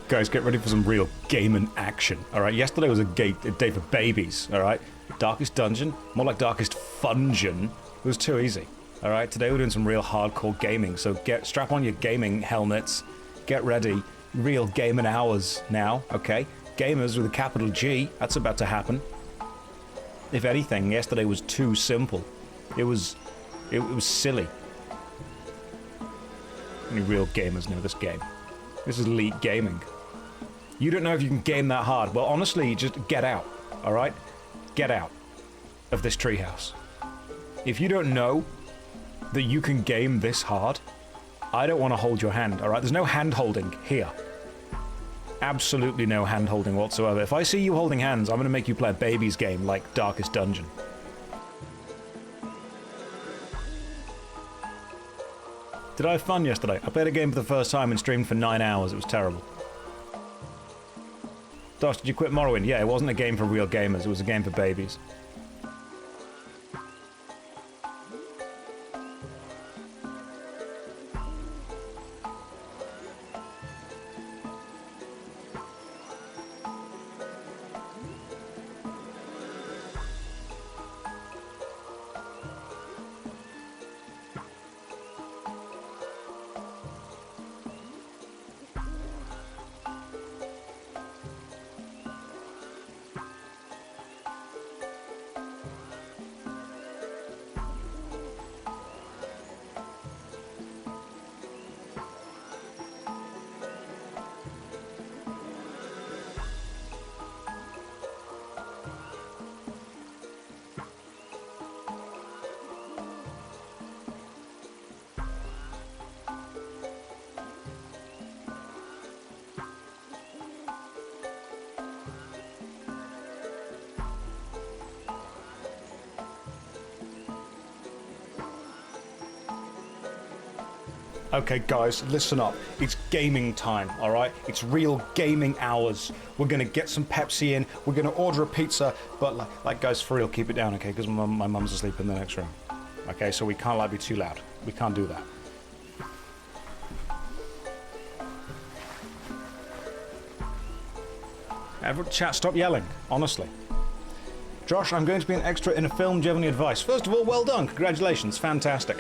Guys, get ready for some real gaming action, alright? Yesterday was a day for babies, alright? Darkest Dungeon, more like Darkest Fungeon. It was too easy, alright? Today we're doing some real hardcore gaming, so strap on your gaming helmets, get ready. Real gaming hours now, okay? Gamers with a capital G, that's about to happen. If anything, yesterday was too simple. It was silly. Only real gamers know this game. This is elite gaming. You don't know if you can game that hard. Well, honestly, just get out, alright? Get out of this treehouse. If you don't know that you can game this hard, I don't want to hold your hand, alright? There's no hand-holding here. Absolutely no hand-holding whatsoever. If I see you holding hands, I'm going to make you play a baby's game like Darkest Dungeon. Did I have fun yesterday? I played a game for the first time and streamed for 9 hours. It was terrible. Josh, did you quit Morrowind? Yeah, it wasn't a game for real gamers. It was a game for babies. Okay guys, listen up. It's gaming time, alright? It's real gaming hours. We're gonna get some Pepsi in, we're gonna order a pizza, but like guys, for real, keep it down, okay? Because my mum's asleep in the next room. Okay, so we can't be too loud. We can't do that. Chat, stop yelling, honestly. Josh, I'm going to be an extra in a film. Do you have any advice? First of all, well done, congratulations, fantastic.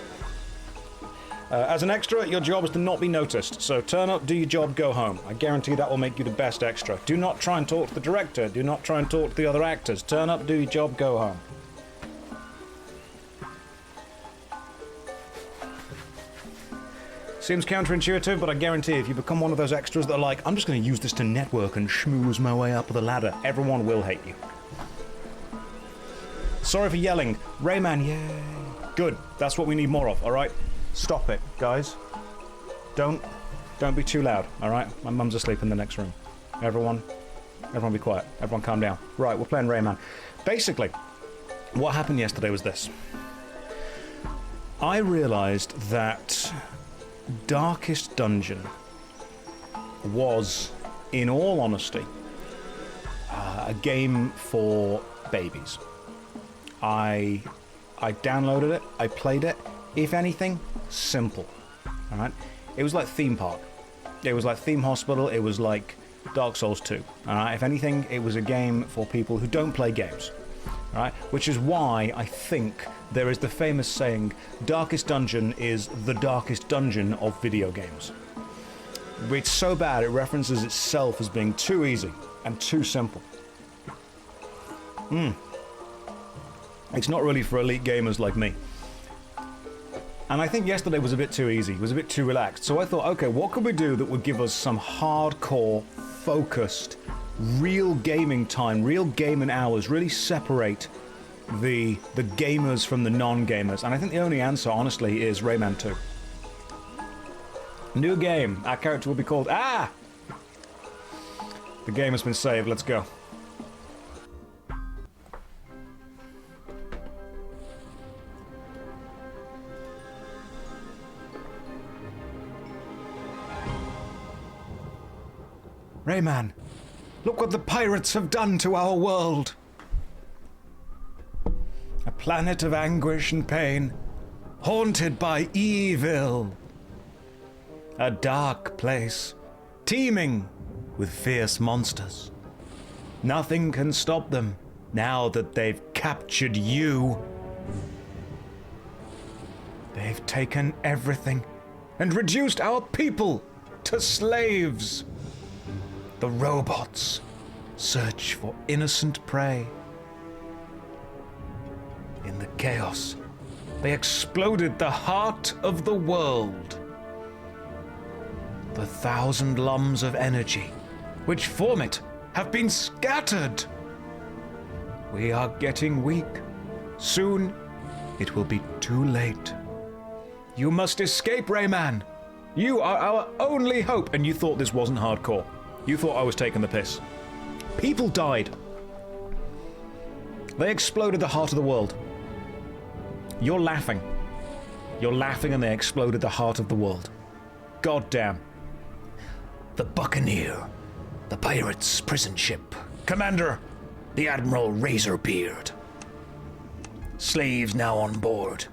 As an extra, your job is to not be noticed, so turn up, do your job, go home. I guarantee that will make you the best extra. Do not try and talk to the director, do not try and talk to the other actors. Turn up, do your job, go home. Seems counterintuitive, but I guarantee if you become one of those extras that are like, I'm just going to use this to network and schmooze my way up the ladder, everyone will hate you. Sorry for yelling. Rayman, yay. Good, that's what we need more of, alright? Stop it, guys. Don't be too loud, alright? My mum's asleep in the next room. Everyone be quiet. Everyone calm down. Right, we're playing Rayman. Basically, what happened yesterday was this. I realized that Darkest Dungeon was, in all honesty, a game for babies. I downloaded it, I played it. If anything, simple, alright? It was like Theme Park. It was like Theme Hospital, it was like Dark Souls 2, alright? If anything, it was a game for people who don't play games, alright? Which is why I think there is the famous saying, Darkest Dungeon is the darkest dungeon of video games. It's so bad it references itself as being too easy and too simple. It's not really for elite gamers like me. And I think yesterday was a bit too easy, was a bit too relaxed. So I thought, okay, what could we do that would give us some hardcore, focused, real gaming time, real gaming hours, really separate the gamers from the non-gamers? And I think the only answer, honestly, is Rayman 2. New game. Our character will be called... Ah! The game has been saved. Let's go. Rayman, look what the pirates have done to our world. A planet of anguish and pain, haunted by evil. A dark place, teeming with fierce monsters. Nothing can stop them now that they've captured you. They've taken everything and reduced our people to slaves. The robots search for innocent prey. In the chaos, they exploded the heart of the world. The 1,000 lums of energy which form it have been scattered. We are getting weak. Soon, it will be too late. You must escape, Rayman. You are our only hope. And you thought this wasn't hardcore. You thought I was taking the piss. People died. They exploded the heart of the world. You're laughing. You're laughing and they exploded the heart of the world. God damn. The Buccaneer. The pirate's prison ship. Commander, the Admiral Razorbeard. Slaves now on board.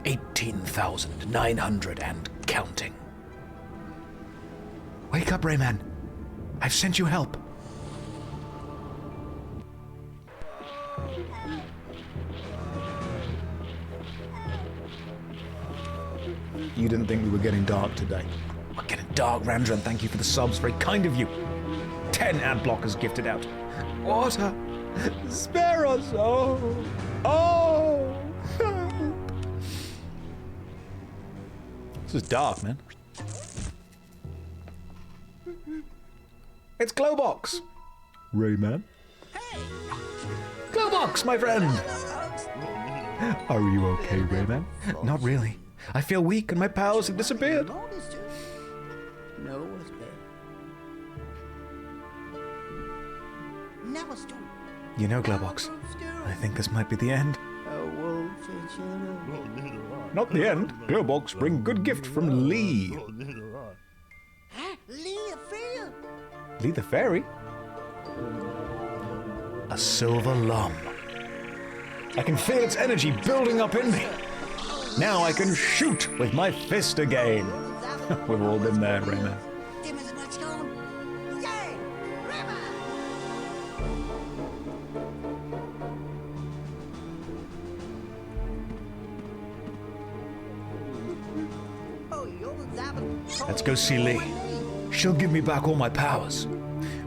18,900 and counting. Wake up, Rayman. I've sent you help. You didn't think we were getting dark today. We're getting dark, Randra, and thank you for the subs. Very kind of you. 10 ad blockers gifted out. Water! Spare us! Oh! Oh! This is dark, man. It's Glowbox! Rayman? Hey! Glowbox, my friend! Are you okay, Rayman? Not really. I feel weak and my powers have disappeared. You know, Glowbox, I think this might be the end. Not the end. Glowbox bring good gift from Lee. Lee the Fairy? A silver lum. I can feel its energy building up in me. Now I can shoot with my fist again. We've all been there, Rayman. Let's go see Lee. She'll give me back all my powers.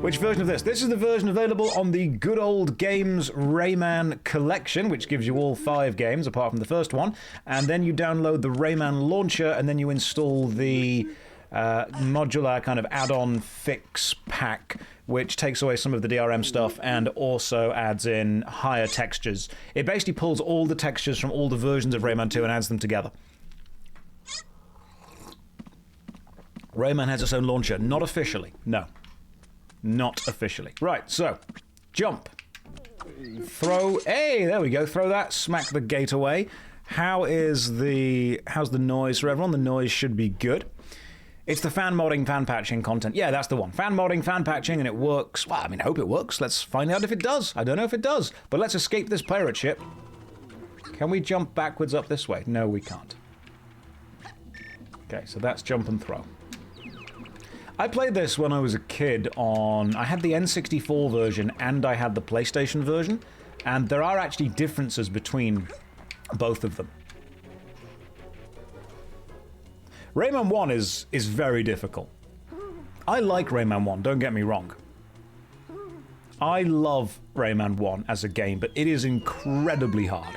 Which version of this? This is the version available on the Good Old Games Rayman collection, which gives you all 5 games, apart from the first one. And then you download the Rayman launcher, and then you install the modular kind of add-on fix pack, which takes away some of the DRM stuff and also adds in higher textures. It basically pulls all the textures from all the versions of Rayman 2 and adds them together. Rayman has its own launcher. Not officially. No. Not officially. Right, so. Jump. Throw. Hey, there we go. Throw that. Smack the gate away. How's the noise for everyone? The noise should be good. It's the fan modding, fan patching content. Yeah, that's the one. Fan modding, fan patching, and it works. Well, I mean, I hope it works. Let's find out if it does. I don't know if it does. But let's escape this pirate ship. Can we jump backwards up this way? No, we can't. Okay, so that's jump and throw. I played this when I was a kid on... I had the N64 version and I had the PlayStation version, and there are actually differences between both of them. Rayman 1 is very difficult. I like Rayman 1, don't get me wrong. I love Rayman 1 as a game, but it is incredibly hard.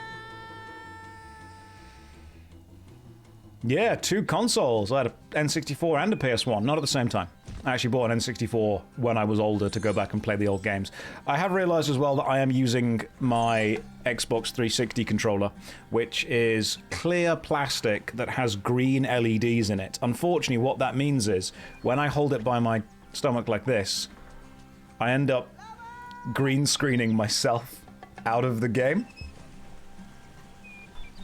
Yeah, 2 consoles. I had an N64 and a PS1, not at the same time. I actually bought an N64 when I was older to go back and play the old games. I have realized as well that I am using my Xbox 360 controller, which is clear plastic that has green LEDs in it. Unfortunately, what that means is, when I hold it by my stomach like this, I end up green screening myself out of the game.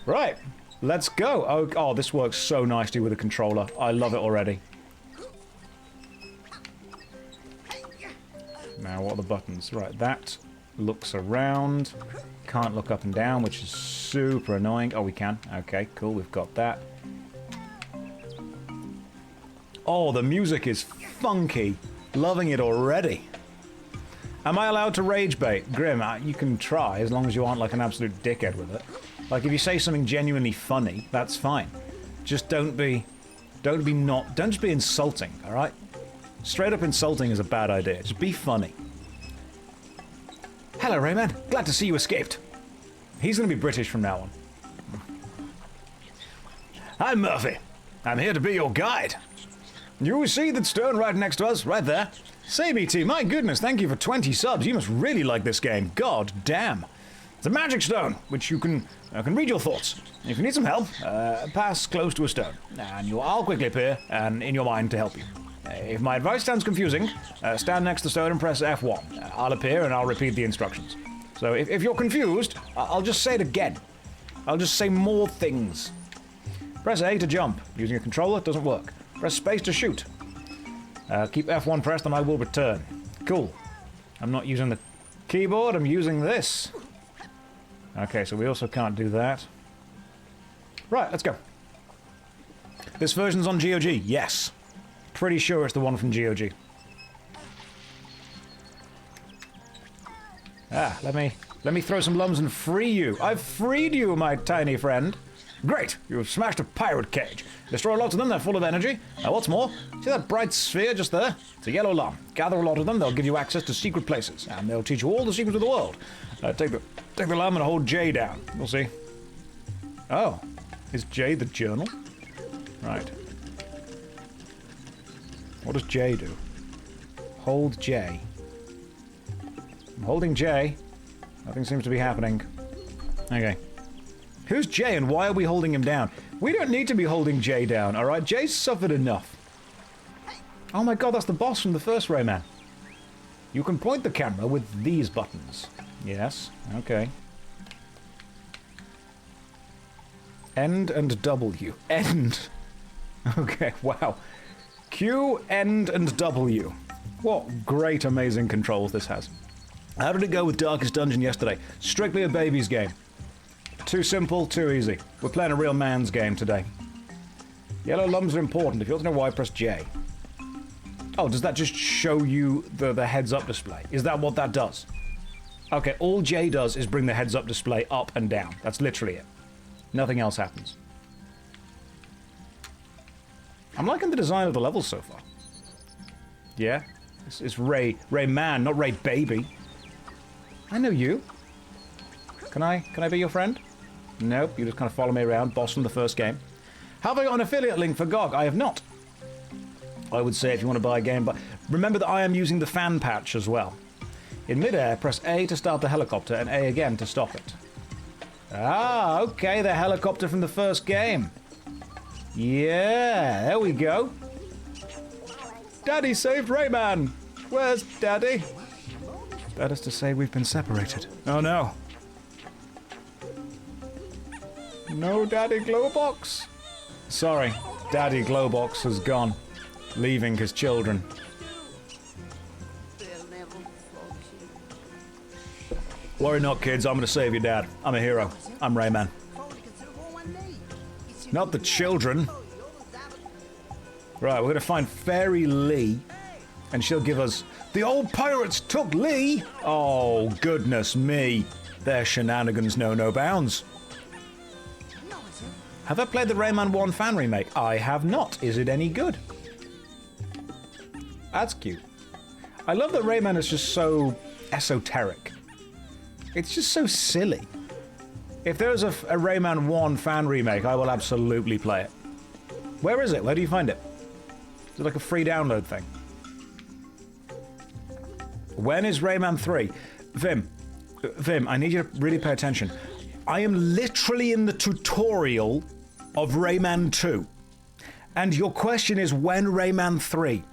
Right. Let's go. Oh, this works so nicely with a controller. I love it already. Now, what are the buttons? Right, that looks around. Can't look up and down, which is super annoying. Oh, we can. Okay, cool. We've got that. Oh, the music is funky. Loving it already. Am I allowed to rage bait? Grim, you can try, as long as you aren't like an absolute dickhead with it. Like, if you say something genuinely funny, that's fine. Just don't just be insulting, alright? Straight up insulting is a bad idea. Just be funny. Hello, Rayman. Glad to see you escaped. He's gonna be British from now on. I'm Murphy. I'm here to be your guide. You see that stone right next to us? Right there? Say, BT, my goodness, thank you for 20 subs. You must really like this game. God damn. It's a magic stone, which you can read your thoughts. If you need some help, pass close to a stone, and I'll quickly appear and in your mind to help you. If my advice sounds confusing, stand next to the stone and press F1. I'll appear and I'll repeat the instructions. So if you're confused, I'll just say it again. I'll just say more things. Press A to jump. Using a controller doesn't work. Press space to shoot. Keep F1 pressed and I will return. Cool. I'm not using the keyboard, I'm using this. Okay, so we also can't do that. Right, let's go. This version's on GOG, yes. Pretty sure it's the one from GOG. Ah, let me throw some lums and free you. I've freed you, my tiny friend. Great, you have smashed a pirate cage. Destroy lots of them, they're full of energy. What's more, see that bright sphere just there? It's a yellow lum. Gather a lot of them, they'll give you access to secret places, and they'll teach you all the secrets of the world. Take the lum and hold J down. We'll see. Oh, is J the journal? Right. What does J do? Hold J. I'm holding J. Nothing seems to be happening. Okay. Who's Jay and why are we holding him down? We don't need to be holding Jay down, alright? Jay's suffered enough. Oh my god, that's the boss from the first Rayman. You can point the camera with these buttons. Yes, okay. End and W. End. Okay, wow. Q, end, and W. What great, amazing controls this has. How did it go with Darkest Dungeon yesterday? Strictly a baby's game. Too simple, too easy. We're playing a real man's game today. Yellow lums are important. If you want to know why, press J. Oh, does that just show you the heads-up display? Is that what that does? Okay, all J does is bring the heads-up display up and down. That's literally it. Nothing else happens. I'm liking the design of the levels so far. Yeah? It's Rayman, not Ray Baby. I know you. Can I be your friend? Nope, you just kind of follow me around, boss from the first game. Have I got an affiliate link for GOG? I have not. I would say if you want to buy a game, but remember that I am using the fan patch as well. In midair, press A to start the helicopter and A again to stop it. Ah, okay, the helicopter from the first game. Yeah, there we go. Daddy saved Rayman. Where's Daddy? That is to say we've been separated. Oh no. No Daddy Glowbox. Sorry, Daddy Glowbox has gone, leaving his children. Worry not, kids, I'm gonna save your dad. I'm a hero. I'm Rayman. Not the children. Right, we're gonna find Fairy Lee, and she'll give us... The old pirates took Lee! Oh, goodness me. Their shenanigans know no bounds. Have I played the Rayman 1 fan remake? I have not. Is it any good? That's cute. I love that Rayman is just so esoteric. It's just so silly. If there's a Rayman 1 fan remake, I will absolutely play it. Where is it? Where do you find it? Is it like a free download thing? When is Rayman 3? Vim, I need you to really pay attention. I am literally in the tutorial of Rayman 2. And your question is, when Rayman 3?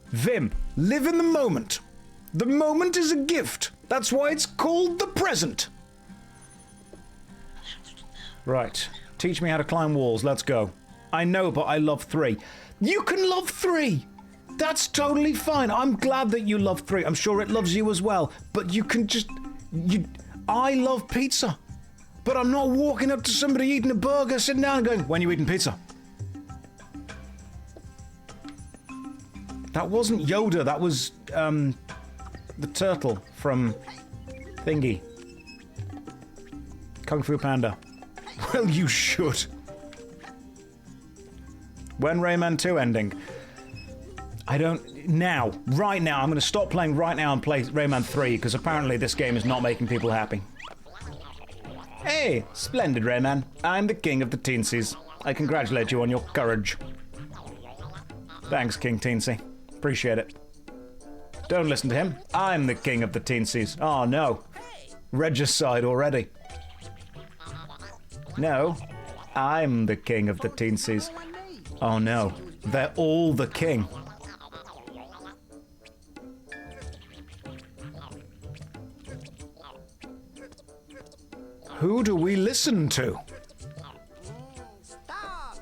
Vim, live in the moment. The moment is a gift. That's why it's called the present. Right. Teach me how to climb walls. Let's go. I know, but I love 3. You can love 3! That's totally fine. I'm glad that you love 3. I'm sure it loves you as well. But you can just... I love pizza. But I'm not walking up to somebody eating a burger, sitting down and going, when are you eating pizza? That wasn't Yoda, that was, the turtle from Thingy. Kung Fu Panda. Well, you should. When Rayman 2 ending? I don't... Now. Right now. I'm going to stop playing right now and play Rayman 3, because apparently this game is not making people happy. Hey! Splendid, Rayman. I'm the king of the teensies. I congratulate you on your courage. Thanks, King Teensy. Appreciate it. Don't listen to him. I'm the king of the teensies. Oh, no. Regicide already. No. I'm the king of the teensies. Oh, no. They're all the king. Who do we listen to? Stop!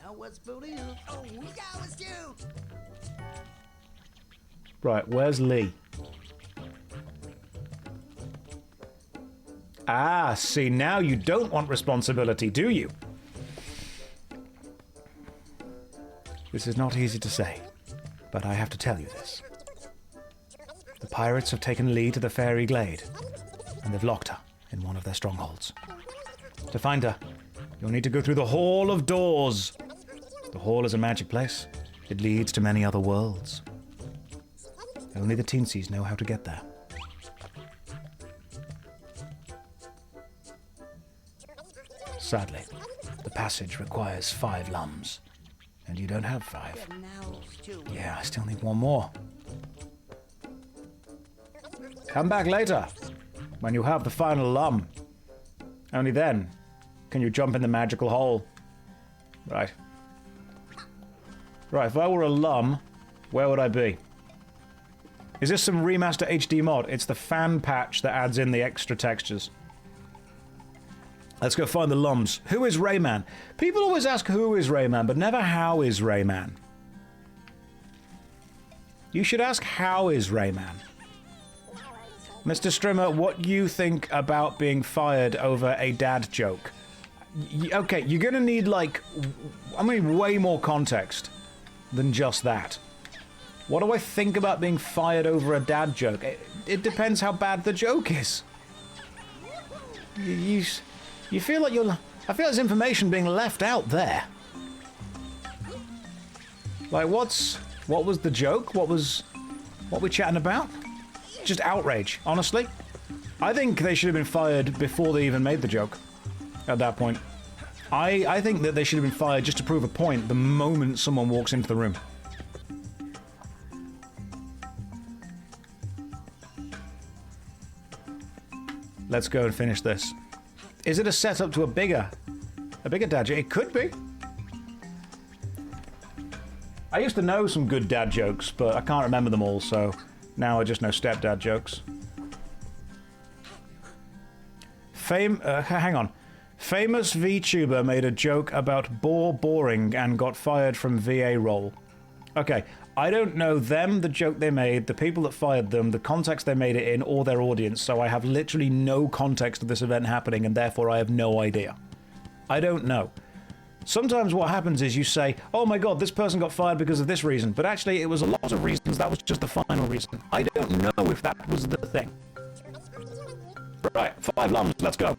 Now what's booty? Oh, yeah, it was you! Right, where's Lee? Ah, see, now you don't want responsibility, do you? This is not easy to say, but I have to tell you this. The pirates have taken Lee to the Fairy Glade, and they've locked her in one of their strongholds. To find her, you'll need to go through the Hall of Doors. The hall is a magic place. It leads to many other worlds. Only the teensies know how to get there. Sadly, the passage requires 5 lums. And you don't have 5. Yeah, I still need 1 more. Come back later, when you have the final lum. Only then can you jump in the magical hole. Right. Right, if I were a lum, where would I be? Is this some remaster HD mod? It's the fan patch that adds in the extra textures. Let's go find the lums. Who is Rayman? People always ask who is Rayman, but never how is Rayman. You should ask how is Rayman. Mr. Strimmer, what do you think about being fired over a dad joke? Okay, you're gonna need, like, I mean, way more context than just that. What do I think about being fired over a dad joke? It depends how bad the joke is. You feel like you're... I feel there's information being left out there. Like, what was the joke? What we chatting about? Just outrage, honestly. I think they should have been fired before they even made the joke. At that point. I think that they should have been fired just to prove a point the moment someone walks into the room. Let's go and finish this. Is it a setup to a bigger dad joke? It could be. I used to know some good dad jokes, but I can't remember them all, so now I just know stepdad jokes. Hang on. Famous VTuber made a joke about boring and got fired from VA role. Okay, I don't know them, the joke they made, the people that fired them, the context they made it in, or their audience, so I have literally no context of this event happening, and therefore I have no idea. I don't know. Sometimes what happens is you say, oh my god, this person got fired because of this reason, but actually it was a lot of reasons, that was just the final reason. I don't know if that was the thing. Right, 5 lums, let's go.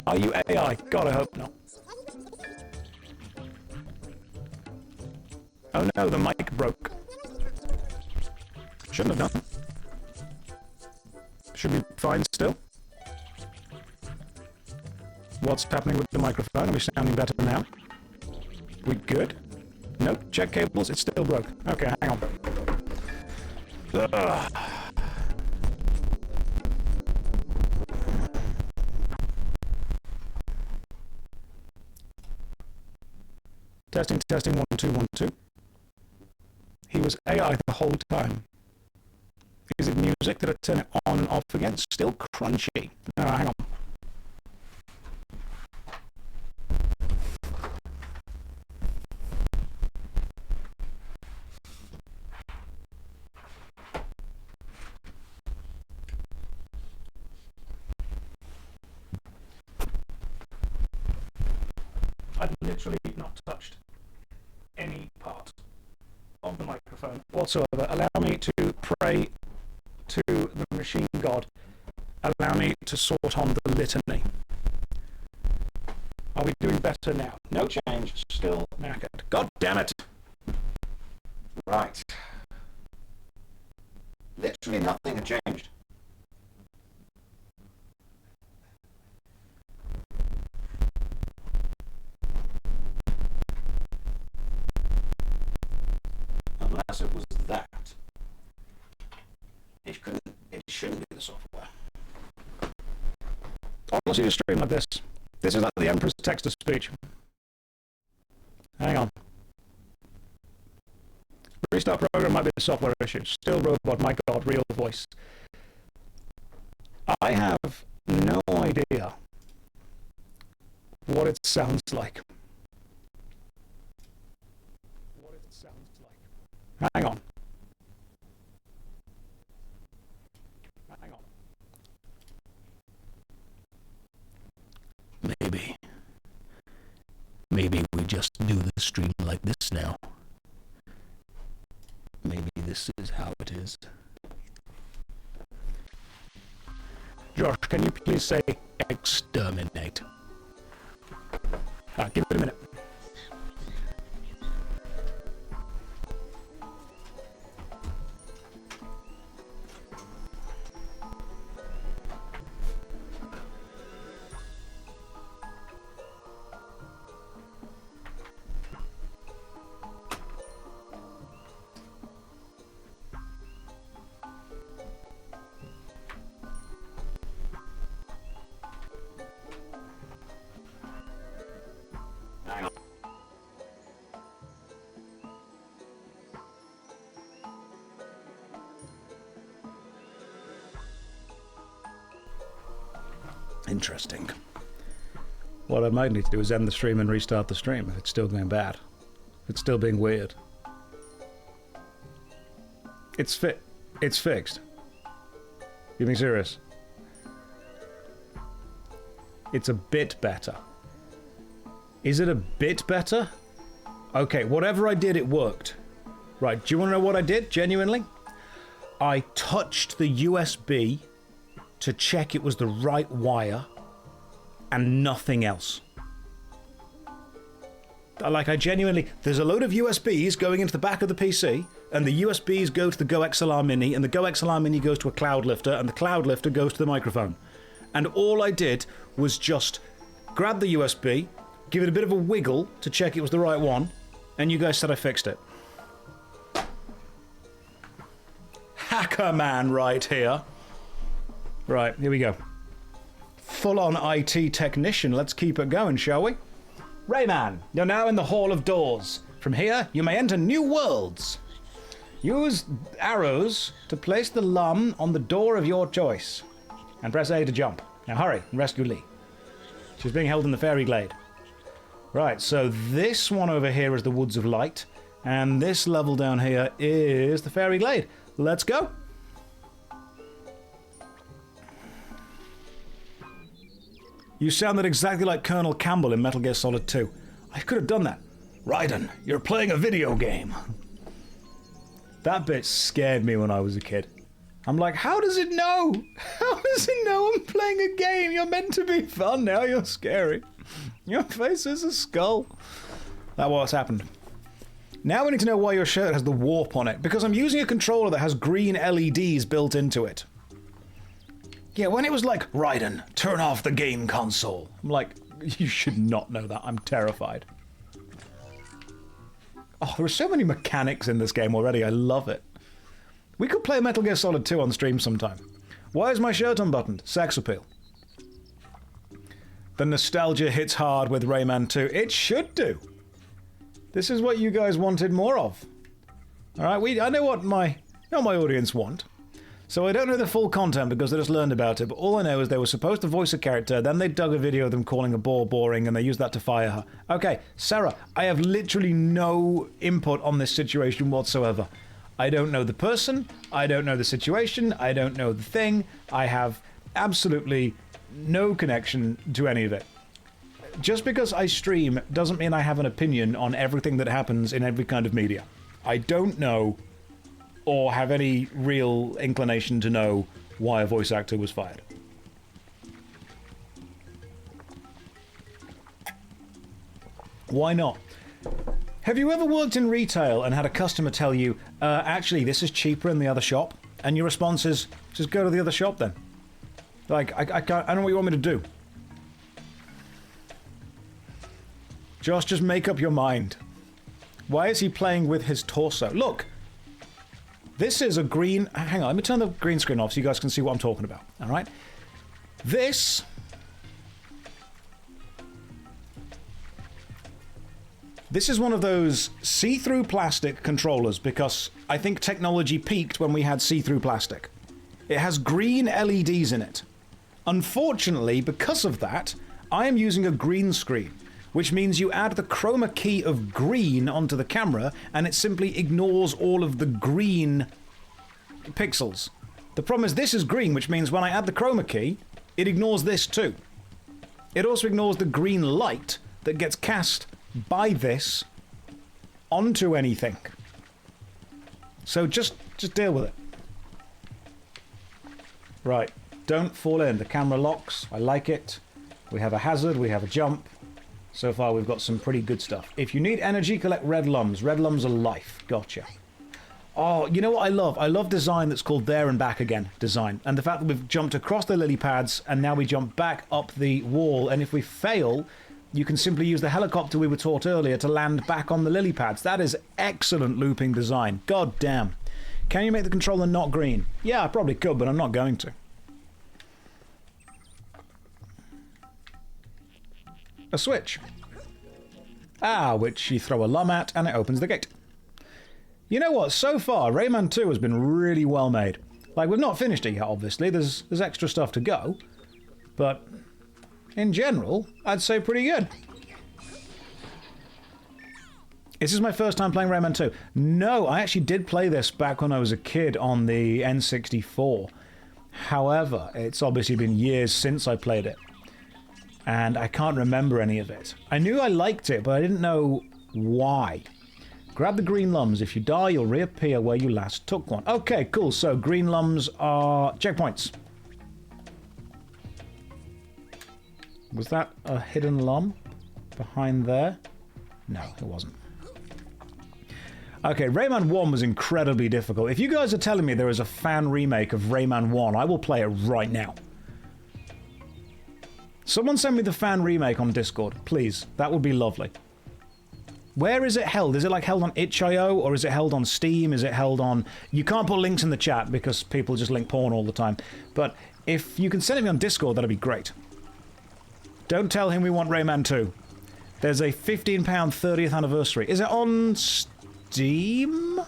Are you AI? God, I hope not. Oh no, the mic broke. Shouldn't have done. Should be fine still. What's happening with the microphone? Are we sounding better now? We good? Nope, check cables, it's still broke. Okay, hang on. Ugh. Testing, 1, 2, 1, 2. He was AI the whole time. Is it music that I turn it on and off again? Still crunchy. No, hang on. I've literally not touched whatsoever. Allow me to pray to the machine god. Allow me to sort on the litany. Are we doing better now? No change. Still knackered. God damn it! Right. Literally nothing had changed. Unless it was that. It shouldn't be the software. I'll see a stream like this. This is like the Emperor's text-to-speech. Hang on. Restart program might be a software issue. Still robot, my god, real voice. I have no idea what it sounds like. Hang on. Hang on. Maybe we just do the stream like this now. Maybe this is how it is. Josh, can you please say exterminate? Give it a minute. Interesting. What I might need to do is end the stream and restart the stream if it's still going bad. If it's still being weird. It's fixed. You being serious? It's a bit better. Is it a bit better? Okay, whatever I did, it worked. Right, do you want to know what I did, genuinely? I touched the USB to check it was the right wire, and nothing else. Like, I genuinely... There's a load of USBs going into the back of the PC, and the USBs go to the Go XLR Mini, and the Go XLR Mini goes to a cloud lifter, and the cloud lifter goes to the microphone. And all I did was just grab the USB, give it a bit of a wiggle to check it was the right one, and you guys said I fixed it. Hacker man right here. Right, here we go. Full-on IT technician. Let's keep it going, shall we? Rayman, you're now in the Hall of Doors. From here, you may enter new worlds. Use arrows to place the lum on the door of your choice. And press A to jump. Now hurry and rescue Lee. She's being held in the fairy glade. Right, so this one over here is the Woods of Light. And this level down here is the fairy glade. Let's go. You sounded exactly like Colonel Campbell in Metal Gear Solid 2. I could have done that. Raiden, you're playing a video game. That bit scared me when I was a kid. I'm like, how does it know? How does it know I'm playing a game? You're meant to be fun, now you're scary. Your face is a skull. That's what's happened. Now we need to know why your shirt has the warp on it, because I'm using a controller that has green LEDs built into it. Yeah, when it was like, Raiden, turn off the game console. I'm like, you should not know that. I'm terrified. Oh, there are so many mechanics in this game already. I love it. We could play Metal Gear Solid 2 on stream sometime. Why is my shirt unbuttoned? Sex appeal. The nostalgia hits hard with Rayman 2. It should do. This is what you guys wanted more of. Alright, I know what my audience want. So I don't know the full content because I just learned about it, but all I know is they were supposed to voice a character, then they dug a video of them calling a boar boring, and they used that to fire her. Okay, Sarah, I have literally no input on this situation whatsoever. I don't know the person, I don't know the situation, I don't know the thing, I have absolutely no connection to any of it. Just because I stream doesn't mean I have an opinion on everything that happens in every kind of media. I don't know or have any real inclination to know why a voice actor was fired. Why not? Have you ever worked in retail and had a customer tell you, actually, this is cheaper in the other shop? And your response is, just go to the other shop then. Like, I don't know what you want me to do. Josh, just make up your mind. Why is he playing with his torso? Look! This is a green... Hang on, let me turn the green screen off so you guys can see what I'm talking about. Alright? This... This is one of those see-through plastic controllers because I think technology peaked when we had see-through plastic. It has green LEDs in it. Unfortunately, because of that, I am using a green screen, which means you add the chroma key of green onto the camera and it simply ignores all of the green pixels. The problem is this is green, which means when I add the chroma key, it ignores this too. It also ignores the green light that gets cast by this onto anything. So just deal with it. Right, don't fall in. The camera locks. I like it. We have a hazard, we have a jump. So far we've got some pretty good stuff. If you need energy, collect red lums. Red lums are life. Gotcha. Oh, you know what I love? I love design that's called there and back again design. And the fact that we've jumped across the lily pads and now we jump back up the wall, and if we fail, you can simply use the helicopter we were taught earlier to land back on the lily pads. That is excellent looping design. God damn. Can you make the controller not green? Yeah, I probably could, but I'm not going to. A switch. Ah, which you throw a lum at and it opens the gate. You know what? So far, Rayman 2 has been really well made. Like, we've not finished it yet, obviously. There's extra stuff to go. But in general, I'd say pretty good. Is this my first time playing Rayman 2? No, I actually did play this back when I was a kid on the N64. However, it's obviously been years since I played it. And I can't remember any of it. I knew I liked it, but I didn't know why. Grab the green lums. If you die, you'll reappear where you last took one. Okay, cool. So green lums are checkpoints. Was that a hidden lum behind there? No, it wasn't. Okay, Rayman 1 was incredibly difficult. If you guys are telling me there is a fan remake of Rayman 1, I will play it right now. Someone send me the fan remake on Discord, please. That would be lovely. Where is it held? Is it like held on itch.io or is it held on Steam? Is it held on... You can't put links in the chat because people just link porn all the time. But if you can send it me on Discord, that'd be great. Don't tell him we want Rayman 2. There's a £15 30th anniversary. Is it on Steam?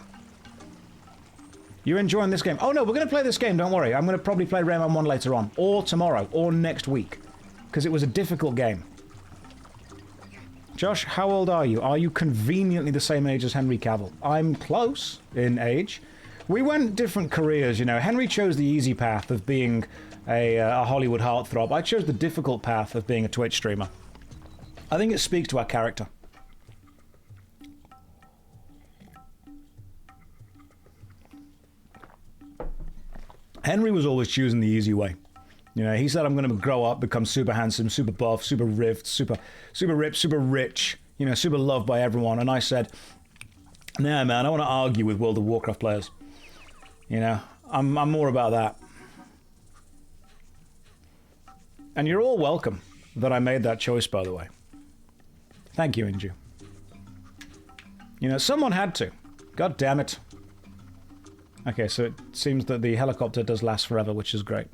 You're enjoying this game? Oh no, we're going to play this game, don't worry. I'm going to probably play Rayman 1 later on. Or tomorrow. Or next week. Because it was a difficult game. Josh, how old are you? Are you conveniently the same age as Henry Cavill? I'm close in age. We went different careers, you know. Henry chose the easy path of being a Hollywood heartthrob. I chose the difficult path of being a Twitch streamer. I think it speaks to our character. Henry was always choosing the easy way. You know, he said, I'm going to grow up, become super handsome, super buff, super ripped, super ripped, super rich, you know, super loved by everyone. And I said, nah, man, I want to argue with World of Warcraft players. You know, I'm more about that. And you're all welcome that I made that choice, by the way. Thank you, Inju. You know, someone had to. God damn it. Okay, so it seems that the helicopter does last forever, which is great.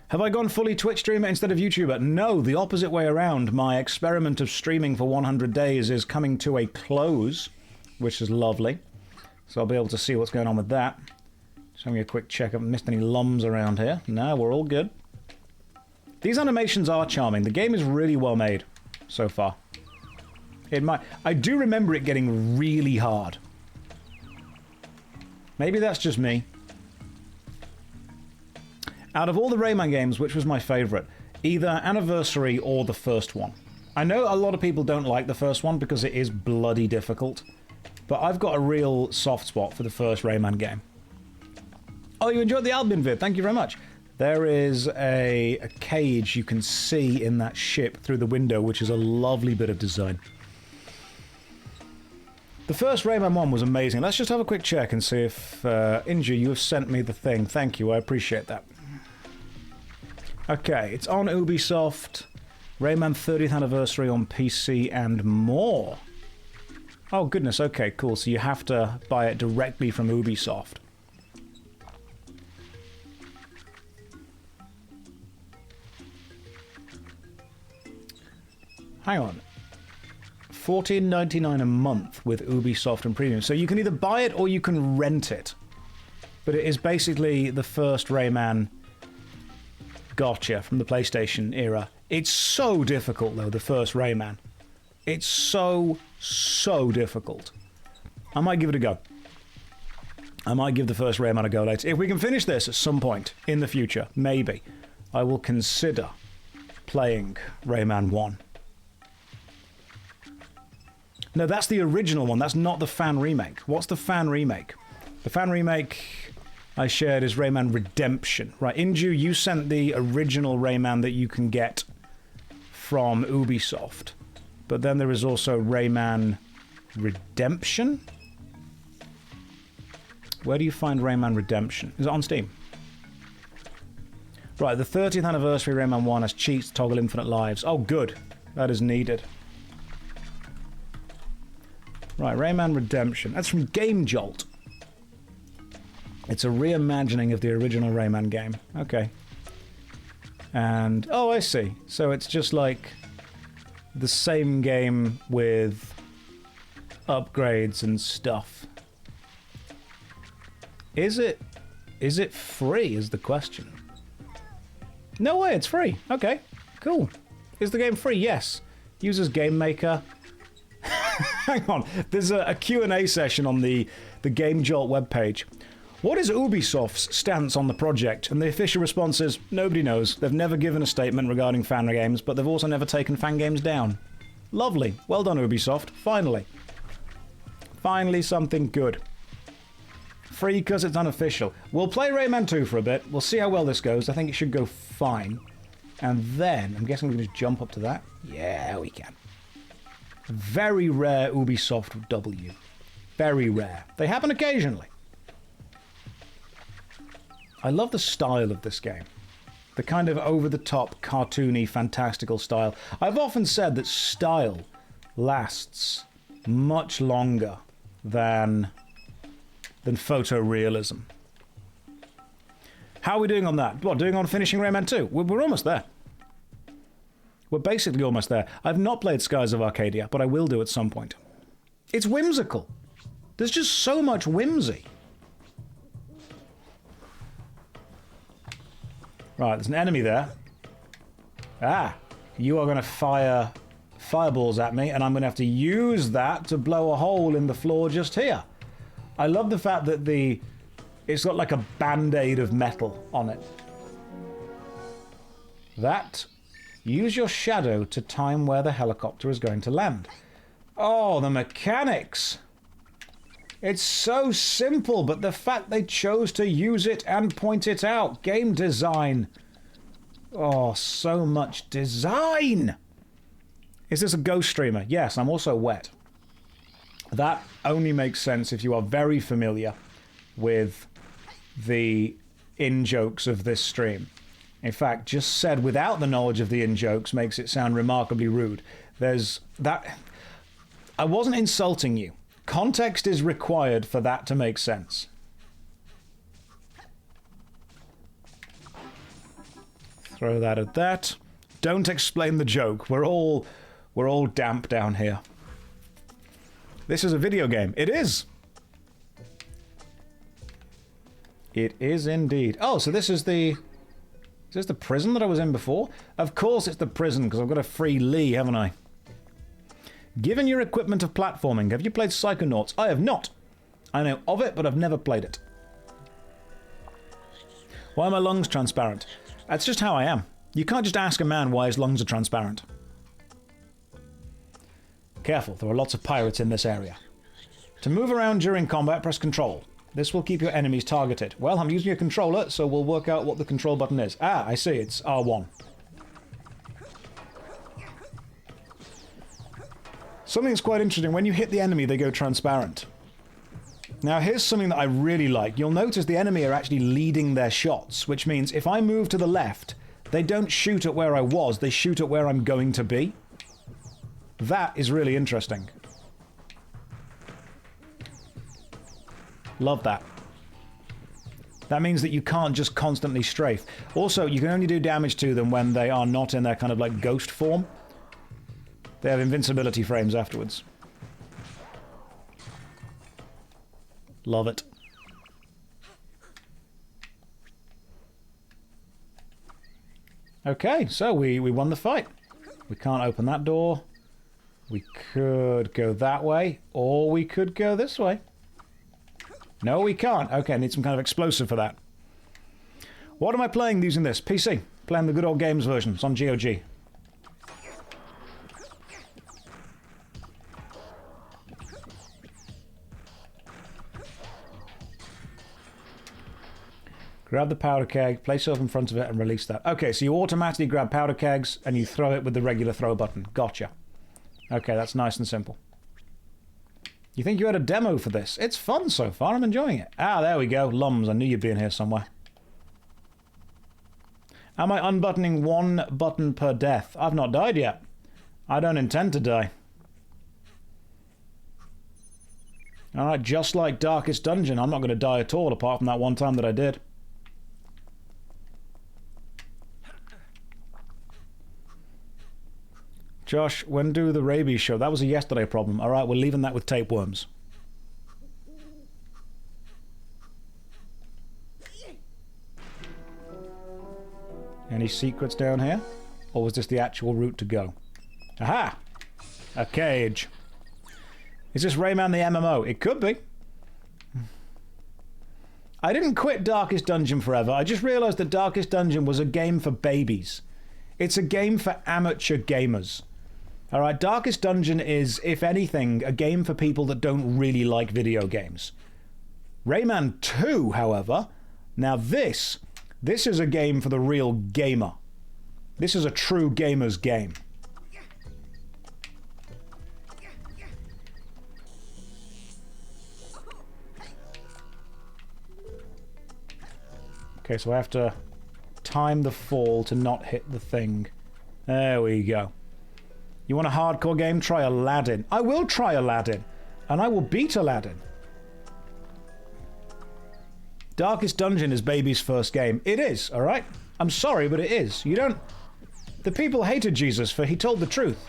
Have I gone fully Twitch streamer instead of YouTuber? No, the opposite way around. My experiment of streaming for 100 days is coming to a close, which is lovely. So I'll be able to see what's going on with that. Just having a quick check. I haven't missed any lums around here. No, we're all good. These animations are charming. The game is really well made so far. I do remember it getting really hard. Maybe that's just me. Out of all the Rayman games, which was my favourite? Either Anniversary or the first one. I know a lot of people don't like the first one because it is bloody difficult, but I've got a real soft spot for the first Rayman game. Oh, you enjoyed the Albion vid. Thank you very much. There is a cage you can see in that ship through the window, which is a lovely bit of design. The first Rayman 1 was amazing. Let's just have a quick check and see if... Inju, you have sent me the thing. Thank you, I appreciate that. Okay, it's on Ubisoft. Rayman 30th anniversary on PC and more. Oh, goodness, okay, cool. So you have to buy it directly from Ubisoft. Hang on. $14.99 a month with Ubisoft and Premium. So you can either buy it or you can rent it. But it is basically the first Rayman gotcha from the PlayStation era. It's so difficult, though, the first Rayman. It's so difficult. I might give it a go. I might give the first Rayman a go later. If we can finish this at some point in the future, maybe, I will consider playing Rayman 1. No, that's the original one. That's not the fan remake. What's the fan remake? The fan remake I shared is Rayman Redemption. Right, Inju, you sent the original Rayman that you can get from Ubisoft. But then there is also Rayman Redemption? Where do you find Rayman Redemption? Is it on Steam? Right, the 30th anniversary Rayman 1 has cheats to toggle infinite lives. Oh, good. That is needed. Right, Rayman Redemption. That's from Game Jolt. It's a reimagining of the original Rayman game. Okay. And, oh, I see. So it's just like the same game with upgrades and stuff. Is it free is the question. No way, it's free. Okay, cool. Is the game free? Yes. Uses Game Maker. Hang on, there's a Q&A session on the Game Jolt webpage. What is Ubisoft's stance on the project? And the official response is, nobody knows. They've never given a statement regarding fan games, but they've also never taken fan games down. Lovely. Well done, Ubisoft. Finally. Finally something good. Free because it's unofficial. We'll play Rayman 2 for a bit. We'll see how well this goes. I think it should go fine. And then, I'm guessing we can just jump up to that. Yeah, we can. Very rare Ubisoft W. Very rare. They happen occasionally. I love the style of this game. The kind of over-the-top, cartoony, fantastical style. I've often said that style lasts much longer than photorealism. How are we doing on that? What, doing on finishing Rayman 2? We're almost there. We're basically almost there. I've not played Skies of Arcadia, but I will do at some point. It's whimsical. There's just so much whimsy. Right, there's an enemy there. Ah, you are going to fire fireballs at me, and I'm going to have to use that to blow a hole in the floor just here. I love the fact that it's got like a band-aid of metal on it. That... Use your shadow to time where the helicopter is going to land. Oh, the mechanics! It's so simple, but the fact they chose to use it and point it out. Game design. Oh, so much design! Is this a ghost streamer? Yes, I'm also wet. That only makes sense if you are very familiar with the in-jokes of this stream. In fact, just said without the knowledge of the in-jokes makes it sound remarkably rude. There's that... I wasn't insulting you. Context is required for that to make sense. Throw that at that. Don't explain the joke. We're all damp down here. This is a video game. It is! It is indeed. Oh, so this is the... Is this the prison that I was in before? Of course it's the prison, because I've got a free Lee, haven't I? Given your equipment of platforming, have you played Psychonauts? I have not. I know of it, but I've never played it. Why are my lungs transparent? That's just how I am. You can't just ask a man why his lungs are transparent. Careful, there are lots of pirates in this area. To move around during combat, press Control. This will keep your enemies targeted. Well, I'm using a controller, so we'll work out what the control button is. Ah, I see. It's R1. Something that's quite interesting. When you hit the enemy, they go transparent. Now, here's something that I really like. You'll notice the enemy are actually leading their shots, which means if I move to the left, they don't shoot at where I was, they shoot at where I'm going to be. That is really interesting. Love that. That means that you can't just constantly strafe. Also, you can only do damage to them when they are not in their kind of like ghost form. They have invincibility frames afterwards. Love it. Okay, so we won the fight. We can't open that door. We could go that way, or we could go this way. No, we can't. Okay, I need some kind of explosive for that. What am I playing using this? PC. Playing the good old games version. It's on GOG. Grab the powder keg, place yourself in front of it, and release that. Okay, so you automatically grab powder kegs, and you throw it with the regular throw button. Gotcha. Okay, that's nice and simple. You think you had a demo for this? It's fun so far, I'm enjoying it. Ah, there we go. Lums, I knew you'd be in here somewhere. Am I unbuttoning one button per death? I've not died yet. I don't intend to die. Alright, just like Darkest Dungeon, I'm not going to die at all, apart from that one time that I did. Josh, when do the rabies show? That was a yesterday problem. Alright, we're leaving that with tapeworms. Any secrets down here? Or was this the actual route to go? Aha! A cage. Is this Rayman the MMO? It could be. I didn't quit Darkest Dungeon forever. I just realised that Darkest Dungeon was a game for babies. It's a game for amateur gamers. Alright, Darkest Dungeon is, if anything, a game for people that don't really like video games. Rayman 2, however, now this is a game for the real gamer. This is a true gamer's game. Okay, so I have to time the fall to not hit the thing. There we go. You want a hardcore game? Try Aladdin. I will try Aladdin. And I will beat Aladdin. Darkest Dungeon is baby's first game. It is, alright? I'm sorry, but it is. You don't... The people hated Jesus for he told the truth.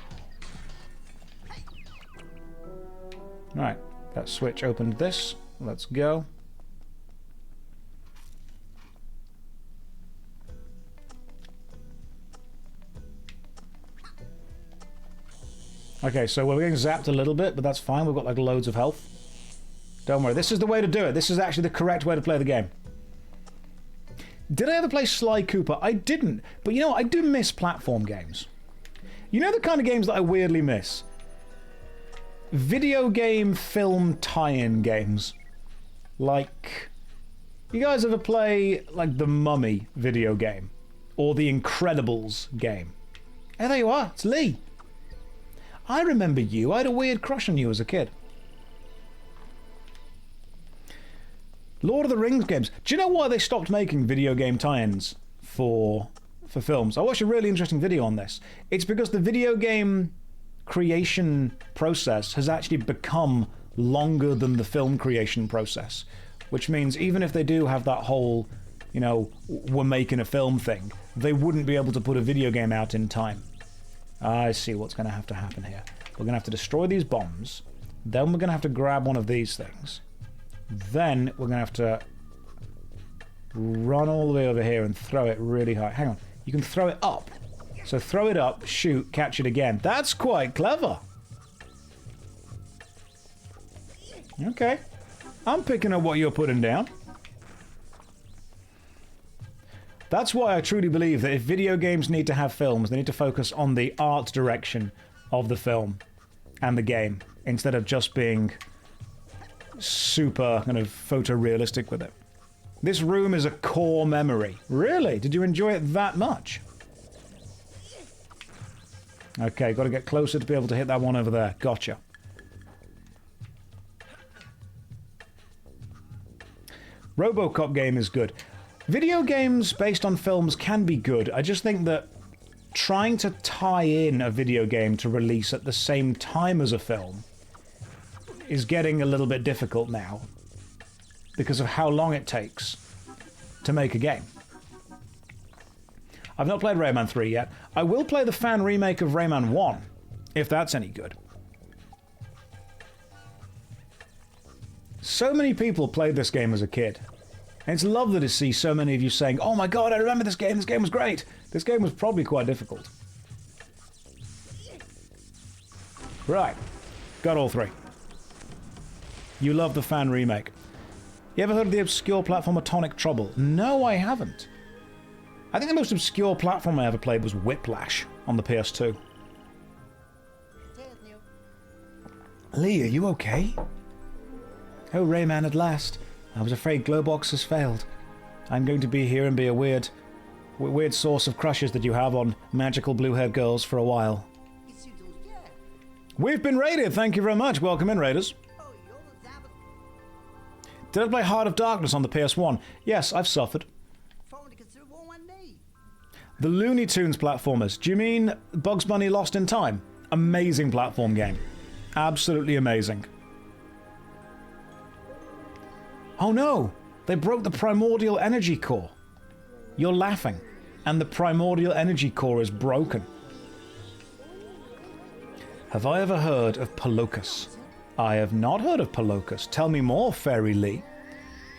Right, that switch opened this. Let's go. Okay, so we're getting zapped a little bit, but that's fine. We've got like loads of health. Don't worry, this is the way to do it. This is actually the correct way to play the game. Did I ever play Sly Cooper? I didn't. But you know what? I do miss platform games. You know the kind of games that I weirdly miss? Video game film tie-in games. Like... You guys ever play, like, the Mummy video game? Or the Incredibles game? Hey, there you are. It's Lee. I remember you. I had a weird crush on you as a kid. Lord of the Rings games. Do you know why they stopped making video game tie-ins for films? I watched a really interesting video on this. It's because the video game creation process has actually become longer than the film creation process. Which means even if they do have that whole, you know, we're making a film thing, they wouldn't be able to put a video game out in time. I see what's going to happen here. We're going to have to destroy these bombs. Then we're going to have to grab one of these things. Then we're going to have to run all the way over here and throw it really high. Hang on. You can throw it up. So throw it up, shoot, catch it again. That's quite clever. Okay. I'm picking up what you're putting down. That's why I truly believe that if video games need to have films, they need to focus on the art direction of the film and the game, instead of just being super kind of photorealistic with it. This room is a core memory. Really? Did you enjoy it that much? Okay, got to get closer to be able to hit that one over there. Gotcha. RoboCop game is good. Video games based on films can be good. I just think that trying to tie in a video game to release at the same time as a film is getting a little bit difficult now because of how long it takes to make a game. I've not played Rayman 3 yet. I will play the fan remake of Rayman 1, if that's any good. So many people played this game as a kid. And it's lovely to see so many of you saying, oh my god, I remember this game was great. This game was probably quite difficult. Right, got all three. You love the fan remake. You ever heard of the obscure platformer Tonic Trouble? No, I haven't. I think the most obscure platform I ever played was Whiplash on the PS2. Lee, are you okay? Oh, Rayman, at last. I was afraid Glowbox has failed. I'm going to be here and be a weird source of crushes that you have on magical blue-haired girls for a while. We've been raided, thank you very much. Welcome in, raiders. Did I play Heart of Darkness on the PS1? Yes, I've suffered. The Looney Tunes platformers. Do you mean Bugs Bunny Lost in Time? Amazing platform game. Absolutely amazing. Oh no! They broke the primordial energy core. You're laughing. And the primordial energy core is broken. Have I ever heard of Palocus? I have not heard of Palocus. Tell me more, Fairy Lee.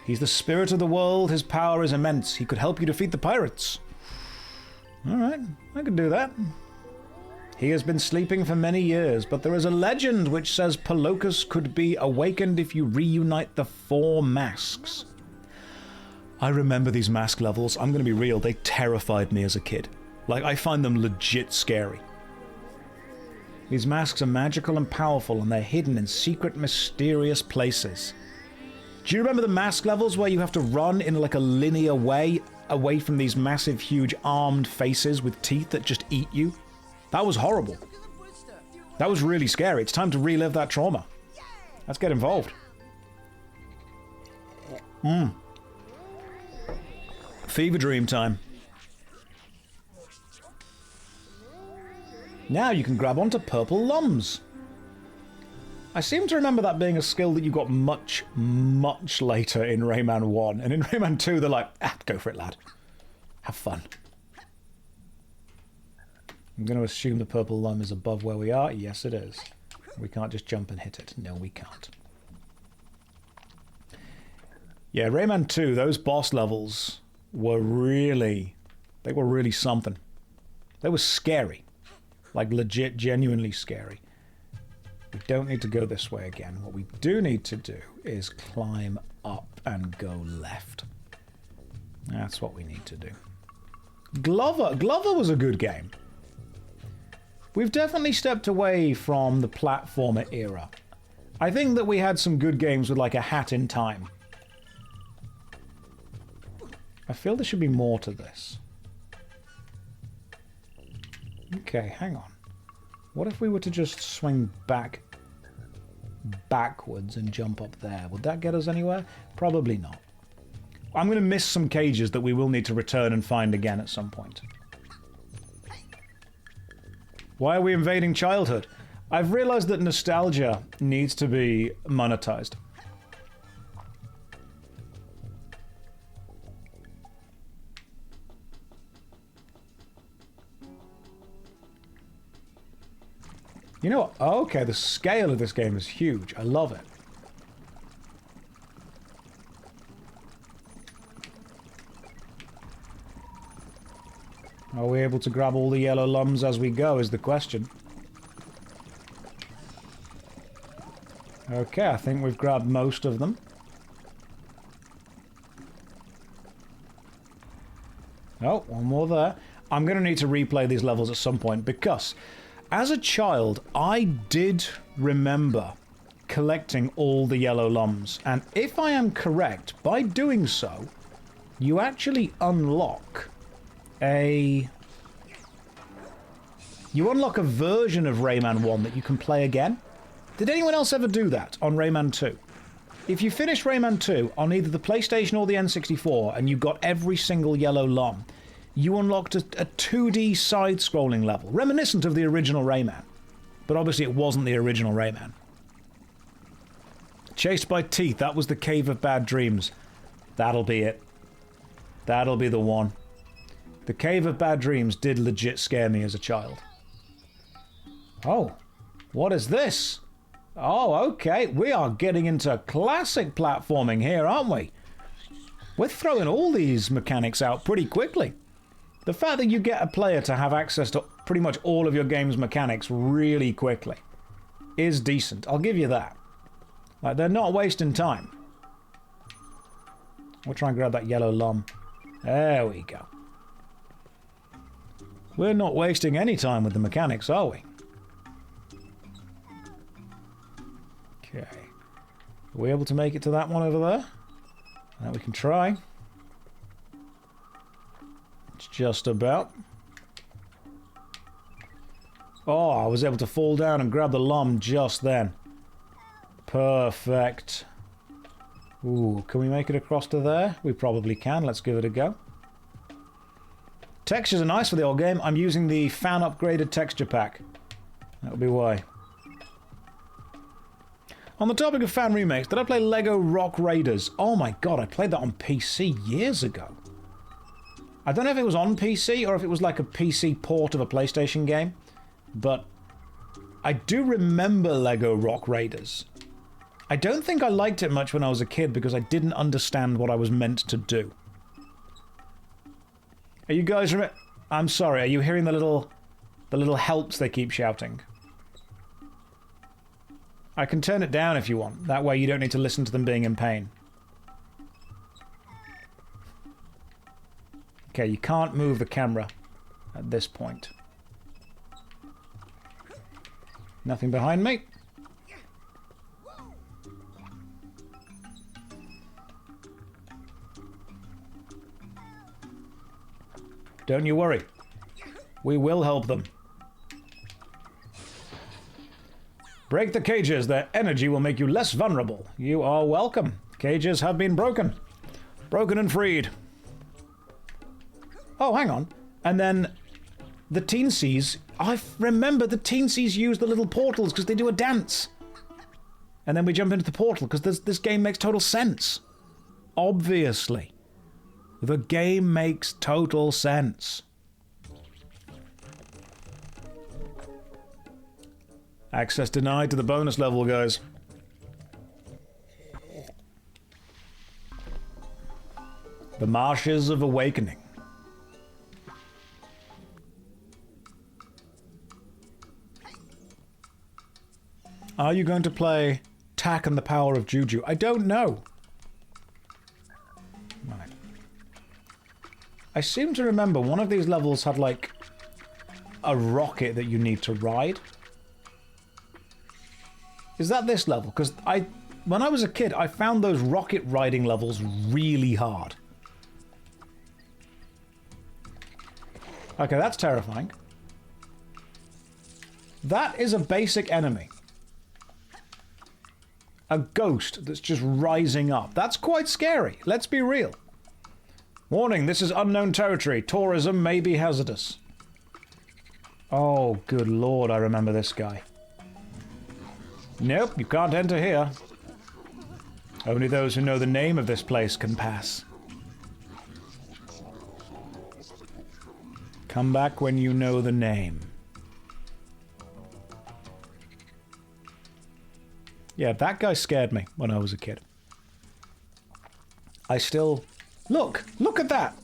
He's the spirit of the world. His power is immense. He could help you defeat the pirates. Alright, I could do that. He has been sleeping for many years, but there is a legend which says Palocus could be awakened if you reunite the 4 masks. I remember these mask levels. I'm going to be real, they terrified me as a kid. Like, I find them legit scary. These masks are magical and powerful, and they're hidden in secret, mysterious places. Do you remember the mask levels where you have to run in like a linear way away from these massive, huge armed faces with teeth that just eat you? That was horrible. That was really scary. It's time to relive that trauma. Let's get involved. Fever dream time. Now you can grab onto purple lums. I seem to remember that being a skill that you got much, much later in Rayman 1. And in Rayman 2, they're like, go for it, lad. Have fun. I'm going to assume the purple lum is above where we are. Yes, it is. We can't just jump and hit it. No, we can't. Yeah, Rayman 2, those boss levels were really... They were really something. They were scary. Like, legit, genuinely scary. We don't need to go this way again. What we do need to do is climb up and go left. That's what we need to do. Glover was a good game. We've definitely stepped away from the platformer era. I think that we had some good games with like a Hat in Time. I feel there should be more to this. Okay, hang on. What if we were to just swing backwards and jump up there? Would that get us anywhere? Probably not. I'm going to miss some cages that we will need to return and find again at some point. Why are we invading childhood? I've realized that nostalgia needs to be monetized. You know what? Okay, the scale of this game is huge. I love it. Are we able to grab all the yellow lums as we go is the question. Okay, I think we've grabbed most of them. Oh, one more there. I'm going to need to replay these levels at some point because as a child, I did remember collecting all the yellow lums. And if I am correct, by doing so, you actually unlock a... You unlock a version of Rayman 1 that you can play again. Did anyone else ever do that on Rayman 2? If you finish Rayman 2 on either the PlayStation or the N64 and you got every single yellow lum, you unlocked a 2D side-scrolling level, reminiscent of the original Rayman. But obviously it wasn't the original Rayman. Chased by teeth, that was the Cave of Bad Dreams. That'll be it. That'll be the one. The Cave of Bad Dreams did legit scare me as a child. Oh, what is this? Oh, okay, we are getting into classic platforming here, aren't we? We're throwing all these mechanics out pretty quickly. The fact that you get a player to have access to pretty much all of your game's mechanics really quickly is decent. I'll give you that. Like, they're not wasting time. We'll try and grab that yellow lum. There we go. We're not wasting any time with the mechanics, are we? Okay. Are we able to make it to that one over there? We can try. It's just about. Oh, I was able to fall down and grab the lum just then. Perfect. Ooh, can we make it across to there? We probably can. Let's give it a go. Textures are nice for the old game. I'm using the fan upgraded texture pack. That'll be why. On the topic of fan remakes, did I play Lego Rock Raiders? Oh my god, I played that on PC years ago. I don't know if it was on PC or if it was like a PC port of a PlayStation game, but I do remember Lego Rock Raiders. I don't think I liked it much when I was a kid because I didn't understand what I was meant to do. Are you guys... I'm sorry, are you hearing the little helps they keep shouting? I can turn it down if you want. That way you don't need to listen to them being in pain. Okay, you can't move the camera at this point. Nothing behind me. Don't you worry. We will help them. Break the cages. Their energy will make you less vulnerable. You are welcome. Cages have been broken. Broken and freed. Oh, hang on. And then the teensies... I remember the teensies use the little portals because they do a dance. And then we jump into the portal because this game makes total sense. Obviously. The game makes total sense. Access denied to the bonus level, guys. The Marshes of Awakening. Are you going to play Tak and the Power of Juju? I don't know. Right. I seem to remember one of these levels had like a rocket that you need to ride. Is that this level? Because when I was a kid, I found those rocket riding levels really hard. Okay, that's terrifying. That is a basic enemy. A ghost that's just rising up. That's quite scary. Let's be real. Warning, this is unknown territory. Tourism may be hazardous. Oh, good lord, I remember this guy. Nope, you can't enter here. Only those who know the name of this place can pass. Come back when you know the name. Yeah, that guy scared me when I was a kid. I still... Look! Look at that!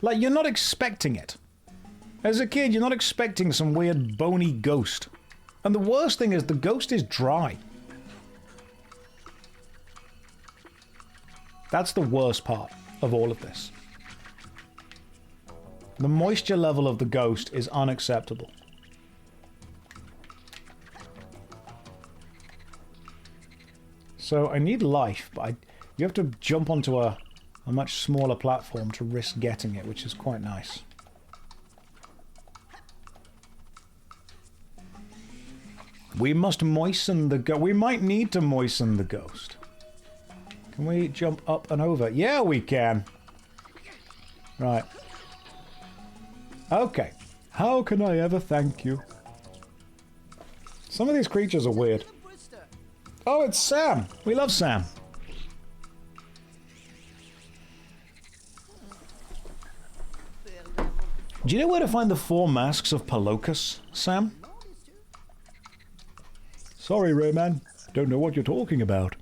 Like, you're not expecting it. As a kid, you're not expecting some weird bony ghost. And the worst thing is, the ghost is dry. That's the worst part of all of this. The moisture level of the ghost is unacceptable. So I need life, but you have to jump onto a much smaller platform to risk getting it, which is quite nice. We must moisten the ghost. We might need to moisten the ghost. Can we jump up and over? Yeah, we can. Right. Okay. How can I ever thank you? Some of these creatures are weird. Oh, it's Sam. We love Sam. Do you know where to find the 4 masks of Palocus, Sam? Sorry, Rayman. Don't know what you're talking about.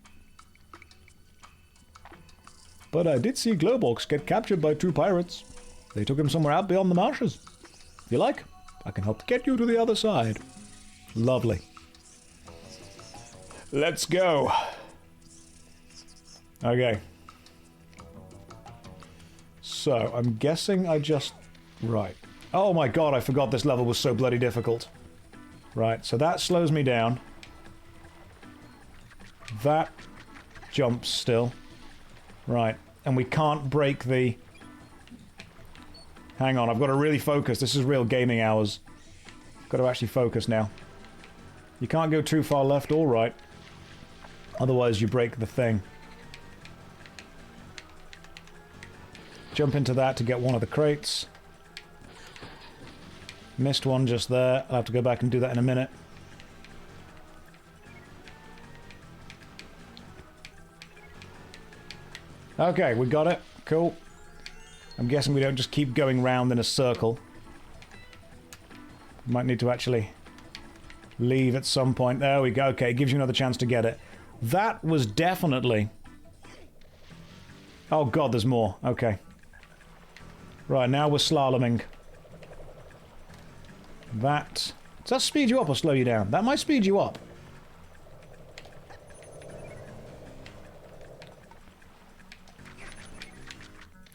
But I did see Glowbox get captured by 2 pirates. They took him somewhere out beyond the marshes. If you like, I can help get you to the other side. Lovely. Let's go. Okay. So, I'm guessing I just... Right. Oh my god, I forgot this level was so bloody difficult. Right, so that slows me down. That jumps still. Right, and we can't break the... Hang on, I've got to really focus. This is real gaming hours. I've got to actually focus now. You can't go too far left or right. Otherwise you break the thing. Jump into that to get one of the crates. Missed one just there. I'll have to go back and do that in a minute. Okay, we got it. Cool. I'm guessing we don't just keep going round in a circle. Might need to actually leave at some point. There we go. Okay, it gives you another chance to get it. That was definitely... Oh god, there's more. Okay. Right, now we're slaloming. That... Does that speed you up or slow you down? That might speed you up.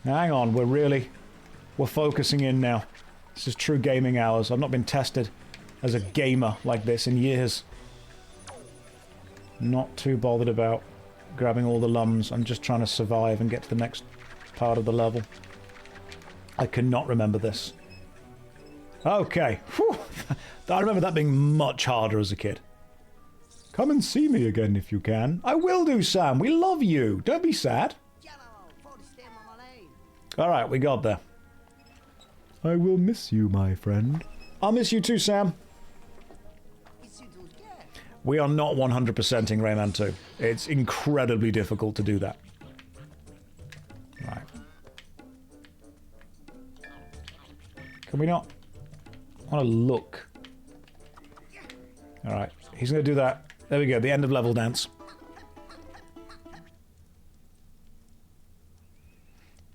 Hang on, we're focusing in now. This is true gaming hours. I've not been tested as a gamer like this in years. Not too bothered about grabbing all the lums. I'm just trying to survive and get to the next part of the level. I cannot remember this. Okay. Whew. I remember that being much harder as a kid. Come and see me again if you can. I will do, Sam. We love you. Don't be sad. Alright, we got there. I will miss you, my friend. I'll miss you too, Sam. We are not 100%ing Rayman 2. It's incredibly difficult to do that. Right. Can we not? I want to look. Alright, he's going to do that. There we go, the end of level dance.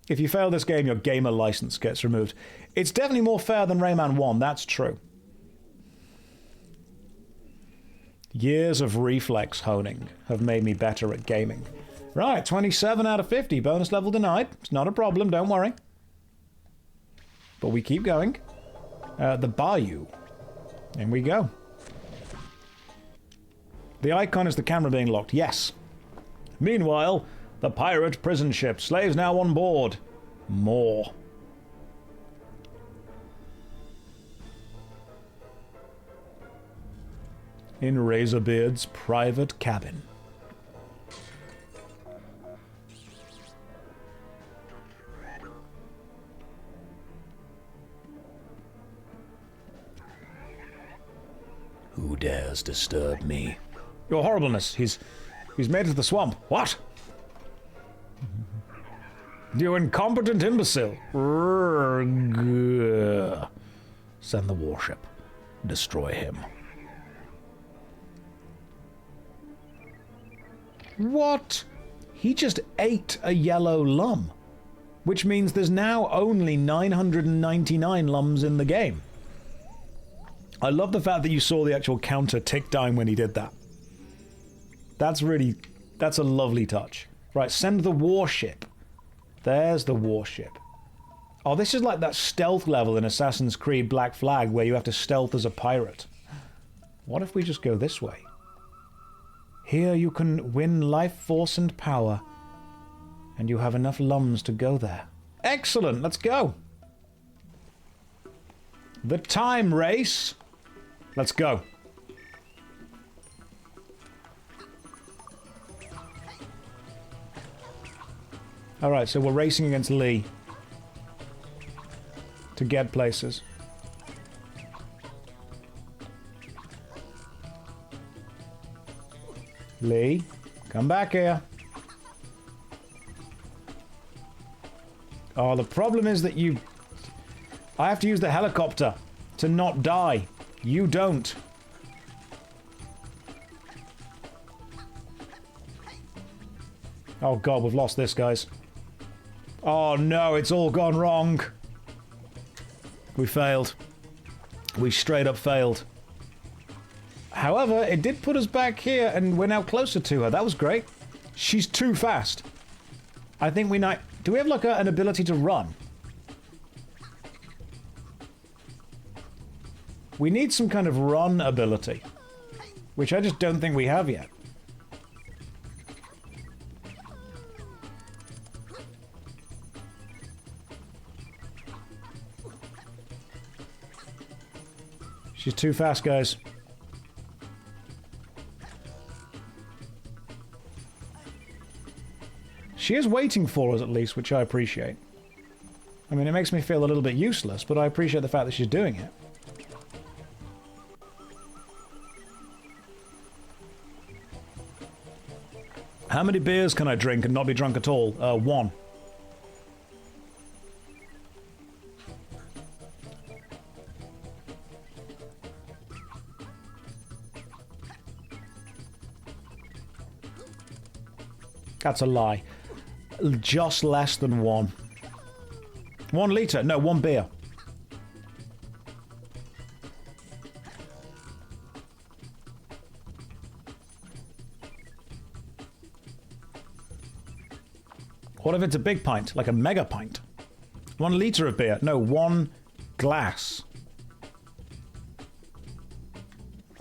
If you fail this game, your gamer license gets removed. It's definitely more fair than Rayman 1, that's true. Years of reflex honing have made me better at gaming. Right, 27 out of 50. Bonus level denied. It's not a problem, don't worry. But we keep going. The Bayou. In we go. The icon is the camera being locked. Yes. Meanwhile, the pirate prison ship. Slaves now on board. More. In Razorbeard's private cabin. Who dares disturb me? Your horribleness. He's made it to the swamp. What? You incompetent imbecile. Send the warship. Destroy him. What? He just ate a yellow lum. Which means there's now only 999 lums in the game. I love the fact that you saw the actual counter tick down when he did that. That's a lovely touch. Right, send the warship. There's the warship. Oh, this is like that stealth level in Assassin's Creed Black Flag where you have to stealth as a pirate. What if we just go this way? Here you can win life force and power. And you have enough lums to go there. Excellent, let's go. The time race. Let's go. Alright, so we're racing against Lee. To get places. Lee, come back here. Oh, the problem is that I have to use the helicopter to not die. You don't. Oh god, we've lost this, guys. Oh no, it's all gone wrong. We failed. We straight up failed. However, it did put us back here, and we're now closer to her. That was great. She's too fast. I think we might... Do we have, like, an ability to run? We need some kind of run ability. Which I just don't think we have yet. She's too fast, guys. She is waiting for us, at least, which I appreciate. I mean, it makes me feel a little bit useless, but I appreciate the fact that she's doing it. How many beers can I drink and not be drunk at all? One. That's a lie. Just less than one. 1 litre. No, 1 beer. What if it's a big pint? Like a mega pint? 1 litre of beer. No, 1 glass.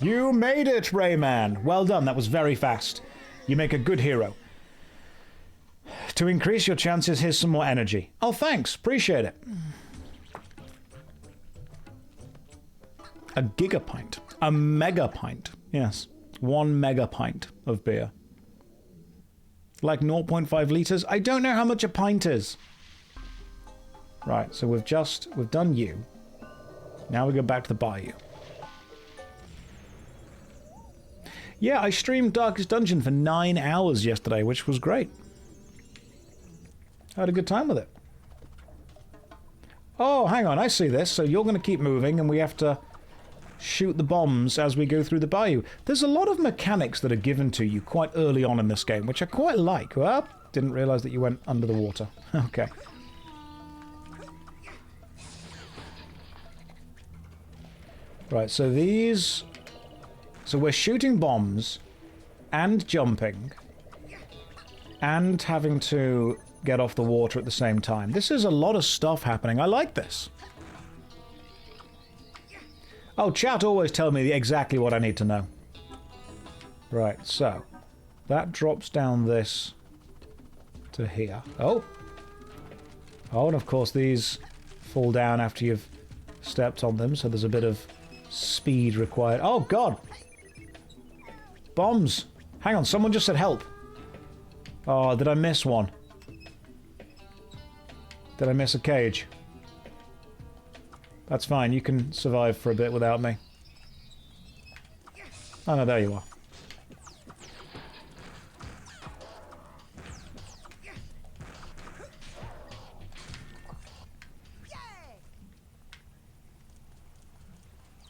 You made it, Rayman. Well done. That was very fast. You make a good hero. To increase your chances, here's some more energy. Oh, thanks. Appreciate it. A gigapint. A mega pint. Yes. 1 mega pint of beer. Like 0.5 litres? I don't know how much a pint is. Right, so we've done you. Now we go back to the bayou. Yeah, I streamed Darkest Dungeon for 9 hours yesterday, which was great. I had a good time with it. Oh, hang on, I see this. So you're going to keep moving, and we have to shoot the bombs as we go through the bayou. There's a lot of mechanics that are given to you quite early on in this game, which I quite like. Well, didn't realize that you went under the water. Okay. Right, so these... So we're shooting bombs, and jumping, and having to get off the water at the same time. This is a lot of stuff happening. I like this. Oh, chat always tell me exactly what I need to know. Right, so that drops down this to here. Oh! Oh, and of course these fall down after you've stepped on them, so there's a bit of speed required. Oh, God! Bombs! Hang on, someone just said help. Oh, did I miss one? Did I miss a cage? That's fine, you can survive for a bit without me. Oh no, there you are.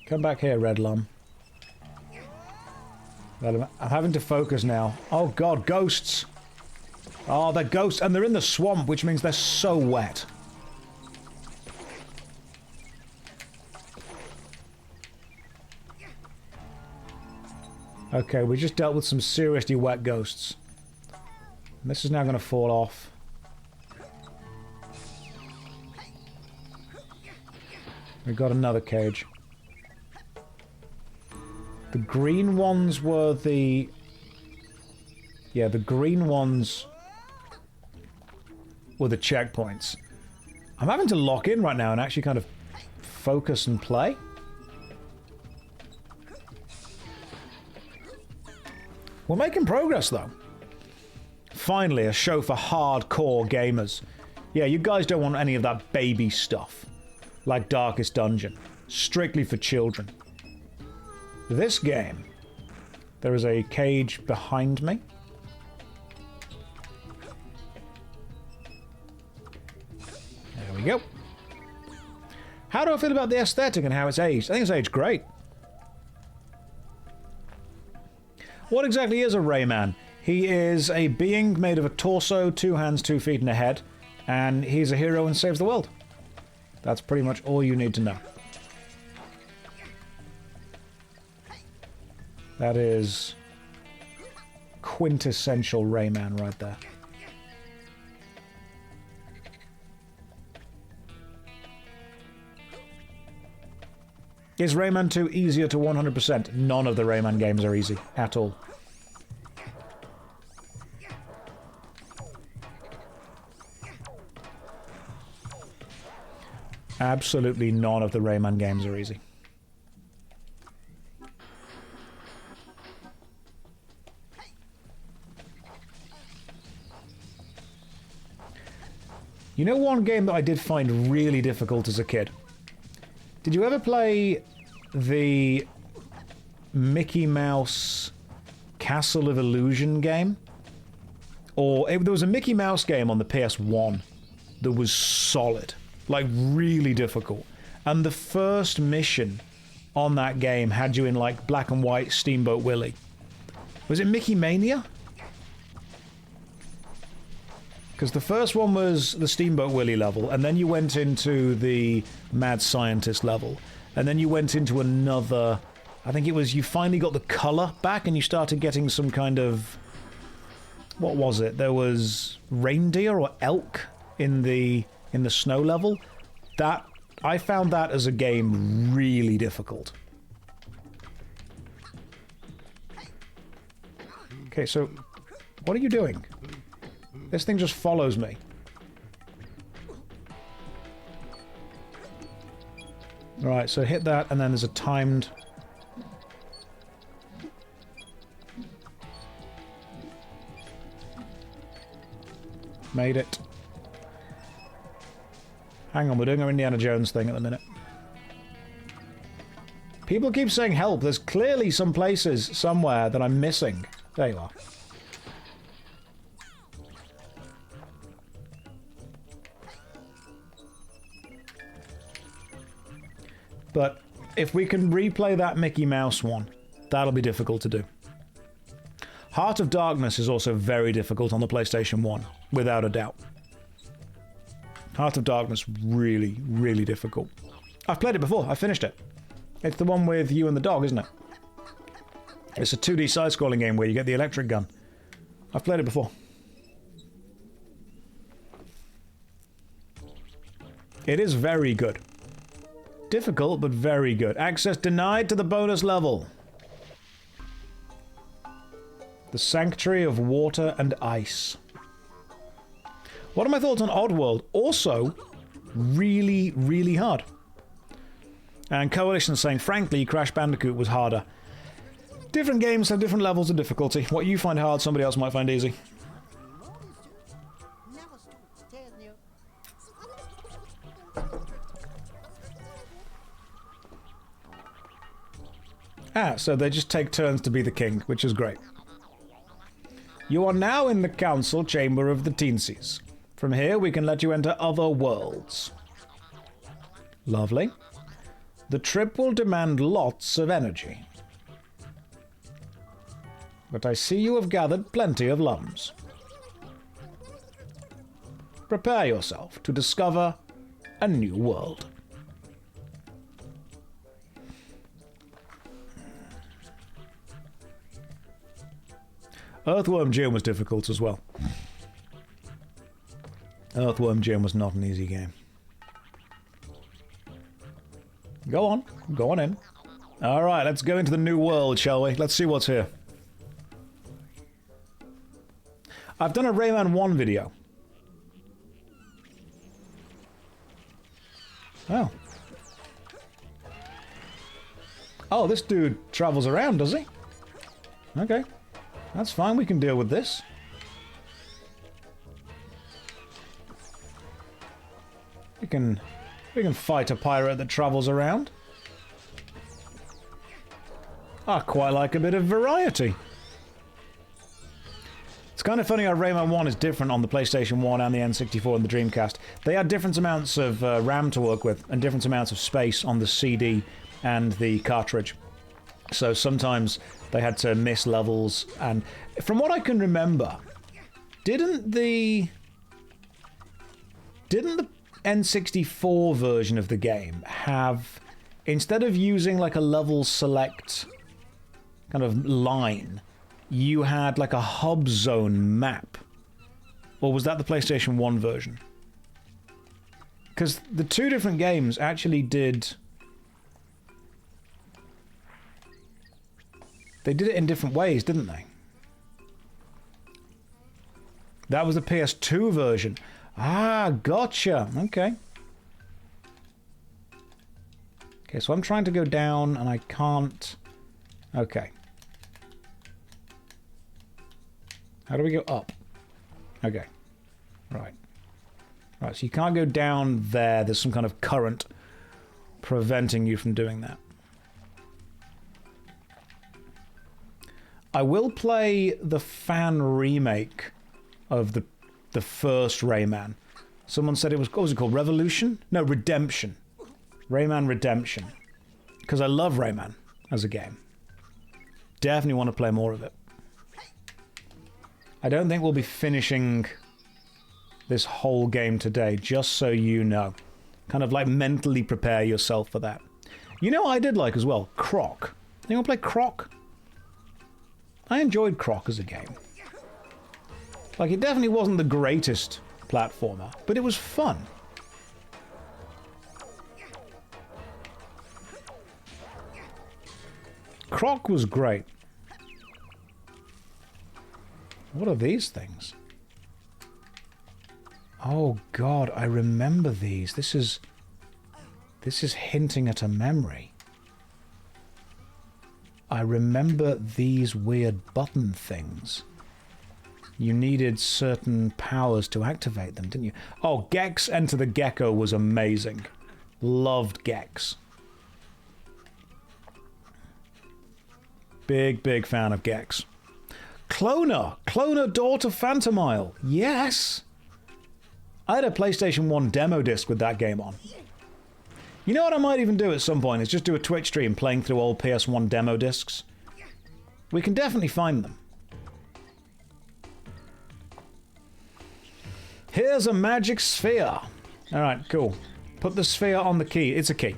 Come back here, Red Lum. I'm having to focus now. Oh god, ghosts! Oh, they're ghosts, and they're in the swamp, which means they're so wet. Okay, we just dealt with some seriously wet ghosts. And this is now going to fall off. We got another cage. The green ones were the Yeah, the green ones were the checkpoints. I'm having to lock in right now and actually kind of focus and play. We're making progress, though. Finally, a show for hardcore gamers. Yeah, you guys don't want any of that baby stuff. Like Darkest Dungeon. Strictly for children. This game, there is a cage behind me. There we go. How do I feel about the aesthetic and how it's aged? I think it's aged great. What exactly is a Rayman? He is a being made of a torso, 2 hands, 2 feet, and a head. And he's a hero and saves the world. That's pretty much all you need to know. That is quintessential Rayman right there. Is Rayman 2 easier to 100%? None of the Rayman games are easy at all. Absolutely none of the Rayman games are easy. You know one game that I did find really difficult as a kid? Did you ever play the Mickey Mouse Castle of Illusion game? Or there was a Mickey Mouse game on the PS1 that was solid. Like, really difficult. And the first mission on that game had you in, like, black and white Steamboat Willie. Was it Mickey Mania? Because the first one was the Steamboat Willie level, and then you went into the Mad Scientist level. And then you went into another... I think it was you finally got the colour back, and you started getting some kind of... What was it? There was reindeer or elk in the snow level. That I found that as a game really difficult. Okay, so what are you doing? This thing just follows me. Right, so hit that, and then there's a timed... Made it. Hang on, we're doing our Indiana Jones thing at the minute. People keep saying help. There's clearly some places somewhere that I'm missing. There you are. But if we can replay that Mickey Mouse one, that'll be difficult to do. Heart of Darkness is also very difficult on the PlayStation 1, without a doubt. Heart of Darkness, really, really difficult. I've played it before, I finished it. It's the one with you and the dog, isn't it? It's a 2D side-scrolling game where you get the electric gun. I've played it before. It is very good. Difficult, but very good. Access denied to the bonus level. The Sanctuary of Water and Ice. What are my thoughts on Oddworld? Also, really, really hard. And Coalition saying, frankly, Crash Bandicoot was harder. Different games have different levels of difficulty. What you find hard, somebody else might find easy. Ah, so they just take turns to be the king, which is great. You are now in the council chamber of the Teensies. From here, we can let you enter other worlds. Lovely. The trip will demand lots of energy. But I see you have gathered plenty of lums. Prepare yourself to discover a new world. Earthworm Jim was difficult as well. Earthworm Jim was not an easy game. Go on in. Alright, let's go into the new world, shall we? Let's see what's here. I've done a Rayman 1 video. Oh. Oh, this dude travels around, does he? Okay. That's fine, we can deal with this. We can fight a pirate that travels around. I quite like a bit of variety. It's kind of funny how Rayman 1 is different on the PlayStation 1 and the N64 and the Dreamcast. They had different amounts of RAM to work with and different amounts of space on the CD and the cartridge. So sometimes they had to miss levels, and from what I can remember, didn't the N64 version of the game have, instead of using like a level select kind of line, you had like a hub zone map? Or was that the PlayStation 1 version? Because the two different games actually did... They did it in different ways, didn't they? That was the PS2 version. Ah, gotcha. Okay. Okay, so I'm trying to go down and I can't... Okay. How do we go up? Okay. Right. Right, so you can't go down there. There's some kind of current preventing you from doing that. I will play the fan remake of the first Rayman. Someone said it was... What was it called? Revolution? No, Redemption. Rayman Redemption. Because I love Rayman as a game. Definitely want to play more of it. I don't think we'll be finishing this whole game today, just so you know. Kind of like mentally prepare yourself for that. You know what I did like as well? Croc. Anyone play Croc? I enjoyed Croc as a game. Like, it definitely wasn't the greatest platformer, but it was fun. Croc was great. What are these things? Oh god, I remember these. This is hinting at a memory. I remember these weird button things. You needed certain powers to activate them, didn't you? Oh, Gex Enter the Gecko was amazing. Loved Gex. Big, big fan of Gex. Cloner Daughter Phantomile. Yes! I had a PlayStation 1 demo disc with that game on. You know what I might even do at some point is just do a Twitch stream playing through old PS1 demo discs. We can definitely find them. Here's a magic sphere. Alright, cool. Put the sphere on the key. It's a key.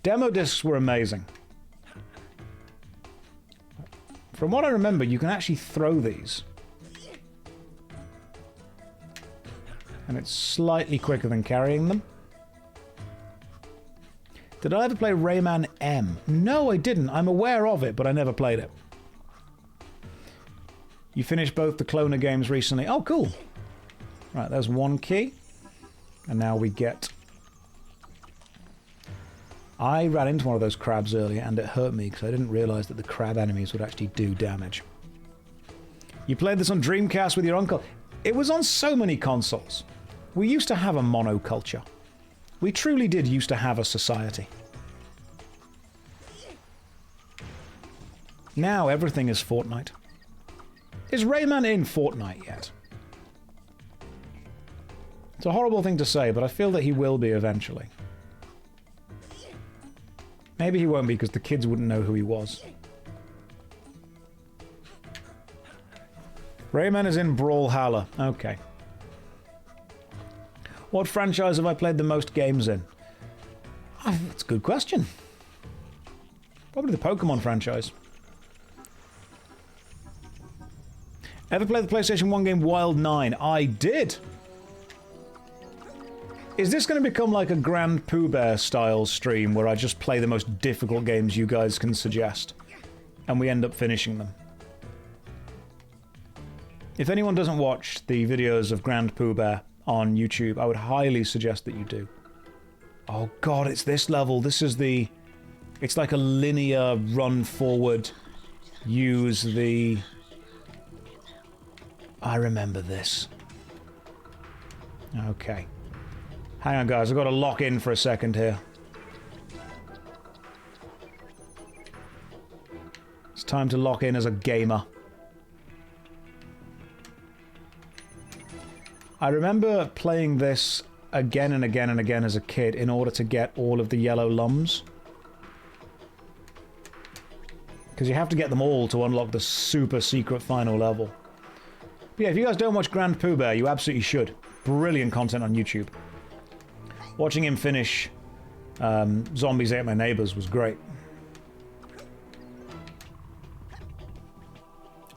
Demo discs were amazing. From what I remember, you can actually throw these. And it's slightly quicker than carrying them. Did I ever play Rayman M? No, I didn't. I'm aware of it, but I never played it. You finished both the Cloner games recently. Oh, cool. Right, there's one key. And now we get... I ran into one of those crabs earlier and it hurt me because I didn't realise that the crab enemies would actually do damage. You played this on Dreamcast with your uncle. It was on so many consoles. We used to have a monoculture. We truly did used to have a society. Now everything is Fortnite. Is Rayman in Fortnite yet? It's a horrible thing to say, but I feel that he will be eventually. Maybe he won't be because the kids wouldn't know who he was. Rayman is in Brawlhalla. Okay. What franchise have I played the most games in? Oh, that's a good question. Probably the Pokemon franchise. Ever played the PlayStation 1 game Wild 9? I did! Is this going to become like a Grand Pooh Bear style stream where I just play the most difficult games you guys can suggest? And we end up finishing them? If anyone doesn't watch the videos of Grand Pooh Bear on YouTube, I would highly suggest that you do. Oh god, it's this level. This is the... It's like a linear run forward. Use the... I remember this. Okay. Hang on, guys. I've got to lock in for a second here. It's time to lock in as a gamer. I remember playing this again and again and again as a kid in order to get all of the yellow lums. Because you have to get them all to unlock the super secret final level. But yeah, if you guys don't watch Grand Pooh Bear, you absolutely should. Brilliant content on YouTube. Watching him finish Zombies Ate My Neighbors was great.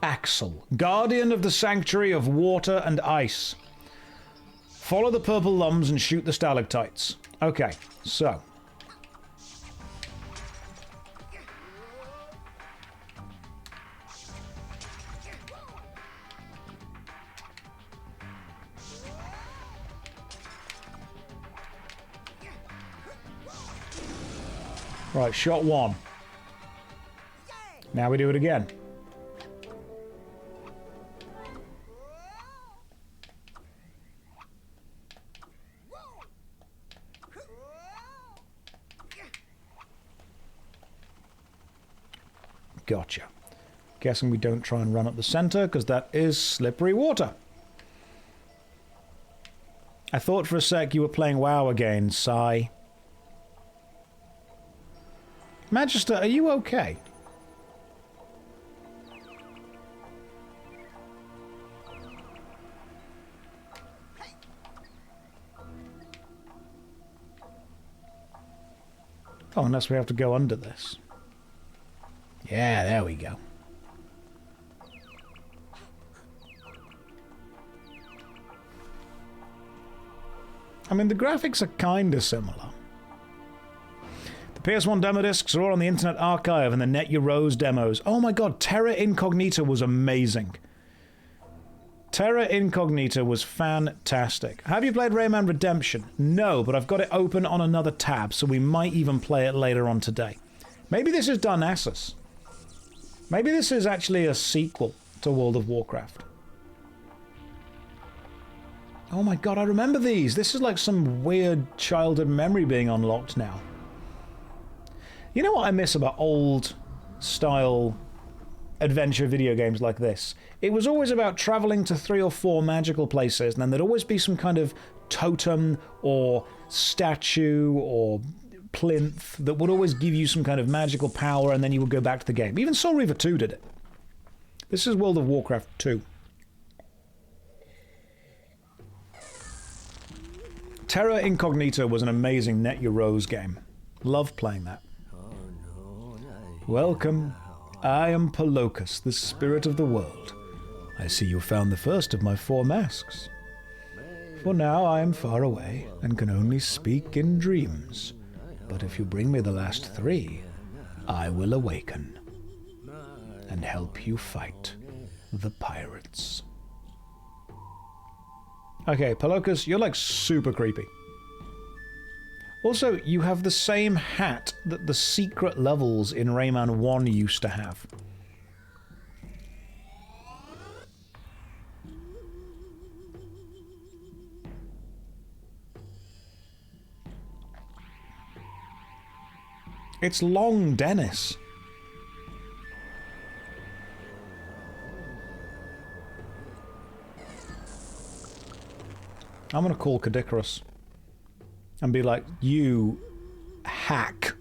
Axel, guardian of the sanctuary of water and ice. Follow the purple lums and shoot the stalactites. Okay, so. Right, shot one. Now we do it again. Gotcha. Guessing we don't try and run up the center, because that is slippery water. I thought for a sec you were playing WoW again, sigh. Magister, are you okay? Oh, unless we have to go under this. Yeah, there we go. I mean, the graphics are kinda similar. The PS1 demo discs are all on the Internet Archive and the Net Your Rose demos. Oh my god, Terra Incognita was amazing. Terra Incognita was fantastic. Have you played Rayman Redemption? No, but I've got it open on another tab, so we might even play it later on today. Maybe this is Darnassus. Maybe this is actually a sequel to World of Warcraft. Oh my god, I remember these. This is like some weird childhood memory being unlocked now. You know what I miss about old style adventure video games like this? It was always about traveling to 3 or 4 magical places, and then there'd always be some kind of totem or statue or plinth that would always give you some kind of magical power, and then you would go back to the game. Even Soul Reaver 2 did it. This is World of Warcraft 2. Terra Incognita was an amazing Net Your Rose game. Loved playing that. Welcome. I am Polocus, the spirit of the world. I see you found the first of my 4 masks. For now I am far away and can only speak in dreams. But if you bring me the last 3, I will awaken and help you fight the pirates. Okay, Polocus, you're like super creepy. Also, you have the same hat that the secret levels in Rayman 1 used to have. It's Long Dennis. I'm gonna call Kadikarus and be like, you hack.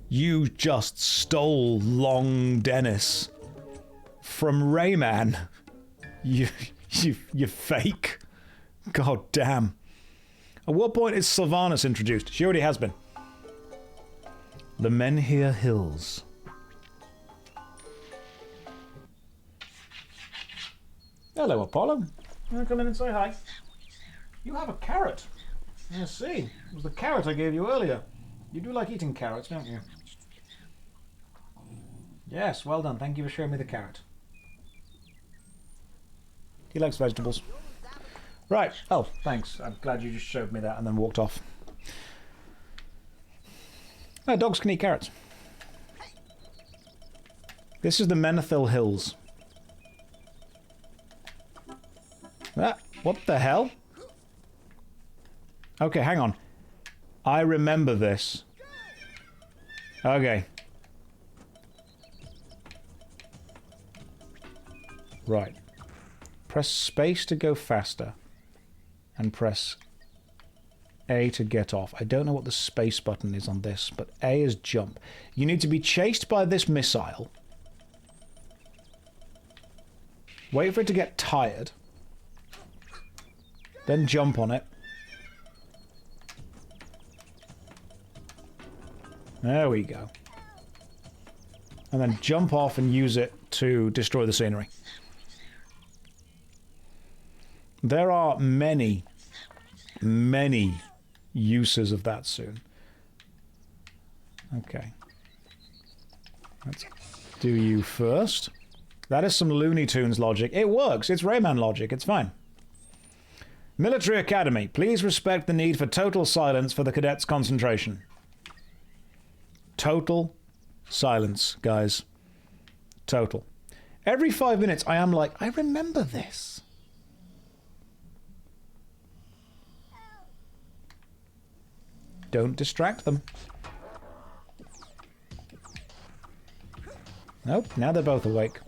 You just stole Long Dennis from Rayman. You fake. God damn. At what point is Sylvanas introduced? She already has been. The Menhir Hills. Hello, Apollo. You want to come in and say hi? You have a carrot. I see. It was the carrot I gave you earlier. You do like eating carrots, don't you? Yes, well done. Thank you for showing me the carrot. He likes vegetables. Right. Oh, thanks. I'm glad you just showed me that and then walked off. No, dogs can eat carrots. This is the Menethil Hills. Ah, what the hell? Okay, hang on. I remember this. Okay. Right. Press space to go faster. And press A to get off. I don't know what the space button is on this, but A is jump. You need to be chased by this missile. Wait for it to get tired. Then jump on it. There we go. And then jump off and use it to destroy the scenery. There are many, many uses of that soon. Okay. Let's do you first. That is some Looney Tunes logic. It works. It's Rayman logic. It's fine. Military Academy. Please respect the need for total silence for the cadets' concentration. Total silence, guys. Total. Every 5 minutes, I am like, I remember this. Don't distract them. Nope, now they're both awake.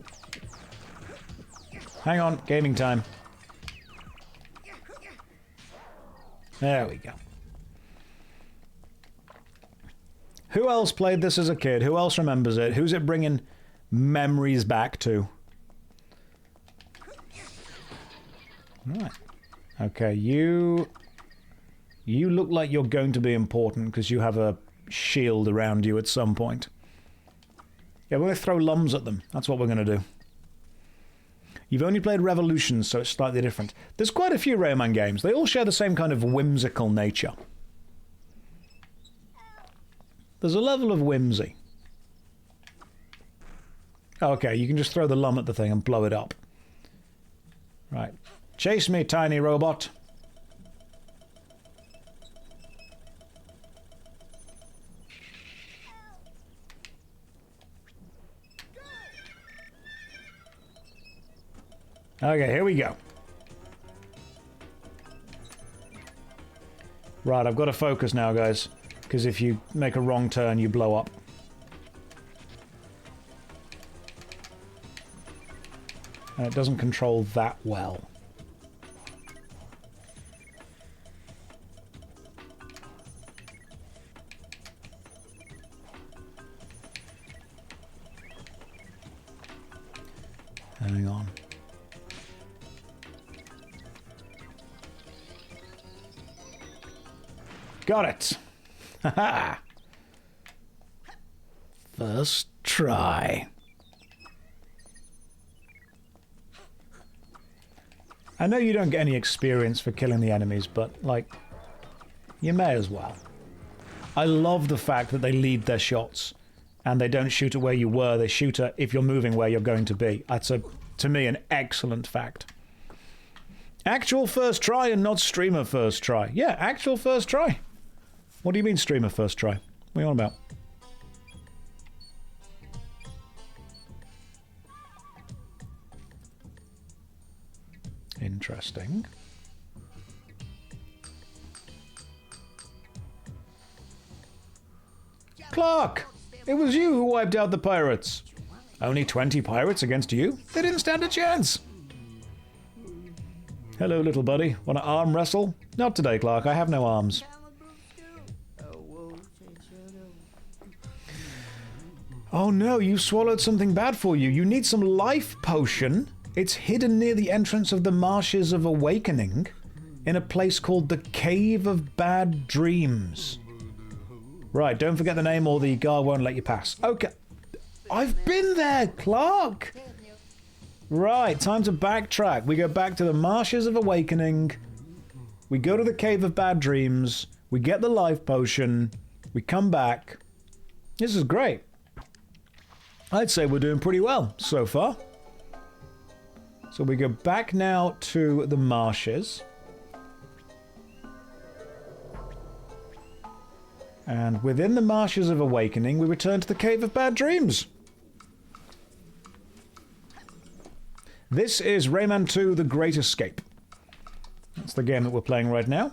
Hang on, gaming time. There we go. Who else played this as a kid? Who else remembers it? Who's it bringing memories back to? Right. Okay, you look like you're going to be important because you have a shield around you at some point. Yeah, we're going to throw lums at them. That's what we're going to do. You've only played Revolutions, so it's slightly different. There's quite a few Rayman games. They all share the same kind of whimsical nature. There's a level of whimsy. Okay, you can just throw the lum at the thing and blow it up. Right. Chase me, tiny robot. Okay, here we go. Right, I've got to focus now, guys. Because if you make a wrong turn, you blow up. And it doesn't control that well. Hang on. Got it! Haha! First try. I know you don't get any experience for killing the enemies, but, like, you may as well. I love the fact that they lead their shots, and they don't shoot at where you were, they shoot at if you're moving where you're going to be. That's, to me, an excellent fact. Actual first try and not streamer first try. Yeah, actual first try. What do you mean streamer first try? What are you on about? Interesting. Clark! It was you who wiped out the pirates. Only 20 pirates against you? They didn't stand a chance. Hello, little buddy. Want to arm wrestle? Not today, Clark. I have no arms. Oh no, you swallowed something bad for you. You need some life potion. It's hidden near the entrance of the Marshes of Awakening in a place called the Cave of Bad Dreams. Right, don't forget the name or the guard won't let you pass. Okay. I've been there, Clark! Right, time to backtrack. We go back to the Marshes of Awakening. We go to the Cave of Bad Dreams. We get the life potion. We come back. This is great. I'd say we're doing pretty well so far. So we go back now to the marshes. And within the Marshes of Awakening, we return to the Cave of Bad Dreams. This is Rayman 2: The Great Escape. That's the game that we're playing right now.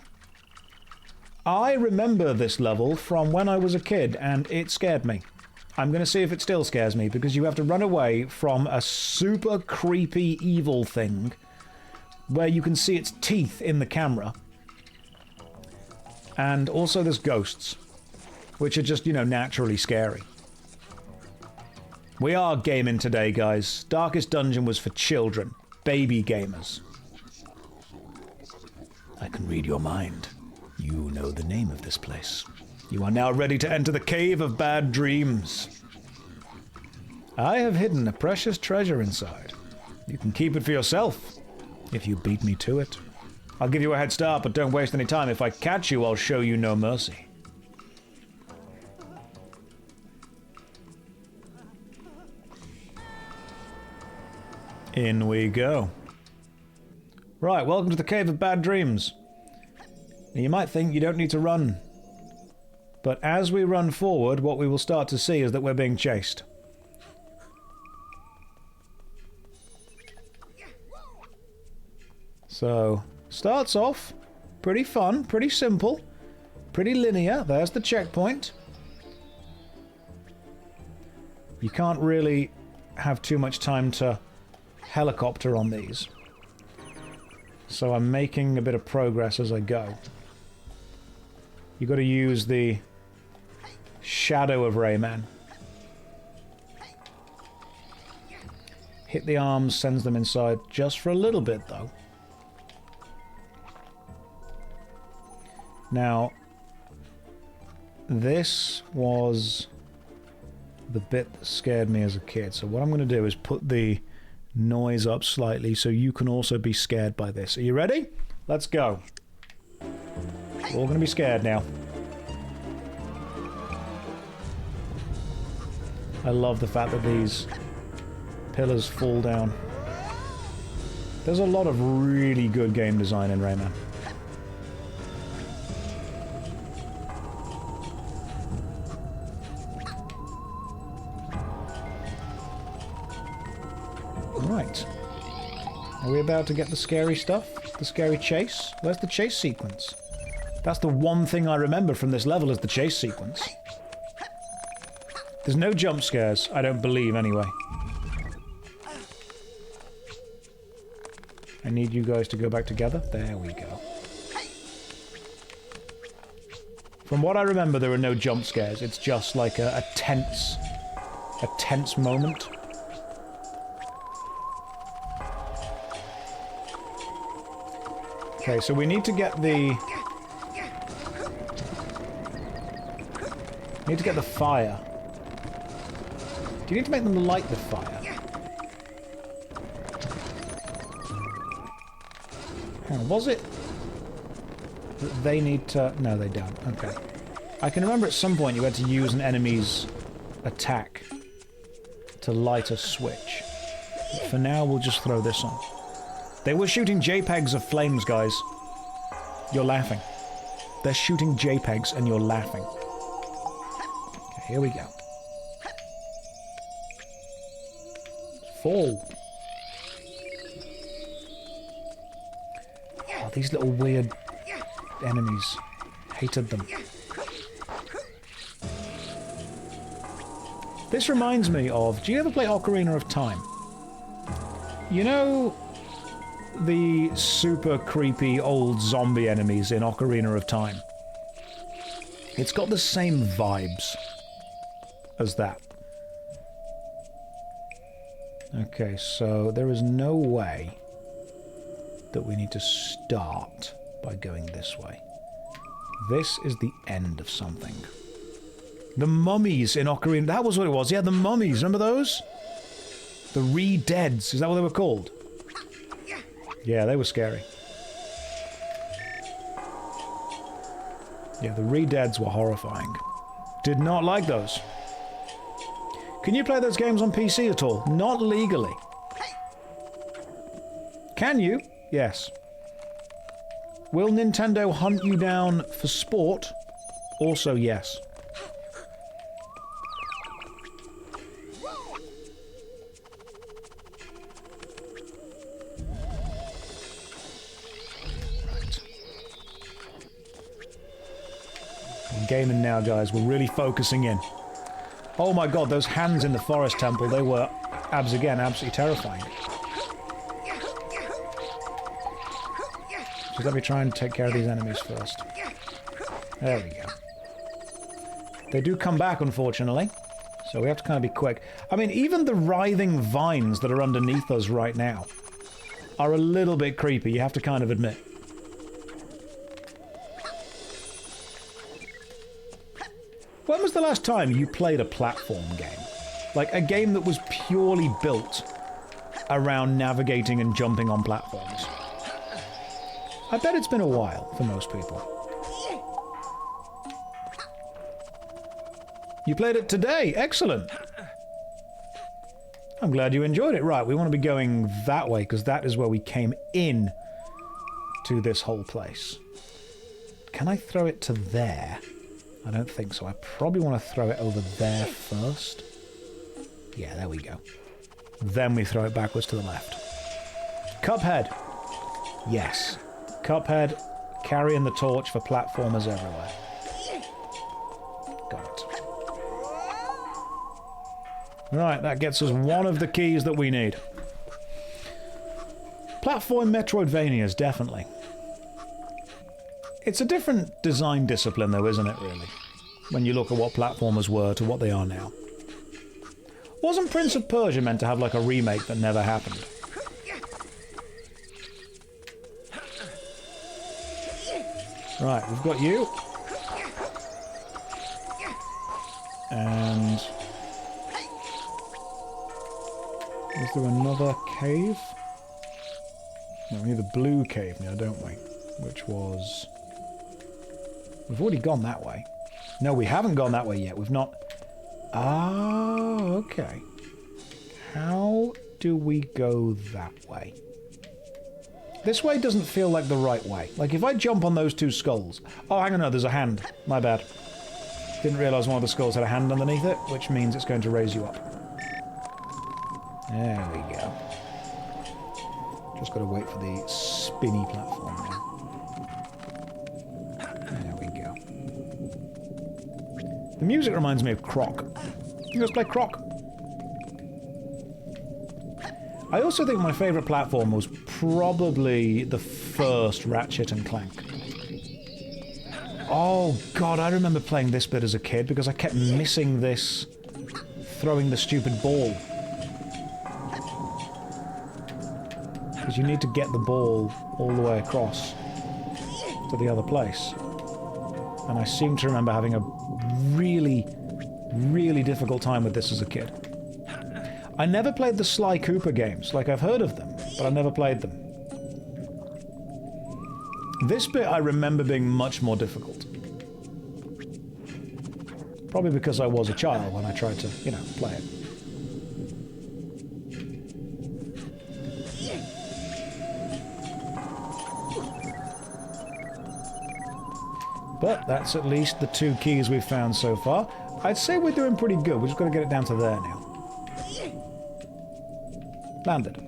I remember this level from when I was a kid, and it scared me. I'm going to see if it still scares me, because you have to run away from a super creepy evil thing where you can see its teeth in the camera. And also there's ghosts, which are just, you know, naturally scary. We are gaming today, guys. Darkest Dungeon was for children. Baby gamers. I can read your mind. You know the name of this place. You are now ready to enter the Cave of Bad Dreams. I have hidden a precious treasure inside. You can keep it for yourself, if you beat me to it. I'll give you a head start, but don't waste any time. If I catch you, I'll show you no mercy. In we go. Right, welcome to the Cave of Bad Dreams. Now, you might think you don't need to run. But as we run forward, what we will start to see is that we're being chased. So, starts off pretty fun, pretty simple, pretty linear. There's the checkpoint. You can't really have too much time to helicopter on these. So I'm making a bit of progress as I go. You've got to use the shadow of Rayman. Hit the arms, sends them inside, just for a little bit though. Now, this was the bit that scared me as a kid. So what I'm going to do is put the noise up slightly so you can also be scared by this. Are you ready? Let's go. We're all going to be scared now. I love the fact that these pillars fall down. There's a lot of really good game design in Rayman. Right. Are we about to get the scary stuff? The scary chase? Where's the chase sequence? That's the one thing I remember from this level is the chase sequence. There's no jump scares, I don't believe, anyway. I need you guys to go back together. There we go. From what I remember, there are no jump scares. It's just like a tense moment. Okay, so we need to get the... fire. Do you need to make them light the fire? Hang on, was it that they need to... No, they don't. Okay. I can remember at some point you had to use an enemy's attack to light a switch. But for now, we'll just throw this on. They were shooting JPEGs of flames, guys. You're laughing. They're shooting JPEGs and you're laughing. Okay, here we go. Fall. Oh, these little weird enemies. Hated them. This reminds me of... Do you ever play Ocarina of Time? You know... the super creepy old zombie enemies in Ocarina of Time? It's got the same vibes as that. Okay, so there is no way that we need to start by going this way. This is the end of something. The mummies in Ocarina... That was what it was. Yeah, the mummies. Remember those? The Re-Deads. Is that what they were called? Yeah, they were scary. Yeah, the Re-Deads were horrifying. Did not like those. Can you play those games on PC at all? Not legally. Can you? Yes. Will Nintendo hunt you down for sport? Also yes. Right. I'm gaming now, guys. We're really focusing in. Oh my god, those hands in the forest temple, they were, again, absolutely terrifying. So let me try and take care of these enemies first. There we go. They do come back, unfortunately. So we have to kind of be quick. I mean, even the writhing vines that are underneath us right now are a little bit creepy, you have to kind of admit. When was the last time you played a platform game? Like, a game that was purely built around navigating and jumping on platforms. I bet it's been a while for most people. You played it today? Excellent! I'm glad you enjoyed it. Right, we want to be going that way, because that is where we came in to this whole place. Can I throw it to there? I don't think so. I probably want to throw it over there first. Yeah, there we go. Then we throw it backwards to the left. Cuphead! Yes. Cuphead, carrying the torch for platformers everywhere. Got it. Right, that gets us one of the keys that we need. Platform Metroidvanias, definitely. It's a different design discipline, though, isn't it, really? When you look at what platformers were to what they are now. Wasn't Prince of Persia meant to have, like, a remake that never happened? Right, we've got you. And... is there another cave? No, we need the blue cave now, don't we? Which was... we've already gone that way. No, we haven't gone that way yet. We've not... oh, okay. How do we go that way? This way doesn't feel like the right way. Like, if I jump on those two skulls... oh, hang on, no, there's a hand. My bad. Didn't realise one of the skulls had a hand underneath it, which means it's going to raise you up. There we go. Just got to wait for the spinny platform now. There we go. The music reminds me of Croc. You guys play Croc? I also think my favourite platform was probably the first Ratchet and Clank. Oh god, I remember playing this bit as a kid because I kept missing this throwing the stupid ball. Because you need to get the ball all the way across to the other place. And I seem to remember having a really, really difficult time with this as a kid. I never played the Sly Cooper games. Like, I've heard of them, but I never played them. This bit I remember being much more difficult. Probably because I was a child when I tried to, you know, play it. But that's at least the 2 keys we've found so far. I'd say we're doing pretty good. We've just got to get it down to there now. Landed.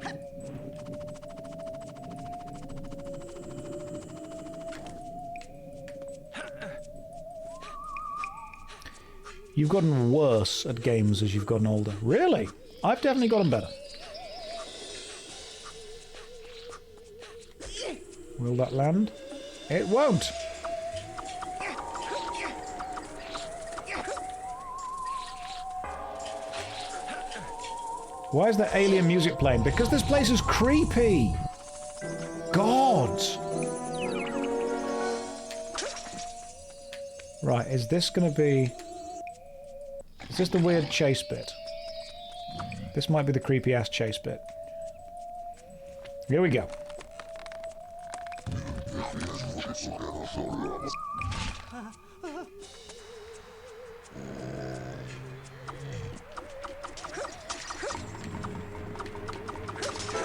You've gotten worse at games as you've gotten older. Really? I've definitely gotten better. Will that land? It won't! Why is there alien music playing? Because this place is creepy! God! Right, is this gonna be... is this the weird chase bit? This might be the creepy-ass chase bit. Here we go.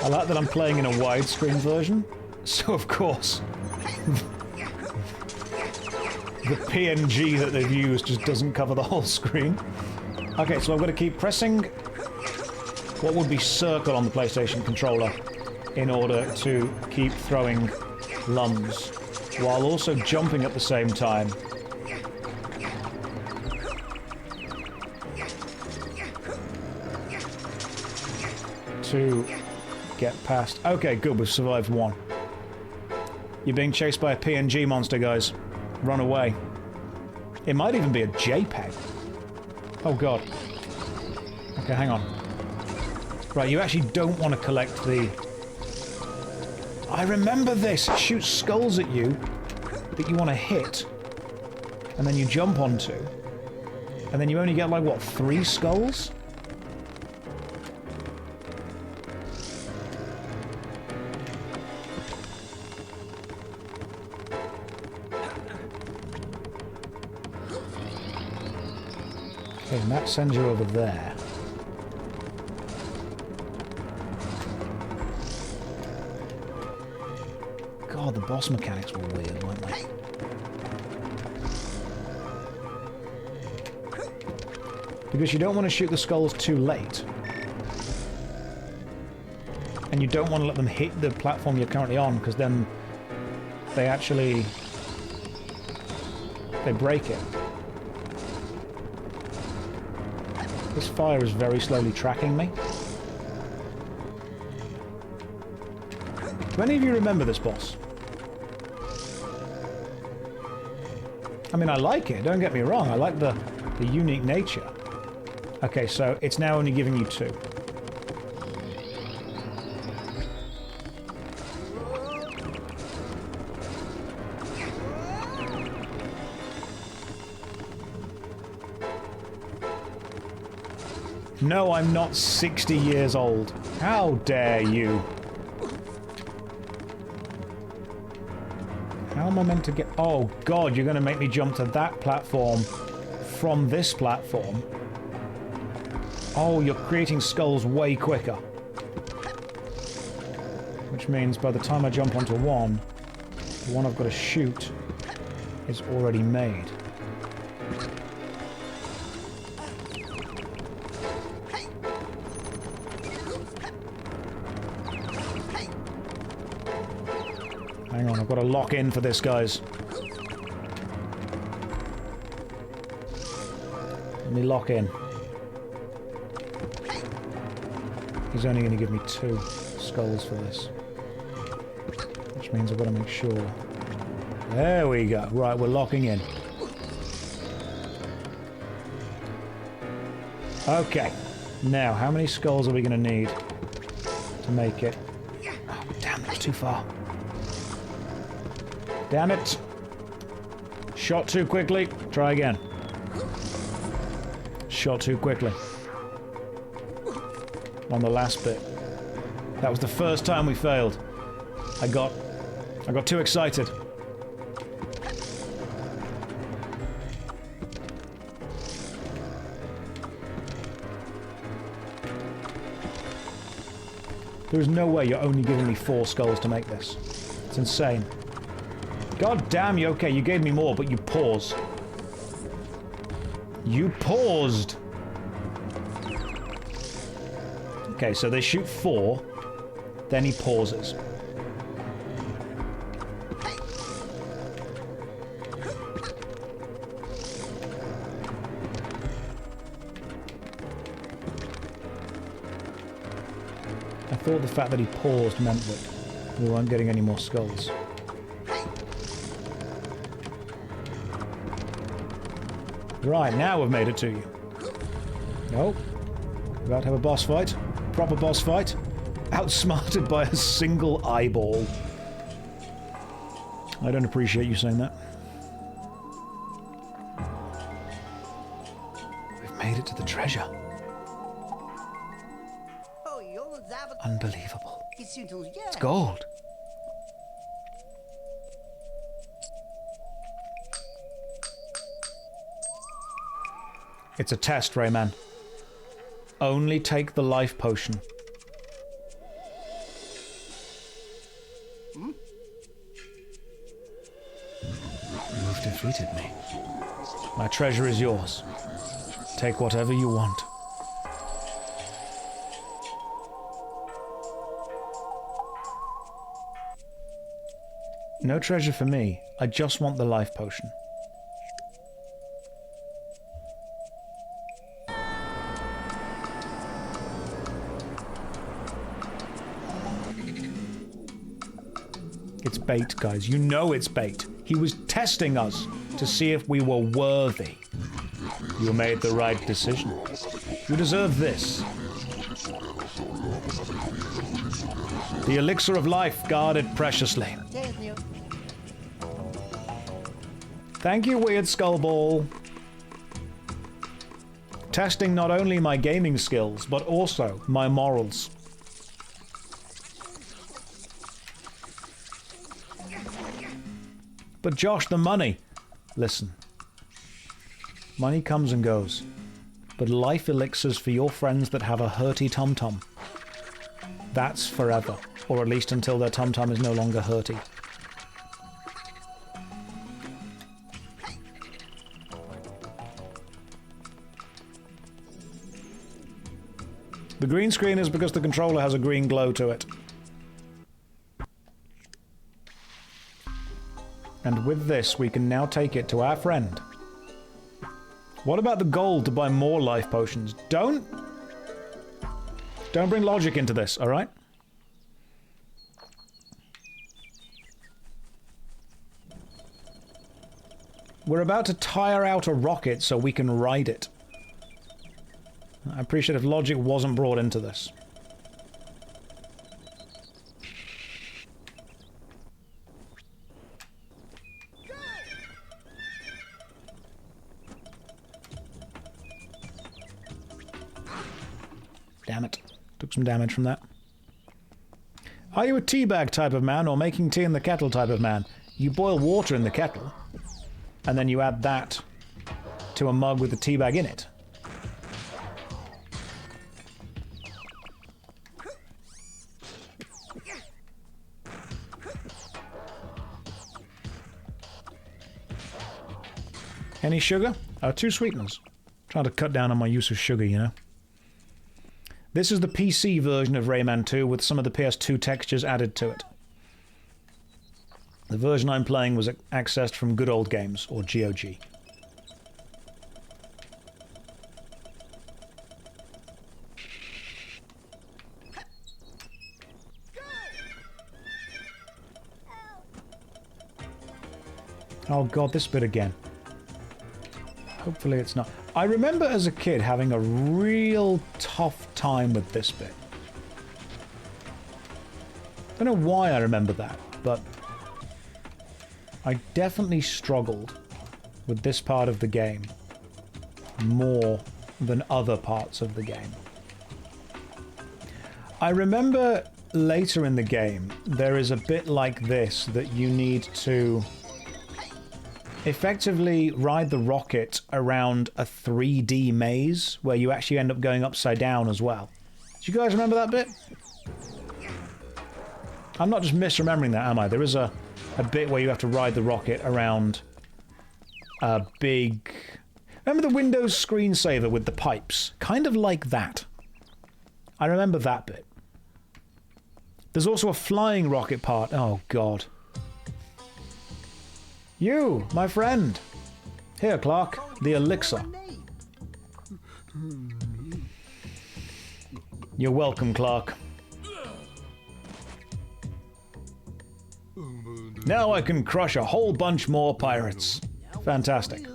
I like that I'm playing in a widescreen version, so of course the PNG that they've used just doesn't cover the whole screen. Okay, so I've got to keep pressing what would be circle on the PlayStation controller in order to keep throwing lums, while also jumping at the same time. To get past. Okay, good, we've survived one. You're being chased by a PNG monster, guys. Run away. It might even be a JPEG. Oh god. Okay, hang on. Right, you actually don't want to collect the... I remember this! It shoots skulls at you that you want to hit, and then you jump onto, and then you only get, like, what, 3 skulls? Okay, and that sends you over there. God, the boss mechanics were weird, weren't they? Because you don't want to shoot the skulls too late. And you don't want to let them hit the platform you're currently on, because then they actually... they break it. This fire is very slowly tracking me. Do any of you remember this boss? I mean, I like it, don't get me wrong. I like the unique nature. Okay, so it's now only giving you 2. No, I'm not 60 years old. How dare you? How am I meant to get... Oh, God, you're going to make me jump to that platform from this platform. Oh, you're creating skulls way quicker. Which means by the time I jump onto one, the one I've got to shoot is already made. Hang on, I've got to lock in for this, guys. Let me lock in. He's only going to give me 2 skulls for this. Which means I've got to make sure. There we go. Right, we're locking in. Okay. Now, how many skulls are we going to need to make it? Oh, damn, that was too far. Damn it. Shot too quickly. Try again. Shot too quickly. On the last bit. That was the first time we failed. I got too excited. There is no way you're only giving me 4 skulls to make this. It's insane. God damn you. Okay, you gave me more, but you paused. You paused! Okay, so they shoot 4, then he pauses. I thought the fact that he paused meant that we weren't getting any more skulls. Right, now we've made it to you. Nope. About to have a boss fight. Proper boss fight. Outsmarted by a single eyeball. I don't appreciate you saying that. We've made it to the treasure. Unbelievable. It's gold. It's a test, Rayman. Only take the life potion. You've defeated me. My treasure is yours. Take whatever you want. No treasure for me. I just want the life potion. It's bait, guys. You know it's bait. He was testing us to see if we were worthy. You made the right decision. You deserve this. The elixir of life, guarded preciously. Thank you, Weird Skullball. Testing not only my gaming skills, but also my morals. But Josh, the money. Listen. Money comes and goes. But life elixirs for your friends that have a hurty tum-tum. That's forever. Or at least until their tum-tum is no longer hurty. The green screen is because the controller has a green glow to it. And with this, we can now take it to our friend. What about the gold to buy more life potions? Don't bring logic into this, alright? We're about to tire out a rocket so we can ride it. I appreciate if logic wasn't brought into this. Damn it. Took some damage from that. Are you a teabag type of man or making tea in the kettle type of man? You boil water in the kettle, and then you add that to a mug with the teabag in it. Any sugar? 2 sweeteners. Trying to cut down on my use of sugar, you know. This is the PC version of Rayman 2 with some of the PS2 textures added to it. The version I'm playing was accessed from Good Old Games, or GOG. Oh god, this bit again. Hopefully it's not. I remember as a kid having a real tough time with this bit. Don't know why I remember that, but I definitely struggled with this part of the game more than other parts of the game. I remember later in the game there is a bit like this that you need to effectively ride the rocket around a 3D maze where you actually end up going upside down as well. Do you guys remember that bit? I'm not just misremembering that, am I? There is a bit where you have to ride the rocket around a big... Remember the Windows screensaver with the pipes? Kind of like that. I remember that bit. There's also a flying rocket part. Oh, God. You, my friend. Here, Clark, the elixir. You're welcome, Clark. Now I can crush a whole bunch more pirates. Fantastic.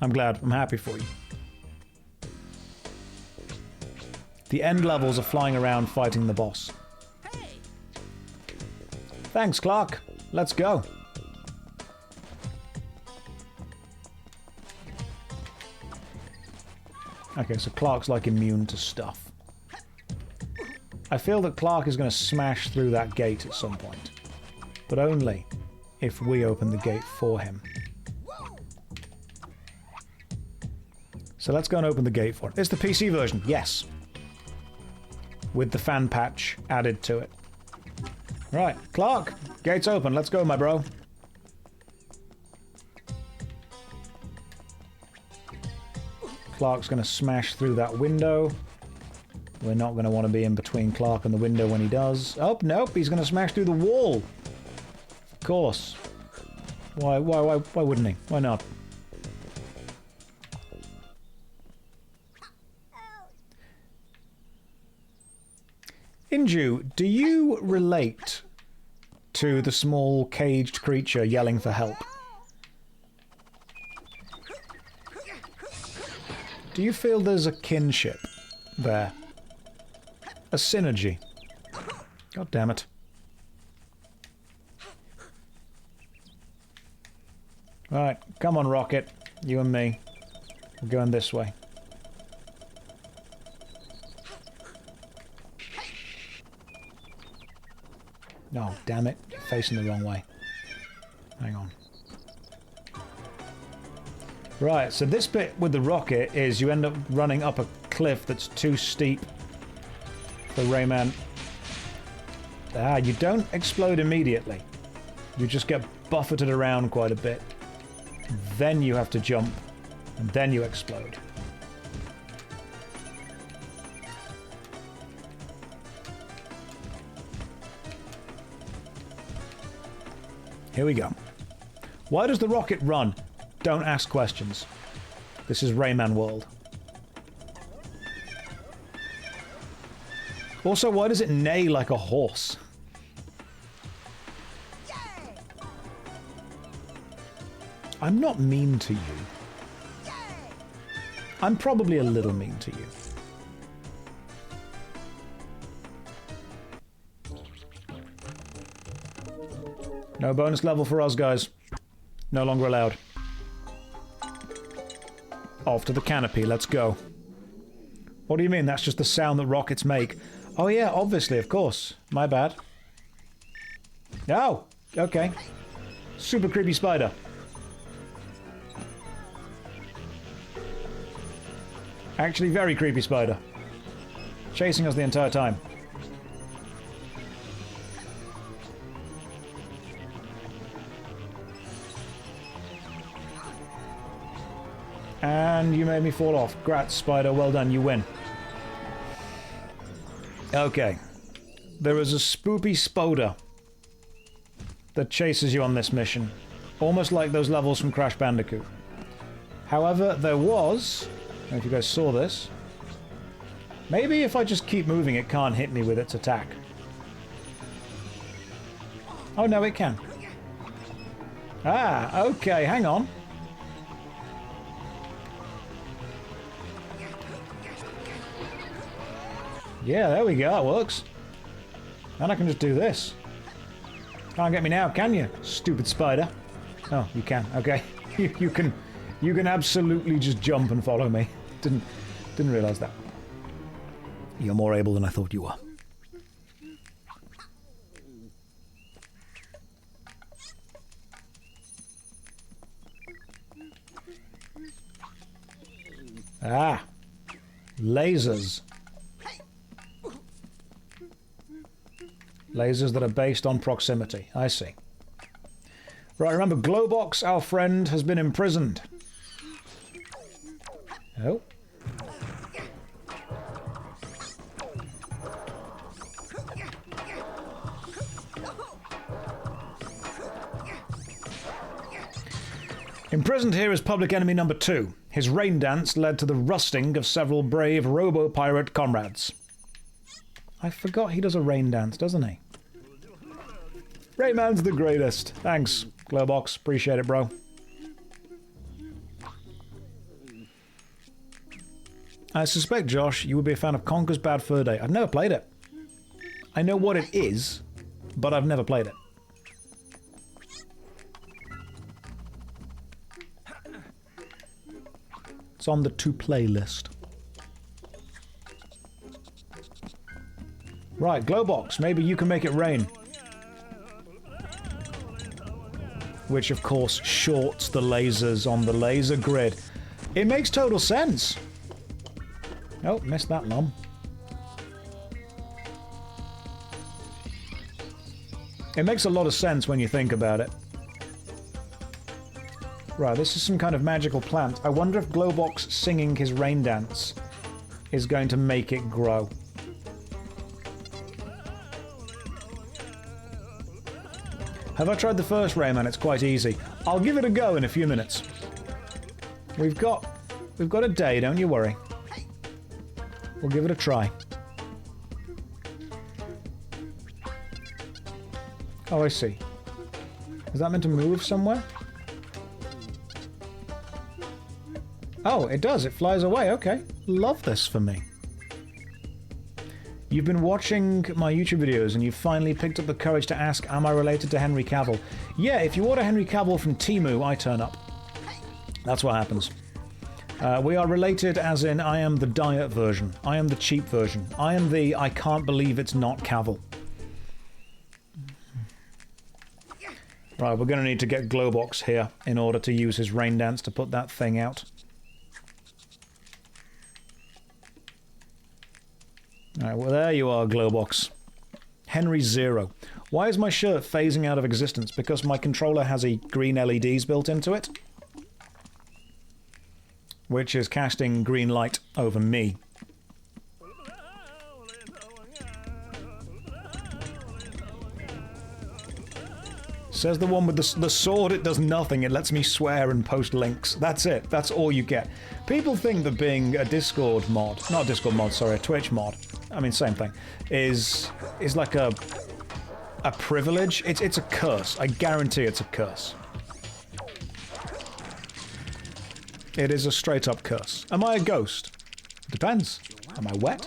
I'm glad. I'm happy for you. The end levels are flying around fighting the boss. Thanks, Clark. Let's go. Okay, so Clark's like immune to stuff. I feel that Clark is going to smash through that gate at some point. But only if we open the gate for him. So let's go and open the gate for it. It's the PC version, yes. With the fan patch added to it. Right, Clark, Gates open. Let's go, my bro. Clark's going to smash through that window. We're not going to want to be in between Clark and the window when he does. Oh, nope. He's going to smash through the wall. Of course. Why wouldn't he? Why not? Inju, do you relate to the small caged creature yelling for help? Do you feel there's a kinship there? A synergy? God damn it. Right, come on, Rocket. You and me. We're going this way. Oh, damn it. You're facing the wrong way. Hang on. Right, so this bit with the rocket is you end up running up a cliff that's too steep for Rayman. Ah, you don't explode immediately. You just get buffeted around quite a bit. Then you have to jump, and then you explode. Here we go. Why does the rocket run? Don't ask questions. This is Rayman World. Also, why does it neigh like a horse? I'm not mean to you. I'm probably a little mean to you. No bonus level for us, guys. No longer allowed. Off to the canopy, let's go. What do you mean? That's just the sound that rockets make. Oh yeah, obviously, of course. My bad. Oh, okay. Super creepy spider. Actually, very creepy spider. Chasing us the entire time. And you made me fall off. Grats, spider. Well done, you win. Okay. There is a spoopy spoder that chases you on this mission. Almost like those levels from Crash Bandicoot. However, there was... I don't know if you guys saw this. Maybe if I just keep moving, it can't hit me with its attack. Oh, no, it can. Ah, okay, hang on. Yeah, there we go, it works. And I can just do this. Can't get me now, can you? Stupid spider. Oh, you can, okay. You can absolutely just jump and follow me. Didn't realize that. You're more able than I thought you were. Ah. Lasers. Lasers that are based on proximity. I see. Right, remember, Glowbox, our friend, has been imprisoned. Oh. Imprisoned here is public enemy number 2. His rain dance led to the rusting of several brave robo-pirate comrades. I forgot he does a rain dance, doesn't he? Rayman's the greatest. Thanks, Glowbox. Appreciate it, bro. I suspect, Josh, you would be a fan of Conker's Bad Fur Day. I've never played it. I know what it is, but I've never played it. It's on the to-play list. Right, Glowbox, maybe you can make it rain. Which, of course, shorts the lasers on the laser grid. It makes total sense. Oh, missed that lump. It makes a lot of sense when you think about it. Right, this is some kind of magical plant. I wonder if Glowbox singing his rain dance is going to make it grow. Have I tried the first Rayman? It's quite easy. I'll give it a go in a few minutes. We've got a day, don't you worry. We'll give it a try. Oh, I see. Is that meant to move somewhere? Oh, it does. It flies away. Okay. Love this for me. You've been watching my YouTube videos and you've finally picked up the courage to ask, am I related to Henry Cavill? Yeah, if you order Henry Cavill from Temu, I turn up. That's what happens. We are related as in I am the diet version. I am the cheap version. I am the I can't believe it's not Cavill. Right, we're going to need to get Glowbox here in order to use his rain dance to put that thing out. Alright, well there you are, Glowbox. Henry Zero. Why is my shirt phasing out of existence? Because my controller has a green LEDs built into it, which is casting green light over me. Says the one with the sword, it does nothing. It lets me swear and post links. That's it. That's all you get. People think that being a Discord mod, not a Discord mod, sorry, a Twitch mod, I mean, same thing, is like a privilege. It's a curse. I guarantee it's a curse. It is a straight up curse. Am I a ghost? Depends. Am I wet?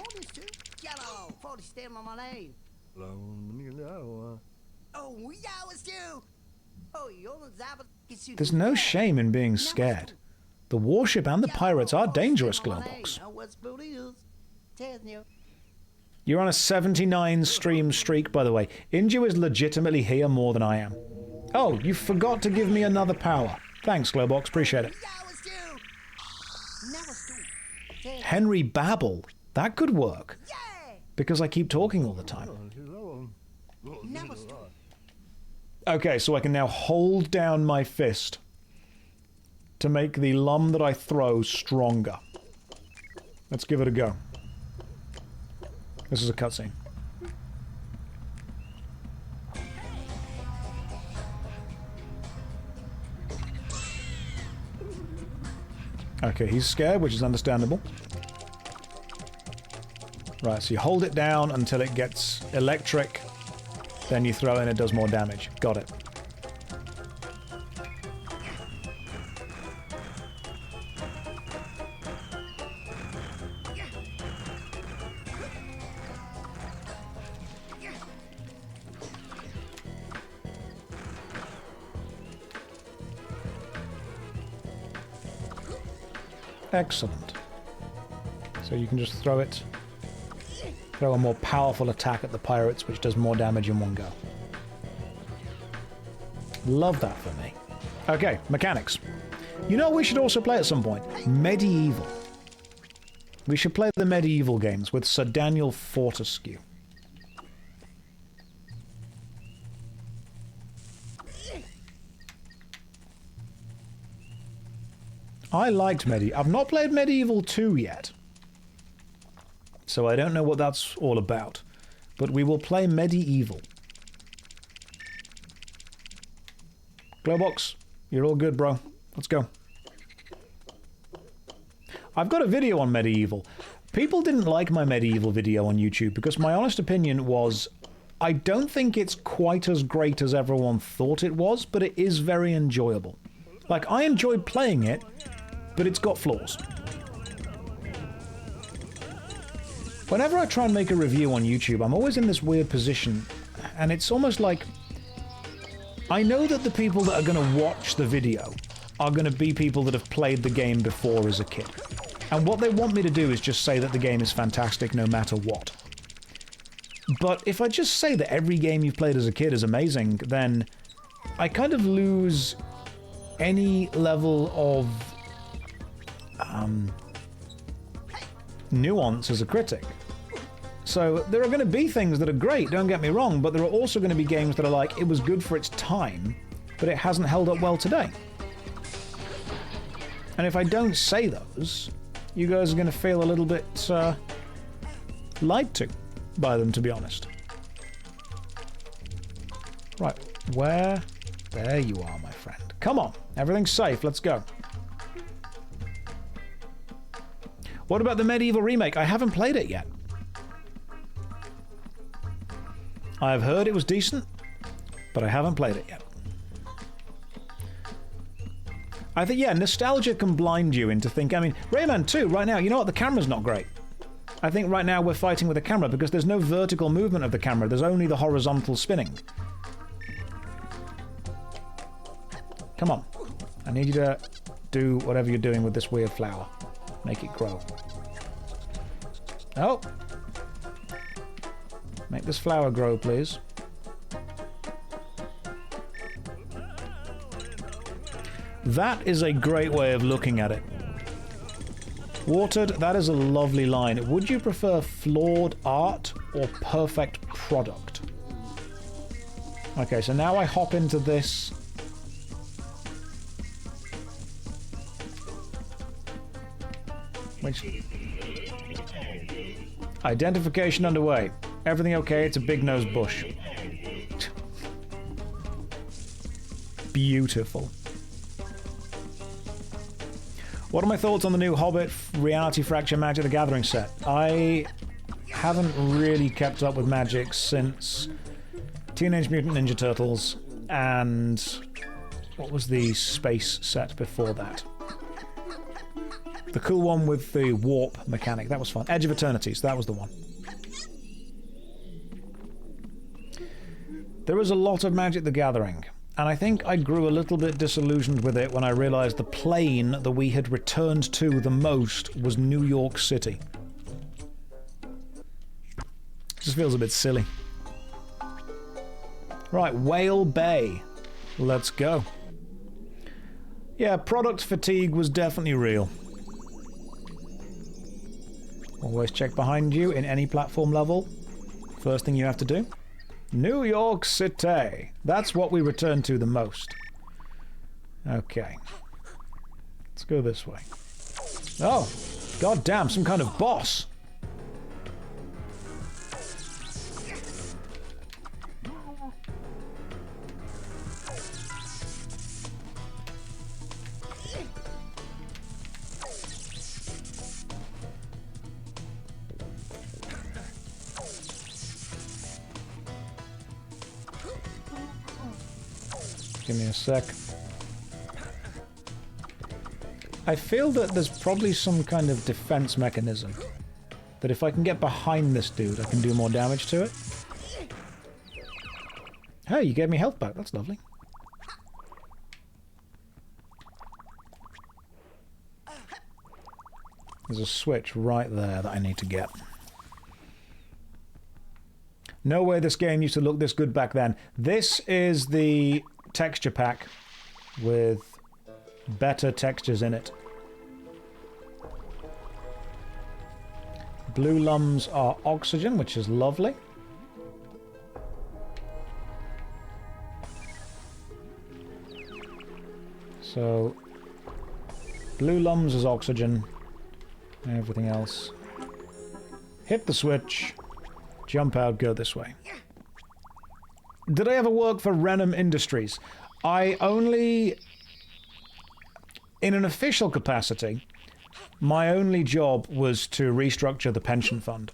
There's no shame in being scared. The warship and the pirates are dangerous, Glowbox. You're on a 79 stream streak, by the way. Inju is legitimately here more than I am. Oh, you forgot to give me another power. Thanks, Glowbox. Appreciate it. Henry Babble. That could work. Because I keep talking all the time. Okay, so I can now hold down my fist to make the lum that I throw stronger. Let's give it a go. This is a cutscene. Okay, he's scared, which is understandable. Right, so you hold it down until it gets electric, then you throw in, it does more damage. Got it. Excellent. So you can just throw it. Throw a more powerful attack at the pirates, which does more damage in one go. Love that for me. Okay, mechanics. You know what we should also play at some point? Medieval. We should play the medieval games with Sir Daniel Fortescue. I liked Medieval. I've not played Medieval 2 yet, so I don't know what that's all about. But we will play Medieval. Glowbox, you're all good, bro. Let's go. I've got a video on Medieval. People didn't like my Medieval video on YouTube because my honest opinion was I don't think it's quite as great as everyone thought it was, but it is very enjoyable. Like, I enjoyed playing it, but it's got flaws. Whenever I try and make a review on YouTube, I'm always in this weird position, and it's almost like I know that the people that are going to watch the video are going to be people that have played the game before as a kid. And what they want me to do is just say that the game is fantastic no matter what. But if I just say that every game you've played as a kid is amazing, then I kind of lose any level of nuance as a critic. So there are going to be things that are great, don't get me wrong, but there are also going to be games that are like, it was good for its time, but it hasn't held up well today. And if I don't say those, you guys are going to feel a little bit lied to by them, to be honest. Right, where? There you are, my friend. Come on, everything's safe, let's go. What about the Medieval remake? I haven't played it yet. I've heard it was decent, but I haven't played it yet. I think, yeah, nostalgia can blind you into thinking... I mean, Rayman 2, right now, you know what? The camera's not great. I think right now we're fighting with the camera because there's no vertical movement of the camera. There's only the horizontal spinning. Come on. I need you to do whatever you're doing with this weird flower. Make it grow. Oh! Make this flower grow, please. That is a great way of looking at it. Watered, that is a lovely line. Would you prefer flawed art or perfect product? Okay, so now I hop into this. Which... Identification underway. Everything okay? It's a big-nosed bush. Beautiful. What are my thoughts on the new Hobbit Reality Fracture Magic the Gathering set? I haven't really kept up with Magic since Teenage Mutant Ninja Turtles and what was the space set before that? The cool one with the warp mechanic. That was fun. Edge of Eternities. That was the one. There was a lot of Magic the Gathering, and I think I grew a little bit disillusioned with it when I realized the plane that we had returned to the most was New York City. It just feels a bit silly. Right, Whale Bay. Let's go. Yeah, product fatigue was definitely real. Always check behind you in any platform level. First thing you have to do. New York City. That's what we return to the most. Okay. Let's go this way. Oh, god damn, some kind of boss. Give me a sec. I feel that there's probably some kind of defense mechanism. That if I can get behind this dude, I can do more damage to it. Hey, you gave me health back. That's lovely. There's a switch right there that I need to get. No way this game used to look this good back then. This is the texture pack with better textures in it. Blue lums are oxygen, which is lovely. So, blue lums is oxygen. Everything else. Hit the switch. Jump out, go this way. Did I ever work for Rayman Industries? I only... In an official capacity, my only job was to restructure the pension fund.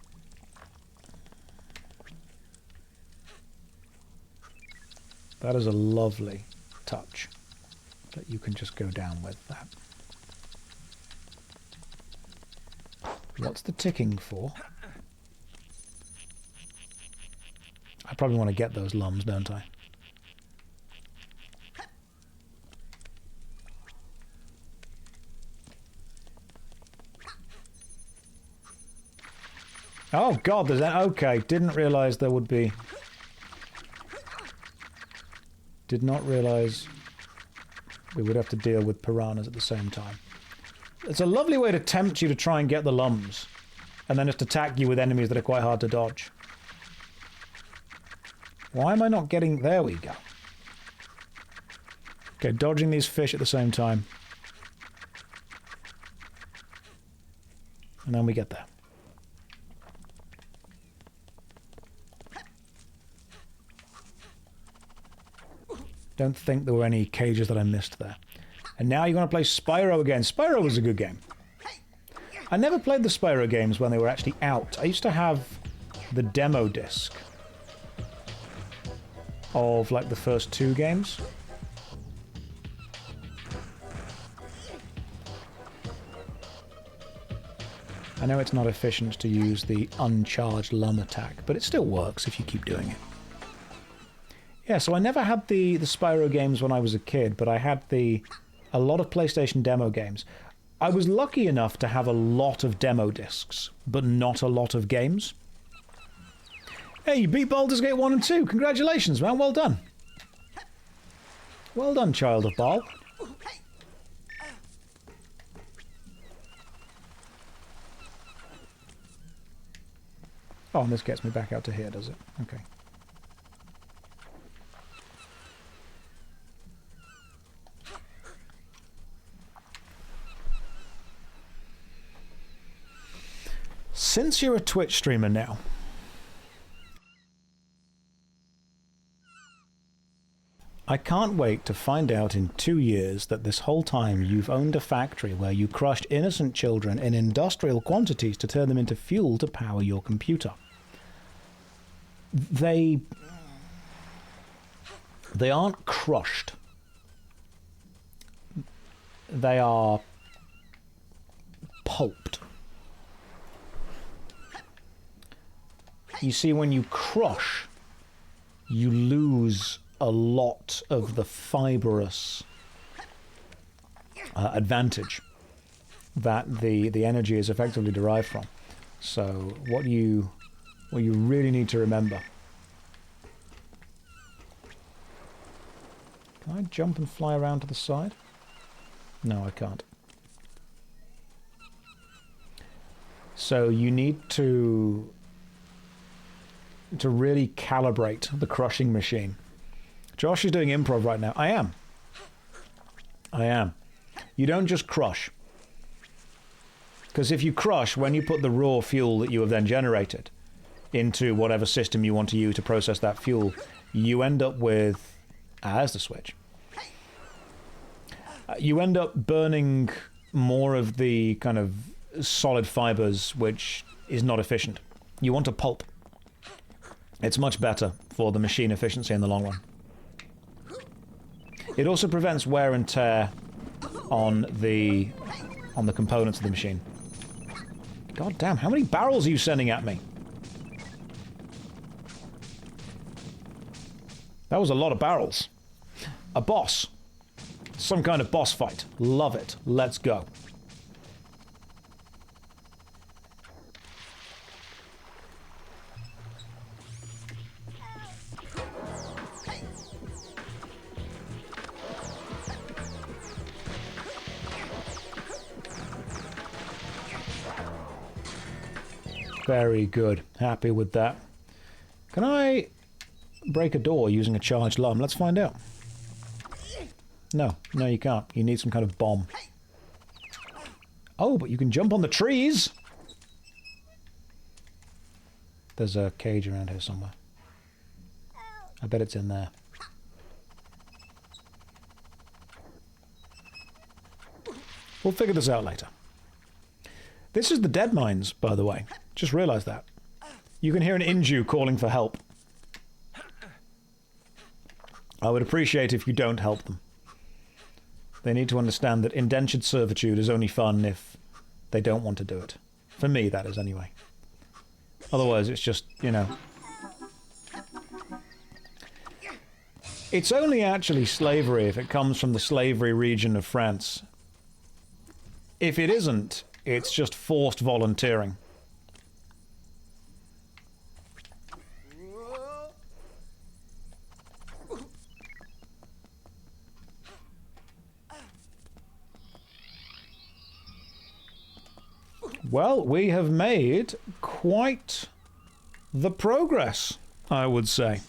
That is a lovely touch that you can just go down with that. What's the ticking for? I probably want to get those lums, don't I? Oh god, there's that. Okay, didn't realize there would be. Did not realize we would have to deal with piranhas at the same time. It's a lovely way to tempt you to try and get the lums. and then just attack you with enemies that are quite hard to dodge. Why am I not getting... There we go. Okay, dodging these fish at the same time. And then we get there. Don't think there were any cages that I missed there. And now you're going to play Spyro again. Spyro was a good game. I never played the Spyro games when they were actually out. I used to have the demo disc of, like, the first 2 games. I know it's not efficient to use the uncharged lum attack, but it still works if you keep doing it. Yeah, so I never had the Spyro games when I was a kid, but I had a lot of PlayStation demo games. I was lucky enough to have a lot of demo discs, but not a lot of games. Hey, you beat Baldur's Gate 1 and 2. Congratulations, man. Well done. Well done, child of Baal. Oh, and this gets me back out to here, does it? Okay. Since you're a Twitch streamer now, I can't wait to find out in 2 years that this whole time you've owned a factory where you crushed innocent children in industrial quantities to turn them into fuel to power your computer. They aren't crushed. They are pulped. You see, when you crush, you lose a lot of the fibrous advantage that the energy is effectively derived from. So what you really need to remember... Can I jump and fly around to the side? No, I can't. So you need to really calibrate the crushing machine. Josh is doing improv right now. I am. I am. You don't just crush. Because if you crush, when you put the raw fuel that you have then generated into whatever system you want to use to process that fuel, you end up with... there's the switch. You end up burning more of the kind of solid fibers, which is not efficient. You want a pulp. It's much better for the machine efficiency in the long run. It also prevents wear and tear on the components of the machine. God damn, how many barrels are you sending at me? That was a lot of barrels. A boss. Some kind of boss fight. Love it. Let's go. Very good. Happy with that. Can I break a door using a charged lum? Let's find out. No. No, you can't. You need some kind of bomb. Oh, but you can jump on the trees! There's a cage around here somewhere. I bet it's in there. We'll figure this out later. This is the dead mines, by the way. Just realised that. You can hear an Inju calling for help. I would appreciate if you don't help them. They need to understand that indentured servitude is only fun if they don't want to do it. For me, that is, anyway. Otherwise, it's just, you know... It's only actually slavery if it comes from the slavery region of France. If it isn't, it's just forced volunteering. Well, we have made quite the progress, I would say.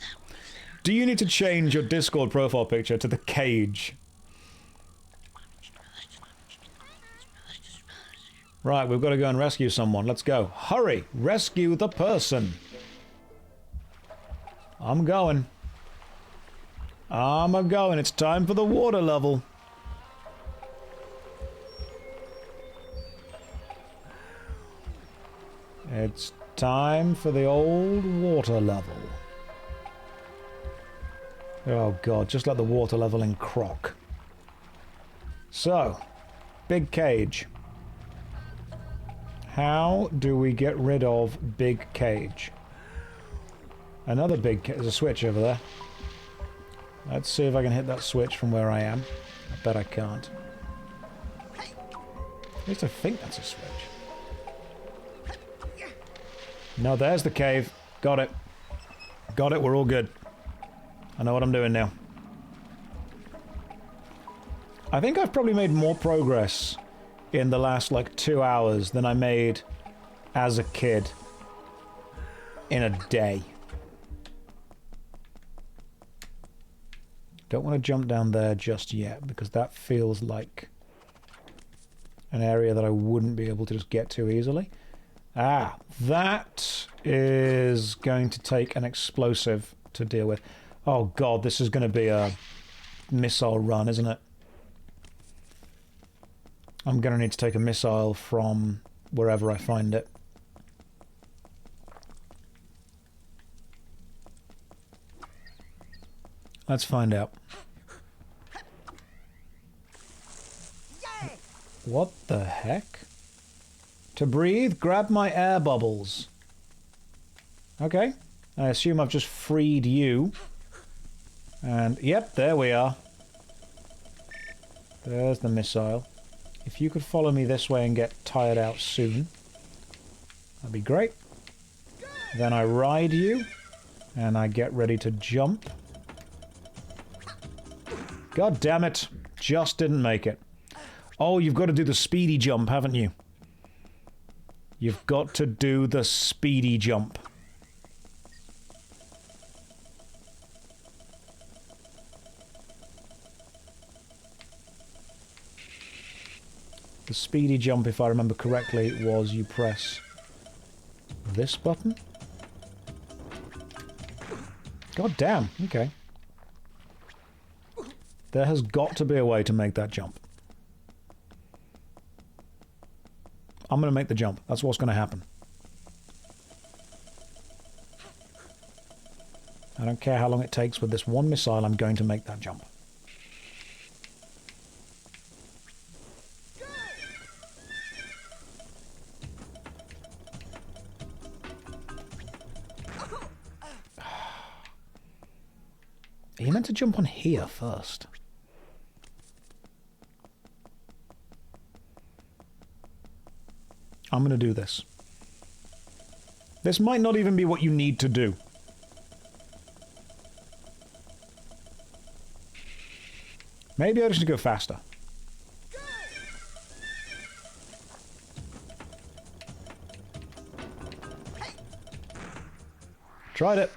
Do you need to change your Discord profile picture to the cage? Right, we've got to go and rescue someone. Let's go. Hurry! Rescue the person! I'm going. I'm a-going. It's time for the water level. It's time for the old water level. Oh god, just like the water level in Croc. So, big cage. How do we get rid of big cage? Another big cage. There's a switch over there. Let's see if I can hit that switch from where I am. I bet I can't. At least I think that's a switch. No, there's the cave. Got it. Got it, we're all good. I know what I'm doing now. I think I've probably made more progress in the last, like, 2 hours than I made as a kid in a day. Don't want to jump down there just yet, because that feels like an area that I wouldn't be able to just get to easily. Ah, that is going to take an explosive to deal with. Oh god, this is going to be a missile run, isn't it? I'm going to need to take a missile from wherever I find it. Let's find out. What the heck? To breathe, grab my air bubbles. Okay. I assume I've just freed you. And, yep, there we are. There's the missile. If you could follow me this way and get tired out soon, that'd be great. Then I ride you, and I get ready to jump. God damn it. Just didn't make it. Oh, you've got to do the speedy jump, haven't you? You've got to do the speedy jump. The speedy jump, if I remember correctly, was you press this button. God damn, okay. There has got to be a way to make that jump. I'm going to make the jump. That's what's going to happen. I don't care how long it takes with this one missile, I'm going to make that jump. Are you meant to jump on here first? I'm going to do this. This might not even be what you need to do. Maybe I just need to go faster. Tried it.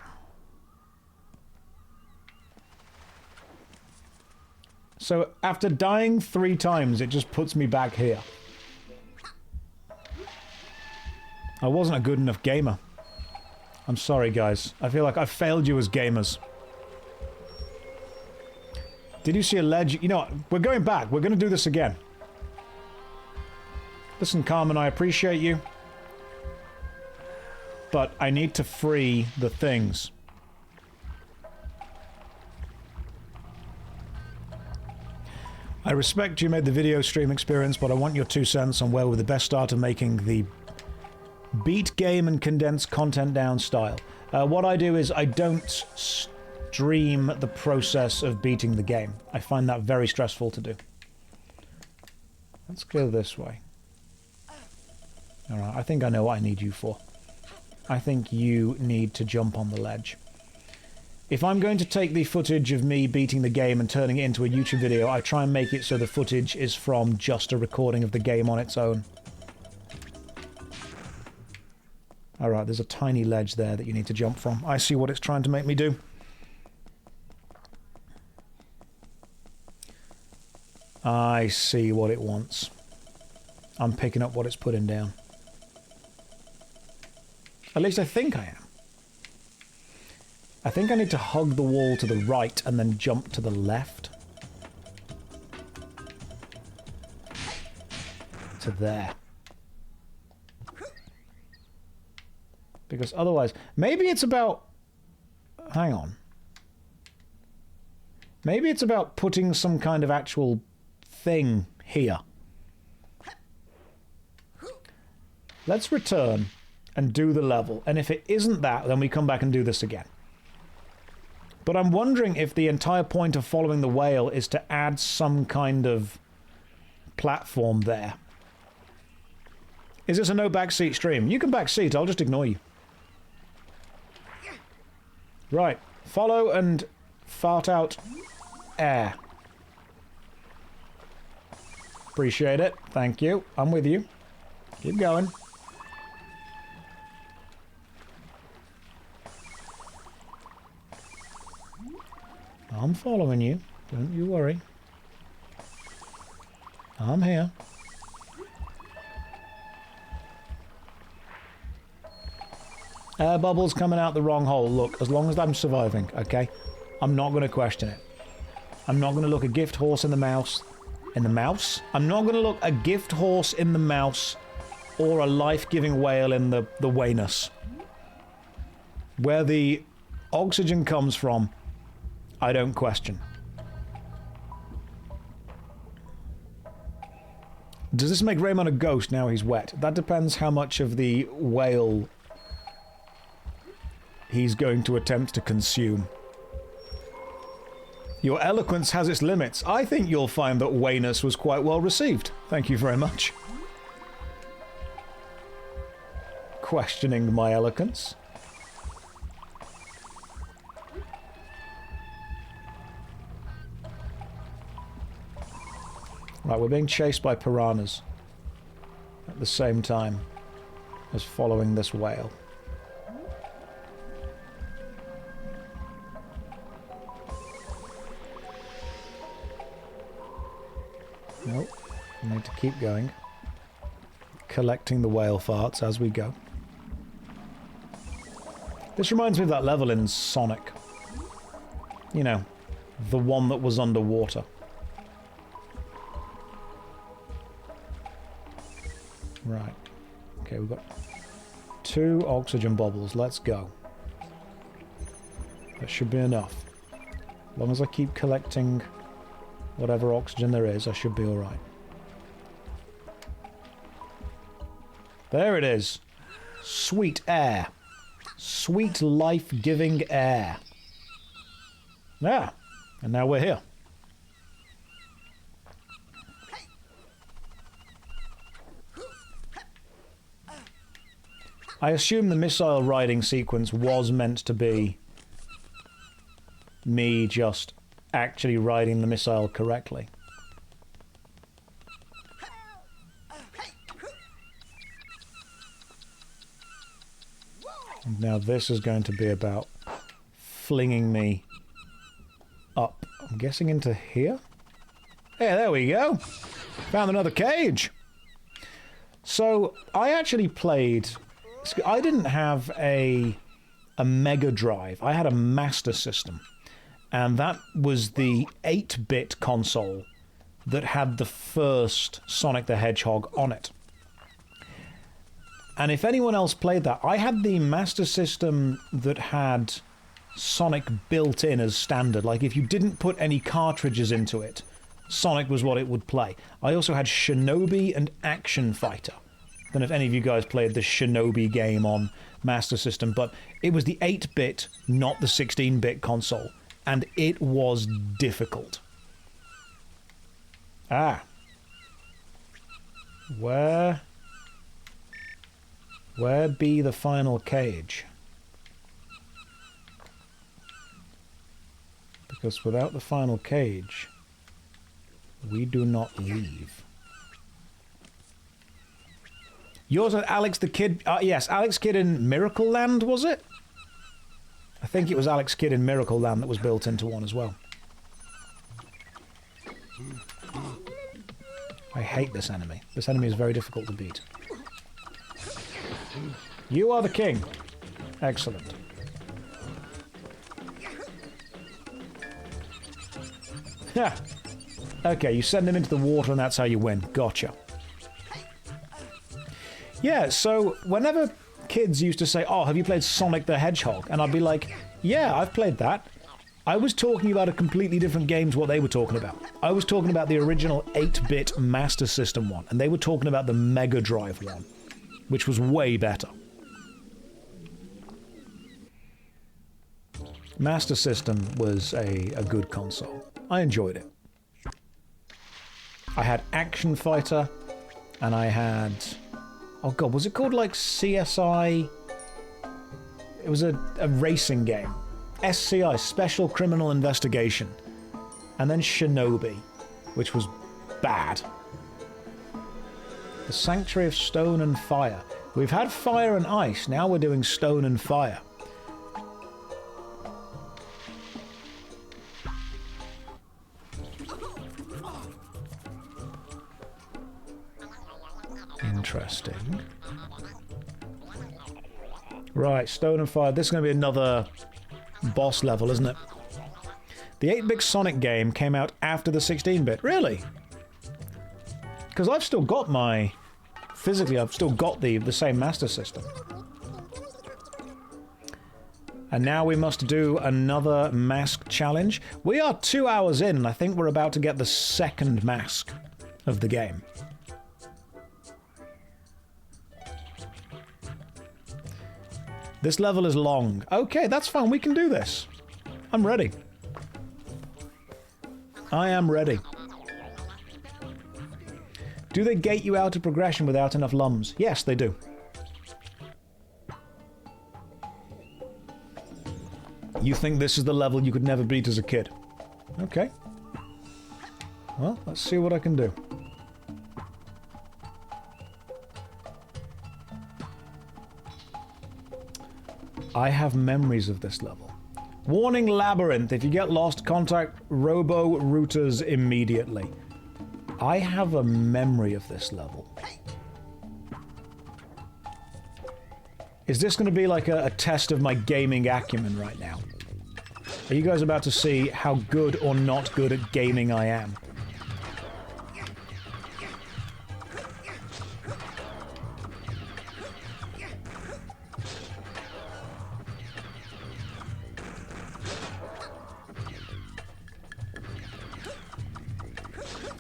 So after dying 3 times, it just puts me back here. I wasn't a good enough gamer. I'm sorry, guys. I feel like I failed you as gamers. Did you see a ledge? You know what? We're going back. We're going to do this again. Listen, Carmen, I appreciate you. But I need to free the things. I respect you made the video stream experience, but I want your 2 cents on where we're the best start of making the beat game and condense content down style. What I do is I don't stream the process of beating the game. I find that very stressful to do. Let's go this way. Alright, I think I know what I need you for. I think you need to jump on the ledge. If I'm going to take the footage of me beating the game and turning it into a YouTube video, I try and make it so the footage is from just a recording of the game on its own. Alright, there's a tiny ledge there that you need to jump from. I see what it's trying to make me do. I see what it wants. I'm picking up what it's putting down. At least I think I am. I think I need to hug the wall to the right and then jump to the left. To there. Because otherwise... Maybe it's about... Hang on. Maybe it's about putting some kind of actual thing here. Let's return and do the level. And if it isn't that, then we come back and do this again. But I'm wondering if the entire point of following the whale is to add some kind of platform there. Is this a no backseat stream? You can backseat, I'll just ignore you. Right. Follow and fart out air. Appreciate it. Thank you. I'm with you. Keep going. I'm following you. Don't you worry. I'm here. Air bubbles coming out the wrong hole. Look, as long as I'm surviving, okay? I'm not going to question it. I'm not going to look a gift horse in the mouse. In the mouse? I'm not going to look a gift horse in the mouse or a life-giving whale in the wayness. Where the oxygen comes from, I don't question. Does this make Rayman a ghost now he's wet? That depends how much of the whale he's going to attempt to consume. Your eloquence has its limits. I think you'll find that wayness was quite well received. Thank you very much. Questioning my eloquence. Right, we're being chased by piranhas at the same time as following this whale. Nope, we need to keep going. Collecting the whale farts as we go. This reminds me of that level in Sonic. You know, the one that was underwater. Right. Okay, we've got 2 oxygen bubbles. Let's go. That should be enough. As long as I keep collecting whatever oxygen there is, I should be alright. There it is. Sweet air. Sweet life-giving air. Yeah. And now we're here. I assume the missile riding sequence was meant to be me just actually riding the missile correctly. And now this is going to be about flinging me up. I'm guessing into here? Yeah, there we go. Found another cage. So, I actually played... I didn't have a Mega Drive. I had a Master System. And that was the 8-bit console that had the first Sonic the Hedgehog on it. And if anyone else played that, I had the Master System that had Sonic built in as standard. Like, if you didn't put any cartridges into it, Sonic was what it would play. I also had Shinobi and Action Fighter. I don't know if any of you guys played the Shinobi game on Master System, but it was the 8-bit, not the 16-bit console. And it was difficult. Ah. Where be the final cage? Because without the final cage, we do not leave. Yours was Alex the Kid. Yes, Alex Kidd in Miracle Land, was it? I think it was Alex Kidd in Miracle Land that was built into one as well. I hate this enemy. This enemy is very difficult to beat. You are the king. Excellent. Yeah. Okay, you send him into the water and that's how you win. Gotcha. Yeah, so whenever kids used to say, oh, have you played Sonic the Hedgehog? And I'd be like, yeah, I've played that. I was talking about a completely different game to what they were talking about. I was talking about the original 8-bit Master System one, and they were talking about the Mega Drive one, which was way better. Master System was a good console. I enjoyed it. I had Action Fighter, and I had... Oh god, was it called like CSI? It was a racing game. SCI, Special Criminal Investigation. And then Shinobi, which was bad. The Sanctuary of Stone and Fire. We've had Fire and Ice, now we're doing Stone and Fire. Interesting. Right, Stone and Fire. This is going to be another boss level, isn't it? The 8-bit Sonic game came out after the 16-bit. Really? Because I've still got my... Physically, I've still got the same Master System. And now we must do another mask challenge. We are 2 hours in, and I think we're about to get the second mask of the game. This level is long. Okay, that's fine. We can do this. I'm ready. I am ready. Do they gate you out of progression without enough lums? Yes, they do. You think this is the level you could never beat as a kid? Okay. Well, let's see what I can do. I have memories of this level. Warning Labyrinth. If you get lost, contact Robo-Routers immediately. I have a memory of this level. Is this going to be like a test of my gaming acumen right now? Are you guys about to see how good or not good at gaming I am?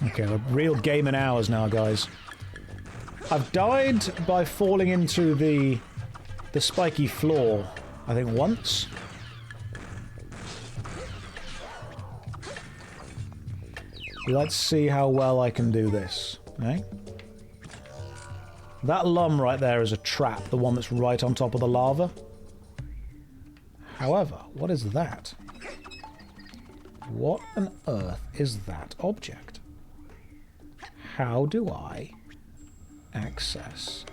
Okay, we're real gaming hours now, guys. I've died by falling into the spiky floor, I think once. Let's see how well I can do this, eh? That lum right there is a trap, the one that's right on top of the lava. However, what is that? What on earth is that object? How do I access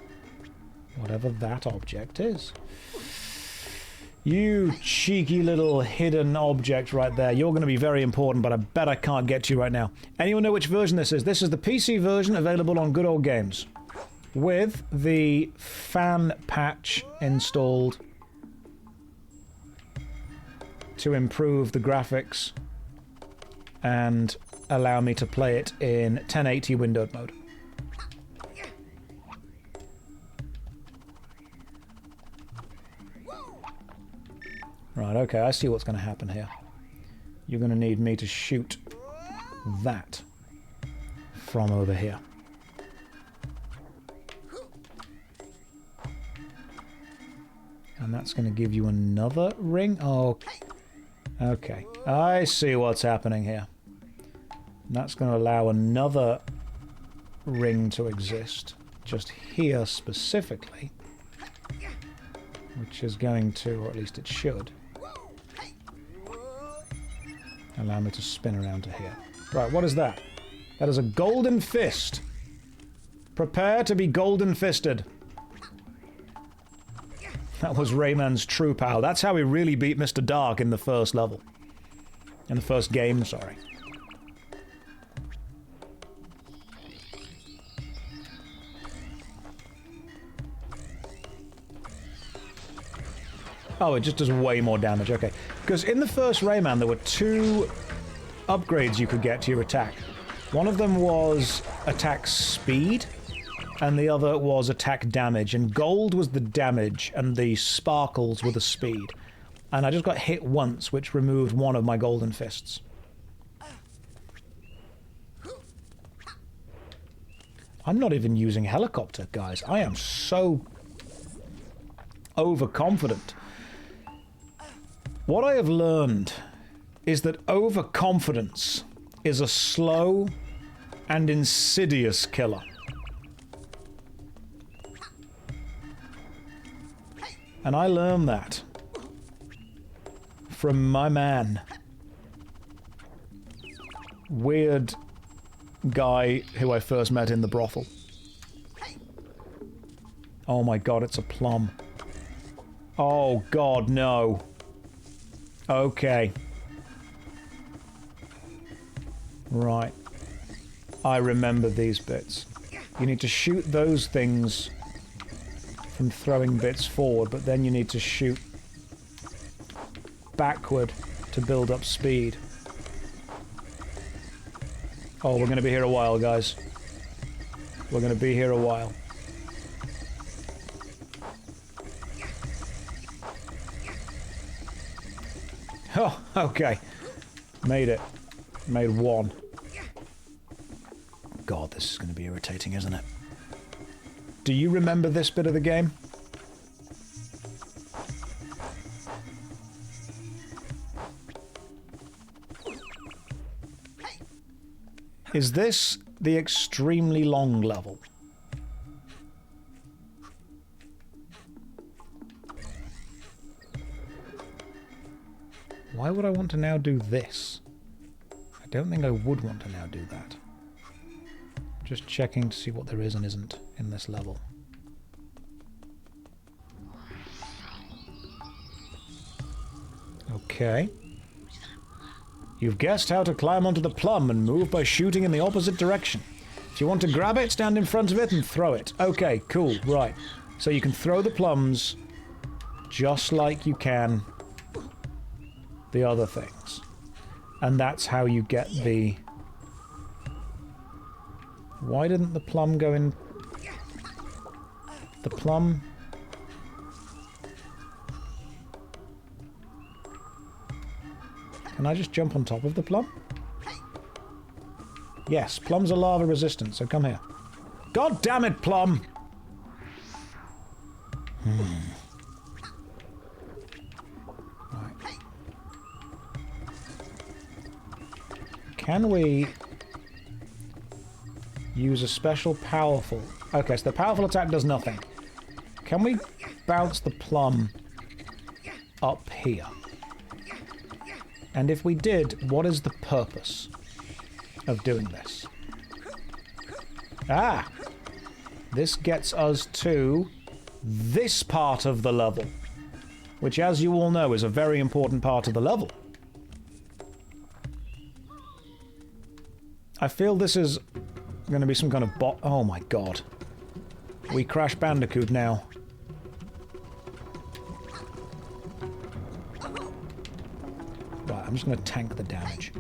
whatever that object is? You cheeky little hidden object right there. You're going to be very important, but I bet I can't get to you right now. Anyone know which version this is? This is the PC version available on Good Old Games, with the fan patch installed to improve the graphics and allow me to play it in 1080 windowed mode. Right, okay, I see what's going to happen here. You're going to need me to shoot that from over here. And that's going to give you another ring? Oh, okay. I see what's happening here. That's going to allow another ring to exist, just here specifically, which is going to, or at least it should, allow me to spin around to here. Right, what is that? That is a golden fist. Prepare to be golden fisted. That was Rayman's true power. That's how he really beat Mr. Dark in the first level. In the first game, sorry. Oh, it just does way more damage, okay. Because in the first Rayman, there were 2 upgrades you could get to your attack. One of them was attack speed, and the other was attack damage. And gold was the damage, and the sparkles were the speed. And I just got hit once, which removed one of my golden fists. I'm not even using helicopter, guys. I am so overconfident. What I have learned is that overconfidence is a slow and insidious killer. And I learned that from my man. Weird guy who I first met in the brothel. Oh my god, it's a plum. Oh god, no. Okay. Right. I remember these bits. You need to shoot those things from throwing bits forward, but then you need to shoot backward to build up speed. Oh, we're going to be here a while, guys. We're going to be here a while. Oh, okay. Made it. Made 1. God, this is going to be irritating, isn't it? Do you remember this bit of the game? Is this the extremely long level? Why would I want to now do this? I don't think I would want to now do that. Just checking to see what there is and isn't in this level. Okay. You've guessed how to climb onto the plum and move by shooting in the opposite direction. If you want to grab it, stand in front of it and throw it. Okay, cool, right. So you can throw the plums just like you can the other things. And that's how you get the... Why didn't the plum go in... The plum... Can I just jump on top of the plum? Yes, plums are lava resistant, so come here. God damn it, plum! Right. Can we use a special powerful... Okay, so the powerful attack does nothing. Can we bounce the plum up here? And if we did, what is the purpose of doing this? Ah! This gets us to this part of the level, which, as you all know, is a very important part of the level. I feel this is going to be some kind of bot... Oh my god. We Crash Bandicoot now. Right, I'm just going to tank the damage.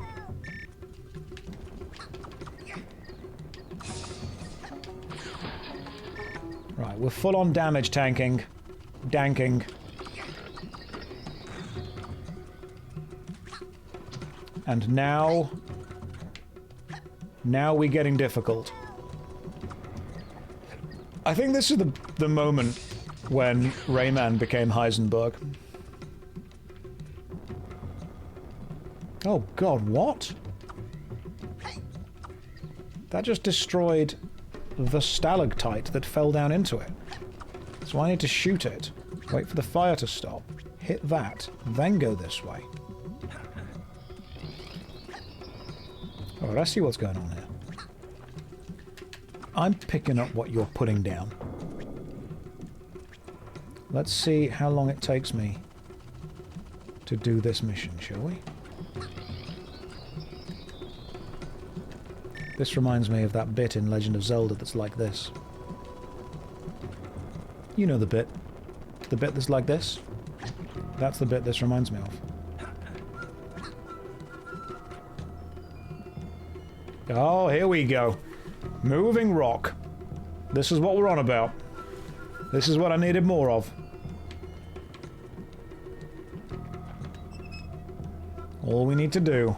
Right, we're full on damage tanking. Danking. And now... Now we're getting difficult. I think this is the moment when Rayman became Heisenberg. Oh god, what? That just destroyed the stalactite that fell down into it. So I need to shoot it, wait for the fire to stop, hit that, then go this way. Alright, I see what's going on here. I'm picking up what you're putting down. Let's see how long it takes me to do this mission, shall we? This reminds me of that bit in Legend of Zelda that's like this. You know the bit. The bit that's like this? That's the bit this reminds me of. Oh, here we go. Moving rock. This is what we're on about. This is what I needed more of. All we need to do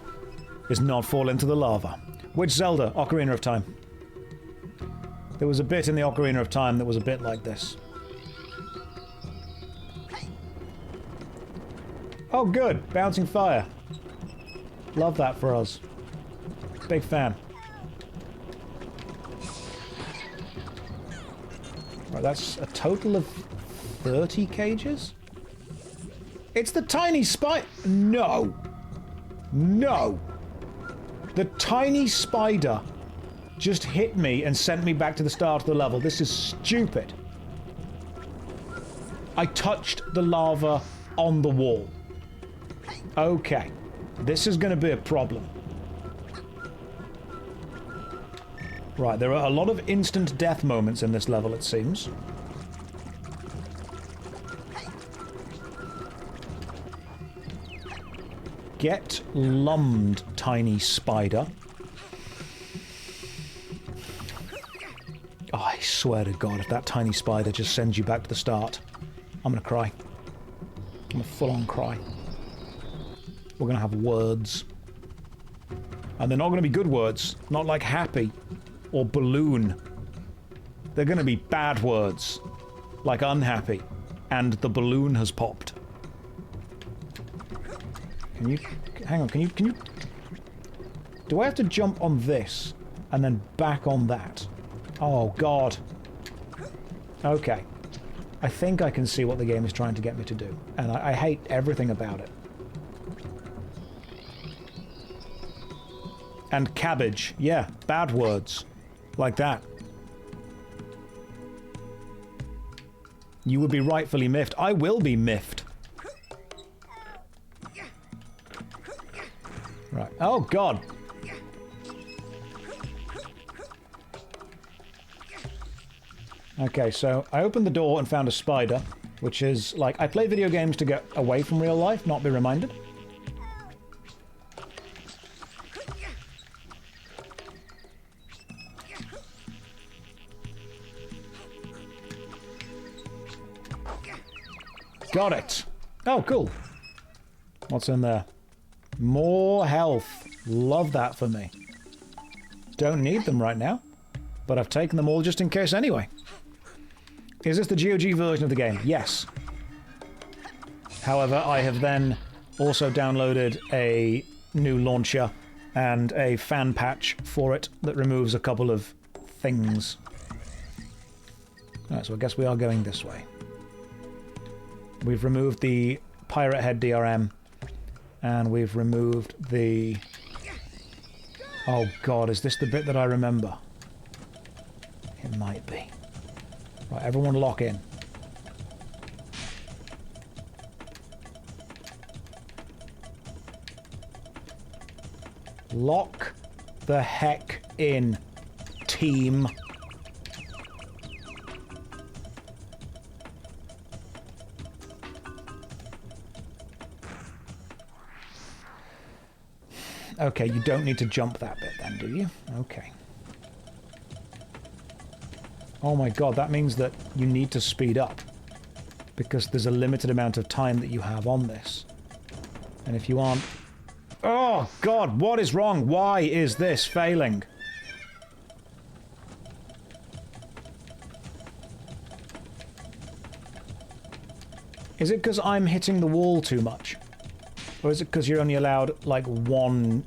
is not fall into the lava. Which Zelda? Ocarina of Time. There was a bit in the Ocarina of Time that was a bit like this. Oh, good. Bouncing fire. Love that for us. Big fan. Right, that's a total of 30 cages? It's the tiny spider. No. No. The tiny spider just hit me and sent me back to the start of the level. This is stupid. I touched the lava on the wall. Okay. This is going to be a problem. Right, there are a lot of instant death moments in this level, it seems. Get lummed, tiny spider. Oh, I swear to God, if that tiny spider just sends you back to the start, I'm gonna cry. I'm gonna full-on cry. We're gonna have words. And they're not gonna be good words. Not like happy. Or balloon. They're gonna be bad words. Like unhappy. And the balloon has popped. Can you... Hang on, can you... Do I have to jump on this and then back on that? Oh, God. Okay. I think I can see what the game is trying to get me to do. And I hate everything about it. And cabbage. Yeah, bad words. Like that. You would be rightfully miffed. I will be miffed. Right. Oh, God. Okay, so I opened the door and found a spider, which is like, I play video games to get away from real life, not be reminded. Got it. Oh, cool. What's in there? More health. Love that for me. Don't need them right now, but I've taken them all just in case anyway. Is this the GOG version of the game? Yes. However, I have then also downloaded a new launcher and a fan patch for it that removes a couple of things. Alright, so I guess we are going this way. We've removed the Pirate Head DRM, and we've removed the... Oh God, is this the bit that I remember? It might be. Right, everyone lock in. Lock the heck in, team. Okay, you don't need to jump that bit then, do you? Okay. Oh my God, that means that you need to speed up. Because there's a limited amount of time that you have on this. And if you aren't... Oh God, what is wrong? Why is this failing? Is it because I'm hitting the wall too much? Or is it because you're only allowed, like, one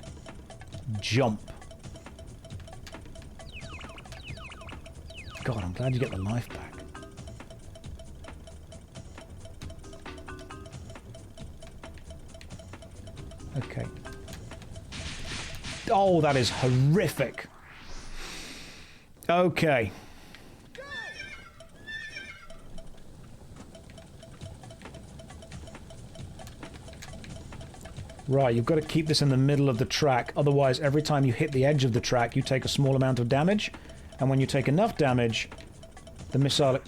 jump? God, I'm glad you get the life back. Okay. Oh, that is horrific. Okay. Right, you've got to keep this in the middle of the track. Otherwise, every time you hit the edge of the track, you take a small amount of damage. And when you take enough damage, the missile...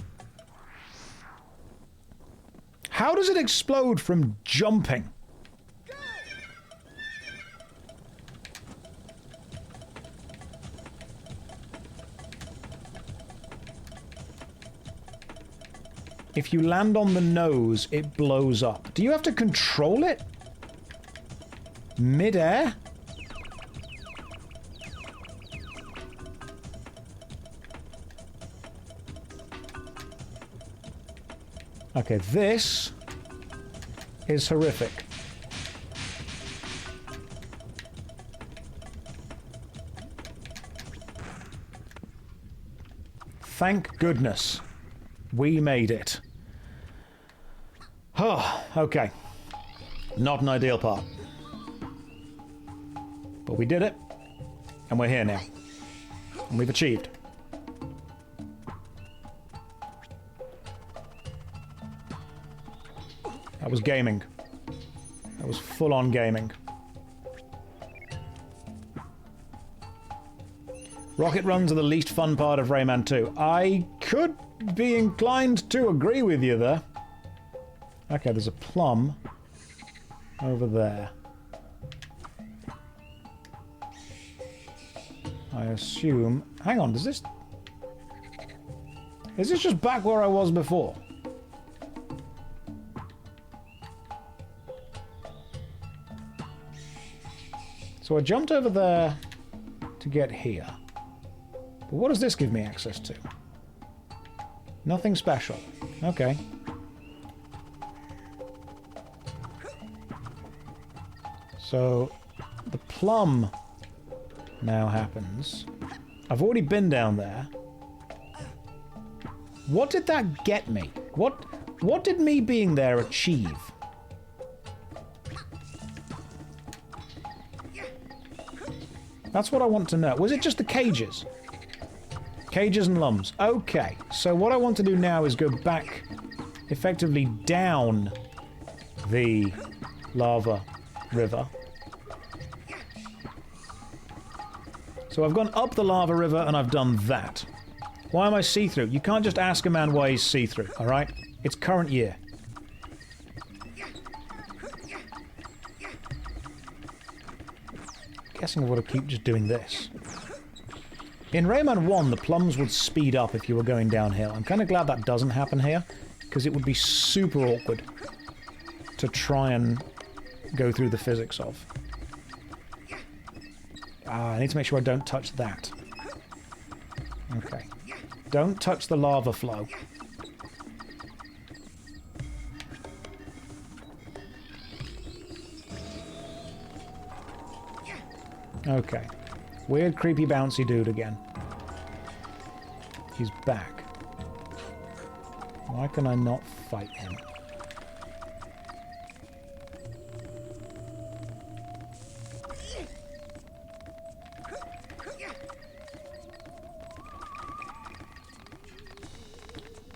How does it explode from jumping? If you land on the nose, it blows up. Do you have to control it? Mid-air? Okay, this is horrific. Thank goodness we made it. Oh, okay. Not an ideal part. But we did it, and we're here now. And we've achieved. That was gaming. That was full-on gaming. Rocket runs are the least fun part of Rayman 2. I could be inclined to agree with you there. Okay, there's a plum over there. I assume... Hang on, does this... Is this just back where I was before? So I jumped over there to get here. But what does this give me access to? Nothing special. Okay. So the plum now happens. I've already been down there. What did that get me? What did me being there achieve? That's what I want to know. Was it just the cages? Cages and lums. Okay, so what I want to do now is go back effectively down the lava river. So I've gone up the lava river and I've done that. Why am I see-through? You can't just ask a man why he's see-through, alright? It's current year. Guessing I would have keep just doing this. In Rayman 1, the plums would speed up if you were going downhill. I'm kind of glad that doesn't happen here, because it would be super awkward to try and go through the physics of. I need to make sure I don't touch that. Okay. Don't touch the lava flow. Okay. Weird, creepy, bouncy dude again. He's back. Why can I not fight him?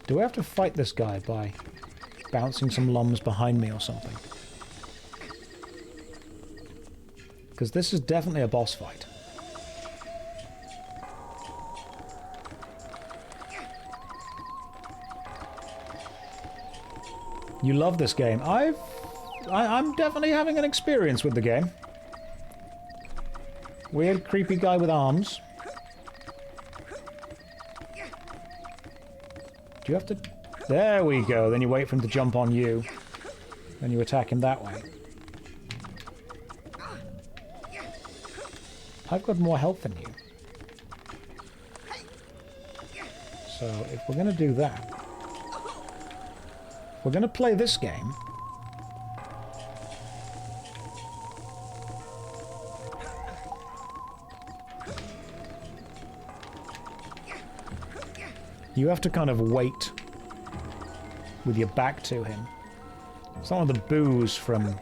Do I have to fight this guy by bouncing some lums behind me or something? Because this is definitely a boss fight. You love this game. I'm definitely having an experience with the game. Weird, creepy guy with arms. Do you have to... There we go. Then you wait for him to jump on you. Then you attack him that way. I've got more health than you. So if we're going to do that... We're going to play this game. You have to kind of wait with your back to him. It's not one of the boos from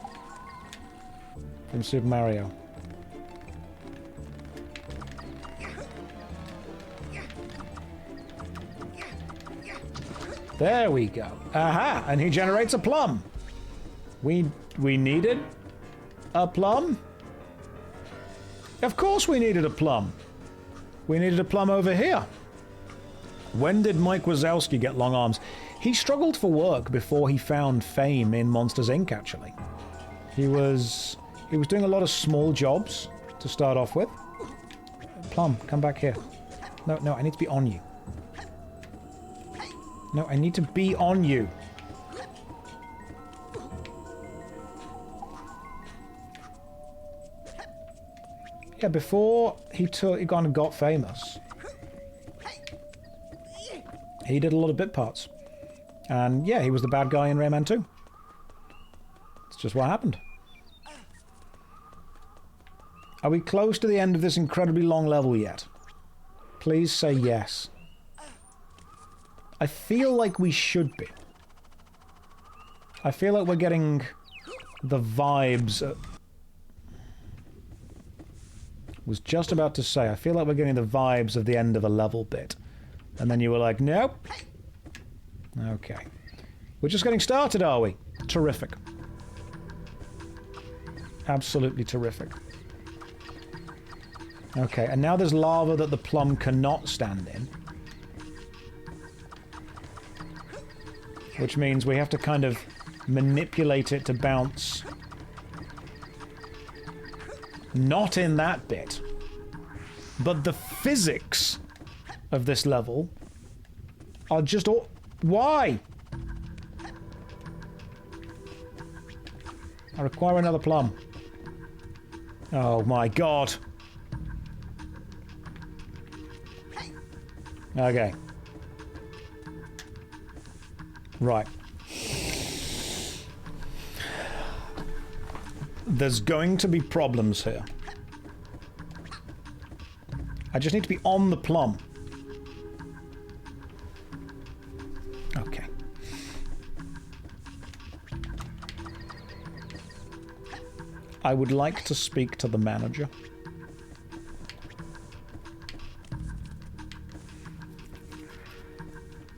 Super Mario. There we go. Aha! And he generates a plum. We needed a plum? Of course we needed a plum. We needed a plum over here. When did Mike Wazowski get long arms? He struggled for work before he found fame in Monsters, Inc., actually. He was doing a lot of small jobs to start off with. Plum, come back here. No, I need to be on you. No, I need to be on you. Yeah, before he got famous, he did a lot of bit parts. And yeah, he was the bad guy in Rayman 2. It's just what happened. Are we close to the end of this incredibly long level yet? Please say yes. I feel like we should be. I feel like we're getting the vibes. Was just about to say, I feel like we're getting the vibes of the end of a level bit. And then you were like, nope. Okay. We're just getting started, are we? Terrific. Absolutely terrific. Okay, and now there's lava that the plum cannot stand in. Which means we have to kind of manipulate it to bounce. Not in that bit. But the physics of this level are just all... Why? I require another plum. Oh my god. Okay. Right. There's going to be problems here. I just need to be on the plum. Okay. I would like to speak to the manager.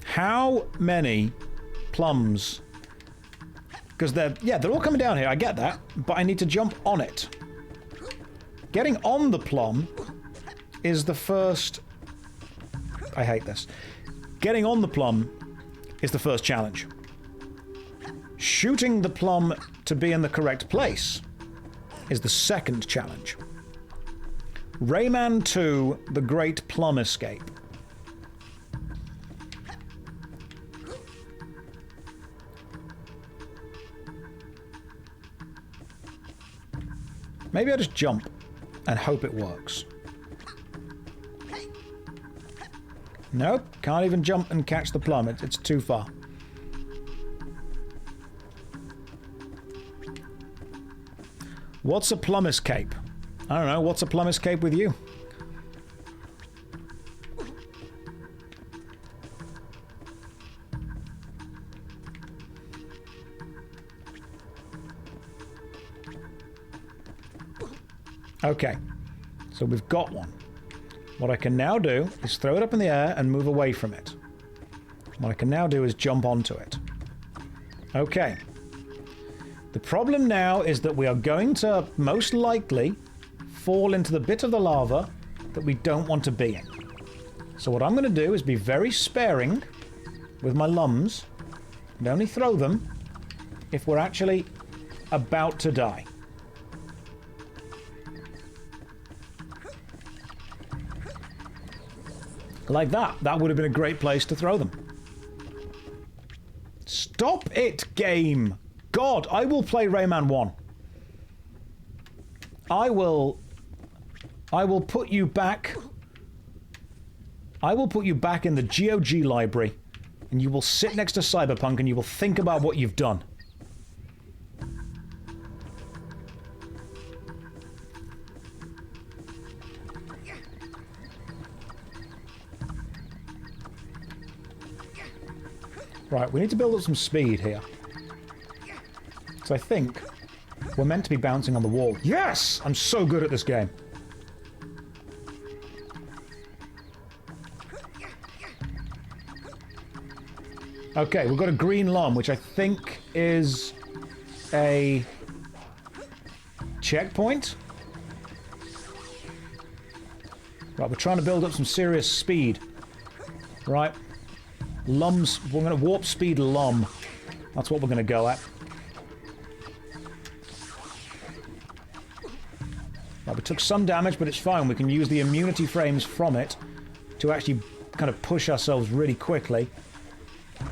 How many plums? Because they're all coming down here, I get that, but I need to jump on it. Getting on the plum is the first... I hate this. Getting on the plum is the first challenge. Shooting the plum to be in the correct place is the second challenge. Rayman 2, The Great Plum Escape. Maybe I just jump and hope it works. Nope, can't even jump and catch the plum. It's too far. What's a plum escape? I don't know, what's a plum escape with you? Okay, so we've got one. What I can now do is throw it up in the air and move away from it. What I can now do is jump onto it. Okay. The problem now is that we are going to, most likely, fall into the bit of the lava that we don't want to be in. So what I'm going to do is be very sparing with my lums and only throw them if we're actually about to die. Like that. That would have been a great place to throw them. Stop it, game! God, I will play Rayman 1. I will put you back... I will put you back in the GOG library, and you will sit next to Cyberpunk and you will think about what you've done. Right, we need to build up some speed here. So I think we're meant to be bouncing on the wall. Yes! I'm so good at this game. Okay, we've got a green lum, which I think is a checkpoint. Right, we're trying to build up some serious speed. Right. Lum's... We're going to warp speed Lum. That's what we're going to go at. Right, we took some damage, but it's fine. We can use the immunity frames from it to actually kind of push ourselves really quickly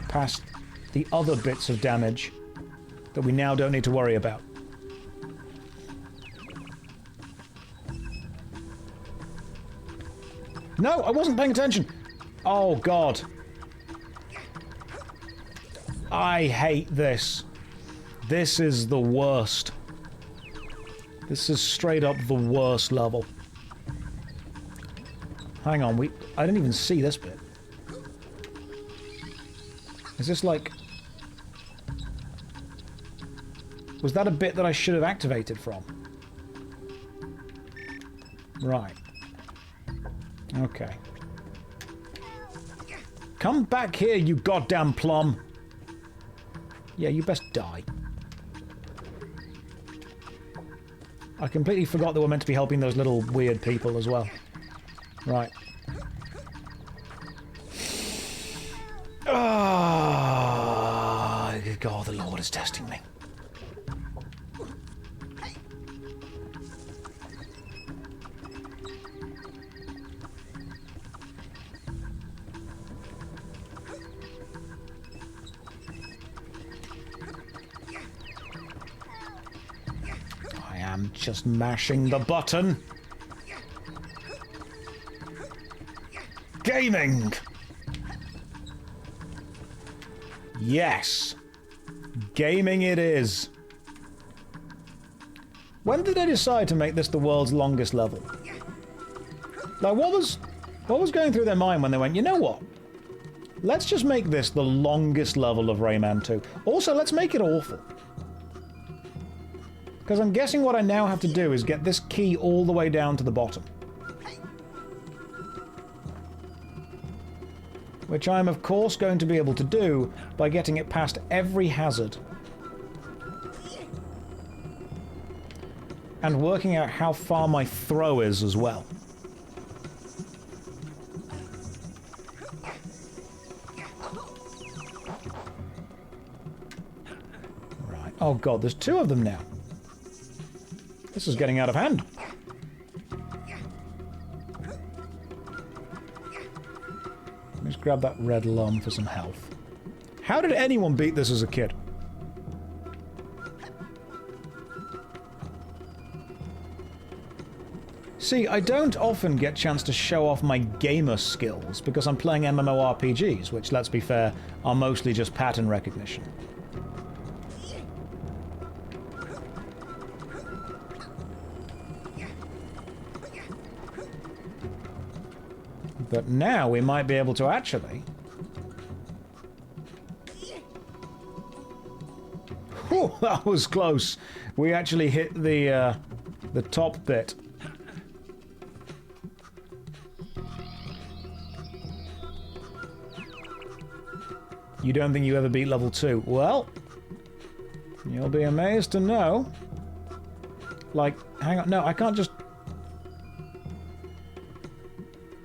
past the other bits of damage that we now don't need to worry about. No, I wasn't paying attention! Oh, God. I hate this. This is the worst. This is straight up the worst level. Hang on, I didn't even see this bit. Is this like... Was that a bit that I should have activated from? Right. Okay. Come back here, you goddamn plum! Yeah, you best die. I completely forgot that we're meant to be helping those little weird people as well. Right. Ah, God, the Lord is testing me. I'm just mashing the button. Gaming! Yes. Gaming it is. When did they decide to make this the world's longest level? Like, what was going through their mind when they went, you know what? Let's just make this the longest level of Rayman 2. Also, let's make it awful. Because I'm guessing what I now have to do is get this key all the way down to the bottom. Which I'm, of course, going to be able to do by getting it past every hazard. And working out how far my throw is as well. Right. Oh god, there's two of them now. This is getting out of hand. Let's grab that red lung for some health. How did anyone beat this as a kid? See, I don't often get a chance to show off my gamer skills because I'm playing MMORPGs, which, let's be fair, are mostly just pattern recognition. But now we might be able to actually... Whew, that was close. We actually hit the top bit. You don't think you ever beat level 2? Well, you'll be amazed to know. Like, hang on, no, I can't just...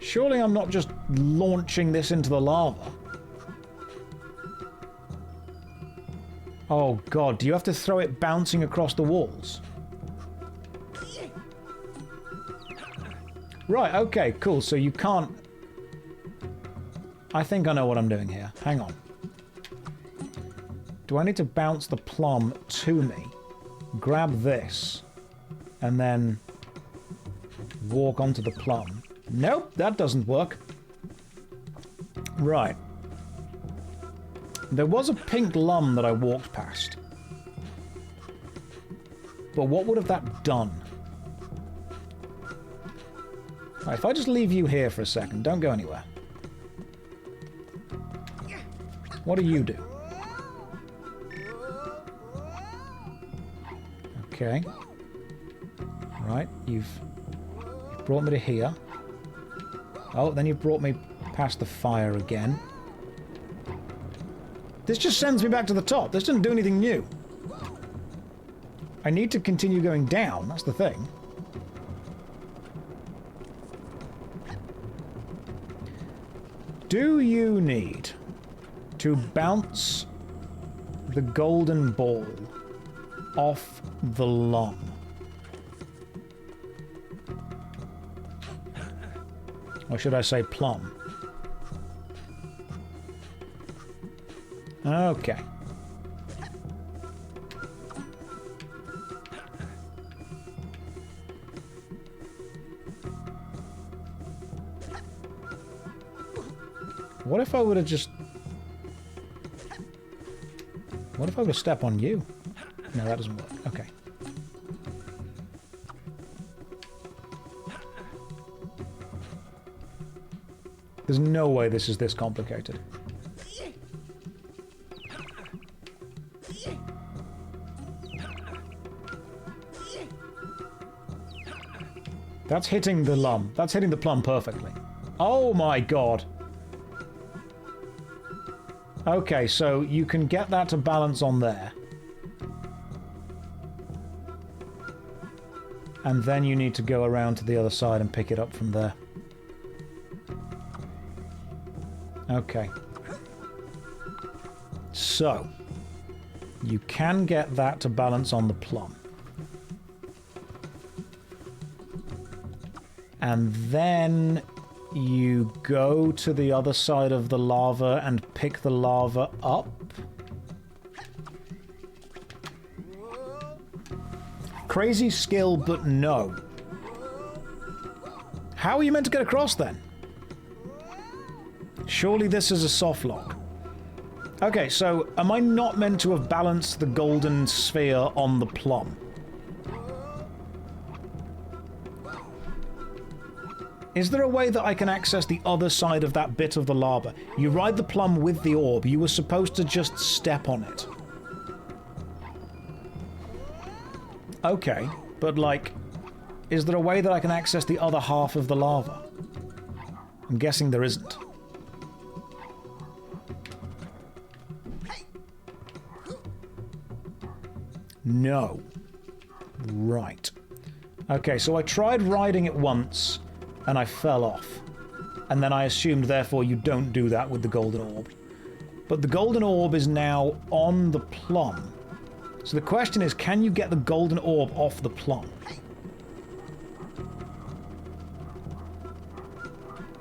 Surely I'm not just launching this into the lava. Oh god, do you have to throw it bouncing across the walls? Right, okay, cool, so you can't... I think I know what I'm doing here. Hang on. Do I need to bounce the plum to me, grab this, and then walk onto the plum? Nope, that doesn't work. Right. There was a pink lum that I walked past. But what would have that done? Right, if I just leave you here for a second, don't go anywhere. What do you do? Okay. Right, you've brought me to here. Oh, then you've brought me past the fire again. This just sends me back to the top. This doesn't do anything new. I need to continue going down, that's the thing. Do you need to bounce the golden ball off the lung? Or should I say plum? Okay. What if I would have just... What if I would step on you? No, that doesn't work. Okay. There's no way this is this complicated. That's hitting the lum. That's hitting the plum perfectly. Oh my god. Okay, so you can get that to balance on there. And then you need to go around to the other side and pick it up from there. Okay. So, you can get that to balance on the plum. And then you go to the other side of the lava and pick the lava up. Crazy skill, but no. How are you meant to get across then? Surely this is a soft lock. Okay, so am I not meant to have balanced the golden sphere on the plum? Is there a way that I can access the other side of that bit of the lava? You ride the plum with the orb. You were supposed to just step on it. Okay, but like, is there a way that I can access the other half of the lava? I'm guessing there isn't. No. Right. Okay, so I tried riding it once, and I fell off. And then I assumed, therefore, you don't do that with the golden orb. But the golden orb is now on the plum. So the question is, can you get the golden orb off the plum?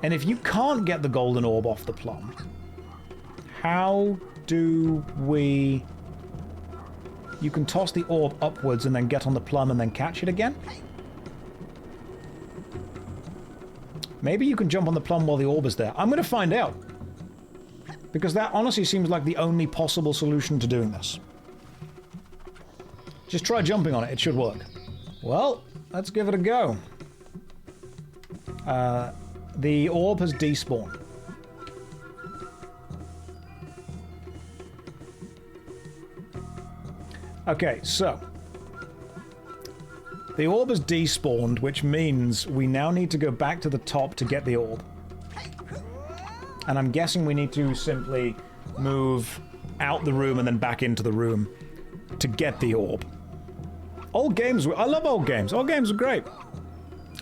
And if you can't get the golden orb off the plum, how do we... You can toss the orb upwards and then get on the plum and then catch it again? Maybe you can jump on the plum while the orb is there. I'm going to find out. Because that honestly seems like the only possible solution to doing this. Just try jumping on it. It should work. Well, let's give it a go. The orb has despawned. Okay, so the orb has despawned, which means we now need to go back to the top to get the orb. And I'm guessing we need to simply move out the room and then back into the room to get the orb. Old games, I love old games. Old games are great.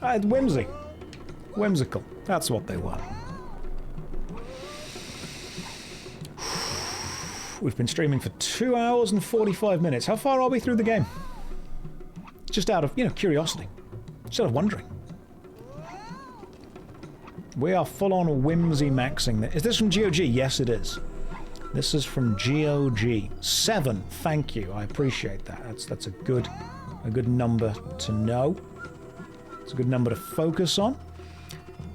Whimsy. Whimsical. That's what they were. We've been streaming for 2 hours and 45 minutes. How far are we through the game? Just out of, you know, curiosity. Just out of wondering. We are full-on whimsy maxing this. Is this from GOG? Yes, it is. This is from GOG. 7. Thank you. I appreciate that. That's a good number to know. It's a good number to focus on.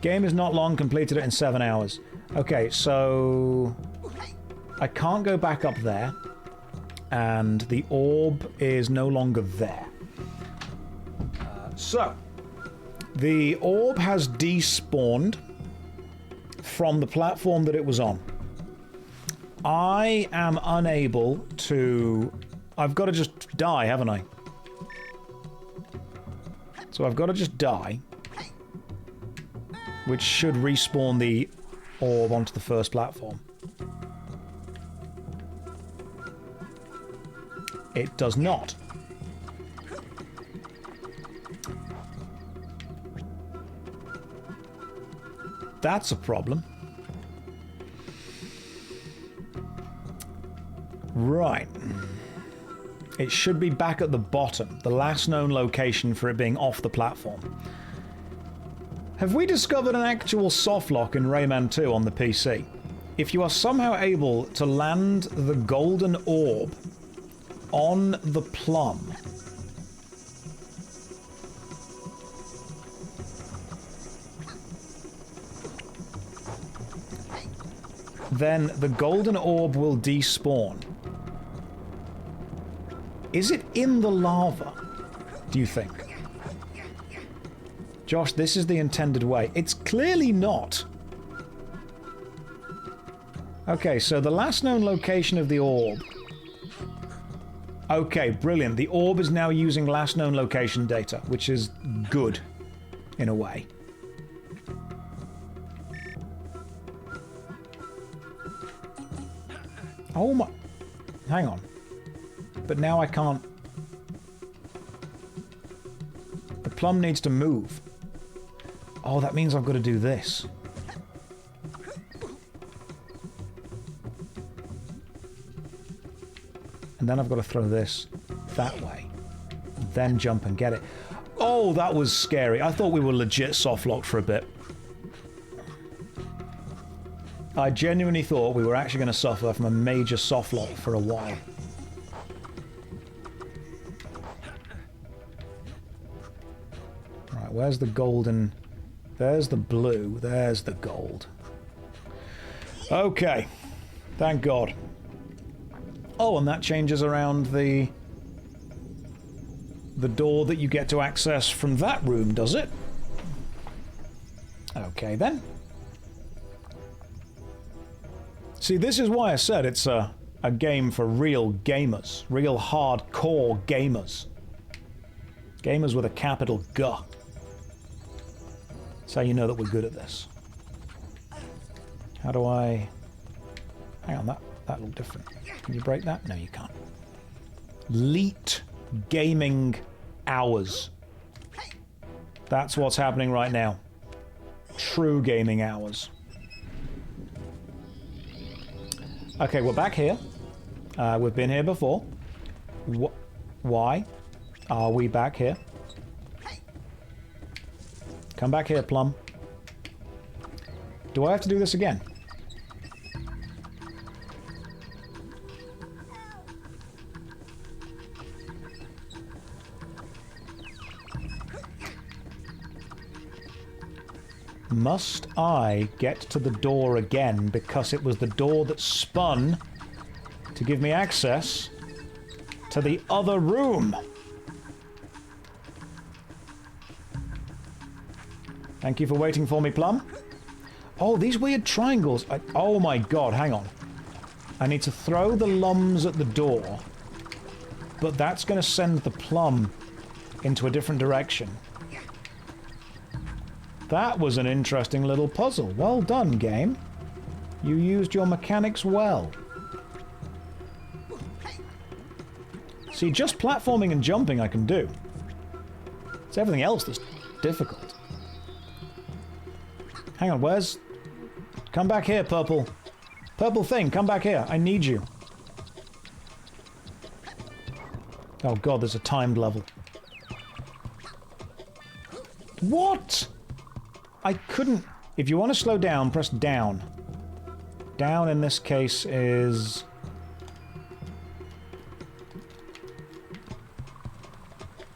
Game is not long. Completed it in 7 hours. Okay, so I can't go back up there, and the orb is no longer there. So the orb has despawned from the platform that it was on. I am unable to... I've got to just die, haven't I? So I've got to just die, which should respawn the orb onto the first platform. It does not. That's a problem. Right. It should be back at the bottom, the last known location for it being off the platform. Have we discovered an actual softlock in Rayman 2 on the PC? If you are somehow able to land the golden orb on the plum, then the golden orb will despawn. Is it in the lava, do you think? Josh, this is the intended way. It's clearly not. Okay, so the last known location of the orb. Okay, brilliant. The orb is now using last known location data, which is good, in a way. Oh my... Hang on. But now I can't... The plum needs to move. Oh, that means I've got to do this. And then I've got to throw this that way. Then jump and get it. Oh, that was scary. I thought we were legit softlocked for a bit. I genuinely thought we were actually going to suffer from a major softlock for a while. Right, where's the golden... There's the blue, there's the gold. Okay, thank God. Oh, and that changes around the door that you get to access from that room, does it? Okay, then. See, this is why I said it's a game for real gamers. Real hardcore gamers. Gamers with a capital G. That's how you know that we're good at this. How do I... Hang on, that looked different. Can you break that? No, you can't. Leet gaming hours. That's what's happening right now. True gaming hours. Okay, we're back here. We've been here before. Why are we back here? Come back here, Plum. Do I have to do this again? Must I get to the door again because it was the door that spun to give me access to the other room? Thank you for waiting for me, Plum. Oh, these weird triangles. Oh my God, hang on. I need to throw the lums at the door, but that's going to send the plum into a different direction. That was an interesting little puzzle. Well done, game. You used your mechanics well. See, just platforming and jumping I can do. It's everything else that's difficult. Hang on, where's... Come back here, purple. Purple thing, come back here. I need you. Oh God, there's a timed level. What? I couldn't... If you want to slow down, press down. Down in this case is...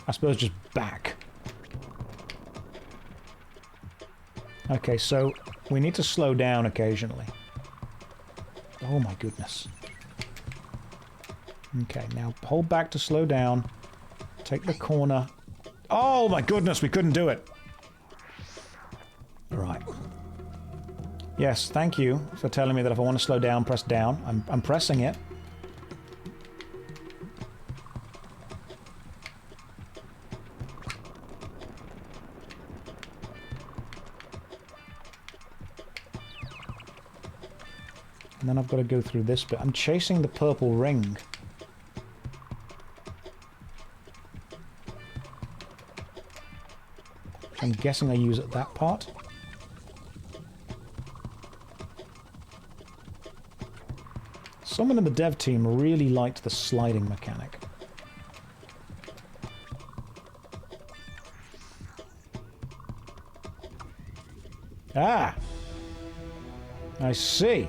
I suppose just back. Okay, so we need to slow down occasionally. Oh my goodness. Okay, now hold back to slow down. Take the corner. Oh my goodness, we couldn't do it. Right. Yes, thank you for telling me that if I want to slow down, press down. I'm pressing it. And then I've got to go through this bit. I'm chasing the purple ring. I'm guessing I use at that part. Someone in the dev team really liked the sliding mechanic. Ah! I see.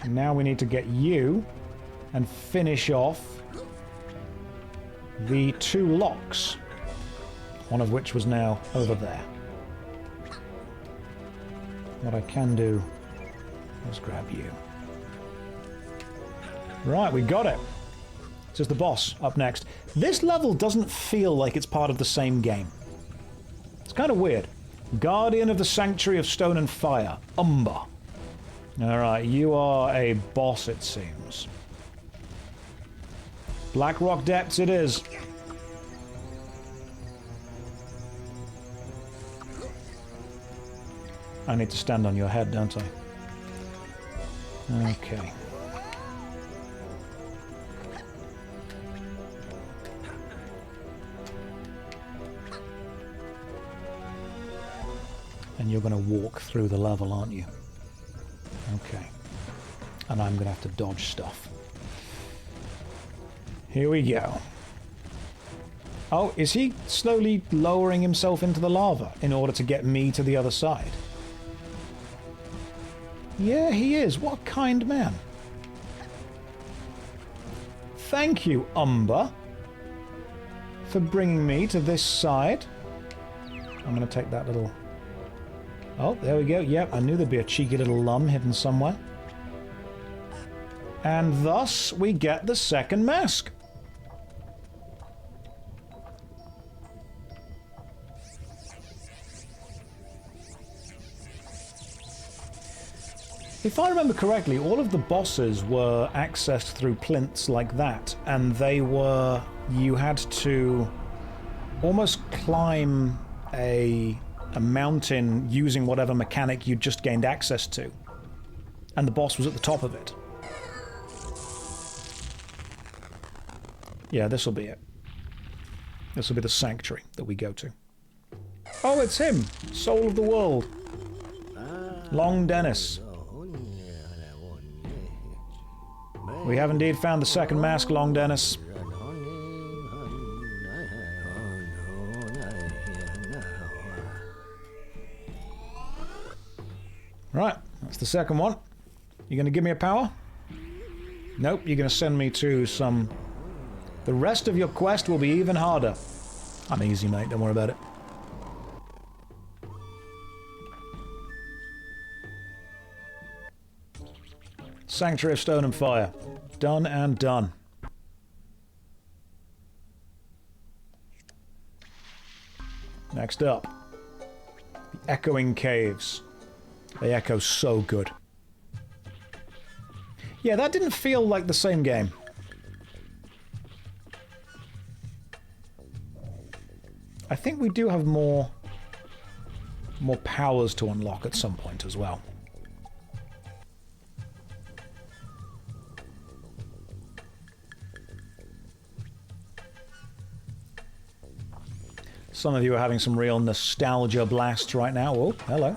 Now we need to get you and finish off the 2 locks. One of which was now over there. What I can do is grab you. Right, we got it. This is the boss up next. This level doesn't feel like it's part of the same game. It's kind of weird. Guardian of the Sanctuary of Stone and Fire, Umber. Alright, you are a boss, it seems. Blackrock Depths it is. I need to stand on your head, don't I? Okay. And you're going to walk through the level, aren't you? Okay. And I'm going to have to dodge stuff. Here we go. Oh, is he slowly lowering himself into the lava in order to get me to the other side? Yeah, he is. What a kind man. Thank you, Umber, for bringing me to this side. I'm going to take that little... Oh, there we go. Yep, I knew there'd be a cheeky little lum hidden somewhere. And thus, we get the second mask. If I remember correctly, all of the bosses were accessed through plinths like that, and they were... you had to almost climb a mountain using whatever mechanic you'd just gained access to. And the boss was at the top of it. Yeah, this'll be it. This'll be the sanctuary that we go to. Oh, it's him! Soul of the world. Long Dennis. We have indeed found the second mask, Long Dennis. Right, that's the second one. You gonna give me a power? Nope, you're gonna send me to some... The rest of your quest will be even harder. I'm easy, mate, don't worry about it. Sanctuary of Stone and Fire. Done and done. Next up. The Echoing Caves. They echo so good. Yeah, that didn't feel like the same game. I think we do have more powers to unlock at some point as well. Some of you are having some real nostalgia blasts right now. Oh, hello.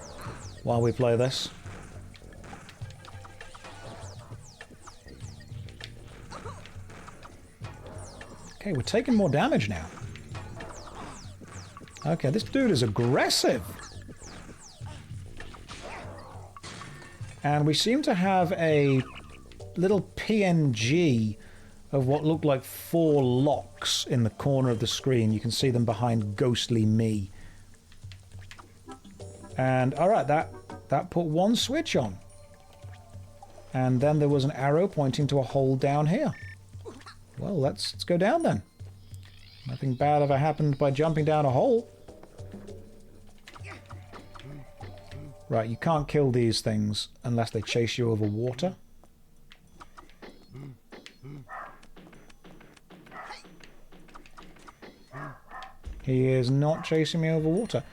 While we play this. Okay, we're taking more damage now. Okay, this dude is aggressive. And we seem to have a little PNG of what looked like 4 locks in the corner of the screen. You can see them behind Ghostly Me. And, alright, that put one switch on. And then there was an arrow pointing to a hole down here. Well, let's go down then. Nothing bad ever happened by jumping down a hole. Right, you can't kill these things unless they chase you over water. He is not chasing me over water.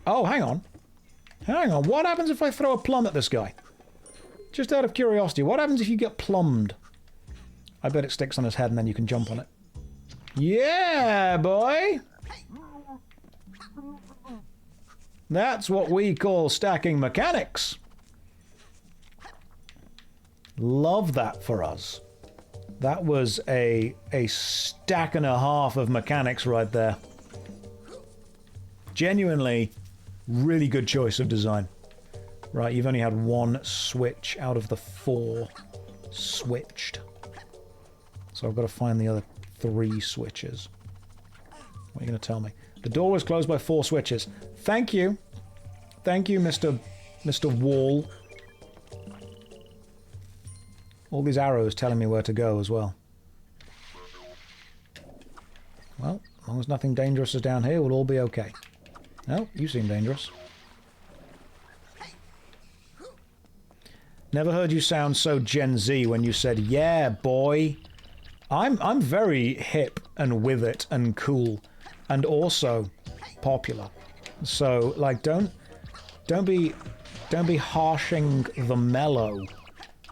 Oh, hang on. Hang on. What happens if I throw a plum at this guy? Just out of curiosity, what happens if you get plumbed? I bet it sticks on his head and then you can jump on it. Yeah, boy! That's what we call stacking mechanics. Love that for us. That was a stack and a half of mechanics right there. Genuinely, really good choice of design. Right, you've only had one switch out of the 4 switched. So I've got to find the other 3 switches. What are you going to tell me? The door was closed by 4 switches. Thank you. Thank you, Mr. Wall. All these arrows telling me where to go as well. Well, as long as nothing dangerous is down here, we'll all be okay. No, you seem dangerous. Never heard you sound so Gen Z when you said, "Yeah, boy." I'm very hip and with it and cool, and also popular. So, like, don't be harshing the mellow,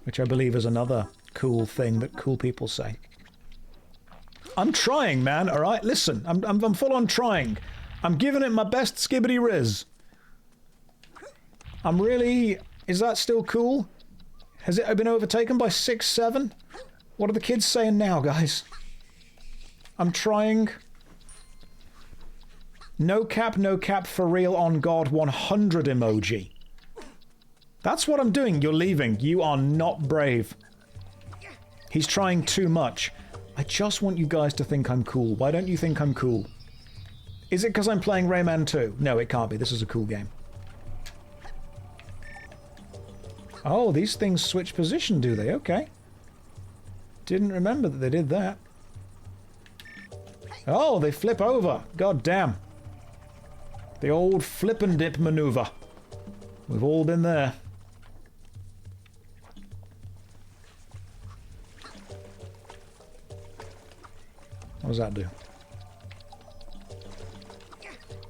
which I believe is another cool thing that cool people say. I'm trying, man. All right, listen. I'm full on trying. I'm giving it my best skibbity riz. I'm really. Is that still cool? Has it been overtaken by 6-7? What are the kids saying now, guys? I'm trying. No cap, for real, on God, 100 emoji. That's what I'm doing. You're leaving. You are not brave. He's trying too much. I just want you guys to think I'm cool. Why don't you think I'm cool? Is it because I'm playing Rayman 2? No, it can't be. This is a cool game. Oh, these things switch position, do they? Okay. Didn't remember that they did that. Oh, they flip over. God damn. The old flip and dip maneuver. We've all been there. What does that do?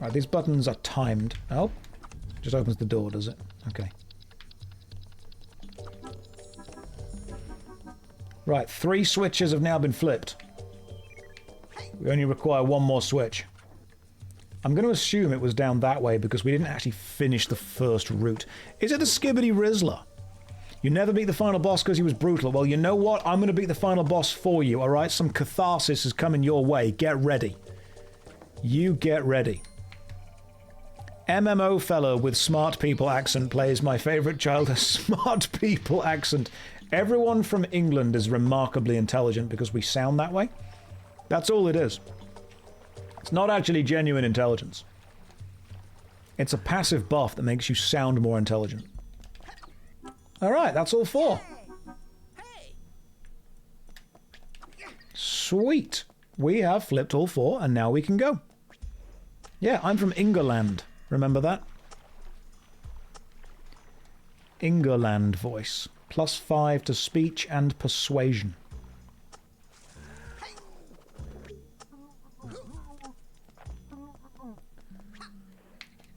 Right, these buttons are timed. Oh, just opens the door, does it? Okay. Right, 3 switches have now been flipped. We only require 1 more switch. I'm going to assume it was down that way because we didn't actually finish the first route. Is it the Skibbity Rizzler? You never beat the final boss because he was brutal. Well, you know what? I'm going to beat the final boss for you, alright? Some catharsis is coming your way. Get ready. You get ready. MMO fellow with smart people accent plays my favourite child a smart people accent. Everyone from England is remarkably intelligent because we sound that way. That's all it is. It's not actually genuine intelligence. It's a passive buff that makes you sound more intelligent. Alright, that's all 4. Sweet. We have flipped all 4 and now we can go. Yeah, I'm from Ingerland. Remember that? Ingerland voice. +5 to speech and persuasion.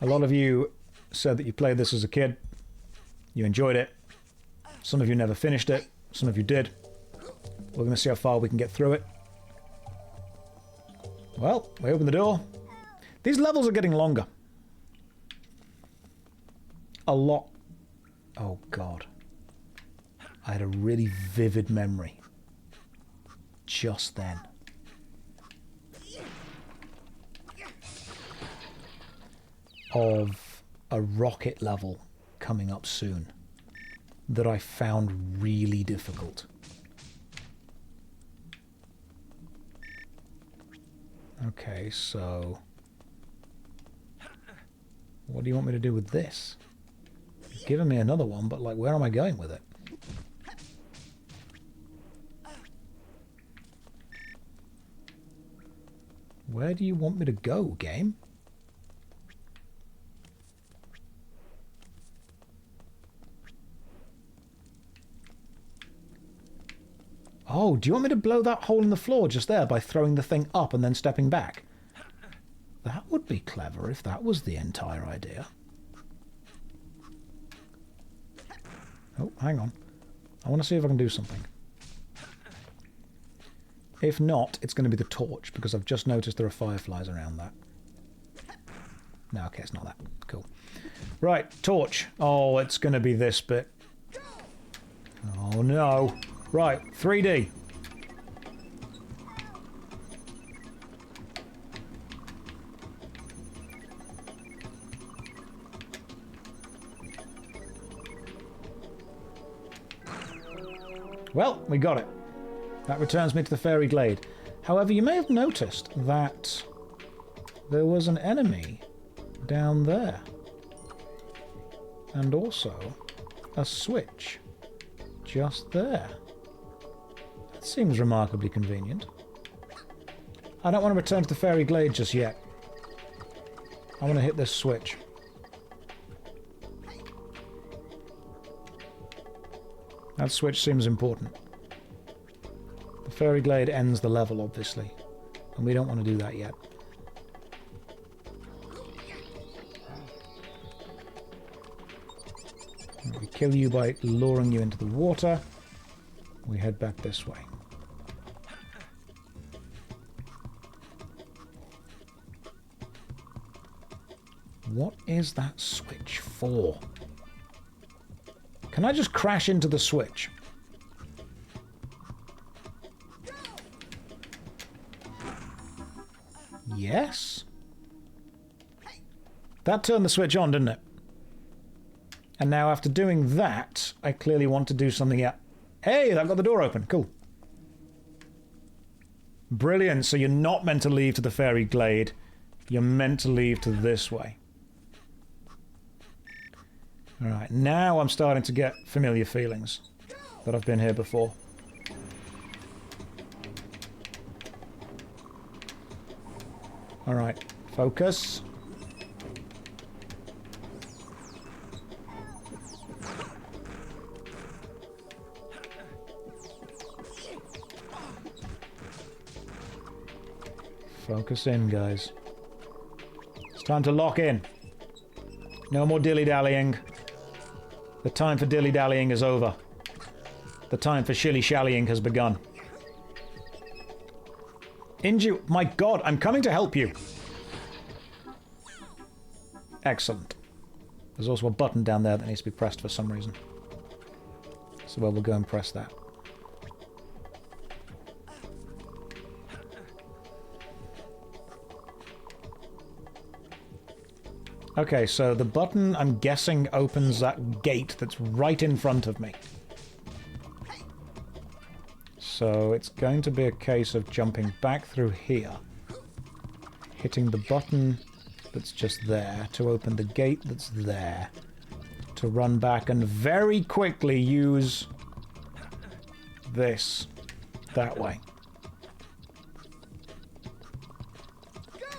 A lot of you said that you played this as a kid. You enjoyed it. Some of you never finished it. Some of you did. We're going to see how far we can get through it. Well, we open the door. These levels are getting longer. A lot. Oh, God. I had a really vivid memory. Just then. Of a rocket level coming up soon that I found really difficult. Okay, so what do you want me to do with this? You've given me another one, but like, where am I going with it? Where do you want me to go, game? Oh, do you want me to blow that hole in the floor just there by throwing the thing up and then stepping back? That would be clever if that was the entire idea. Oh, hang on. I want to see if I can do something. If not, it's going to be the torch, because I've just noticed there are fireflies around that. No, okay, it's not that. Cool. Right, torch. Oh, it's going to be this bit. Oh no. Right, 3D. Well, we got it. That returns me to the Fairy Glade. However, you may have noticed that there was an enemy down there. And also a switch just there. That seems remarkably convenient. I don't want to return to the Fairy Glade just yet. I want to hit this switch. That switch seems important. The Fairy Glade ends the level, obviously, and we don't want to do that yet. We kill you by luring you into the water. We head back this way. What is that switch for? Can I just crash into the switch? Yes? That turned the switch on, didn't it? And now after doing that, I clearly want to do something else. Hey, that got the door open. Cool. Brilliant. So you're not meant to leave to the Fairy Glade. You're meant to leave to this way. Alright, now I'm starting to get familiar feelings that I've been here before. Alright, focus. Focus in, guys. It's time to lock in. No more dilly-dallying. The time for dilly-dallying is over. The time for shilly-shallying has begun. Inju... My god, I'm coming to help you! Excellent. There's also a button down there that needs to be pressed for some reason. So well, we'll go and press that. Okay, so the button, I'm guessing, opens that gate that's right in front of me. So it's going to be a case of jumping back through here, hitting the button that's just there to open the gate that's there, to run back and very quickly use this that way.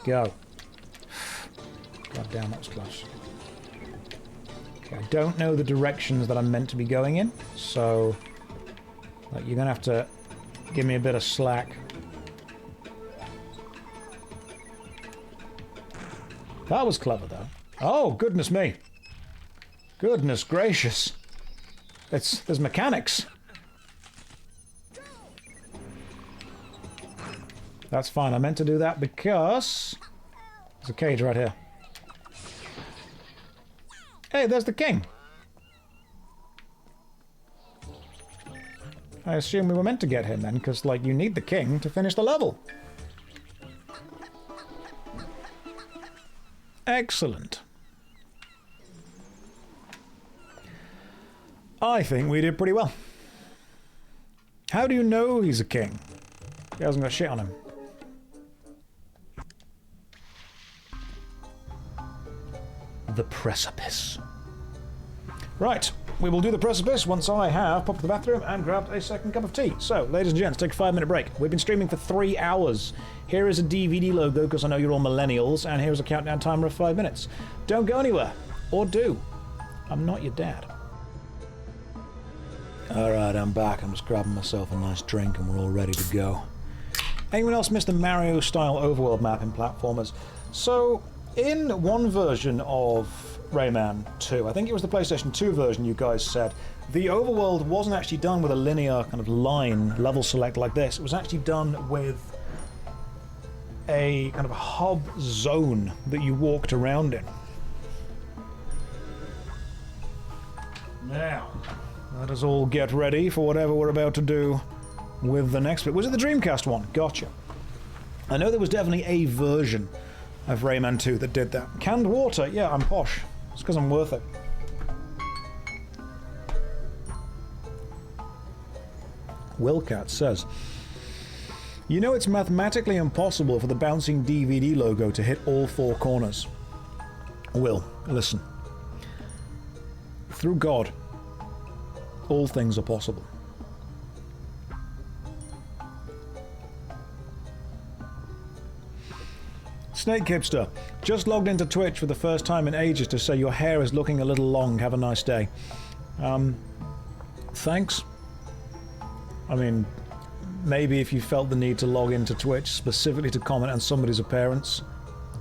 Go. God damn, that was close. Okay, I don't know the directions that I'm meant to be going in, so you're gonna have to give me a bit of slack. That was clever, though. Oh, goodness me. Goodness gracious. There's mechanics. That's fine. I meant to do that because there's a cage right here. Hey, there's the king. I assume we were meant to get him then, because, like, you need the king to finish the level. Excellent. I think we did pretty well. How do you know he's a king? He hasn't got shit on him. The precipice. Right, we will do the precipice once I have popped to the bathroom and grabbed a second cup of tea. So, ladies and gents, take a 5-minute break. We've been streaming for 3 hours. Here is a DVD logo, because I know you're all millennials, and here's a countdown timer of 5 minutes. Don't go anywhere. Or do. I'm not your dad. Alright, I'm back. I'm just grabbing myself a nice drink and we're all ready to go. Anyone else missed the Mario-style overworld map in platformers? So, in one version of Rayman 2, I think it was the PlayStation 2 version you guys said, the overworld wasn't actually done with a linear kind of line level select like this. It was actually done with a kind of hub zone that you walked around in. Now, Let us all get ready for whatever we're about to do with the next bit. Was it the Dreamcast one? Gotcha. I know there was definitely a version of Rayman 2 that did that. Canned water, yeah, I'm posh. It's because I'm worth it. Willcat says, you know it's mathematically impossible for the bouncing DVD logo to hit all four corners. Will, listen. Through God, all things are possible. Snake Hipster, just logged into Twitch for the first time in ages to say your hair is looking a little long. Have a nice day. Thanks. I mean, maybe if you felt the need to log into Twitch specifically to comment on somebody's appearance,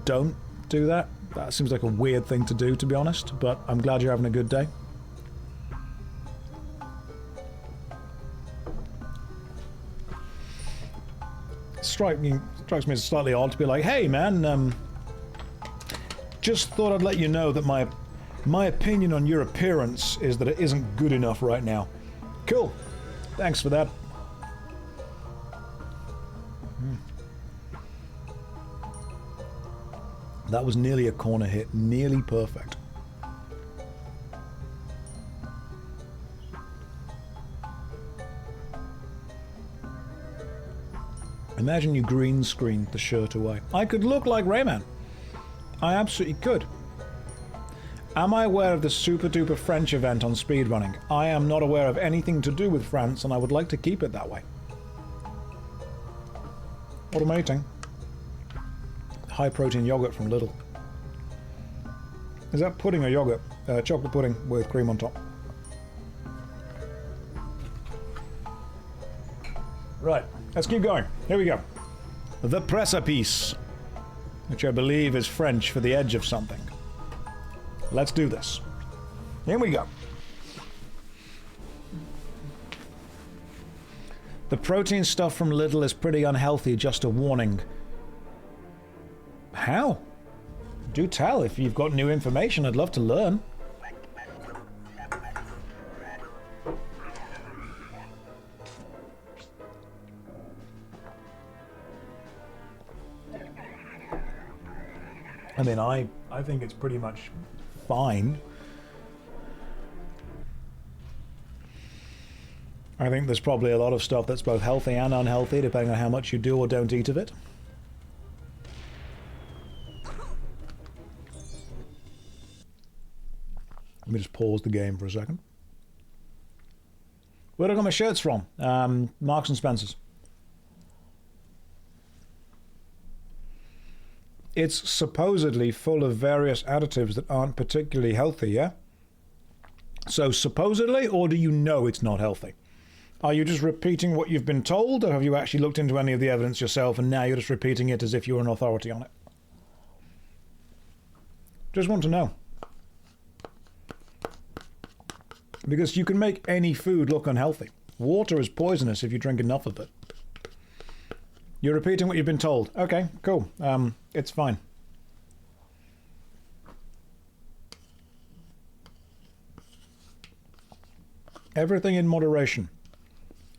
don't do that. That seems like a weird thing to do, to be honest, but I'm glad you're having a good day. Strikes me as slightly odd to be like, hey man, just thought I'd let you know that my opinion on your appearance is that it isn't good enough right now. Cool. Thanks for that. That was nearly a corner hit. Nearly perfect. Imagine you green screened the shirt away. I could look like Rayman. I absolutely could. Am I aware of the super duper French event on speedrunning? I am not aware of anything to do with France, and I would like to keep it that way. Automating. High protein yogurt from Lidl. Is that pudding or yogurt? Chocolate pudding with cream on top. Right, let's keep going. Here we go. The precipice, which I believe is French for the edge of something. Let's do this. Here we go. The protein stuff from Lidl is pretty unhealthy, just a warning. How? Do tell if you've got new information. I'd love to learn. I mean, I think it's pretty much fine. I think there's probably a lot of stuff that's both healthy and unhealthy, depending on how much you do or don't eat of it. Let me just pause the game for a second. Where did I got my shirts from? Marks and Spencer's. It's supposedly full of various additives that aren't particularly healthy, yeah? So supposedly, or do you know it's not healthy? Are you just repeating what you've been told, or have you actually looked into any of the evidence yourself and now you're just repeating it as if you're an authority on it? Just want to know. Because you can make any food look unhealthy. Water is poisonous if you drink enough of it. You're repeating what you've been told. Okay, cool. It's fine. Everything in moderation.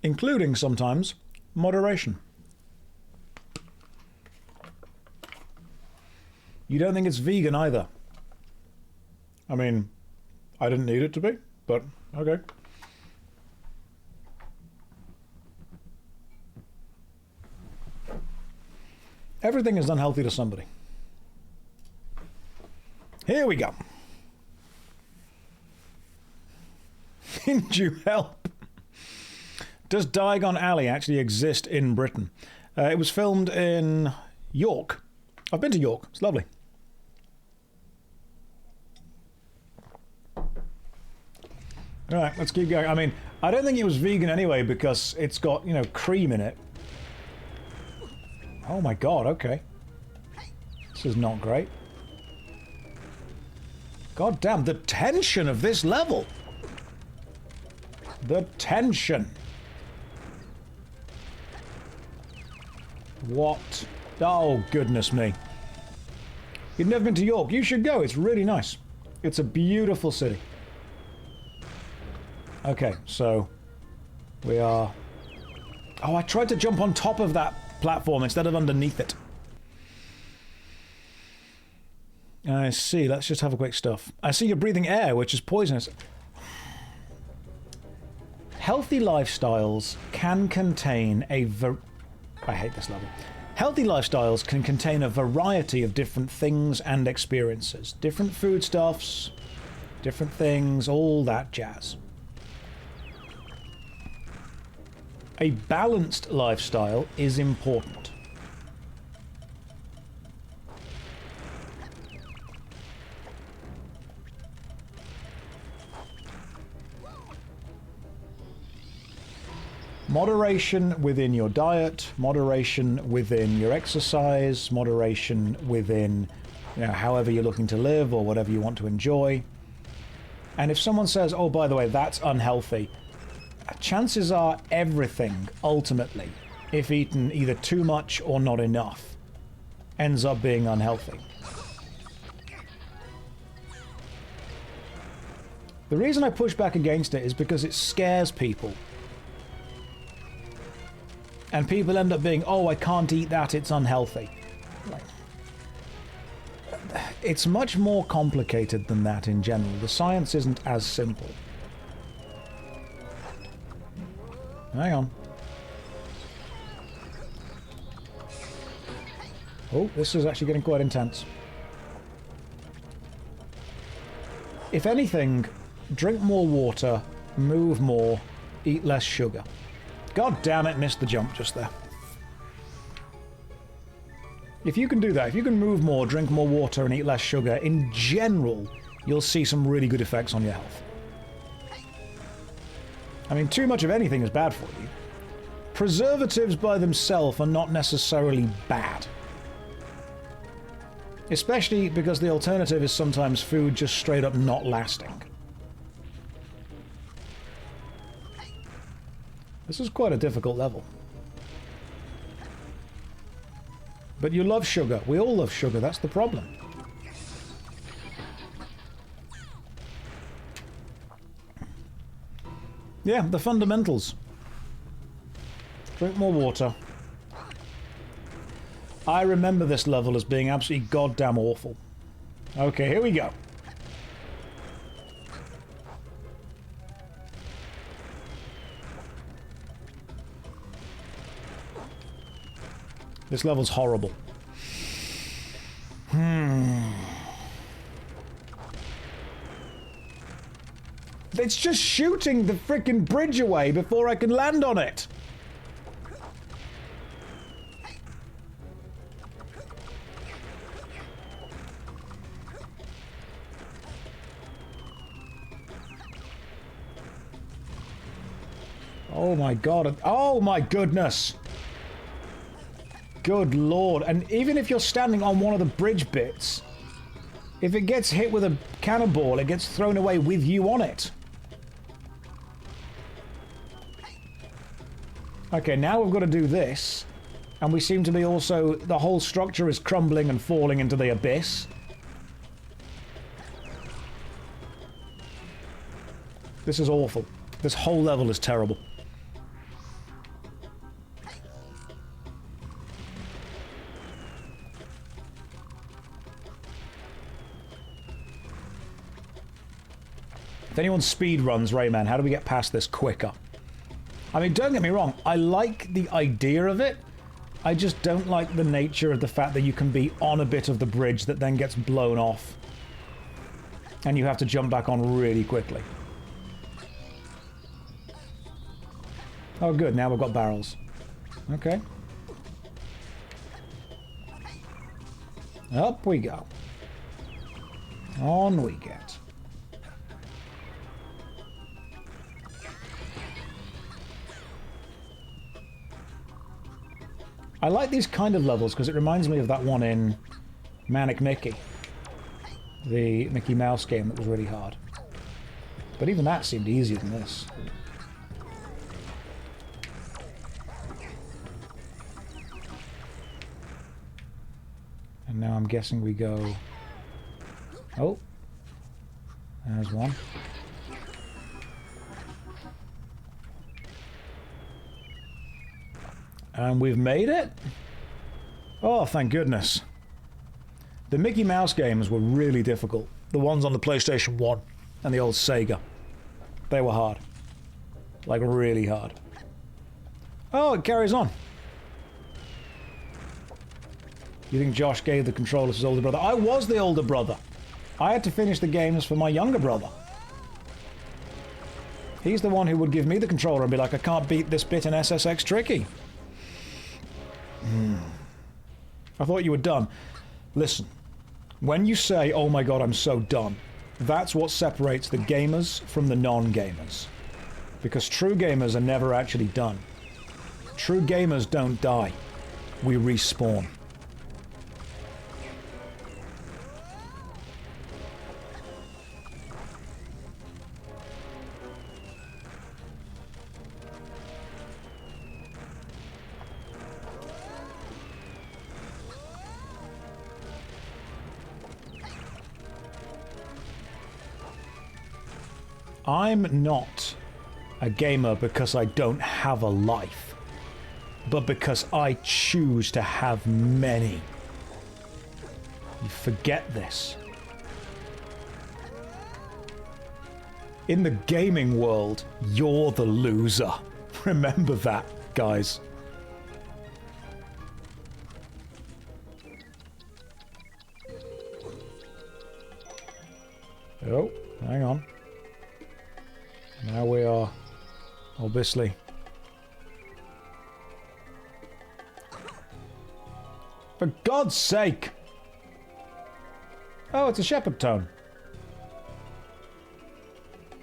Including, sometimes, moderation. You don't think it's vegan either? I mean, I didn't need it to be, but okay. Everything is unhealthy to somebody. Here we go. Can you help? Does Diagon Alley actually exist in Britain? It was filmed in York. I've been to York. It's lovely. All right, let's keep going. I mean, I don't think it was vegan anyway because it's got, you know, cream in it. Oh my god, okay. This is not great. God damn, the tension of this level! The tension! What? Oh, goodness me. You've never been to York? You should go, it's really nice. It's a beautiful city. Okay, so we are... Oh, I tried to jump on top of that platform instead of underneath it. I see. Let's just have a quick stuff. I see you're breathing air, which is poisonous. Healthy lifestyles can contain a... I hate this level. Healthy lifestyles can contain a variety of different things and experiences. Different foodstuffs, different things, all that jazz. A balanced lifestyle is important. Moderation within your diet, moderation within your exercise, moderation within, you know, however you're looking to live or whatever you want to enjoy. And if someone says, oh, by the way, that's unhealthy, chances are everything, ultimately, if eaten either too much or not enough, ends up being unhealthy. The reason I push back against it is because it scares people. And people end up being, oh, I can't eat that, it's unhealthy. It's much more complicated than that in general. The science isn't as simple. Hang on. Oh, this is actually getting quite intense. If anything, drink more water, move more, eat less sugar. God damn it, missed the jump just there. If you can do that, if you can move more, drink more water, and eat less sugar, in general, you'll see some really good effects on your health. I mean, too much of anything is bad for you. Preservatives by themselves are not necessarily bad. Especially because the alternative is sometimes food just straight up not lasting. This is quite a difficult level. But you love sugar. We all love sugar. That's the problem. Yeah, the fundamentals. Drink more water. I remember this level as being absolutely goddamn awful. Okay, here we go. This level's horrible. It's just shooting the frickin' bridge away before I can land on it. Oh my god. Oh my goodness. Good lord. And even if you're standing on one of the bridge bits, if it gets hit with a cannonball, it gets thrown away with you on it. Okay, now we've got to do this. And we seem to be also... The whole structure is crumbling and falling into the abyss. This is awful. This whole level is terrible. If anyone speed runs Rayman, how do we get past this quicker? I mean, don't get me wrong, I like the idea of it. I just don't like the nature of the fact that you can be on a bit of the bridge that then gets blown off. And you have to jump back on really quickly. Oh good, now we've got barrels. Okay. Up we go. On we get. I like these kind of levels because it reminds me of that one in Manic Mickey. The Mickey Mouse game that was really hard. But even that seemed easier than this. And now I'm guessing we go... Oh. There's one. And we've made it? Oh, thank goodness. The Mickey Mouse games were really difficult. The ones on the PlayStation 1 and the old Sega. They were hard. Like, really hard. Oh, it carries on. You think Josh gave the controller to his older brother? I was the older brother. I had to finish the games for my younger brother. He's the one who would give me the controller and be like, I can't beat this bit in SSX Tricky. I thought you were done. Listen, when you say, oh my god, I'm so done, that's what separates the gamers from the non-gamers. Because true gamers are never actually done. True gamers don't die. We respawn. I'm not a gamer because I don't have a life, but because I choose to have many. You forget this. In the gaming world, you're the loser. Remember that, guys. Oh, hang on. Now we are, obviously. For God's sake! Oh, it's a shepherd tone.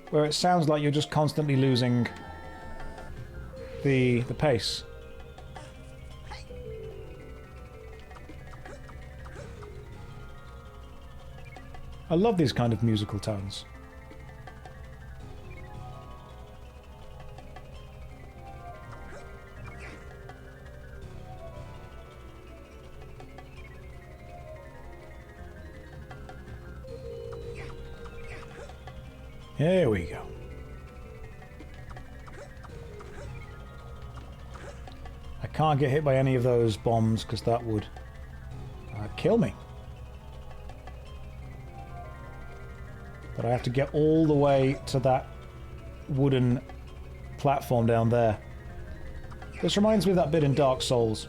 Where it sounds like you're just constantly losing the pace. I love these kind of musical tones. There we go. I can't get hit by any of those bombs because that would kill me. But I have to get all the way to that wooden platform down there. This reminds me of that bit in Dark Souls.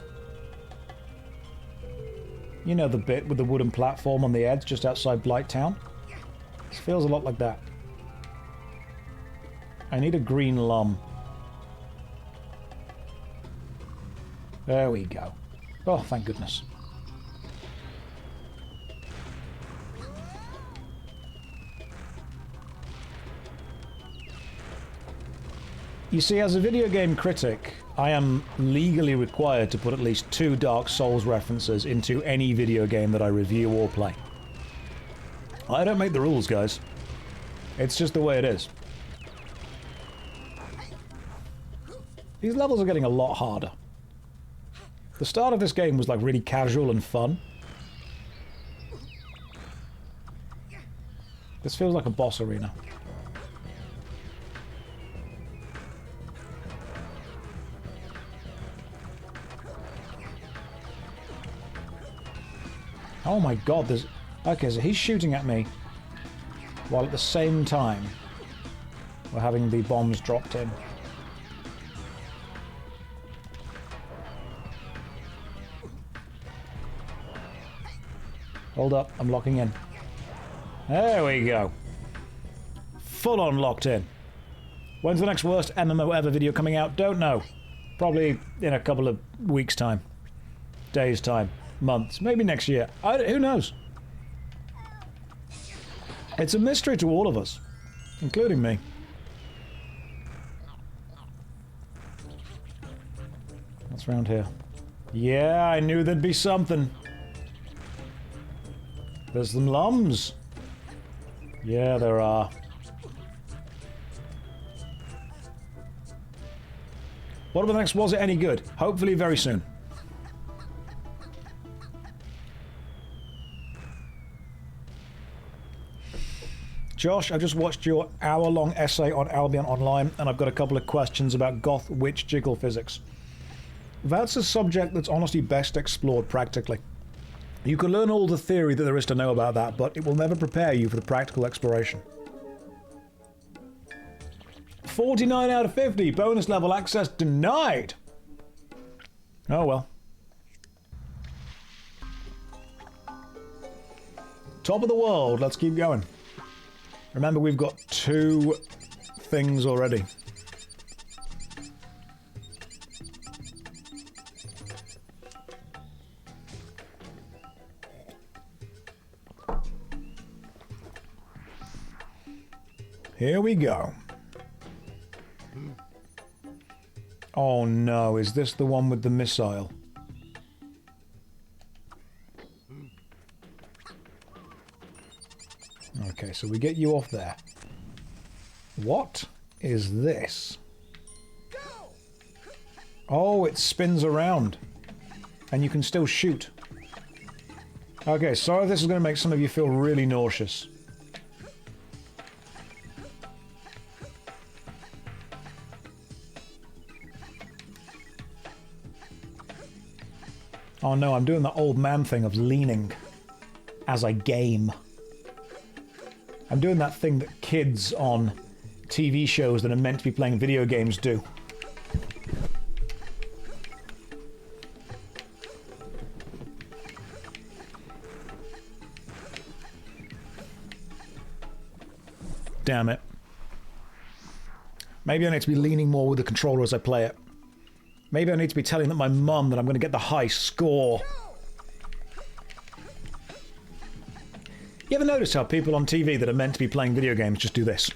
You know, the bit with the wooden platform on the edge just outside Blight Town? This feels a lot like that. I need a green lum. There we go. Oh, thank goodness. You see, as a video game critic, I am legally required to put at least 2 Dark Souls references into any video game that I review or play. I don't make the rules, guys. It's just the way it is. These levels are getting a lot harder. The start of this game was like really casual and fun. This feels like a boss arena. Oh my god, there's... Okay, so he's shooting at me while at the same time we're having the bombs dropped in. Hold up, I'm locking in. There we go. Full on locked in. When's the next worst MMO ever video coming out? Don't know. Probably in a couple of weeks' time. Days' time. Months. Maybe next year. Who knows? It's a mystery to all of us. Including me. What's around here? Yeah, I knew there'd be something. There's some lums. Yeah, there are. What about the next? Was it any good? Hopefully very soon. Josh, I just watched your hour-long essay on Albion Online, and I've got a couple of questions about goth witch jiggle physics. That's a subject that's honestly best explored practically. You can learn all the theory that there is to know about that, but it will never prepare you for the practical exploration. 49 out of 50, bonus level access denied! Oh well. Top of the world, let's keep going. Remember, we've got 2 things already. Here we go. Oh no, is this the one with the missile? Okay, so we get you off there. What is this? Oh, it spins around. And you can still shoot. Okay, sorry if this is going to make some of you feel really nauseous. Oh no, I'm doing the old man thing of leaning as I game. I'm doing that thing that kids on TV shows that are meant to be playing video games do. Damn it. Maybe I need to be leaning more with the controller as I play it. Maybe I need to be telling my mum that I'm going to get the high score. You ever notice how people on TV that are meant to be playing video games just do this?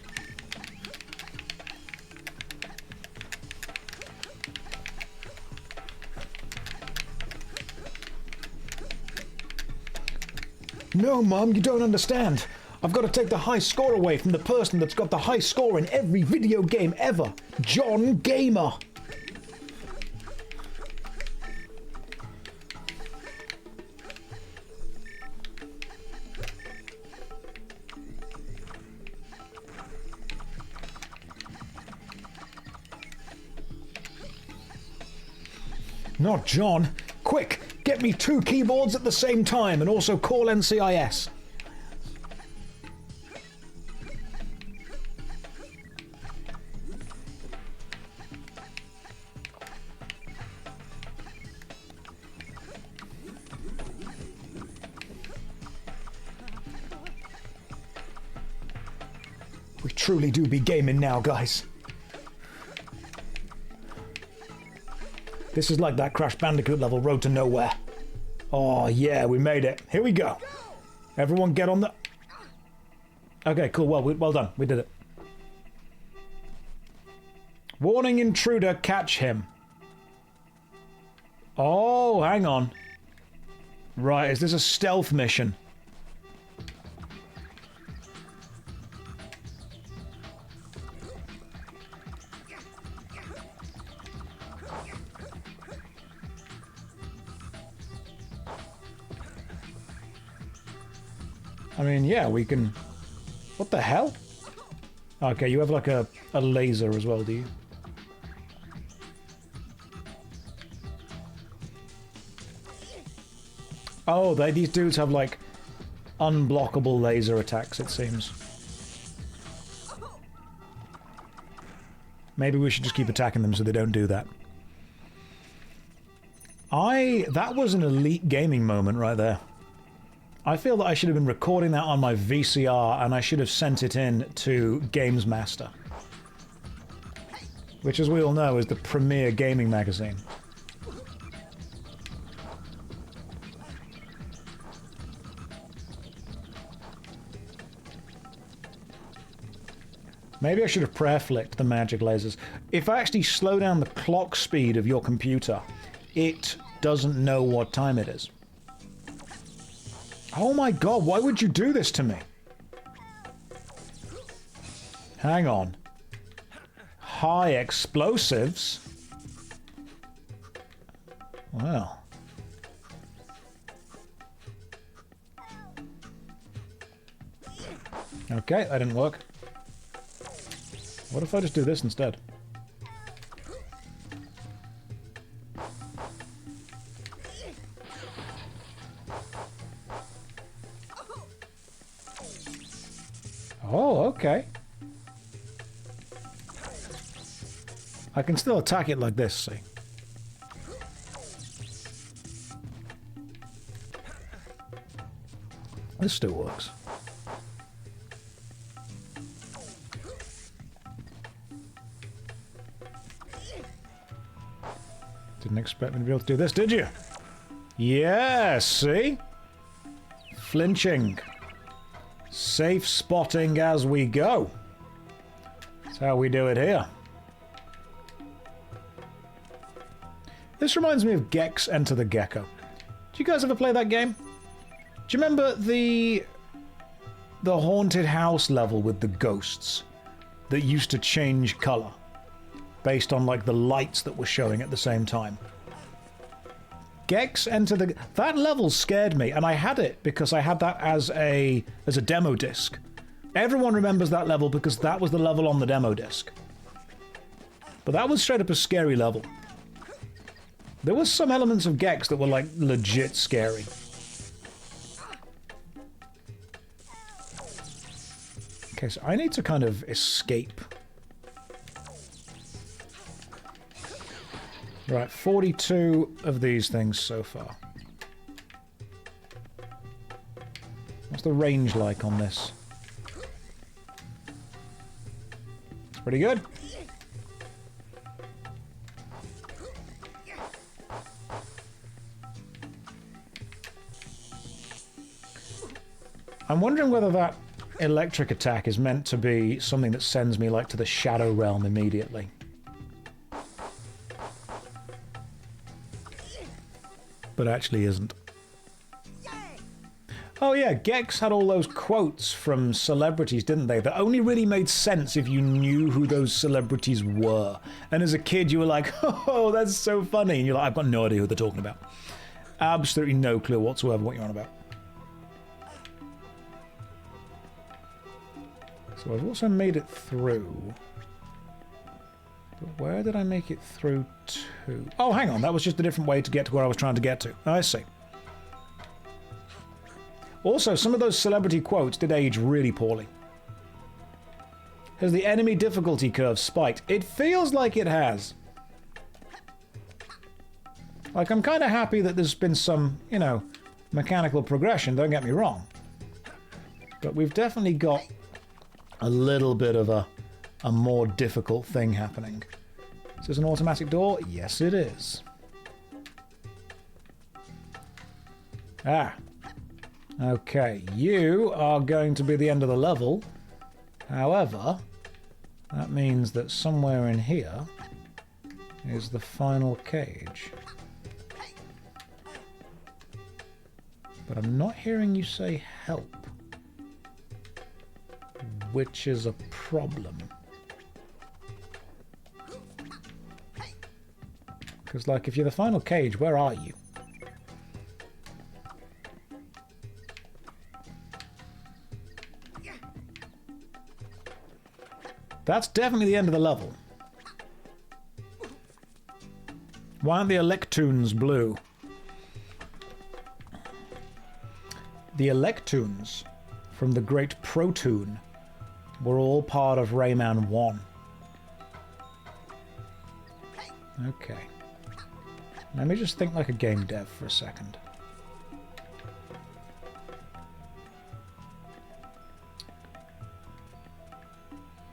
No, Mum, you don't understand. I've got to take the high score away from the person that's got the high score in every video game ever. John Gamer. Not John. Quick, get me 2 keyboards at the same time and also call NCIS. We truly do be gaming now, guys. This is like that Crash Bandicoot level, Road to Nowhere. Oh yeah, we made it. Here we go. Everyone get on the... Okay, cool, well done. We did it. Warning intruder, catch him. Oh, hang on. Right, is this a stealth mission? I mean, yeah, we can... What the hell? Okay, you have like a laser as well, do you? Oh, these dudes have like unblockable laser attacks, it seems. Maybe we should just keep attacking them so they don't do that. That was an elite gaming moment right there. I feel that I should have been recording that on my VCR and I should have sent it in to Games Master. Which, as we all know, is the premier gaming magazine. Maybe I should have prayer flicked the magic lasers. If I actually slow down the clock speed of your computer, it doesn't know what time it is. Oh my god, why would you do this to me? Hang on. High explosives? Wow. Okay, that didn't work. What if I just do this instead? I can still attack it like this, see? This still works. Didn't expect me to be able to do this, did you? Yeah, see? Flinching. Safe spotting as we go. That's how we do it here. This reminds me of Gex Enter the Gecko. Do you guys ever play that game? Do you remember the haunted house level with the ghosts that used to change colour based on like the lights that were showing at the same time? Gex Enter the... That level scared me, and I had it because I had that as a demo disc. Everyone remembers that level because that was the level on the demo disc. But that was straight up a scary level. There was some elements of Gex that were like legit scary. Okay, so I need to kind of escape. Right, 42 of these things so far. What's the range like on this? It's pretty good. I'm wondering whether that electric attack is meant to be something that sends me like to the Shadow Realm immediately. But actually isn't. Oh yeah, Gex had all those quotes from celebrities, didn't they? That only really made sense if you knew who those celebrities were. And as a kid you were like, oh, that's so funny. And you're like, I've got no idea who they're talking about. Absolutely no clue whatsoever what you're on about. So I've also made it through. But where did I make it through to? Oh, hang on. That was just a different way to get to where I was trying to get to. I see. Also, some of those celebrity quotes did age really poorly. Has the enemy difficulty curve spiked? It feels like it has. Like, I'm kind of happy that there's been some, you know, mechanical progression, don't get me wrong. But we've definitely got a little bit of a more difficult thing happening. Is this an automatic door? Yes, it is. Ah. Okay, you are going to be the end of the level. However, that means that somewhere in here is the final cage. But I'm not hearing you say help, which is a problem. Because, like, if you're the final cage, where are you? That's definitely the end of the level. Why aren't the Electoons blue? The Electoons from the Great Protoon were all part of Rayman 1. Okay. Let me just think like a game dev for a second.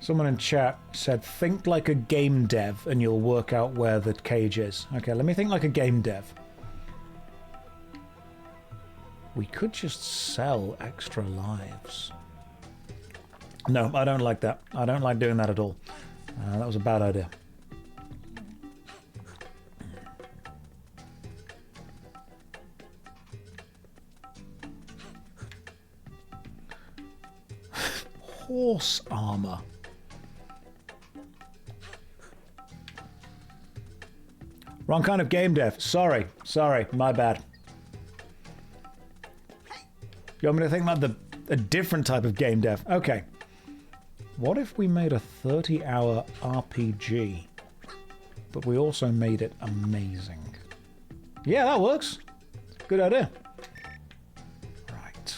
Someone in chat said, think like a game dev and you'll work out where the cage is. Okay, let me think like a game dev. We could just sell extra lives. No, I don't like that. I don't like doing that at all. That was a bad idea. Horse armor. Wrong kind of game dev. Sorry, my bad. You want me to think about a different type of game dev? Okay. What if we made a 30-hour RPG, but we also made it amazing? Yeah, that works. Good idea. Right.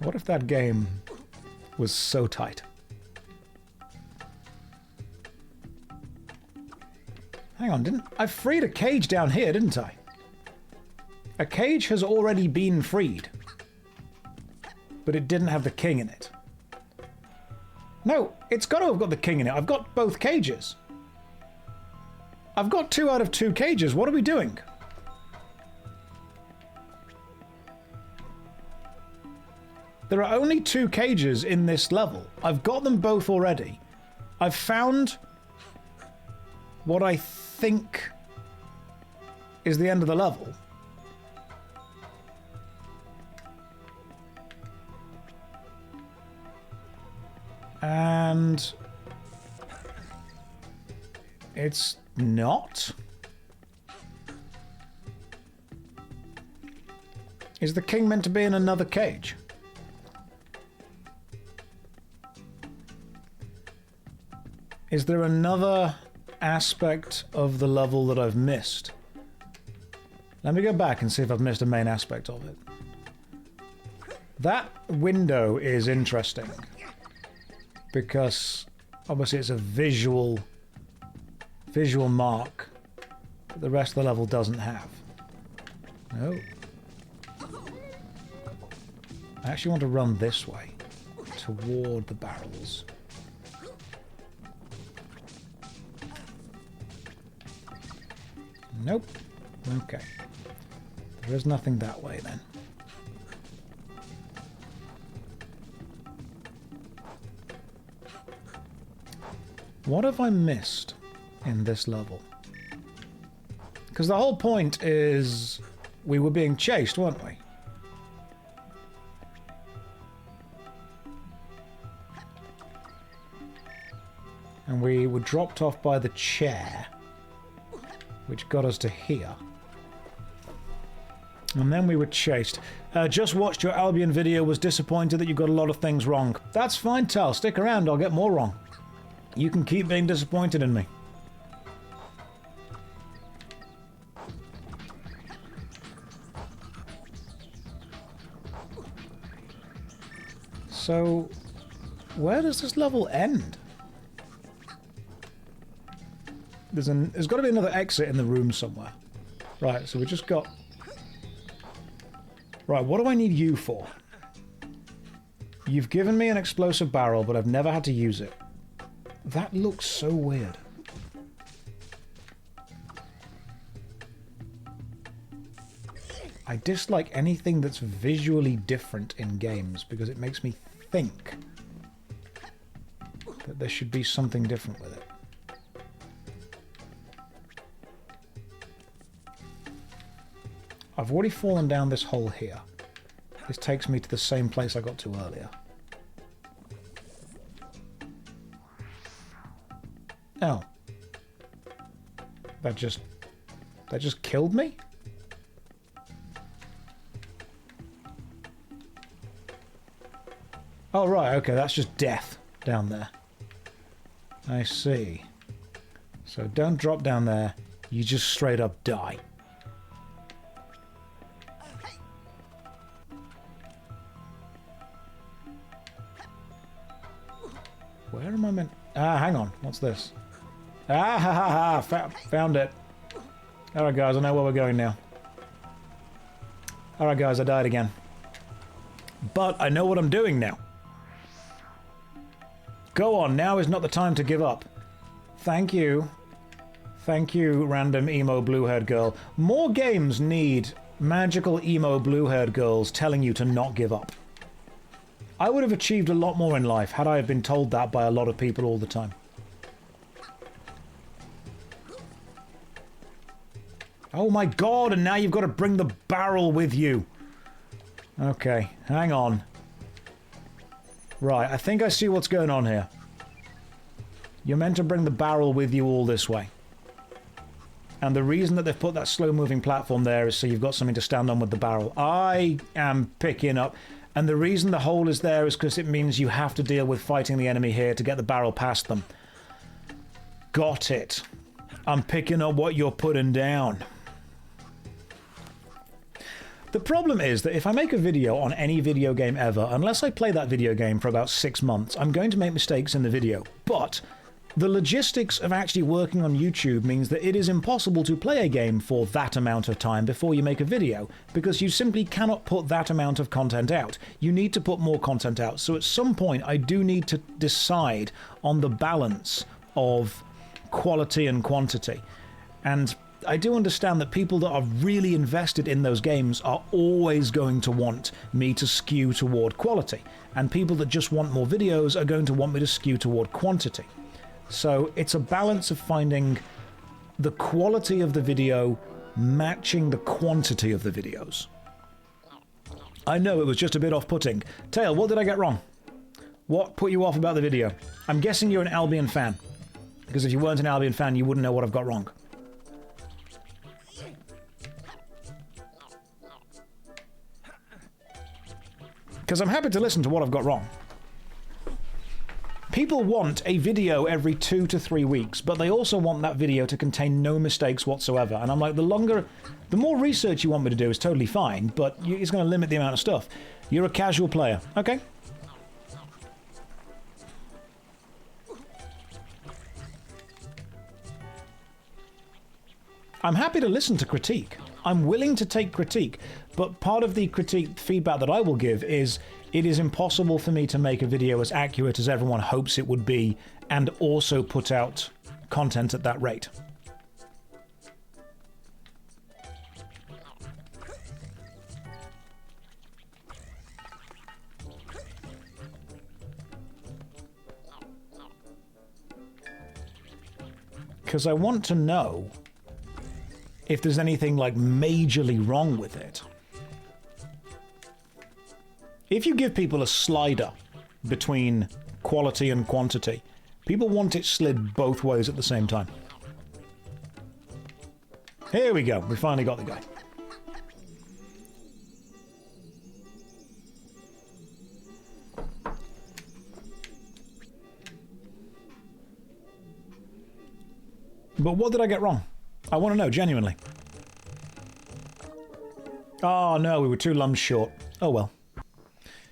What if that game was so tight? Hang on, I freed a cage down here, didn't I? A cage has already been freed. But it didn't have the king in it. No, it's got to have got the king in it. I've got both cages. I've got 2 out of 2 cages. What are we doing? There are only 2 cages in this level. I've got them both already. I've found what I think is the end of the level. And it's not. Is the king meant to be in another cage? Is there another aspect of the level that I've missed? Let me go back and see if I've missed a main aspect of it. That window is interesting because obviously it's a visual mark that the rest of the level doesn't have. No. I actually want to run this way toward the barrels. Nope. Okay. There is nothing that way then. What have I missed in this level? Because the whole point is we were being chased, weren't we? And we were dropped off by the chair, which got us to here. And then we were chased. Just watched your Albion video, was disappointed that you got a lot of things wrong. That's fine, Tal. Stick around, I'll get more wrong. You can keep being disappointed in me. So, where does this level end? There's got to be another exit in the room somewhere. Right, so we just got... Right, what do I need you for? You've given me an explosive barrel, but I've never had to use it. That looks so weird. I dislike anything that's visually different in games because it makes me think that there should be something different with it. I've already fallen down this hole here. This takes me to the same place I got to earlier. Oh. That just killed me? Oh, right, okay, that's just death down there. I see. So don't drop down there, you just straight up die. Where am I meant... Ah, hang on, what's this? Ah, ha, ha, ha, found it. Alright guys, I know where we're going now. Alright guys, I died again. But I know what I'm doing now. Go on, now is not the time to give up. Thank you. Thank you, random emo blue-haired girl. More games need magical emo blue-haired girls telling you to not give up. I would have achieved a lot more in life had I have been told that by a lot of people all the time. Oh my god, and now you've got to bring the barrel with you. Okay, hang on. Right, I think I see what's going on here. You're meant to bring the barrel with you all this way. And the reason that they've put that slow-moving platform there is so you've got something to stand on with the barrel. I am picking up... And the reason the hole is there is because it means you have to deal with fighting the enemy here to get the barrel past them. Got it. I'm picking up what you're putting down. The problem is that if I make a video on any video game ever, unless I play that video game for about 6 months, I'm going to make mistakes in the video. But the logistics of actually working on YouTube means that it is impossible to play a game for that amount of time before you make a video, because you simply cannot put that amount of content out. You need to put more content out. So at some point, I do need to decide on the balance of quality and quantity. And I do understand that people that are really invested in those games are always going to want me to skew toward quality, and people that just want more videos are going to want me to skew toward quantity. So it's a balance of finding the quality of the video matching the quantity of the videos. I know it was just a bit off-putting. Tail, what did I get wrong? What put you off about the video? I'm guessing you're an Albion fan, because if you weren't an Albion fan, you wouldn't know what I've got wrong. Because I'm happy to listen to what I've got wrong. People want a video every 2 to 3 weeks, but they also want that video to contain no mistakes whatsoever. And I'm like, the more research you want me to do is totally fine, but it's going to limit the amount of stuff. You're a casual player. Okay. I'm happy to listen to critique. I'm willing to take critique, but part of the critique feedback that I will give is it is impossible for me to make a video as accurate as everyone hopes it would be and also put out content at that rate. Because I want to know if there's anything like majorly wrong with it. If you give people a slider between quality and quantity, people want it slid both ways at the same time. Here we go, we finally got the guy. But what did I get wrong? I want to know, genuinely. Oh no, we were 2 lums short. Oh well.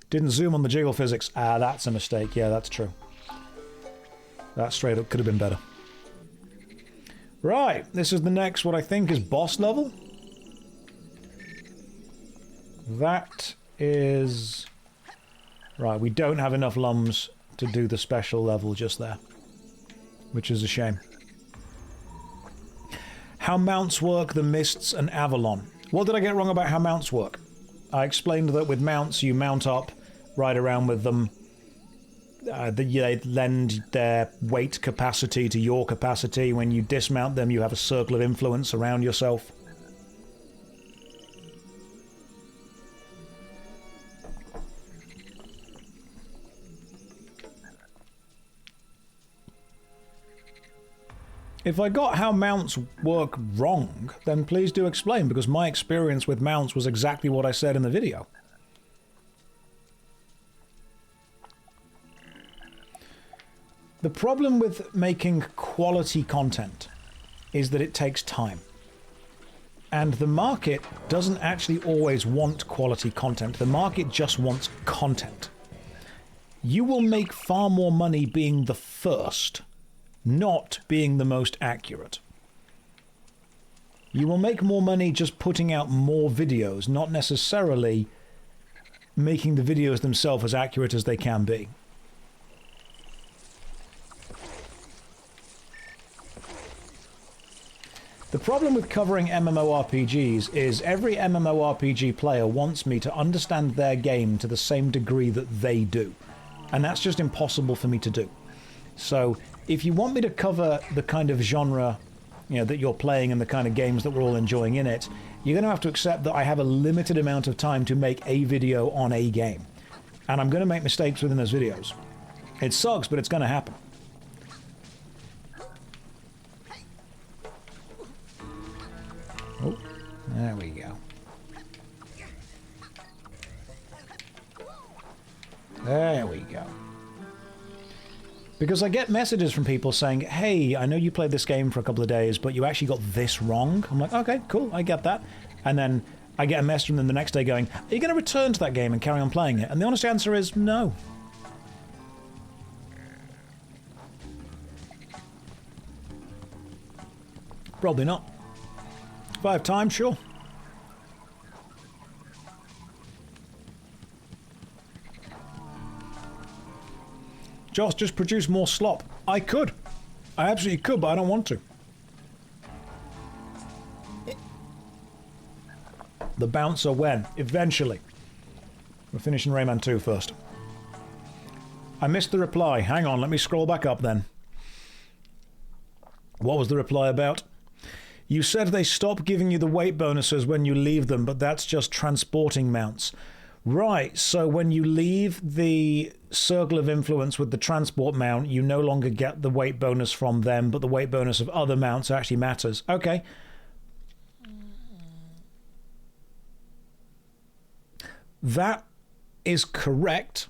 Didn't zoom on the jiggle physics. Ah, that's a mistake. Yeah, that's true. That straight up could have been better. Right, this is the next, what I think is boss level. That is... Right, we don't have enough lums to do the special level just there. Which is a shame. How mounts work, the mists, and Avalon. What did I get wrong about how mounts work? I explained that with mounts, you mount up, ride around with them. They lend their weight capacity to your capacity. When you dismount them, you have a circle of influence around yourself. If I got how mounts work wrong, then please do explain, because my experience with mounts was exactly what I said in the video. The problem with making quality content is that it takes time. And the market doesn't actually always want quality content. The market just wants content. You will make far more money being the first, not being the most accurate. You will make more money just putting out more videos, not necessarily making the videos themselves as accurate as they can be. The problem with covering MMORPGs is every MMORPG player wants me to understand their game to the same degree that they do. And that's just impossible for me to do. So if you want me to cover the kind of genre, you know, that you're playing and the kind of games that we're all enjoying in it, you're going to have to accept that I have a limited amount of time to make a video on a game. And I'm going to make mistakes within those videos. It sucks, but it's going to happen. Oh, there we go. There we go. Because I get messages from people saying, hey, I know you played this game for a couple of days, but you actually got this wrong. I'm like, okay, cool, I get that. And then I get a message from them the next day going, are you going to return to that game and carry on playing it? And the honest answer is no. Probably not. If I have time, sure. Josh, just produce more slop. I could. I absolutely could, but I don't want to. The bouncer when? Eventually. We're finishing Rayman 2 first. I missed the reply. Hang on, let me scroll back up then. What was the reply about? You said they stop giving you the weight bonuses when you leave them, but that's just transporting mounts. Right, so when you leave the circle of influence with the transport mount, you no longer get the weight bonus from them, but the weight bonus of other mounts actually matters. Okay. That is correct.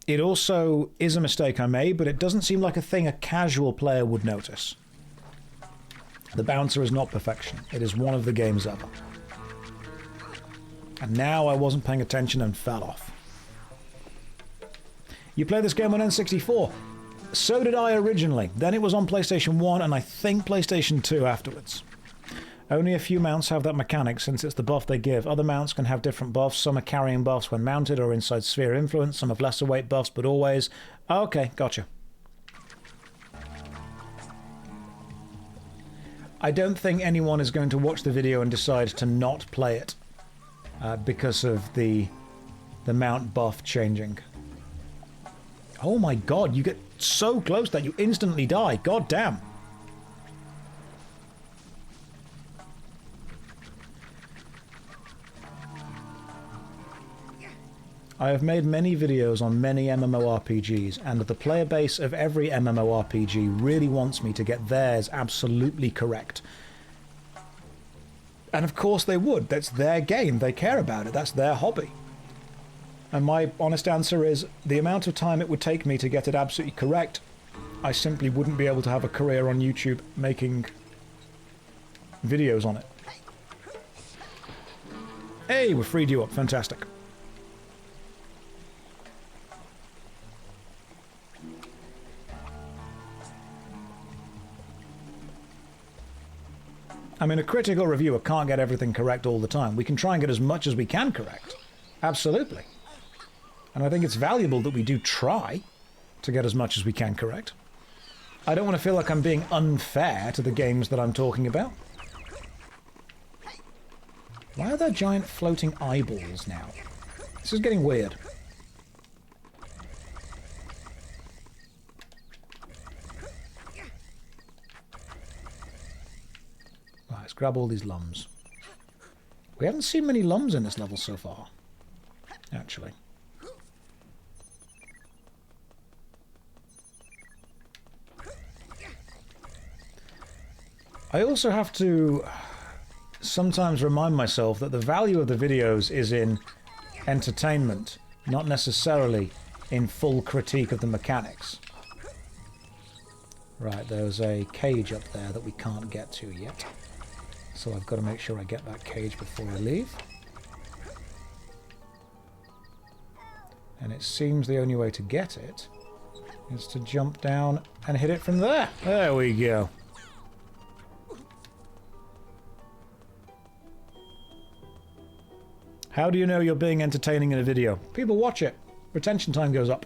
It also is a mistake I made, but it doesn't seem like a thing a casual player would notice. The bouncer is not perfection. It is one of the games ever. And now I wasn't paying attention and fell off. You played this game on N64? So did I originally. Then it was on PlayStation 1 and I think PlayStation 2 afterwards. Only a few mounts have that mechanic since it's the buff they give. Other mounts can have different buffs. Some are carrying buffs when mounted or inside sphere influence. Some have lesser weight buffs, but always... Okay, gotcha. I don't think anyone is going to watch the video and decide to not play it because of the mount buff changing. Oh my god, you get so close that you instantly die. God damn. I have made many videos on many MMORPGs, and the player base of every MMORPG really wants me to get theirs absolutely correct. And of course they would. That's their game. They care about it. That's their hobby. And my honest answer is, the amount of time it would take me to get it absolutely correct, I simply wouldn't be able to have a career on YouTube making videos on it. Hey, we freed you up. Fantastic. I mean, a critical reviewer can't get everything correct all the time. We can try and get as much as we can correct. Absolutely. And I think it's valuable that we do try to get as much as we can correct. I don't want to feel like I'm being unfair to the games that I'm talking about. Why are there giant floating eyeballs now? This is getting weird. Right, let's grab all these lums. We haven't seen many lums in this level so far, actually. I also have to sometimes remind myself that the value of the videos is in entertainment, not necessarily in full critique of the mechanics. Right, there's a cage up there that we can't get to yet. So I've got to make sure I get that cage before I leave. And it seems the only way to get it is to jump down and hit it from there. There we go. How do you know you're being entertaining in a video? People watch it. Retention time goes up.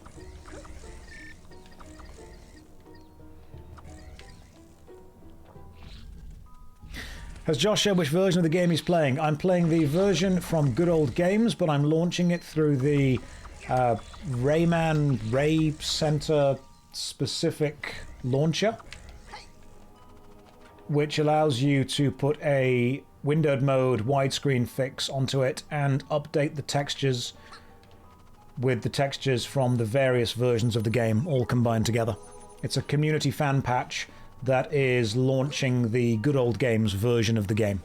Has Josh said which version of the game he's playing? I'm playing the version from Good Old Games, but I'm launching it through the Rayman Ray Center specific launcher, which allows you to put a windowed mode widescreen fix onto it and update the textures with the textures from the various versions of the game all combined together. It's a community fan patch that is launching the Good Old Games version of the game.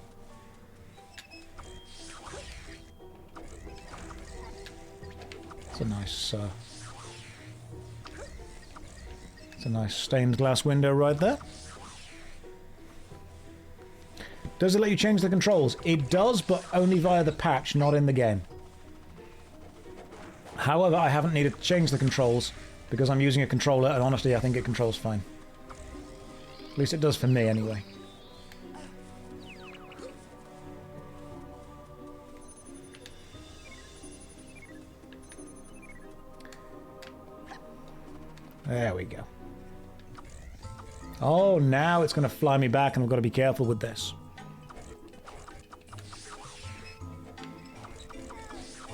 It's a nice stained glass window right there. Does it let you change the controls? It does, but only via the patch, not in the game. However, I haven't needed to change the controls because I'm using a controller, and honestly, I think it controls fine. At least it does for me, anyway. There we go. Oh, now it's going to fly me back, and I've got to be careful with this.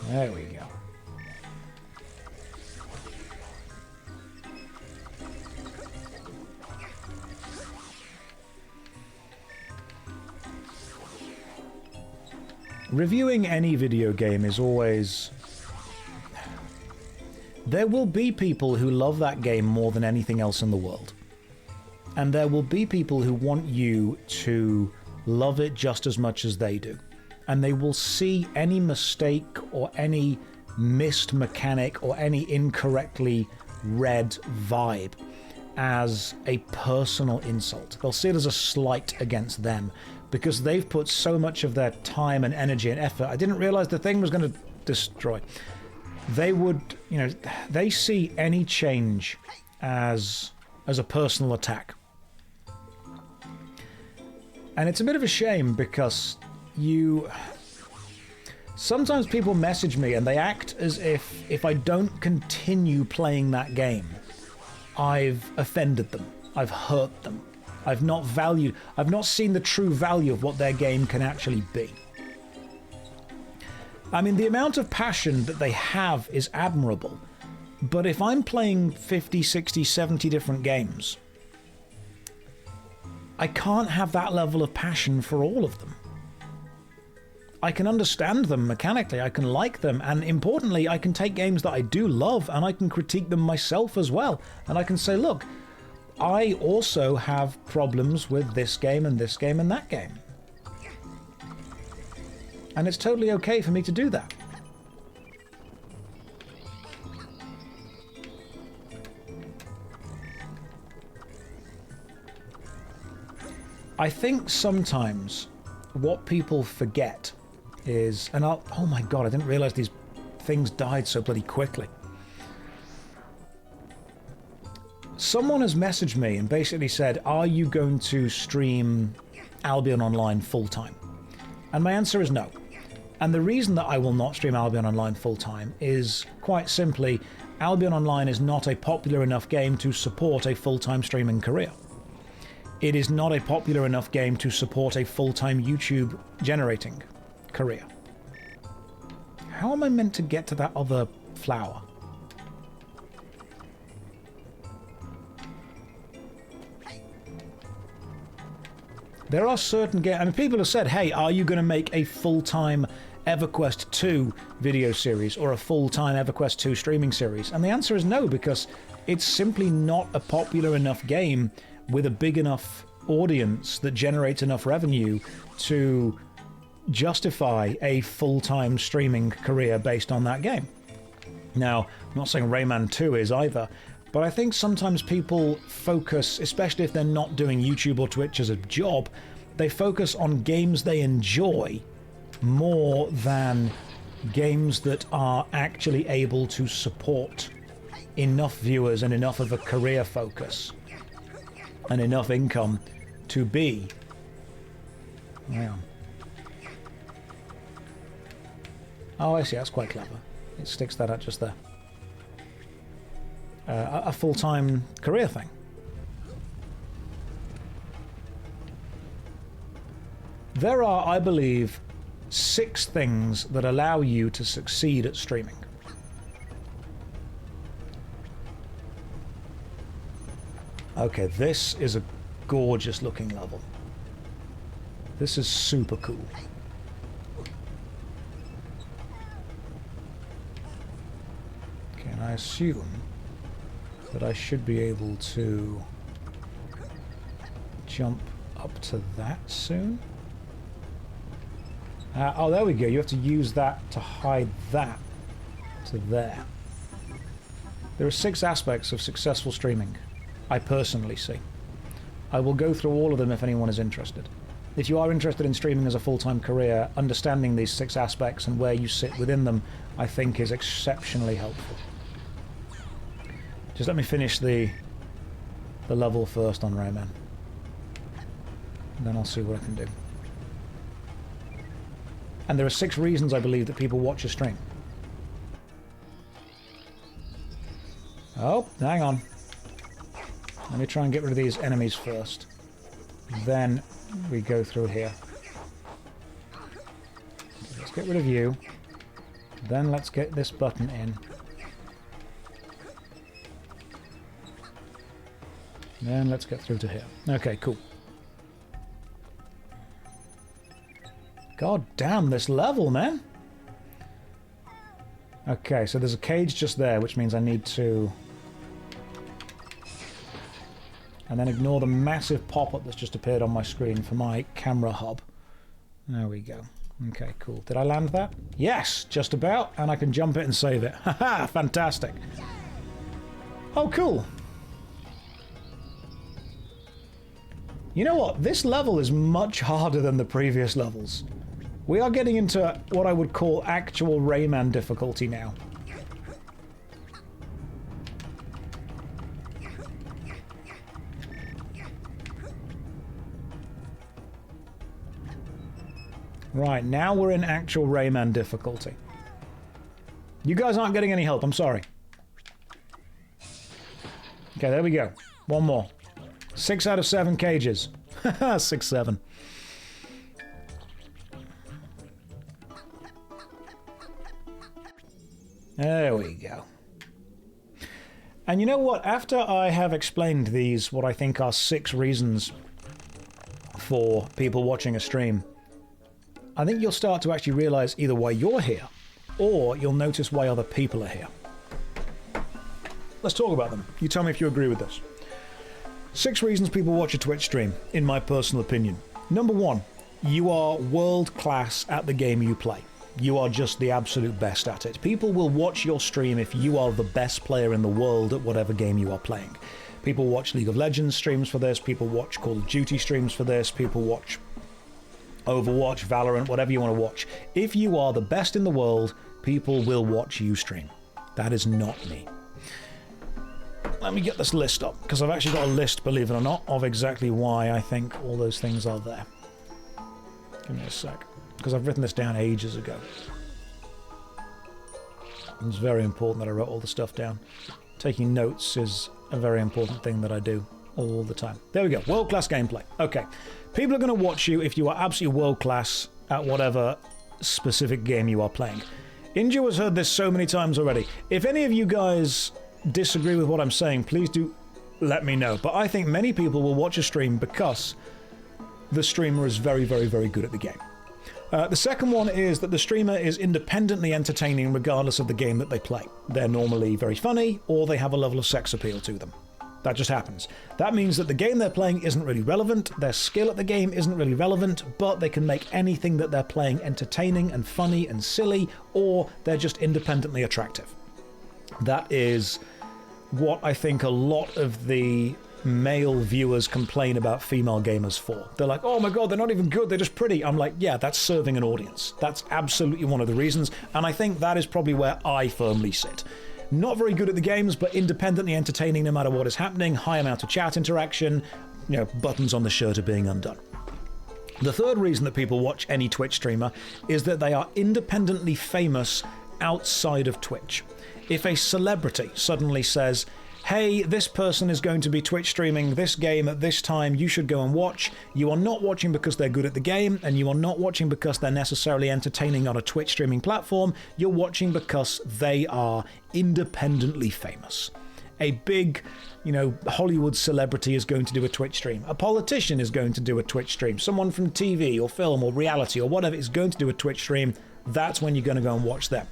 There we go. Reviewing any video game is always... There will be people who love that game more than anything else in the world. And there will be people who want you to love it just as much as they do. And they will see any mistake or any missed mechanic or any incorrectly read vibe as a personal insult. They'll see it as a slight against them because they've put so much of their time and energy and effort. I didn't realize the thing was going to destroy. They would, you know, they see any change as a personal attack. And it's a bit of a shame because sometimes people message me and they act as if I don't continue playing that game, I've offended them, I've hurt them, I've not seen the true value of what their game can actually be. I mean, the amount of passion that they have is admirable, but if I'm playing 50, 60, 70 different games, I can't have that level of passion for all of them. I can understand them mechanically, I can like them, and importantly, I can take games that I do love and I can critique them myself as well. And I can say, look, I also have problems with this game and this game and that game. And it's totally okay for me to do that. I think sometimes what people forget is, and oh my god, I didn't realize these things died so bloody quickly. Someone has messaged me and basically said, are you going to stream Albion Online full-time? And my answer is no. And the reason that I will not stream Albion Online full-time is, quite simply, Albion Online is not a popular enough game to support a full-time streaming career. It is not a popular enough game to support a full-time YouTube generating career. How am I meant to get to that other flower? There are certain games... I mean, people have said, hey, are you going to make a full-time EverQuest 2 video series or a full-time EverQuest 2 streaming series? And the answer is no, because it's simply not a popular enough game with a big enough audience that generates enough revenue to justify a full-time streaming career based on that game. Now, I'm not saying Rayman 2 is either, but I think sometimes people focus, especially if they're not doing YouTube or Twitch as a job, they focus on games they enjoy more than games that are actually able to support enough viewers and enough of a career focus and enough income to be... Yeah. Oh, I see, that's quite clever. It sticks that out just there. A full-time career thing. There are, I believe, 6 things that allow you to succeed at streaming. Okay, this is a gorgeous looking level. This is super cool. Okay, and I assume that I should be able to jump up to that soon. Oh, there we go. You have to use that to hide that to there. There are 6 aspects of successful streaming I personally see. I will go through all of them if anyone is interested. if you are interested in streaming as a full-time career, understanding these 6 aspects and where you sit within them, I think is exceptionally helpful. Just let me finish the level first on Rayman. And then I'll see what I can do. And there are 6 reasons I believe that people watch a stream. Oh, hang on. Let me try and get rid of these enemies first. Then we go through here. So let's get rid of you. Then let's get this button in. Then let's get through to here. Okay, cool. God damn this level, man! Okay, so there's a cage just there, which means I need to... And then ignore the massive pop-up that's just appeared on my screen for my camera hub. There we go. Okay, cool. Did I land that? Yes, just about, and I can jump it and save it. Haha, fantastic. Oh, cool. You know what? This level is much harder than the previous levels. We are getting into what I would call actual Rayman difficulty now. Right, now we're in actual Rayman difficulty. You guys aren't getting any help, I'm sorry. Okay, there we go. One more. 6 out of 7 cages. Haha, 6, 7. There we go. And you know what? After I have explained these, what I think are 6 reasons for people watching a stream, I think you'll start to actually realize either why you're here, or you'll notice why other people are here. Let's talk about them. You tell me if you agree with this. 6 reasons people watch a Twitch stream, in my personal opinion. Number 1, you are world class at the game you play. You are just the absolute best at it. People will watch your stream if you are the best player in the world at whatever game you are playing. People watch League of Legends streams for this, people watch Call of Duty streams for this, people watch Overwatch, Valorant, whatever you want to watch. If you are the best in the world, people will watch you stream. That is not me. Let me get this list up, because I've actually got a list, believe it or not, of exactly why I think all those things are there. Give me a sec, because I've written this down ages ago. It's very important that I wrote all the stuff down. Taking notes is a very important thing that I do all the time. There we go, world-class gameplay. Okay, people are going to watch you if you are absolutely world-class at whatever specific game you are playing. Inju has heard this so many times already. If any of you guys disagree with what I'm saying, please do let me know. But I think many people will watch a stream because the streamer is very, very, very good at the game. The second one is that the streamer is independently entertaining regardless of the game that they play. They're normally very funny, or they have a level of sex appeal to them. That just happens. That means that the game they're playing isn't really relevant, their skill at the game isn't really relevant, but they can make anything that they're playing entertaining and funny and silly, or they're just independently attractive. That is what I think a lot of the male viewers complain about female gamers for. They're like, oh my god, they're not even good, they're just pretty. I'm like, yeah, that's serving an audience. That's absolutely one of the reasons, and I think that is probably where I firmly sit. Not very good at the games, but independently entertaining no matter what is happening, high amount of chat interaction, you know, buttons on the shirt are being undone. The third reason that people watch any Twitch streamer is that they are independently famous outside of Twitch. If a celebrity suddenly says, hey, this person is going to be Twitch streaming this game at this time, you should go and watch. You are not watching because they're good at the game, and you are not watching because they're necessarily entertaining on a Twitch streaming platform. You're watching because they are independently famous. A big, you know, Hollywood celebrity is going to do a Twitch stream. A politician is going to do a Twitch stream. Someone from TV or film or reality or whatever is going to do a Twitch stream. That's when you're going to go and watch them.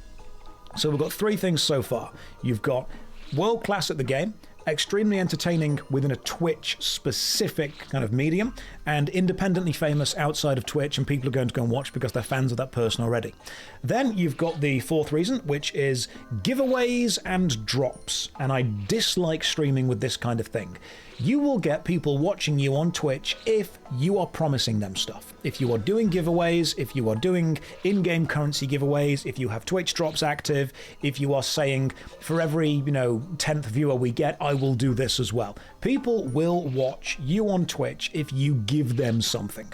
So we've got 3 things so far. You've got world class at the game, extremely entertaining within a Twitch-specific kind of medium, and independently famous outside of Twitch, and people are going to go and watch because they're fans of that person already. Then you've got the 4th reason, which is giveaways and drops, and I dislike streaming with this kind of thing. You will get people watching you on Twitch if you are promising them stuff. If you are doing giveaways, if you are doing in-game currency giveaways, if you have Twitch drops active, if you are saying, for every, 10th viewer we get, I will do this as well. People will watch you on Twitch if you give them something.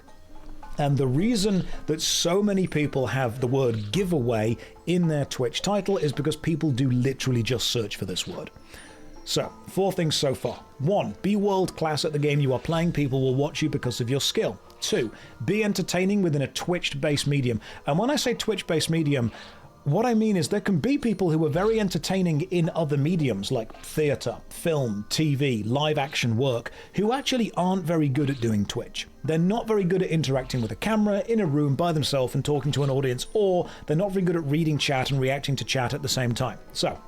And the reason that so many people have the word giveaway in their Twitch title is because people do literally just search for this word. So, 4 things so far. 1. Be world class at the game you are playing. People will watch you because of your skill. 2. Be entertaining within a Twitch-based medium. And when I say Twitch-based medium, what I mean is there can be people who are very entertaining in other mediums like theatre, film, TV, live action work, who actually aren't very good at doing Twitch. They're not very good at interacting with a camera in a room by themselves and talking to an audience, or they're not very good at reading chat and reacting to chat at the same time. So,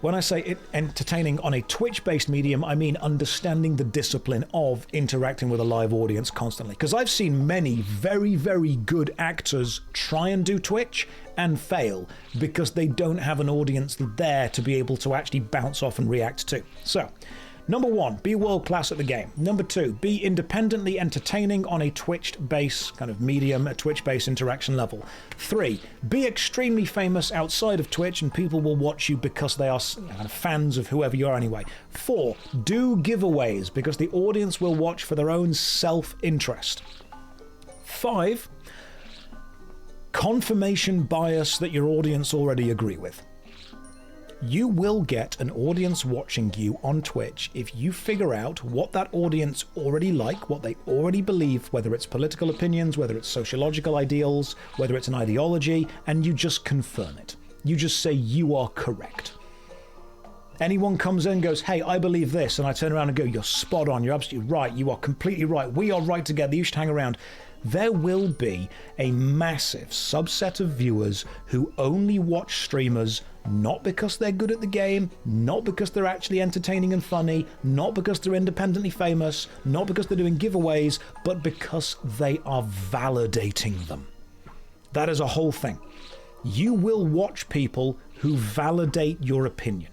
when I say entertaining on a Twitch-based medium, I mean understanding the discipline of interacting with a live audience constantly. Because I've seen many very, very good actors try and do Twitch and fail because they don't have an audience there to be able to actually bounce off and react to. So, number 1, be world-class at the game. Number 2, be independently entertaining on a Twitch-based kind of medium, a Twitch-based interaction level. 3, be extremely famous outside of Twitch and people will watch you because they are fans of whoever you are anyway. 4, do giveaways because the audience will watch for their own self-interest. 5, confirmation bias that your audience already agree with. You will get an audience watching you on Twitch if you figure out what that audience already like, what they already believe, whether it's political opinions, whether it's sociological ideals, whether it's an ideology, and you just confirm it. You just say you are correct. Anyone comes in and goes, hey, I believe this, and I turn around and go, you're spot on, you're absolutely right, you are completely right, we are right together, you should hang around. There will be a massive subset of viewers who only watch streamers not because they're good at the game, not because they're actually entertaining and funny, not because they're independently famous, not because they're doing giveaways, but because they are validating them. That is a whole thing. You will watch people who validate your opinion.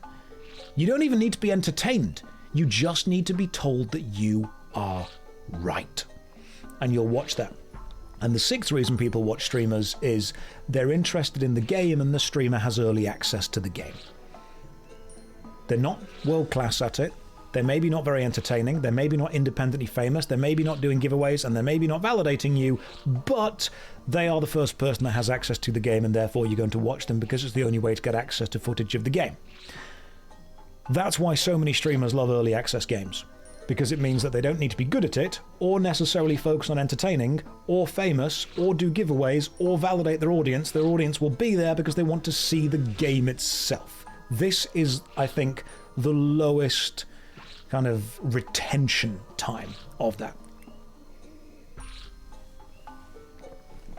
You don't even need to be entertained. You just need to be told that you are right. And you'll watch that. And the 6th reason people watch streamers is they're interested in the game and the streamer has early access to the game. They're not world class at it. They're maybe not very entertaining. They're maybe not independently famous. They're maybe not doing giveaways and they're maybe not validating you, but they are the first person that has access to the game and therefore you're going to watch them because it's the only way to get access to footage of the game. That's why so many streamers love early access games. Because it means that they don't need to be good at it, or necessarily focus on entertaining, or famous, or do giveaways, or validate their audience. Their audience will be there because they want to see the game itself. This is, I think, the lowest kind of retention time of that.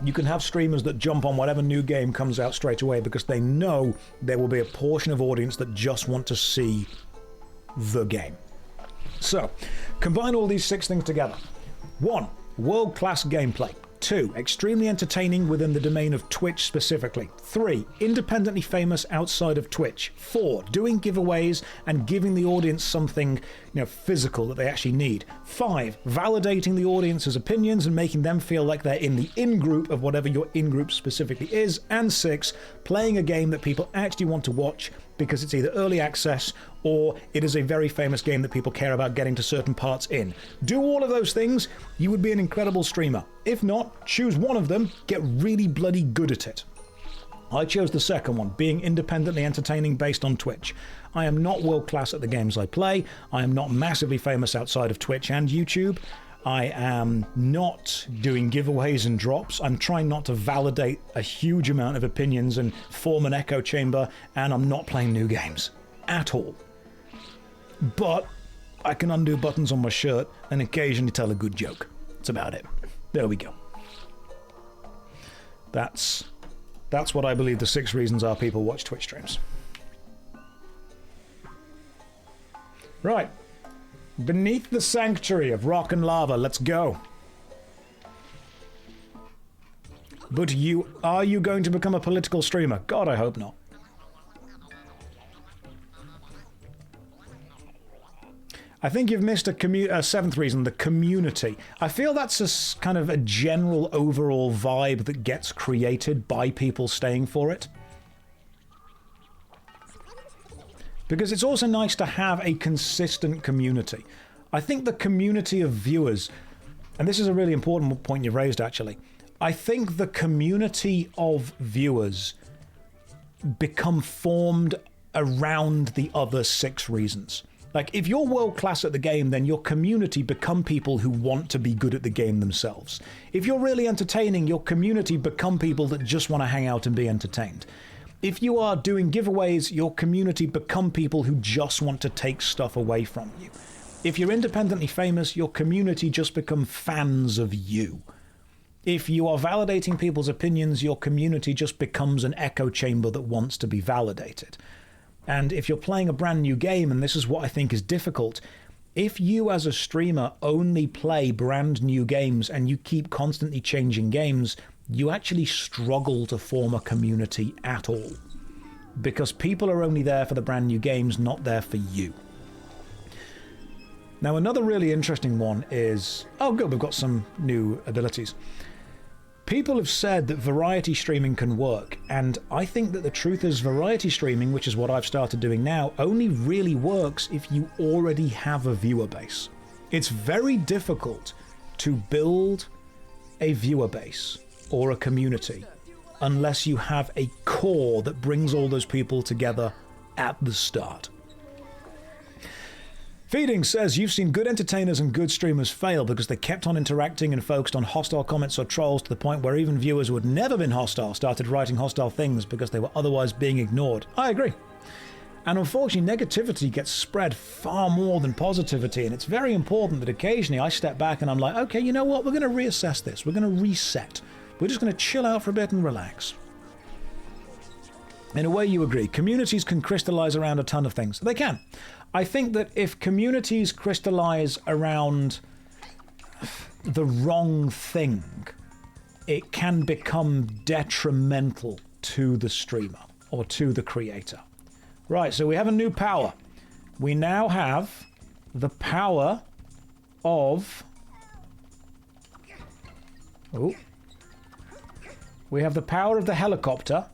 You can have streamers that jump on whatever new game comes out straight away because they know there will be a portion of audience that just want to see the game. So, combine all these 6 things together. 1. World-class gameplay. 2. Extremely entertaining within the domain of Twitch specifically. 3. Independently famous outside of Twitch. 4. Doing giveaways and giving the audience something, physical that they actually need. 5. Validating the audience's opinions and making them feel like they're in the in-group of whatever your in-group specifically is. And 6. Playing a game that people actually want to watch because it's either early access or it is a very famous game that people care about getting to certain parts in. Do all of those things, you would be an incredible streamer. If not, choose one of them, get really bloody good at it. I chose the second one, being independently entertaining based on Twitch. I am not world class at the games I play. I am not massively famous outside of Twitch and YouTube. I am not doing giveaways and drops. I'm trying not to validate a huge amount of opinions and form an echo chamber, and I'm not playing new games at all. But I can undo buttons on my shirt and occasionally tell a good joke. That's about it. There we go. That's what I believe the 6 reasons are people watch Twitch streams. Right. Beneath the sanctuary of rock and lava, let's go. But are you going to become a political streamer? God, I hope not. I think you've missed a seventh reason, the community. I feel that's a kind of a general overall vibe that gets created by people staying for it. Because it's also nice to have a consistent community. I think the community of viewers, and this is a really important point you've raised actually, I think the community of viewers become formed around the other 6 reasons. Like, if you're world class at the game, then your community become people who want to be good at the game themselves. If you're really entertaining, your community become people that just want to hang out and be entertained. If you are doing giveaways, your community become people who just want to take stuff away from you. If you're independently famous, your community just become fans of you. If you are validating people's opinions, your community just becomes an echo chamber that wants to be validated. And if you're playing a brand new game, and this is what I think is difficult, if you as a streamer only play brand new games and you keep constantly changing games, you actually struggle to form a community at all. Because people are only there for the brand new games, not there for you. Now, another really interesting one is... Oh, good, we've got some new abilities. People have said that variety streaming can work, and I think that the truth is variety streaming, which is what I've started doing now, only really works if you already have a viewer base. It's very difficult to build a viewer base or a community unless you have a core that brings all those people together at the start. Feeding says, you've seen good entertainers and good streamers fail because they kept on interacting and focused on hostile comments or trolls to the point where even viewers who had never been hostile started writing hostile things because they were otherwise being ignored. I agree. And unfortunately, negativity gets spread far more than positivity, and it's very important that occasionally I step back and I'm like, okay, you know what, we're going to reassess this, we're going to reset. We're just going to chill out for a bit and relax. In a way, you agree. Communities can crystallize around a ton of things. They can. I think that if communities crystallize around the wrong thing, it can become detrimental to the streamer or to the creator. Right, so we have a new power. We now have the power of... Oh. We have the power of the helicopter.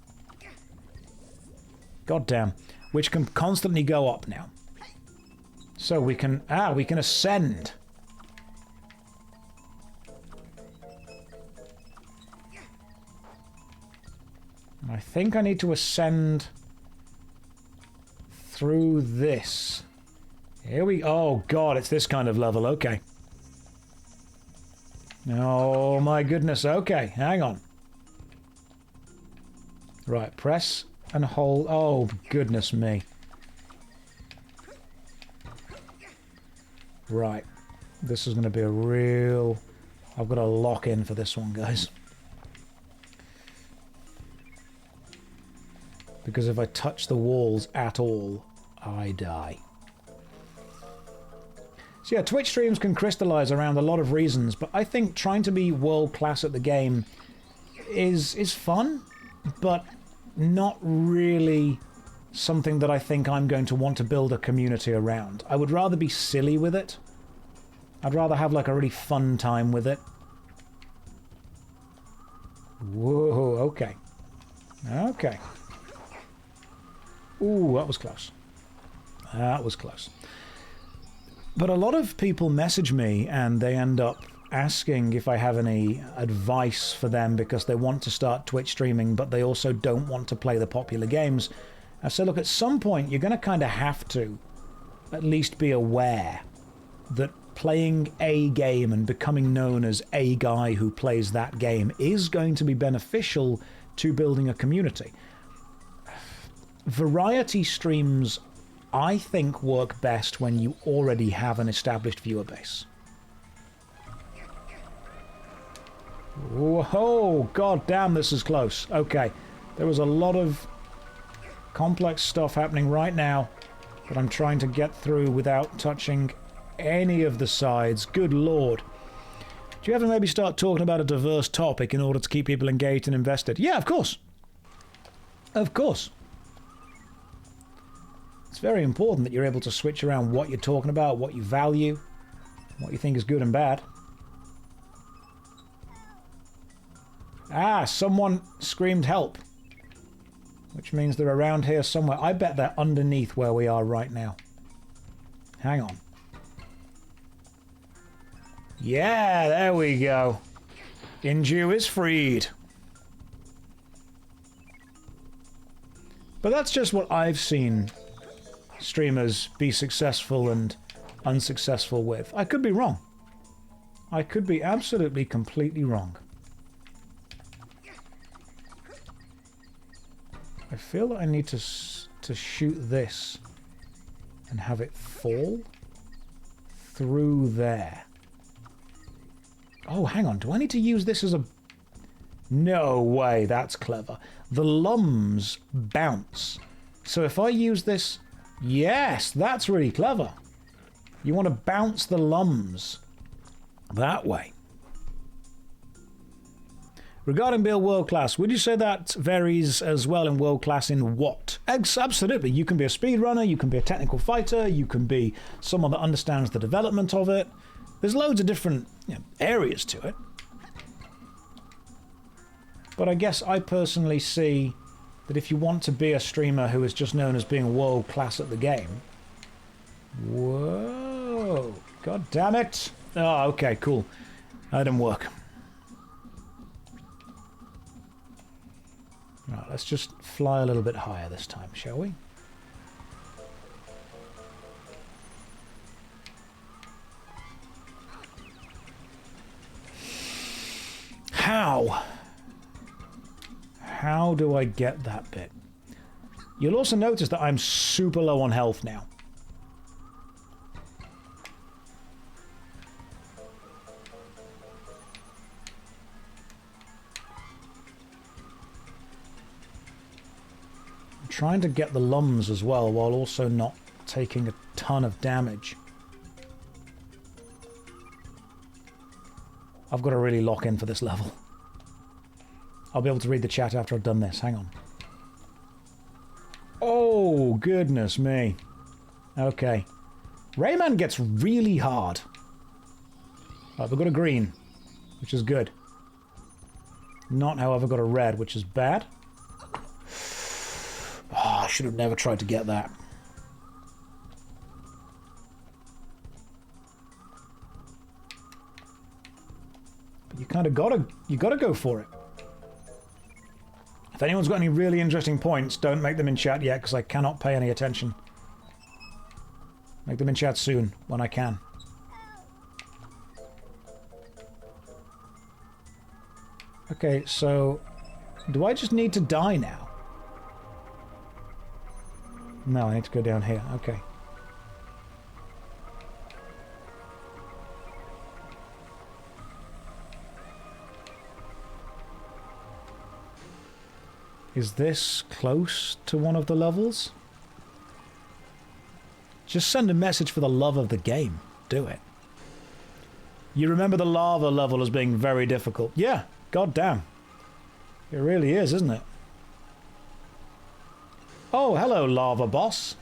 God damn. Which can constantly go up now. So we can ascend. I think I need to ascend through this. Here we... Oh, God, it's this kind of level. Okay. Oh, my goodness. Okay, hang on. Right, press and hold. Oh, goodness me. Right. This is going to be a real... I've got to lock in for this one, guys. Because if I touch the walls at all, I die. So yeah, Twitch streams can crystallize around a lot of reasons, but I think trying to be world-class at the game is fun, but not really something that I think I'm going to want to build a community around. I would rather be silly with it. I'd rather have like a really fun time with it. Whoa, okay. Okay. Ooh, that was close. That was close. But a lot of people message me and they end up asking if I have any advice for them because they want to start Twitch streaming, but they also don't want to play the popular games. I said, look, at some point you're going to kind of have to at least be aware that playing a game and becoming known as a guy who plays that game is going to be beneficial to building a community. Variety streams, I think, work best when you already have an established viewer base. Whoa, god damn, this is close. Okay, there was a lot of complex stuff happening right now that I'm trying to get through without touching any of the sides. Good lord. Do you ever maybe start talking about a diverse topic in order to keep people engaged and invested? Yeah, of course. Of course. very important that you're able to switch around what you're talking about, what you value, what you think is good and bad. Ah, someone screamed help. Which means they're around here somewhere. I bet they're underneath where we are right now. Hang on. Yeah, there we go. Inju is freed. But that's just what I've seen streamers be successful and unsuccessful with. I could be wrong. I could be absolutely completely wrong. I feel that I need to shoot this and have it fall through there. Oh, hang on. Do I need to use this as a... No way, that's clever. The lums bounce. So if I use this... Yes, that's really clever. You want to bounce the lums that way. Regarding being world class, would you say that varies as well in world class in what? Absolutely. You can be a speedrunner, you can be a technical fighter, you can be someone that understands the development of it. There's loads of different areas to it. But I guess I personally see that if you want to be a streamer who is just known as being world class at the game... Whoa! God damn it! Oh, okay, cool. That didn't work. Right, let's just fly a little bit higher this time, shall we? How? How do I get that bit? You'll also notice that I'm super low on health now. Trying to get the lums as well, while also not taking a ton of damage. I've got to really lock in for this level. I'll be able to read the chat after I've done this. Hang on. Oh, goodness me. Okay. Rayman gets really hard. Right, we've got a green, which is good. Not, however, got a red, which is bad. Oh, I should have never tried to get that. But you kind of gotta go for it. If anyone's got any really interesting points, don't make them in chat yet, because I cannot pay any attention. Make them in chat soon, when I can. Okay, so... do I just need to die now? No, I need to go down here. Okay. Is this close to one of the levels? Just send a message for the love of the game. Do it. You remember the lava level as being very difficult. Yeah, goddamn. It really is, isn't it? Oh, hello, lava boss.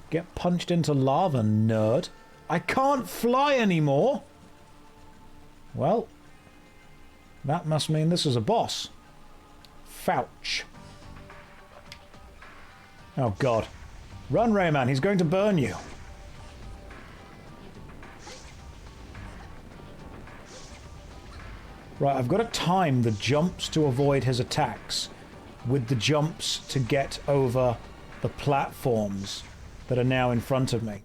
Get punched into lava, nerd. I can't fly anymore. Well, that must mean this is a boss. Fouch. Oh, God. Run, Rayman. He's going to burn you. Right, I've got to time the jumps to avoid his attacks with the jumps to get over the platforms that are now in front of me.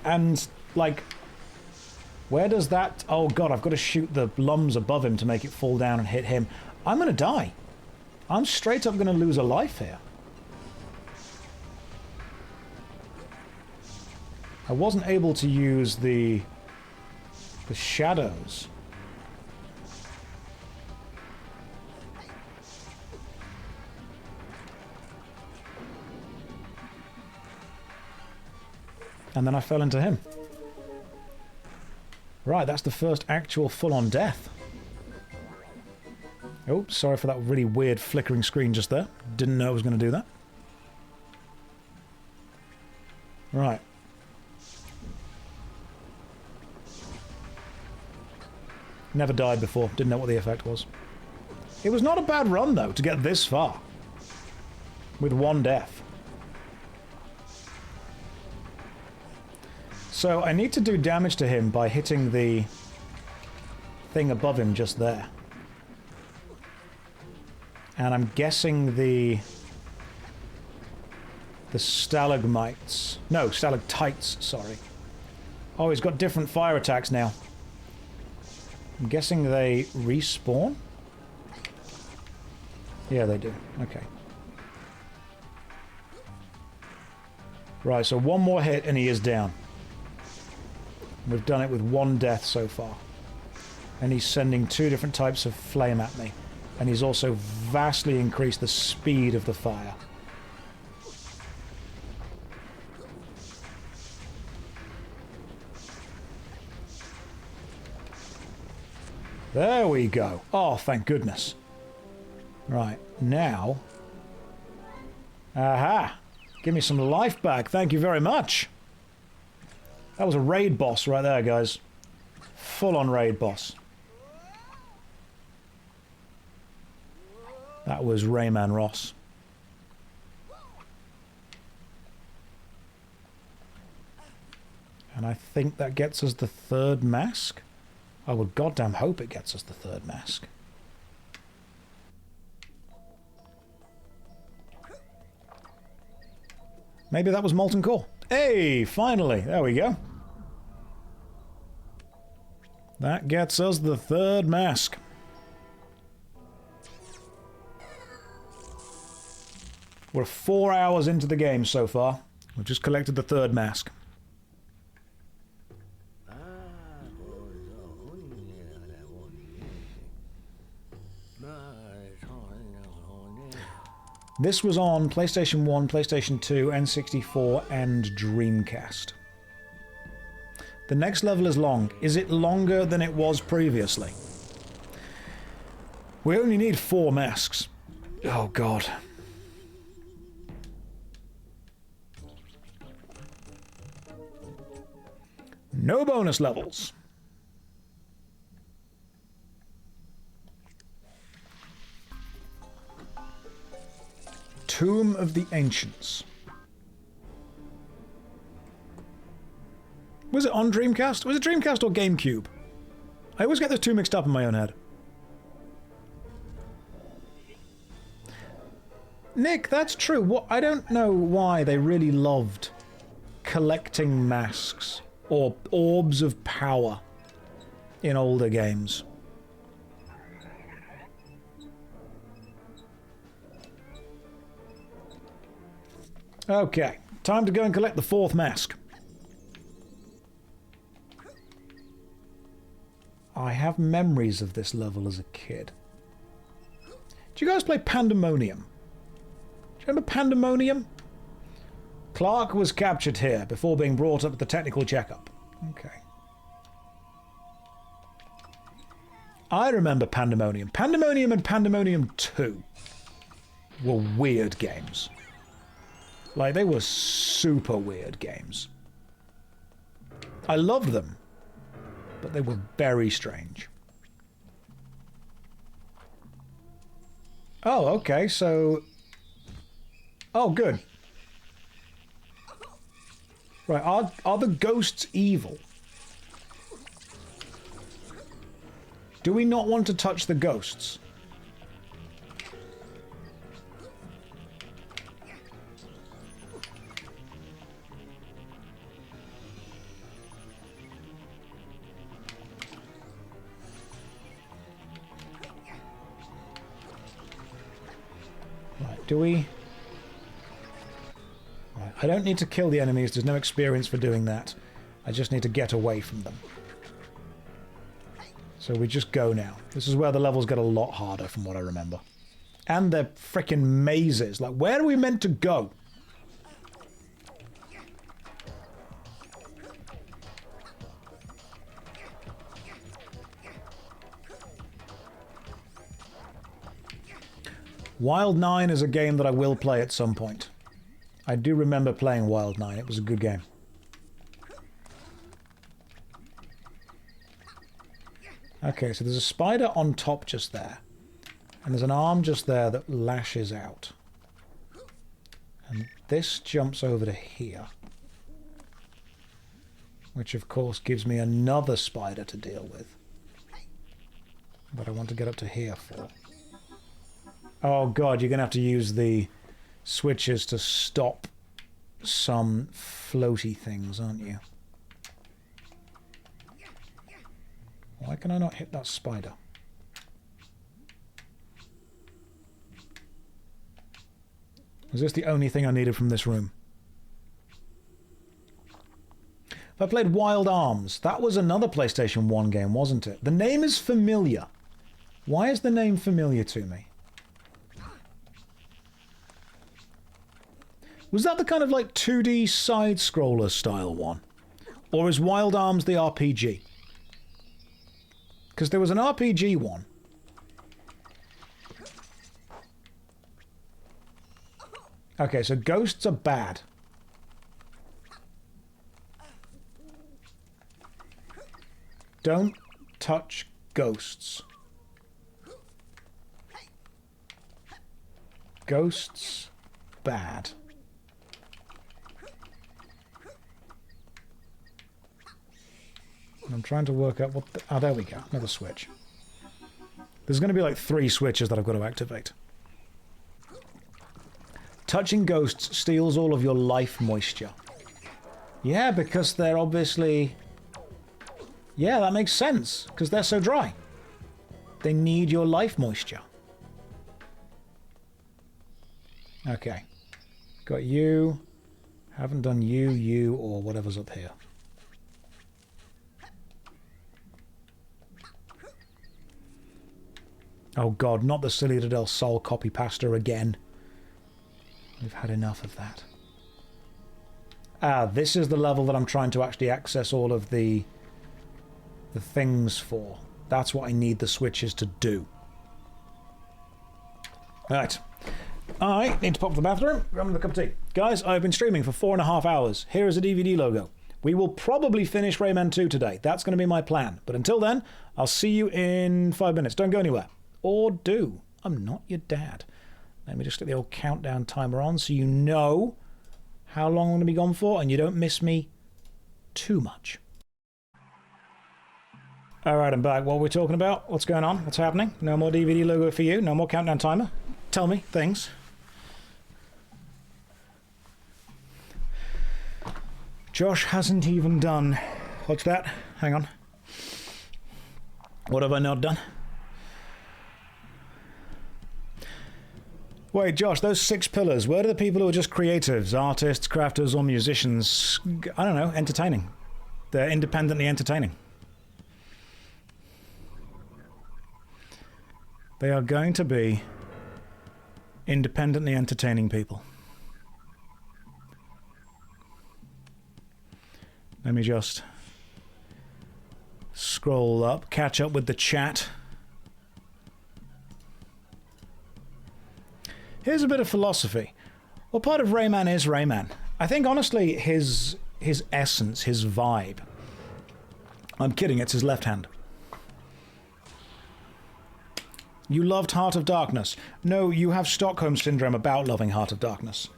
And, like, where does that... Oh, God, I've got to shoot the lums above him to make it fall down and hit him. I'm going to die. I'm straight up going to lose a life here. I wasn't able to use the shadows. And then I fell into him. Right, that's the first actual full-on death. Oh, sorry for that really weird flickering screen just there. Didn't know I was going to do that. Right. Never died before. Didn't know what the effect was. It was not a bad run, though, to get this far. With one death. So I need to do damage to him by hitting the thing above him just there. And I'm guessing the stalagmites... No, stalactites, sorry. Oh, he's got different fire attacks now. I'm guessing they respawn? Yeah, they do. Okay. Right, so one more hit and he is down. We've done it with one death so far. And he's sending 2 different types of flame at me. And he's also vastly increased the speed of the fire. There we go. Oh, thank goodness. Right, now... Aha! Give me some life back. Thank you very much. That was a raid boss right there, guys. Full-on raid boss. That was Rayman Ross. And I think that gets us the 3rd mask. I would goddamn hope it gets us the 3rd mask. Maybe that was Molten Core. Hey, finally. There we go. That gets us the 3rd mask. We're 4 hours into the game so far. We've just collected the 3rd mask. This was on PlayStation 1, PlayStation 2, N64, and Dreamcast. The next level is long. Is it longer than it was previously? We only need 4 masks. Oh, God. No bonus levels. Tomb of the Ancients. Was it on Dreamcast? Was it Dreamcast or GameCube? I always get those 2 mixed up in my own head. Nick, that's true. What, I don't know why they really loved collecting masks or orbs of power in older games. Okay, time to go and collect the 4th mask. I have memories of this level as a kid. Do you guys play Pandemonium? Do you remember Pandemonium? Clark was captured here before being brought up at the technical checkup. Okay. I remember Pandemonium. Pandemonium and Pandemonium 2 were weird games. Like, they were super weird games. I loved them, but they were very strange. Oh, okay, so... Oh, good. Right, are the ghosts evil? Do we not want to touch the ghosts? Right, do we... Right, I don't need to kill the enemies, there's no experience for doing that. I just need to get away from them. So we just go now. This is where the levels get a lot harder from what I remember. And they're frickin' mazes. Like, where are we meant to go? Wild 9 is a game that I will play at some point. I do remember playing Wild 9. It was a good game. Okay, so there's a spider on top just there. And there's an arm just there that lashes out. And this jumps over to here. Which, of course, gives me another spider to deal with. But I want to get up to here for. Oh, God, you're going to have to use the switches to stop some floaty things, aren't you? Why can I not hit that spider? Is this the only thing I needed from this room? If I played Wild Arms, that was another PlayStation 1 game, wasn't it? The name is familiar. Why is the name familiar to me? Was that the kind of like 2D side-scroller style one? Or is Wild Arms the RPG? Because there was an RPG one. Okay, so ghosts are bad. Don't touch ghosts. Ghosts, bad. I'm trying to work out what the... Oh, there we go. Another switch. There's going to be like 3 switches that I've got to activate. Touching ghosts steals all of your life moisture. Yeah, because they're obviously... Yeah, that makes sense. Because they're so dry. They need your life moisture. Okay. Got you. Haven't done you, you, or whatever's up here. Oh god, not the Silly del Sol copy pasta again. We've had enough of that. Ah, this is the level that I'm trying to actually access all of the things for. That's what I need the switches to do. Right. I need to pop to the bathroom, grab another cup of tea. Guys, I've been streaming for 4.5 hours. Here is a DVD logo. We will probably finish Rayman 2 today. That's going to be my plan. But until then, I'll see you in 5 minutes. Don't go anywhere. Or do. I'm not your dad. Let me just get the old countdown timer on so you know how long I'm going to be gone for and you don't miss me too much. Alright, I'm back. What are we talking about? What's going on? What's happening? No more DVD logo for you? No more countdown timer? Tell me things. Josh hasn't even done... What's that? Hang on. What have I not done? Wait, Josh, those 6 pillars, where do the people who are just creatives, artists, crafters, or musicians, I don't know, entertaining? They're independently entertaining. They are going to be independently entertaining people. Let me just scroll up, catch up with the chat. Here's a bit of philosophy. What part of Rayman is Rayman? I think, honestly, his essence, his vibe. I'm kidding, it's his left hand. You loved Heart of Darkness. No, you have Stockholm Syndrome about loving Heart of Darkness.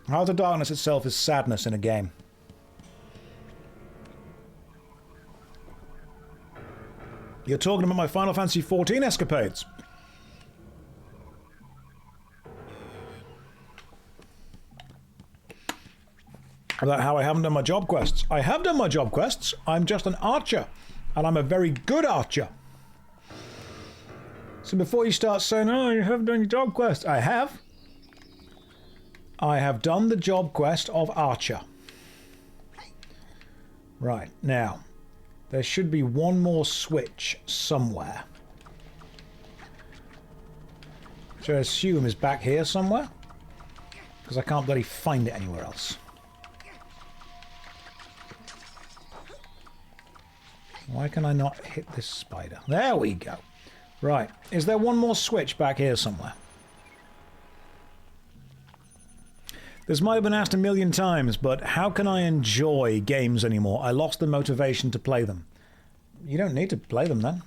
Heart of Darkness itself is sadness in a game. You're talking about my Final Fantasy XIV escapades. About how I haven't done my job quests. I have done my job quests. I'm just an archer. And I'm a very good archer. So before you start saying, oh, you haven't done your job quest. I have. I have done the job quest of archer. Right, now. There should be one more switch somewhere. Which I assume is back here somewhere. Because I can't bloody find it anywhere else. Why can I not hit this spider? There we go. Right. Is there one more switch back here somewhere? This might have been asked a million times, but how can I enjoy games anymore? I lost the motivation to play them. You don't need to play them then.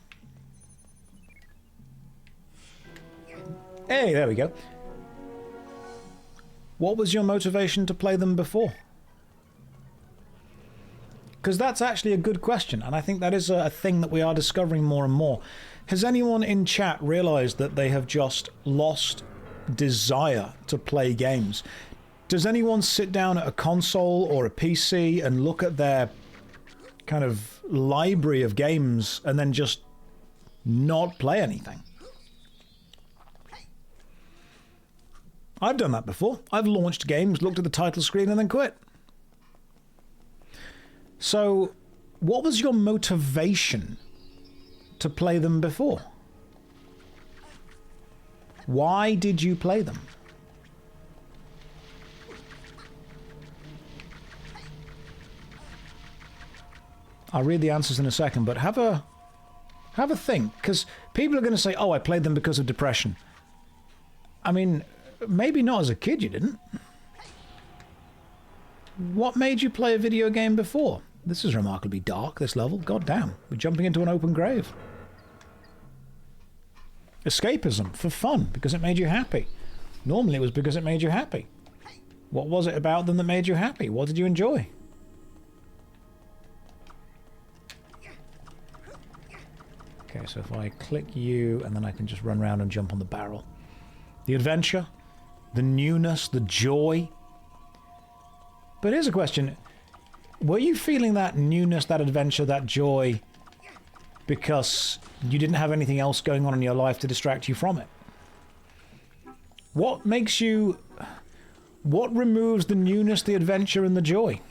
Hey, there we go. What was your motivation to play them before? Because that's actually a good question, and I think that is a thing that we are discovering more and more. Has anyone in chat realised that they have just lost desire to play games? Does anyone sit down at a console or a PC and look at their kind of library of games and then just not play anything? I've done that before. I've launched games, looked at the title screen and then quit. So, what was your motivation to play them before? Why did you play them? I'll read the answers in a second, but have a think, because people are going to say, oh, I played them because of depression. I mean, maybe not as a kid you didn't. What made you play a video game before? This is remarkably dark, this level. God damn, we're jumping into an open grave. Escapism, for fun, because it made you happy. Normally it was because it made you happy. What was it about them that made you happy? What did you enjoy? Okay, so if I click you, and then I can just run around and jump on the barrel. The adventure, the newness, the joy. But here's a question. Were you feeling that newness, that adventure, that joy because you didn't have anything else going on in your life to distract you from it? What makes you... What removes the newness, the adventure, and the joy?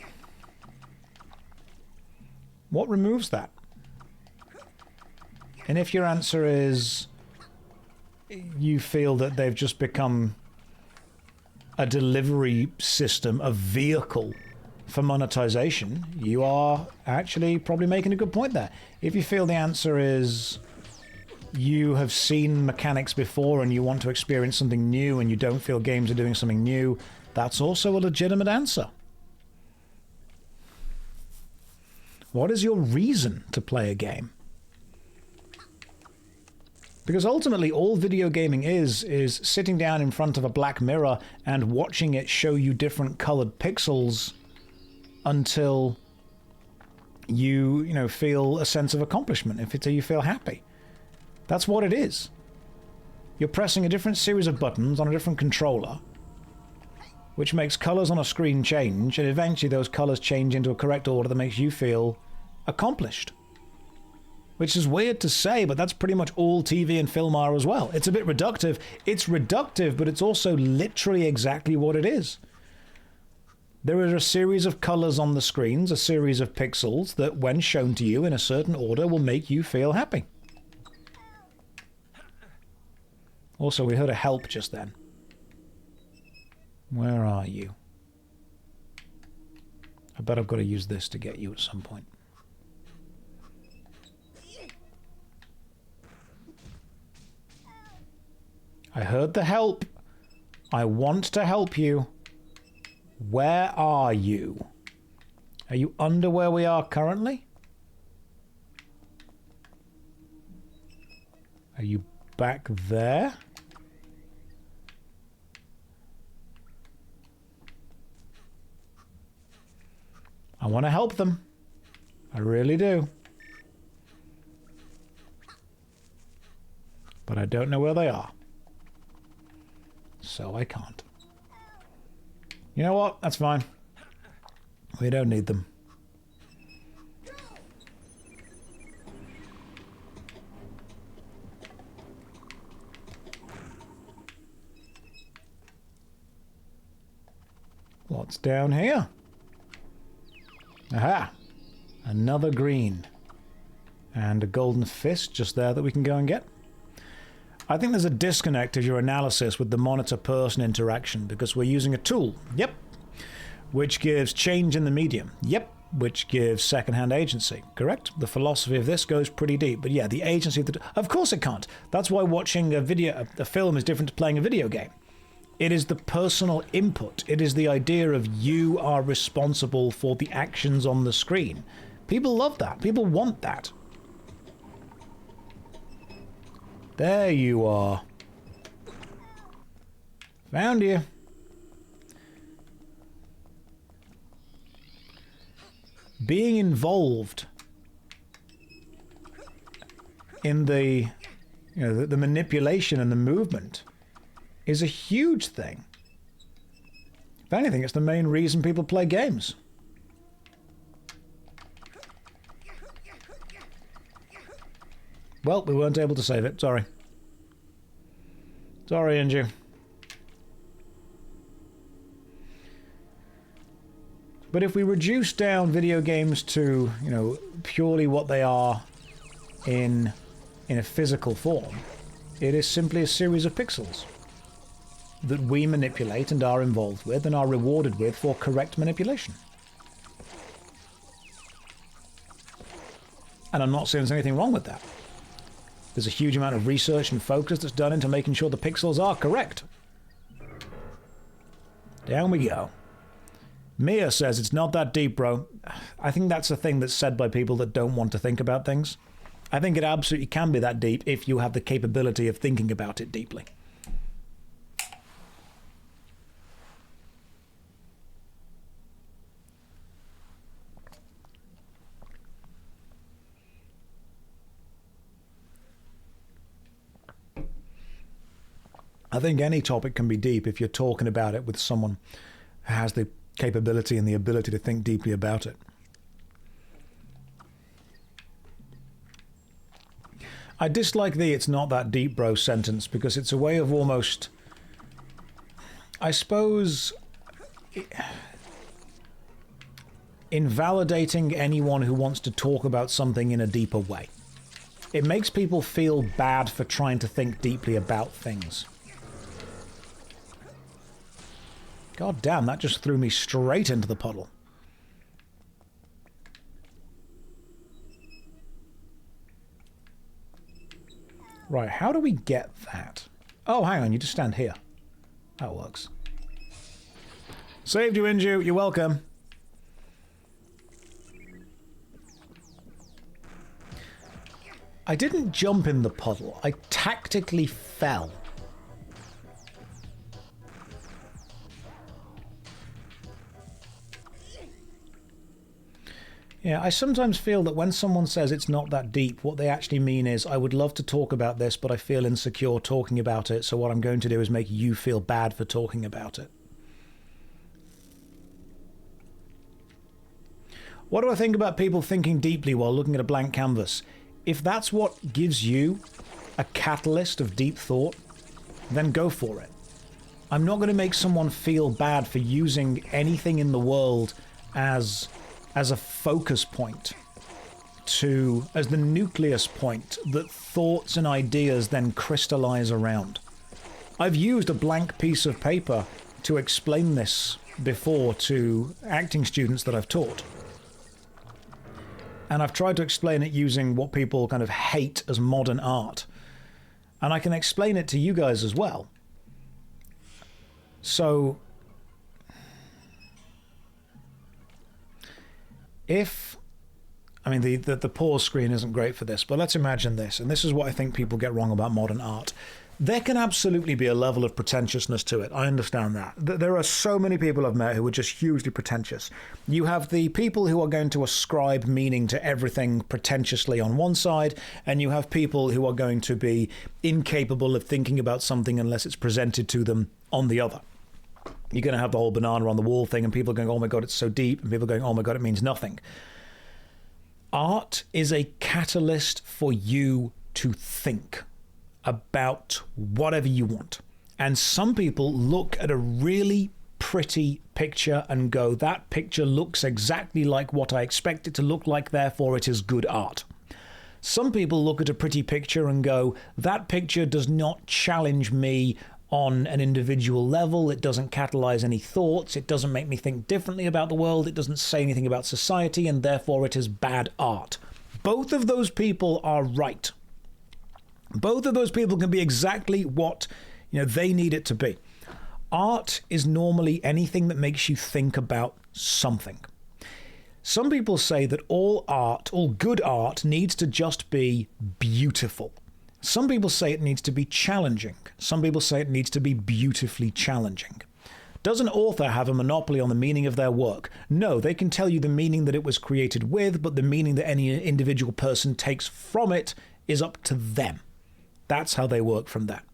What removes that? And if your answer is you feel that they've just become a delivery system, a vehicle for monetization, you are actually probably making a good point there. If you feel the answer is you have seen mechanics before and you want to experience something new and you don't feel games are doing something new, that's also a legitimate answer. What is your reason to play a game? Because ultimately all video gaming is sitting down in front of a black mirror and watching it show you different colored pixels until you feel a sense of accomplishment, until you feel happy. That's what it is. You're pressing a different series of buttons on a different controller, which makes colors on a screen change, and eventually those colors change into a correct order that makes you feel accomplished. Which is weird to say, but that's pretty much all TV and film are as well. It's a bit reductive. It's reductive, but it's also literally exactly what it is. There are a series of colors on the screens, a series of pixels that, when shown to you in a certain order, will make you feel happy. Also, we heard a help just then. Where are you? I bet I've got to use this to get you at some point. I heard the help. I want to help you. Where are you? Are you under where we are currently? Are you back there? I want to help them. I really do. But I don't know where they are. So I can't. You know what? That's fine. We don't need them. What's down here? Aha! Another green. And a golden fist just there that we can go and get. I think there's a disconnect of your analysis with the monitor-person interaction because we're using a tool. Yep. Which gives change in the medium. Yep. which gives second-hand agency, correct? The philosophy of this goes pretty deep. But yeah, the agency of course it can't. That's why watching a film is different to playing a video game. It is the personal input. It is the idea of you are responsible for the actions on the screen. People love that. People want that. There you are. Found you. Being involved in the manipulation and the movement is a huge thing. If anything, it's the main reason people play games. Well, we weren't able to save it. Sorry. Sorry, Andrew. But if we reduce down video games to, purely what they are in a physical form, it is simply a series of pixels that we manipulate and are involved with and are rewarded with for correct manipulation. And I'm not saying there's anything wrong with that. There's a huge amount of research and focus that's done into making sure the pixels are correct. Down we go. Mia says, it's not that deep, bro. I think that's a thing that's said by people that don't want to think about things. I think it absolutely can be that deep if you have the capability of thinking about it deeply. I think any topic can be deep if you're talking about it with someone who has the capability and the ability to think deeply about it. I dislike the "it's not that deep, bro" sentence because it's a way of almost, I suppose, invalidating anyone who wants to talk about something in a deeper way. It makes people feel bad for trying to think deeply about things. God damn, that just threw me straight into the puddle. Right, how do we get that? Oh, hang on, you just stand here. That works. Saved you, Inju. You're welcome. I didn't jump in the puddle. I tactically fell. Yeah, I sometimes feel that when someone says it's not that deep, what they actually mean is, I would love to talk about this, but I feel insecure talking about it, so what I'm going to do is make you feel bad for talking about it. What do I think about people thinking deeply while looking at a blank canvas? If that's what gives you a catalyst of deep thought, then go for it. I'm not going to make someone feel bad for using anything in the world as a focus point, as the nucleus point that thoughts and ideas then crystallize around. I've used a blank piece of paper to explain this before to acting students that I've taught. And I've tried to explain it using what people kind of hate as modern art. And I can explain it to you guys as well. So I mean, the pause screen isn't great for this, but let's imagine this, and this is what I think people get wrong about modern art. There can absolutely be a level of pretentiousness to it. I understand that. There are so many people I've met who are just hugely pretentious. You have the people who are going to ascribe meaning to everything pretentiously on one side, and you have people who are going to be incapable of thinking about something unless it's presented to them on the other. You're going to have the whole banana on the wall thing, and people going, oh my God, it's so deep, and people going, oh my God, it means nothing. Art is a catalyst for you to think about whatever you want. And some people look at a really pretty picture and go, that picture looks exactly like what I expect it to look like, therefore it is good art. Some people look at a pretty picture and go, that picture does not challenge me on an individual level. It doesn't catalyze any thoughts. It doesn't make me think differently about the world. It doesn't say anything about society, and therefore it is bad art. Both of those people are right. Both of those people can be exactly what they need it to be. Art is normally anything that makes you think about something. Some people say that all good art needs to just be beautiful. Some people say it needs to be challenging. Some people say it needs to be beautifully challenging. Does an author have a monopoly on the meaning of their work? No, they can tell you the meaning that it was created with, but the meaning that any individual person takes from it is up to them. That's how they work from that.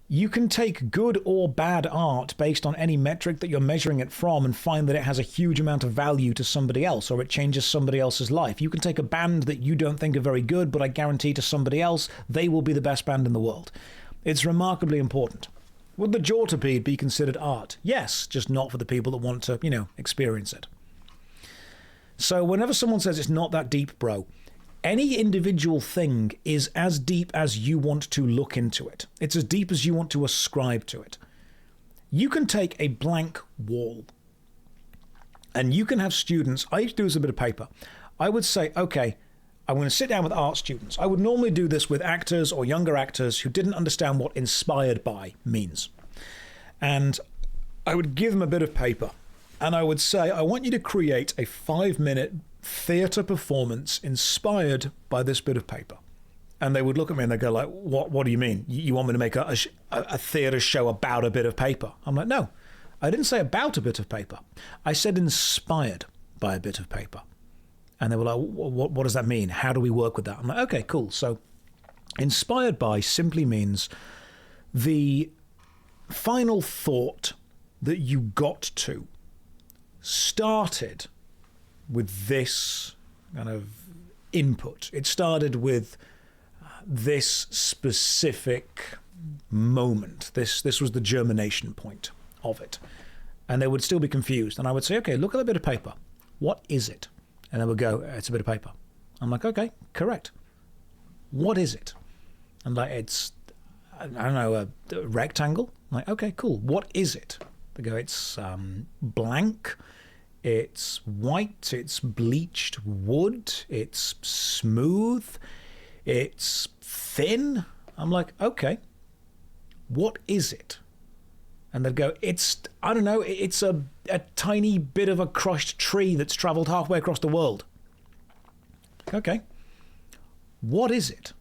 You can take good or bad art based on any metric that you're measuring it from and find that it has a huge amount of value to somebody else, or it changes somebody else's life. You can take a band that you don't think are very good, but I guarantee to somebody else, they will be the best band in the world. It's remarkably important. Would the Jawtapede be considered art? Yes, just not for the people that want to, experience it. So whenever someone says it's not that deep, bro, any individual thing is as deep as you want to look into it. It's as deep as you want to ascribe to it. You can take a blank wall and you can have students. I used to do this with a bit of paper. I would say, okay, I'm going to sit down with art students. I would normally do this with actors or younger actors who didn't understand what inspired by means. And I would give them a bit of paper and I would say, I want you to create a 5-minute theatre performance inspired by this bit of paper. And they would look at me and they'd go like, what do you mean? You want me to make a theatre show about a bit of paper? I'm like, no, I didn't say about a bit of paper. I said inspired by a bit of paper. And they were like, what does that mean? How do we work with that? I'm like, okay, cool. So inspired by simply means the final thought that you got to started with this kind of input. It started with this specific moment. This was the germination point of it. And they would still be confused. And I would say, okay, look at that bit of paper. What is it? And they would go, it's a bit of paper. I'm like, okay, correct. What is it? I'm like, it's, I don't know, a rectangle. I'm like, okay, cool. What is it? They go, it's blank. It's white, it's bleached wood, it's smooth, it's thin. I'm like, okay, what is it? And they'd go, I don't know, it's a tiny bit of a crushed tree that's traveled halfway across the world. Okay, what is it?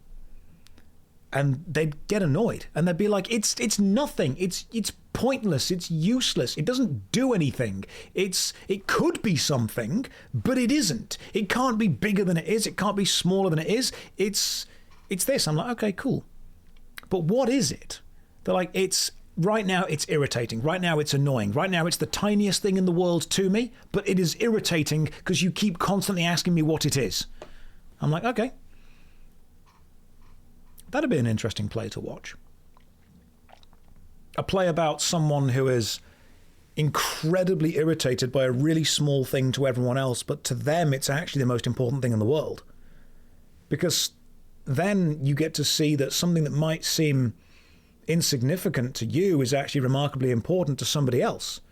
And they'd get annoyed and they'd be like, it's nothing, it's pointless, it's useless, it doesn't do anything, it could be something, but it isn't. It can't be bigger than it is, it can't be smaller than it is, it's this. I'm like, okay, cool, but what is it? They're like, right now it's irritating, right now it's annoying, right now it's the tiniest thing in the world to me, but it is irritating because you keep constantly asking me what it is. I'm like, okay, that'd be an interesting play to watch. A play about someone who is incredibly irritated by a really small thing to everyone else, but to them it's actually the most important thing in the world. Because then you get to see that something that might seem insignificant to you is actually remarkably important to somebody else.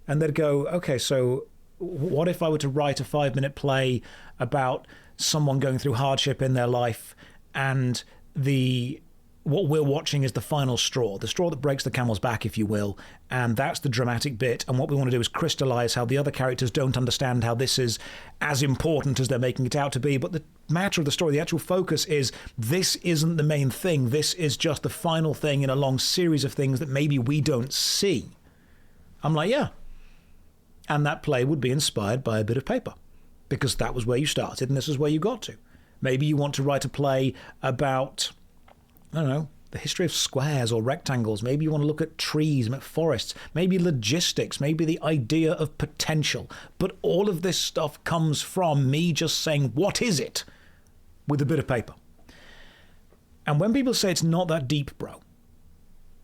And they'd go, okay, so what if I were to write a 5-minute play about someone going through hardship in their life, and what we're watching is the final straw, the straw that breaks the camel's back, if you will, and that's the dramatic bit, and what we want to do is crystallize how the other characters don't understand how this is as important as they're making it out to be, but the matter of the story, the actual focus is, this isn't the main thing, this is just the final thing in a long series of things that maybe we don't see. I'm like, yeah. And that play would be inspired by a bit of paper, because that was where you started and this is where you got to. Maybe you want to write a play about, I don't know, the history of squares or rectangles. Maybe you want to look at trees, at forests, maybe logistics, maybe the idea of potential. But all of this stuff comes from me just saying, what is it? With a bit of paper. And when people say it's not that deep, bro,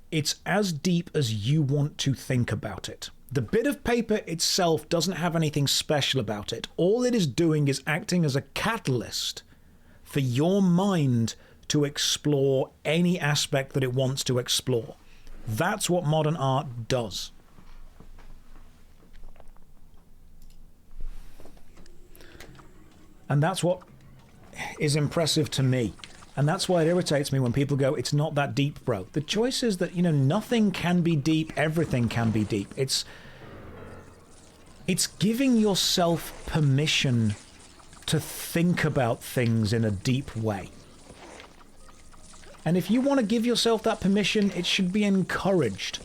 it's as deep as you want to think about it. The bit of paper itself doesn't have anything special about it. All it is doing is acting as a catalyst for your mind to explore any aspect that it wants to explore. That's what modern art does. And that's what is impressive to me. And that's why it irritates me when people go, it's not that deep, bro. The choice is that, you know, nothing can be deep, everything can be deep. It's giving yourself permission to think about things in a deep way. And if you want to give yourself that permission, it should be encouraged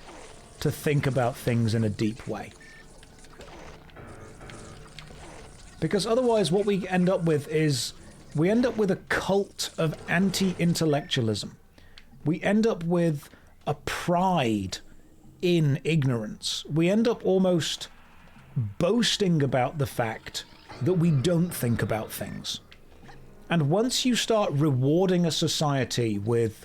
to think about things in a deep way. Because otherwise what we end up with is, we end up with a cult of anti-intellectualism. We end up with a pride in ignorance. We end up almost boasting about the fact that we don't think about things. And once you start rewarding a society with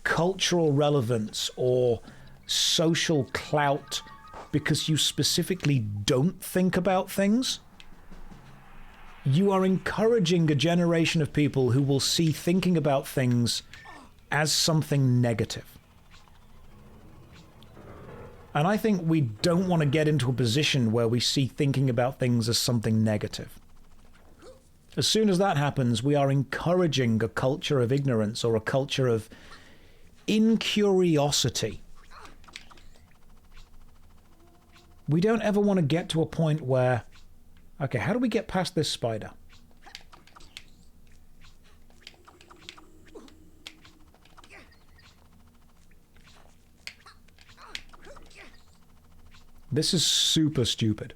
cultural relevance or social clout because you specifically don't think about things, you are encouraging a generation of people who will see thinking about things as something negative. And I think we don't want to get into a position where we see thinking about things as something negative. As soon as that happens, we are encouraging a culture of ignorance or a culture of incuriosity. We don't ever want to get to a point where, okay, how do we get past this spider? This is super stupid.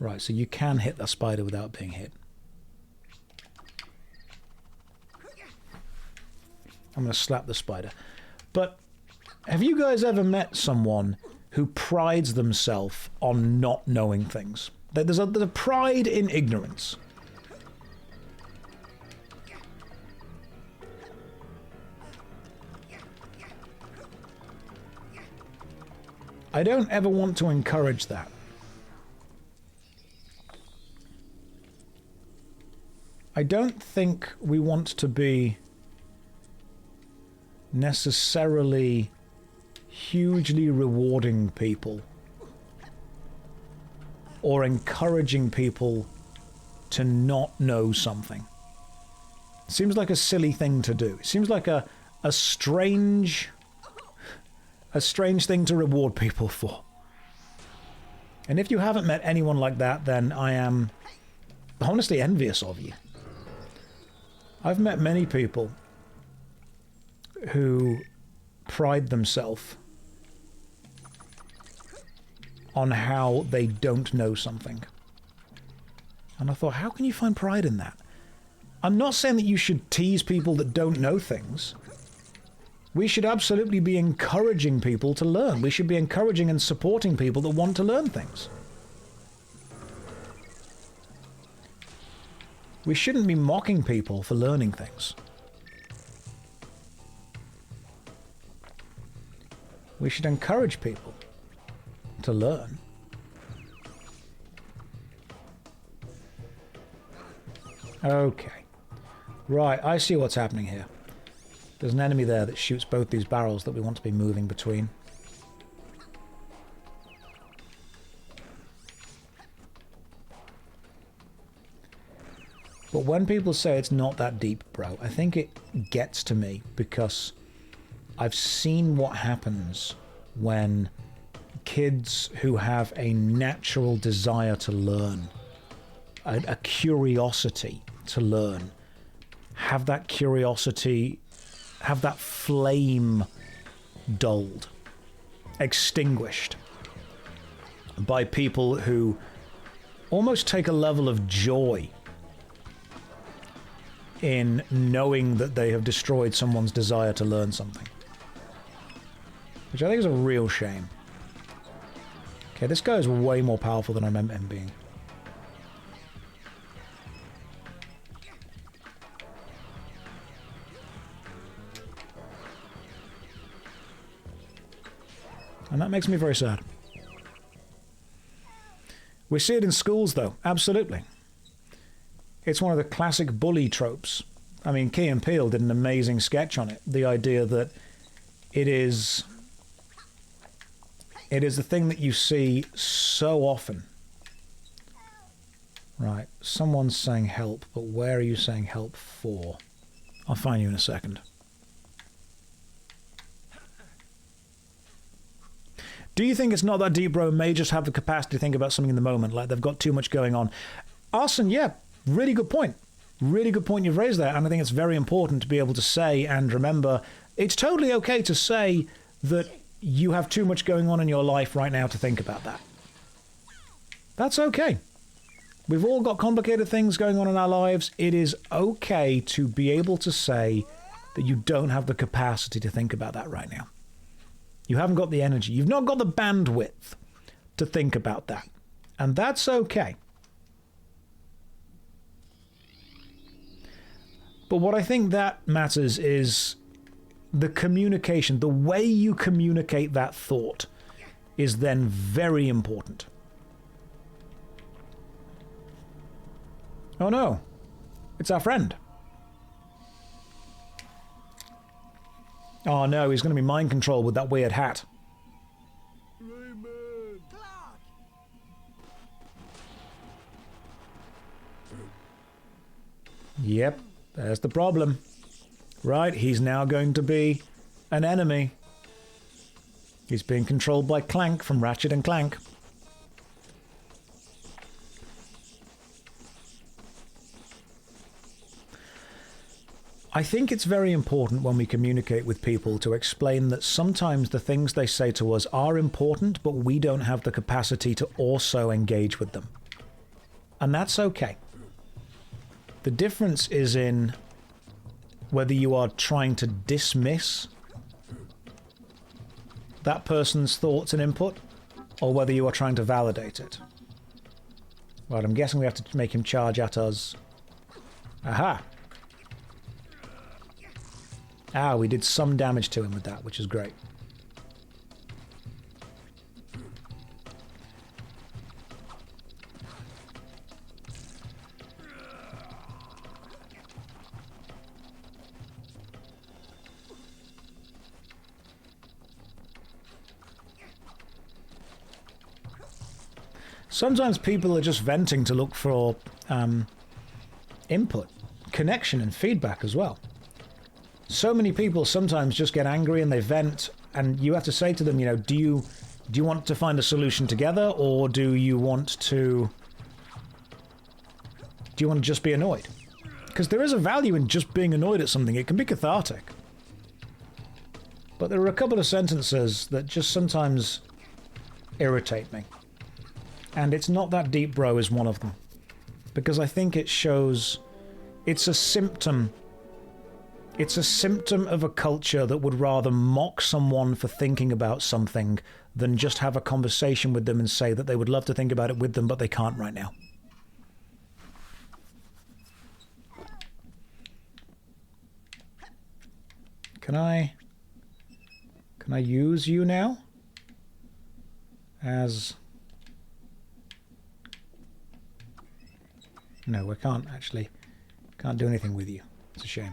Right, so you can hit the spider without being hit. I'm going to slap the spider. But have you guys ever met someone who prides themselves on not knowing things? There's a pride in ignorance. I don't ever want to encourage that. I don't think we want to be necessarily hugely rewarding people or encouraging people to not know something. It seems like a silly thing to do. It seems like a strange thing to reward people for. And if you haven't met anyone like that, then I am honestly envious of you. I've met many people who pride themselves on how they don't know something. And I thought, how can you find pride in that? I'm not saying that you should tease people that don't know things. We should absolutely be encouraging people to learn. We should be encouraging and supporting people that want to learn things. We shouldn't be mocking people for learning things. We should encourage people to learn. Okay. Right, I see what's happening here. There's an enemy there that shoots both these barrels that we want to be moving between. But when people say it's not that deep, bro, I think it gets to me because I've seen what happens when kids who have a natural desire to learn, a curiosity to learn, have that curiosity, have that flame dulled, extinguished by people who almost take a level of joy in knowing that they have destroyed someone's desire to learn something. Which I think is a real shame. Okay, this guy is way more powerful than I remember him being. And that makes me very sad. We see it in schools, though. Absolutely. It's one of the classic bully tropes. I mean, Key and Peele did an amazing sketch on it. The idea that it is the thing that you see so often. Right, someone's saying help, but where are you saying help for? I'll find you in a second. Do you think it's not that deep, bro? May just have the capacity to think about something in the moment, like they've got too much going on. Arson, yeah, really good point. Really good point you've raised there, and I think it's very important to be able to say and remember it's totally okay to say that you have too much going on in your life right now to think about that. That's okay. We've all got complicated things going on in our lives. It is okay to be able to say that you don't have the capacity to think about that right now. You haven't got the energy. You've not got the bandwidth to think about that. And that's okay. But what I think that matters is the communication. The way you communicate that thought is then very important. Oh no, it's our friend. Oh no, he's going to be mind controlled with that weird hat. Rayman. Clark. Yep, there's the problem. Right, he's now going to be an enemy. He's being controlled by Clank from Ratchet and Clank. I think it's very important when we communicate with people to explain that sometimes the things they say to us are important, but we don't have the capacity to also engage with them. And that's okay. The difference is in whether you are trying to dismiss that person's thoughts and input, or whether you are trying to validate it. Right, I'm guessing we have to make him charge at us. Aha! Ah, we did some damage to him with that, which is great. Sometimes people are just venting to look for input, connection and feedback as well. So many people sometimes just get angry and they vent, and you have to say to them, you know, do you want to find a solution together, or do you want to just be annoyed? Because there is a value in just being annoyed at something. It can be cathartic. But there are a couple of sentences that just sometimes irritate me. And it's not that deep, bro, is one of them. Because I think it shows it's a symptom. It's a symptom of a culture that would rather mock someone for thinking about something than just have a conversation with them and say that they would love to think about it with them, but they can't right now. Can I use you now? As... No, I can't actually. Can't do anything with you. It's a shame.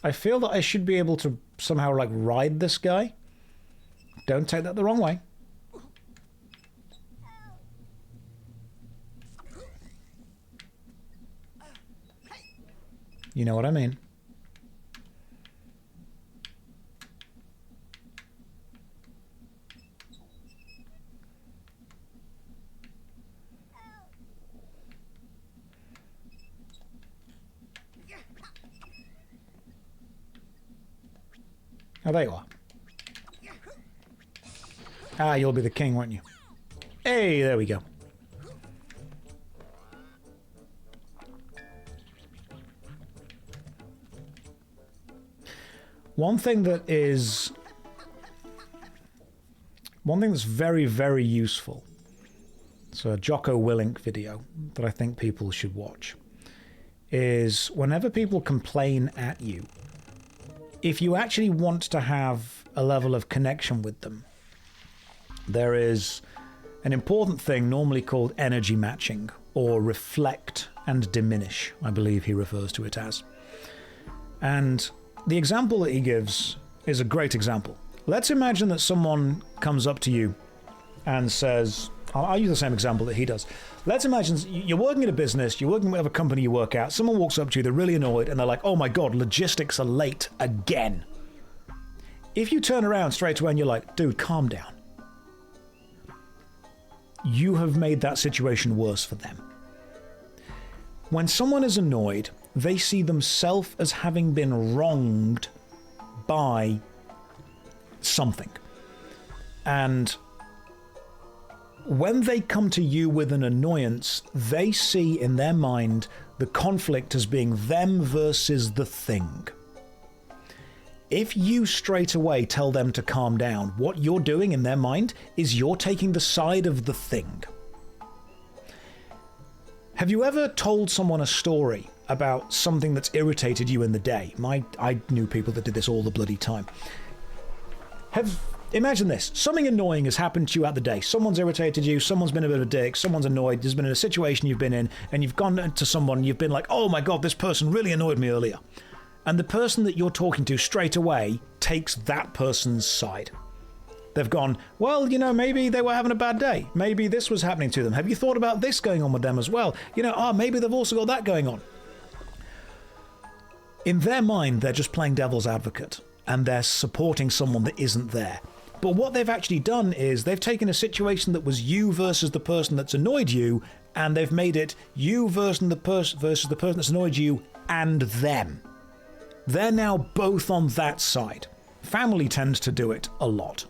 I feel that I should be able to somehow, like, ride this guy. Don't take that the wrong way. You know what I mean. Oh, there you are. Ah, you'll be the king, won't you? Hey, there we go. One thing that's very, very useful. It's a Jocko Willink video that I think people should watch. Is whenever people complain at you if you actually want to have a level of connection with them, there is an important thing normally called energy matching, or reflect and diminish, I believe he refers to it as. And the example that he gives is a great example. Let's imagine that someone comes up to you and says, I'll use the same example that he does. Let's imagine you're working at a business, you're working with a company you work at, someone walks up to you, they're really annoyed, and they're like, oh my god, logistics are late again. If you turn around straight away and you're like, dude, calm down, you have made that situation worse for them. When someone is annoyed, they see themselves as having been wronged by something. And when they come to you with an annoyance, they see in their mind the conflict as being them versus the thing. If you straight away tell them to calm down, what you're doing in their mind is you're taking the side of the thing. Have you ever told someone a story about something that's irritated you in the day? I knew people that did this all the bloody time. Imagine this. Something annoying has happened to you out the day. Someone's irritated you, someone's been a bit of a dick, someone's annoyed, there's been a situation you've been in, and you've gone to someone, you've been like, oh my god, this person really annoyed me earlier. And the person that you're talking to straight away takes that person's side. They've gone, well, you know, maybe they were having a bad day. Maybe this was happening to them. Have you thought about this going on with them as well? You know, maybe they've also got that going on. In their mind, they're just playing devil's advocate, and they're supporting someone that isn't there. But what they've actually done is they've taken a situation that was you versus the person that's annoyed you, and they've made it you versus the person that's annoyed you and them. They're now both on that side. Family tends to do it a lot.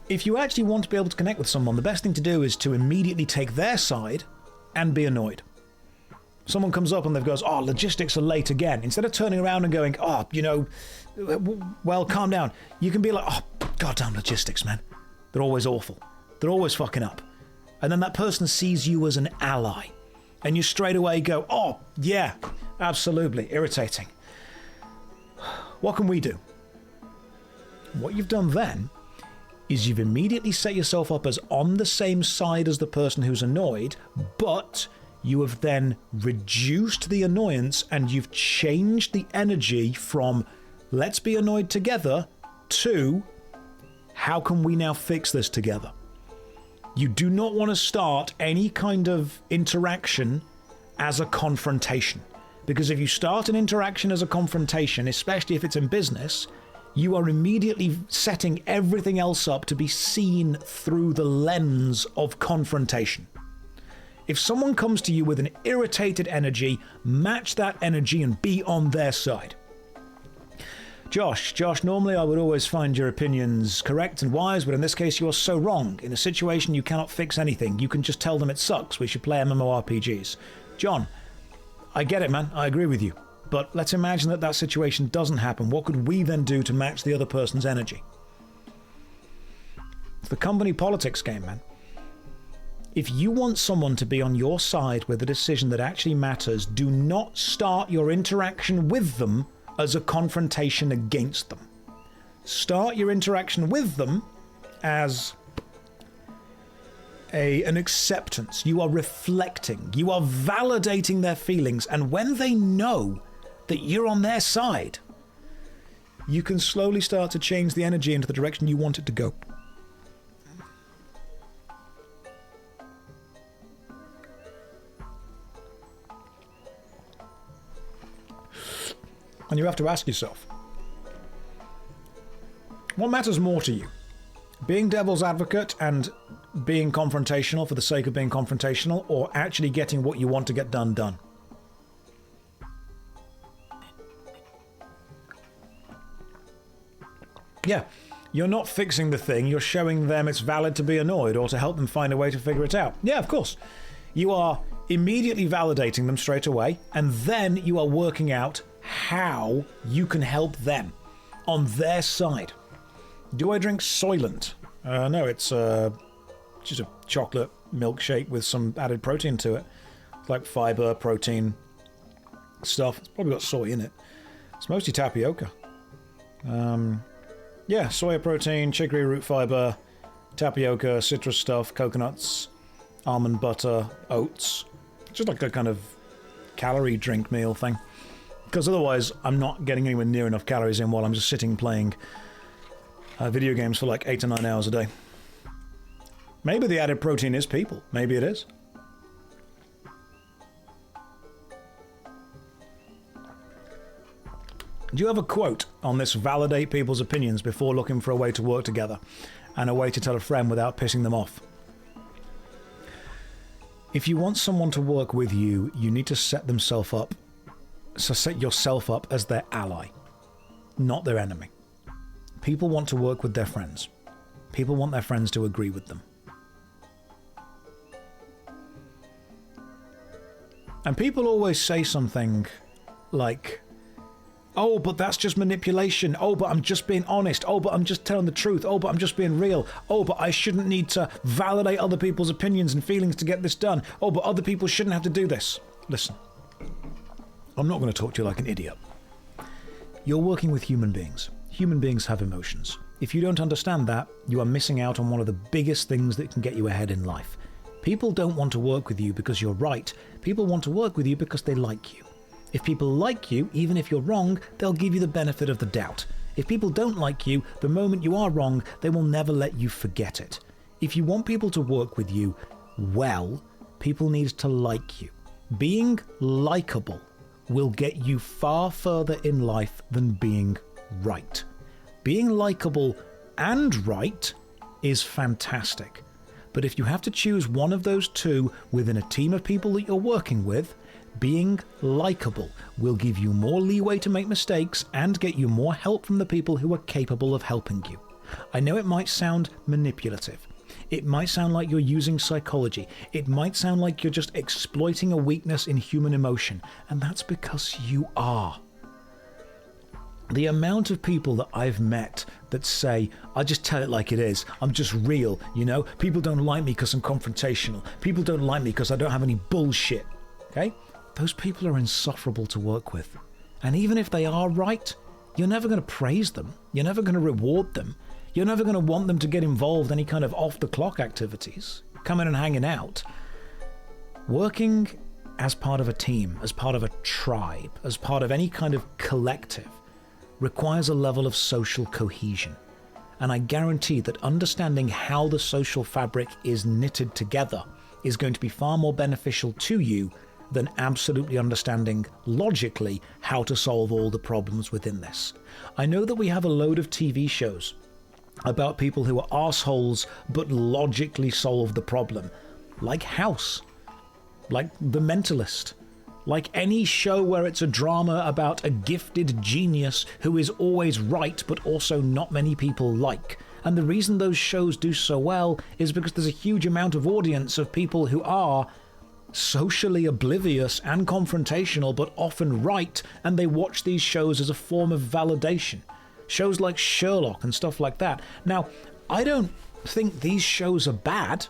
If you actually want to be able to connect with someone, the best thing to do is to immediately take their side and be annoyed. Someone comes up and they goes, oh, logistics are late again. Instead of turning around and going, oh, you know, well, calm down. You can be like, oh, goddamn logistics, man. They're always awful. They're always fucking up. And then that person sees you as an ally. And you straight away go, oh, yeah, absolutely, irritating. What can we do? What you've done then is you've immediately set yourself up as on the same side as the person who's annoyed, but you have then reduced the annoyance and you've changed the energy from let's be annoyed together to how can we now fix this together? You do not want to start any kind of interaction as a confrontation. Because if you start an interaction as a confrontation, especially if it's in business, you are immediately setting everything else up to be seen through the lens of confrontation. If someone comes to you with an irritated energy, match that energy and be on their side. Josh, normally I would always find your opinions correct and wise, but in this case you are so wrong. In a situation you cannot fix anything. You can just tell them it sucks. We should play MMORPGs. John, I get it, man. I agree with you. But let's imagine that that situation doesn't happen. What could we then do to match the other person's energy? It's the company politics game, man. If you want someone to be on your side with a decision that actually matters, do not start your interaction with them as a confrontation against them. Start your interaction with them as an acceptance. You are reflecting. You are validating their feelings. And when they know that you're on their side, you can slowly start to change the energy into the direction you want it to go. And you have to ask yourself, what matters more to you? Being devil's advocate and being confrontational for the sake of being confrontational, or actually getting what you want to get done? Yeah, you're not fixing the thing, you're showing them it's valid to be annoyed or to help them find a way to figure it out. Yeah, of course. You are immediately validating them straight away, and then you are working out how you can help them on their side. Do I drink Soylent? No, it's just a chocolate milkshake with some added protein to it. It's like fiber, protein, stuff. It's probably got soy in it. It's mostly tapioca. Yeah, soya protein, chicory root fiber, tapioca, citrus stuff, coconuts, almond butter, oats. Just like a kind of calorie drink meal thing. Because otherwise, I'm not getting anywhere near enough calories in while I'm just sitting playing video games for like 8 to 9 hours a day. Maybe the added protein is people. Maybe it is. Do you have a quote on this validate people's opinions before looking for a way to work together and a way to tell a friend without pissing them off? If you want someone to work with you, you need to set themselves up. So set yourself up as their ally, not their enemy. People want to work with their friends. People want their friends to agree with them. And people always say something like, oh, but that's just manipulation. Oh, but I'm just being honest. Oh, but I'm just telling the truth. Oh, but I'm just being real. Oh, but I shouldn't need to validate other people's opinions and feelings to get this done. Oh, but other people shouldn't have to do this. Listen, I'm not going to talk to you like an idiot. You're working with human beings. Human beings have emotions. If you don't understand that, you are missing out on one of the biggest things that can get you ahead in life. People don't want to work with you because you're right. People want to work with you because they like you. If people like you, even if you're wrong, they'll give you the benefit of the doubt. If people don't like you, the moment you are wrong, they will never let you forget it. If you want people to work with you, well, people need to like you. Being likable will get you far further in life than being right. Being likable and right is fantastic. But if you have to choose one of those two within a team of people that you're working with, being likable will give you more leeway to make mistakes and get you more help from the people who are capable of helping you. I know it might sound manipulative. It might sound like you're using psychology. It might sound like you're just exploiting a weakness in human emotion, and that's because you are. The amount of people that I've met that say, I just tell it like it is, I'm just real, you know? People don't like me because I'm confrontational. People don't like me because I don't have any bullshit, okay? Those people are insufferable to work with. And even if they are right, you're never going to praise them. You're never going to reward them. You're never going to want them to get involved in any kind of off-the-clock activities, coming and hanging out. Working as part of a team, as part of a tribe, as part of any kind of collective, requires a level of social cohesion. And I guarantee that understanding how the social fabric is knitted together is going to be far more beneficial to you than absolutely understanding logically how to solve all the problems within this. I know that we have a load of TV shows about people who are arseholes but logically solve the problem, like House, like The Mentalist, like any show where it's a drama about a gifted genius who is always right but also not many people like. And the reason those shows do so well is because there's a huge amount of audience of people who are socially oblivious and confrontational but often right, and they watch these shows as a form of validation. Shows like Sherlock and stuff like that. Now, I don't think these shows are bad.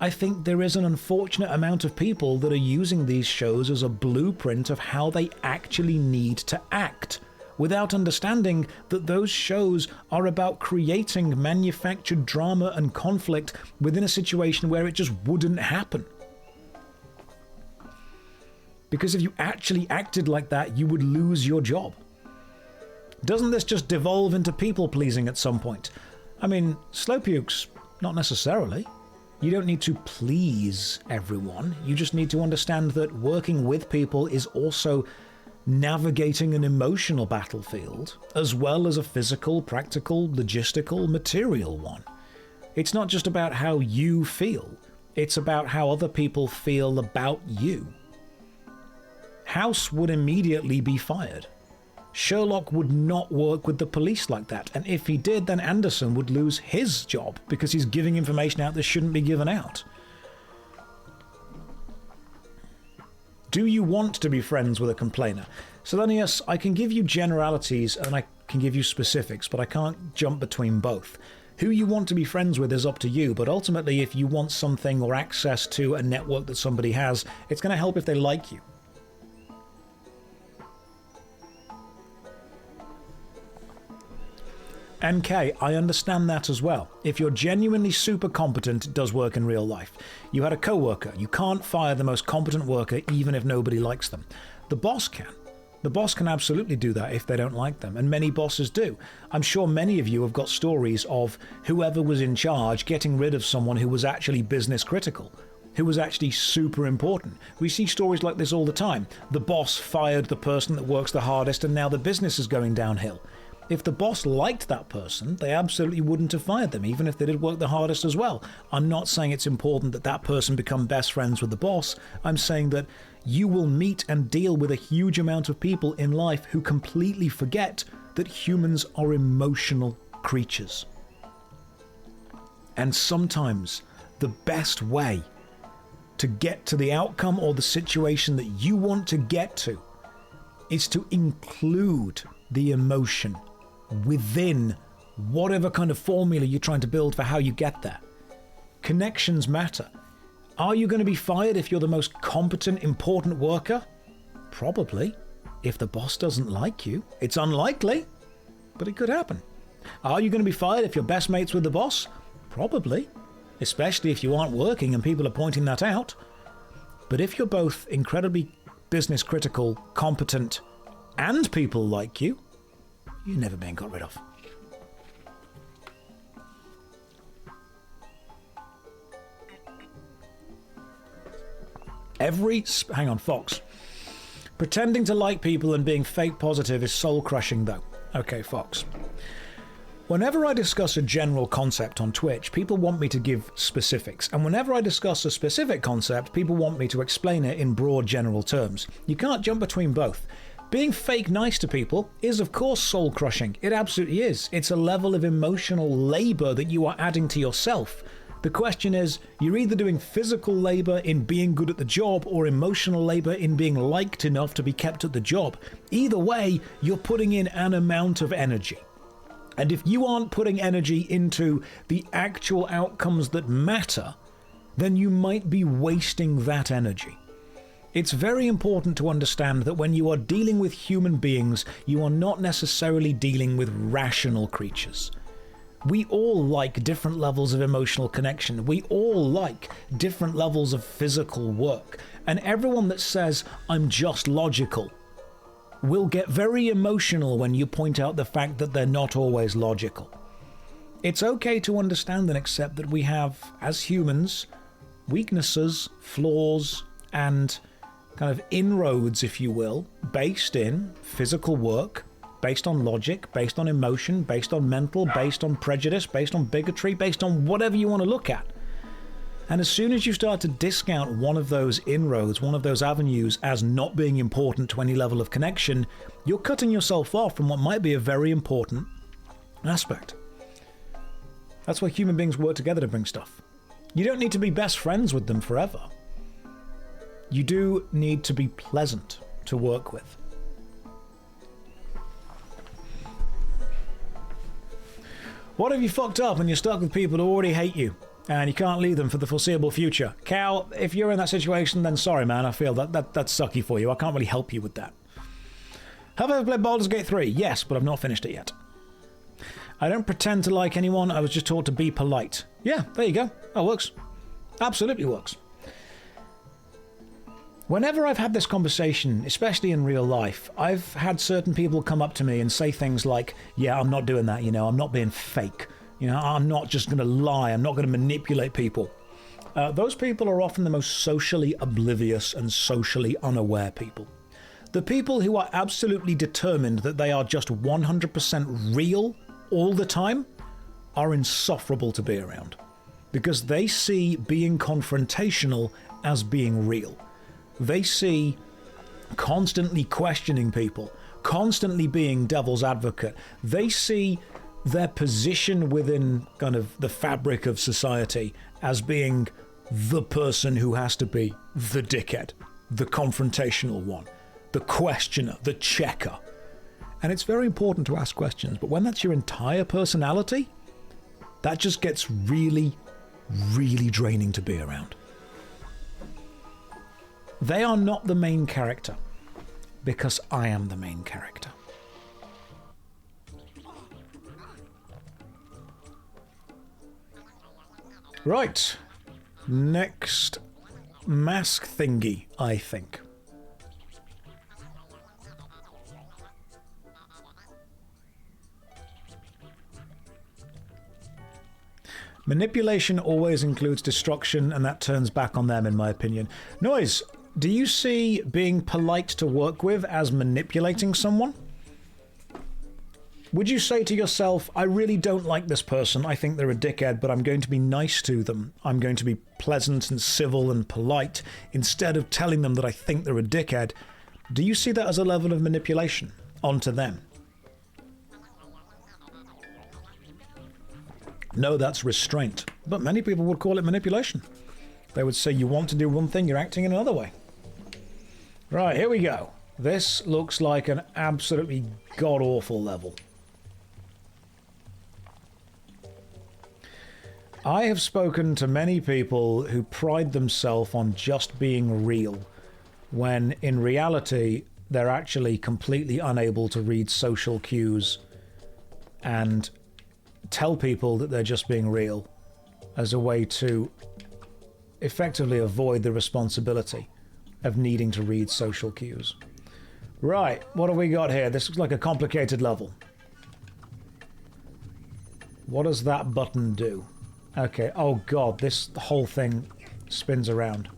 I think there is an unfortunate amount of people that are using these shows as a blueprint of how they actually need to act, without understanding that those shows are about creating manufactured drama and conflict within a situation where it just wouldn't happen. Because if you actually acted like that, you would lose your job. Doesn't this just devolve into people-pleasing at some point? I mean, Slowpukes, not necessarily. You don't need to please everyone. You just need to understand that working with people is also navigating an emotional battlefield, as well as a physical, practical, logistical, material one. It's not just about how you feel. It's about how other people feel about you. House would immediately be fired. Sherlock would not work with the police like that, and if he did, then Anderson would lose his job because he's giving information out that shouldn't be given out. Do you want to be friends with a complainer? Selenius, I can give you generalities and I can give you specifics, but I can't jump between both. Who you want to be friends with is up to you, but ultimately if you want something or access to a network that somebody has, it's going to help if they like you. NK, I understand that as well. If you're genuinely super competent, it does work in real life. You had a co-worker. You can't fire the most competent worker even if nobody likes them. The boss can. The boss can absolutely do that if they don't like them, and many bosses do. I'm sure many of you have got stories of whoever was in charge getting rid of someone who was actually business critical, who was actually super important. We see stories like this all the time. The boss fired the person that works the hardest and now the business is going downhill. If the boss liked that person, they absolutely wouldn't have fired them, even if they did work the hardest as well. I'm not saying it's important that that person become best friends with the boss. I'm saying that you will meet and deal with a huge amount of people in life who completely forget that humans are emotional creatures. And sometimes the best way to get to the outcome or the situation that you want to get to is to include the emotion within whatever kind of formula you're trying to build for how you get there. Connections matter. Are you going to be fired if you're the most competent, important worker? Probably. If the boss doesn't like you. It's unlikely, but it could happen. Are you going to be fired if you're best mates with the boss? Probably. Especially if you aren't working and people are pointing that out. But if you're both incredibly business critical, competent, and people like you, you're never being got rid of. Hang on, Fox. Pretending to like people and being fake positive is soul-crushing, though. Okay, Fox. Whenever I discuss a general concept on Twitch, people want me to give specifics. And whenever I discuss a specific concept, people want me to explain it in broad general terms. You can't jump between both. Being fake nice to people is, of course, soul-crushing. It absolutely is. It's a level of emotional labor that you are adding to yourself. The question is, you're either doing physical labor in being good at the job or emotional labor in being liked enough to be kept at the job. Either way, you're putting in an amount of energy. And if you aren't putting energy into the actual outcomes that matter, then you might be wasting that energy. It's very important to understand that when you are dealing with human beings, you are not necessarily dealing with rational creatures. We all like different levels of emotional connection. We all like different levels of physical work. And everyone that says, I'm just logical, will get very emotional when you point out the fact that they're not always logical. It's okay to understand and accept that we have, as humans, weaknesses, flaws, and kind of inroads, if you will, based in physical work, based on logic, based on emotion, based on mental, based on prejudice, based on bigotry, based on whatever you want to look at. And as soon as you start to discount one of those inroads, one of those avenues as not being important to any level of connection, you're cutting yourself off from what might be a very important aspect. That's why human beings work together to bring stuff. You don't need to be best friends with them forever. You do need to be pleasant to work with. What if you fucked up and you're stuck with people who already hate you and you can't leave them for the foreseeable future? Cal, if you're in that situation, then sorry, man. I feel that's sucky for you. I can't really help you with that. Have I ever played Baldur's Gate 3? Yes, but I've not finished it yet. I don't pretend to like anyone. I was just taught to be polite. Yeah, there you go. That works. Absolutely works. Whenever I've had this conversation, especially in real life, I've had certain people come up to me and say things like, yeah, I'm not doing that, I'm not being fake. I'm not just going to lie. I'm not going to manipulate people. Those people are often the most socially oblivious and socially unaware people. The people who are absolutely determined that they are just 100% real all the time are insufferable to be around, because they see being confrontational as being real. They see constantly questioning people, constantly being devil's advocate. They see their position within kind of the fabric of society as being the person who has to be the dickhead, the confrontational one, the questioner, the checker. And it's very important to ask questions, but when that's your entire personality, that just gets really, really draining to be around. They are not the main character, because I am the main character. Right. Next mask thingy, I think. Manipulation always includes destruction, and that turns back on them, in my opinion. Noise, do you see being polite to work with as manipulating someone? Would you say to yourself, I really don't like this person, I think they're a dickhead, but I'm going to be nice to them. I'm going to be pleasant and civil and polite, instead of telling them that I think they're a dickhead. Do you see that as a level of manipulation onto them? No, that's restraint. But many people would call it manipulation. They would say you want to do one thing, you're acting in another way. Right, here we go. This looks like an absolutely god-awful level. I have spoken to many people who pride themselves on just being real, when in reality they're actually completely unable to read social cues and tell people that they're just being real as a way to effectively avoid the responsibility of needing to read social cues. Right, what have we got here? This looks like a complicated level. What does that button do? Okay, oh god, this whole thing spins around.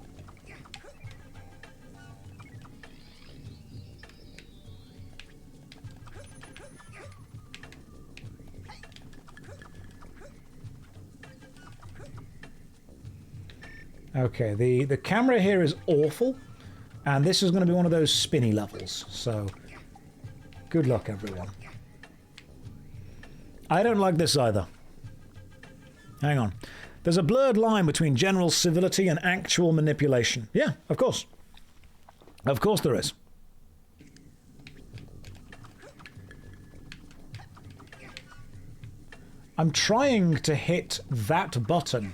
Okay, the camera here is awful, and this is going to be one of those spinny levels, so good luck, everyone. I don't like this either. Hang on. There's a blurred line between general civility and actual manipulation. Yeah, of course. Of course there is. I'm trying to hit that button,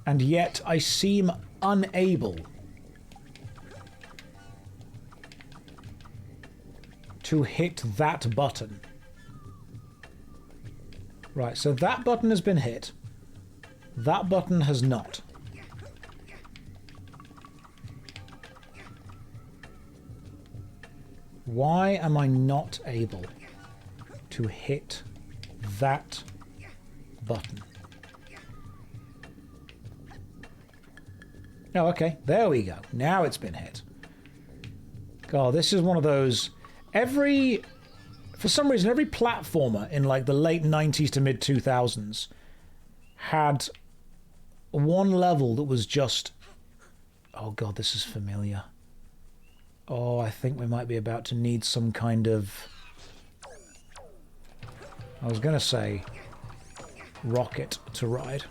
and yet I seem unable to hit that button. Right, so that button has been hit. That button has not. Why am I not able to hit that button? Oh, okay. There we go. Now it's been hit. God, this is one of those... For some reason, every platformer in like the late 90s to mid 2000s had one level that was just... Oh god, this is familiar. Oh, I think we might be about to need some kind of... I was going to say rocket to ride.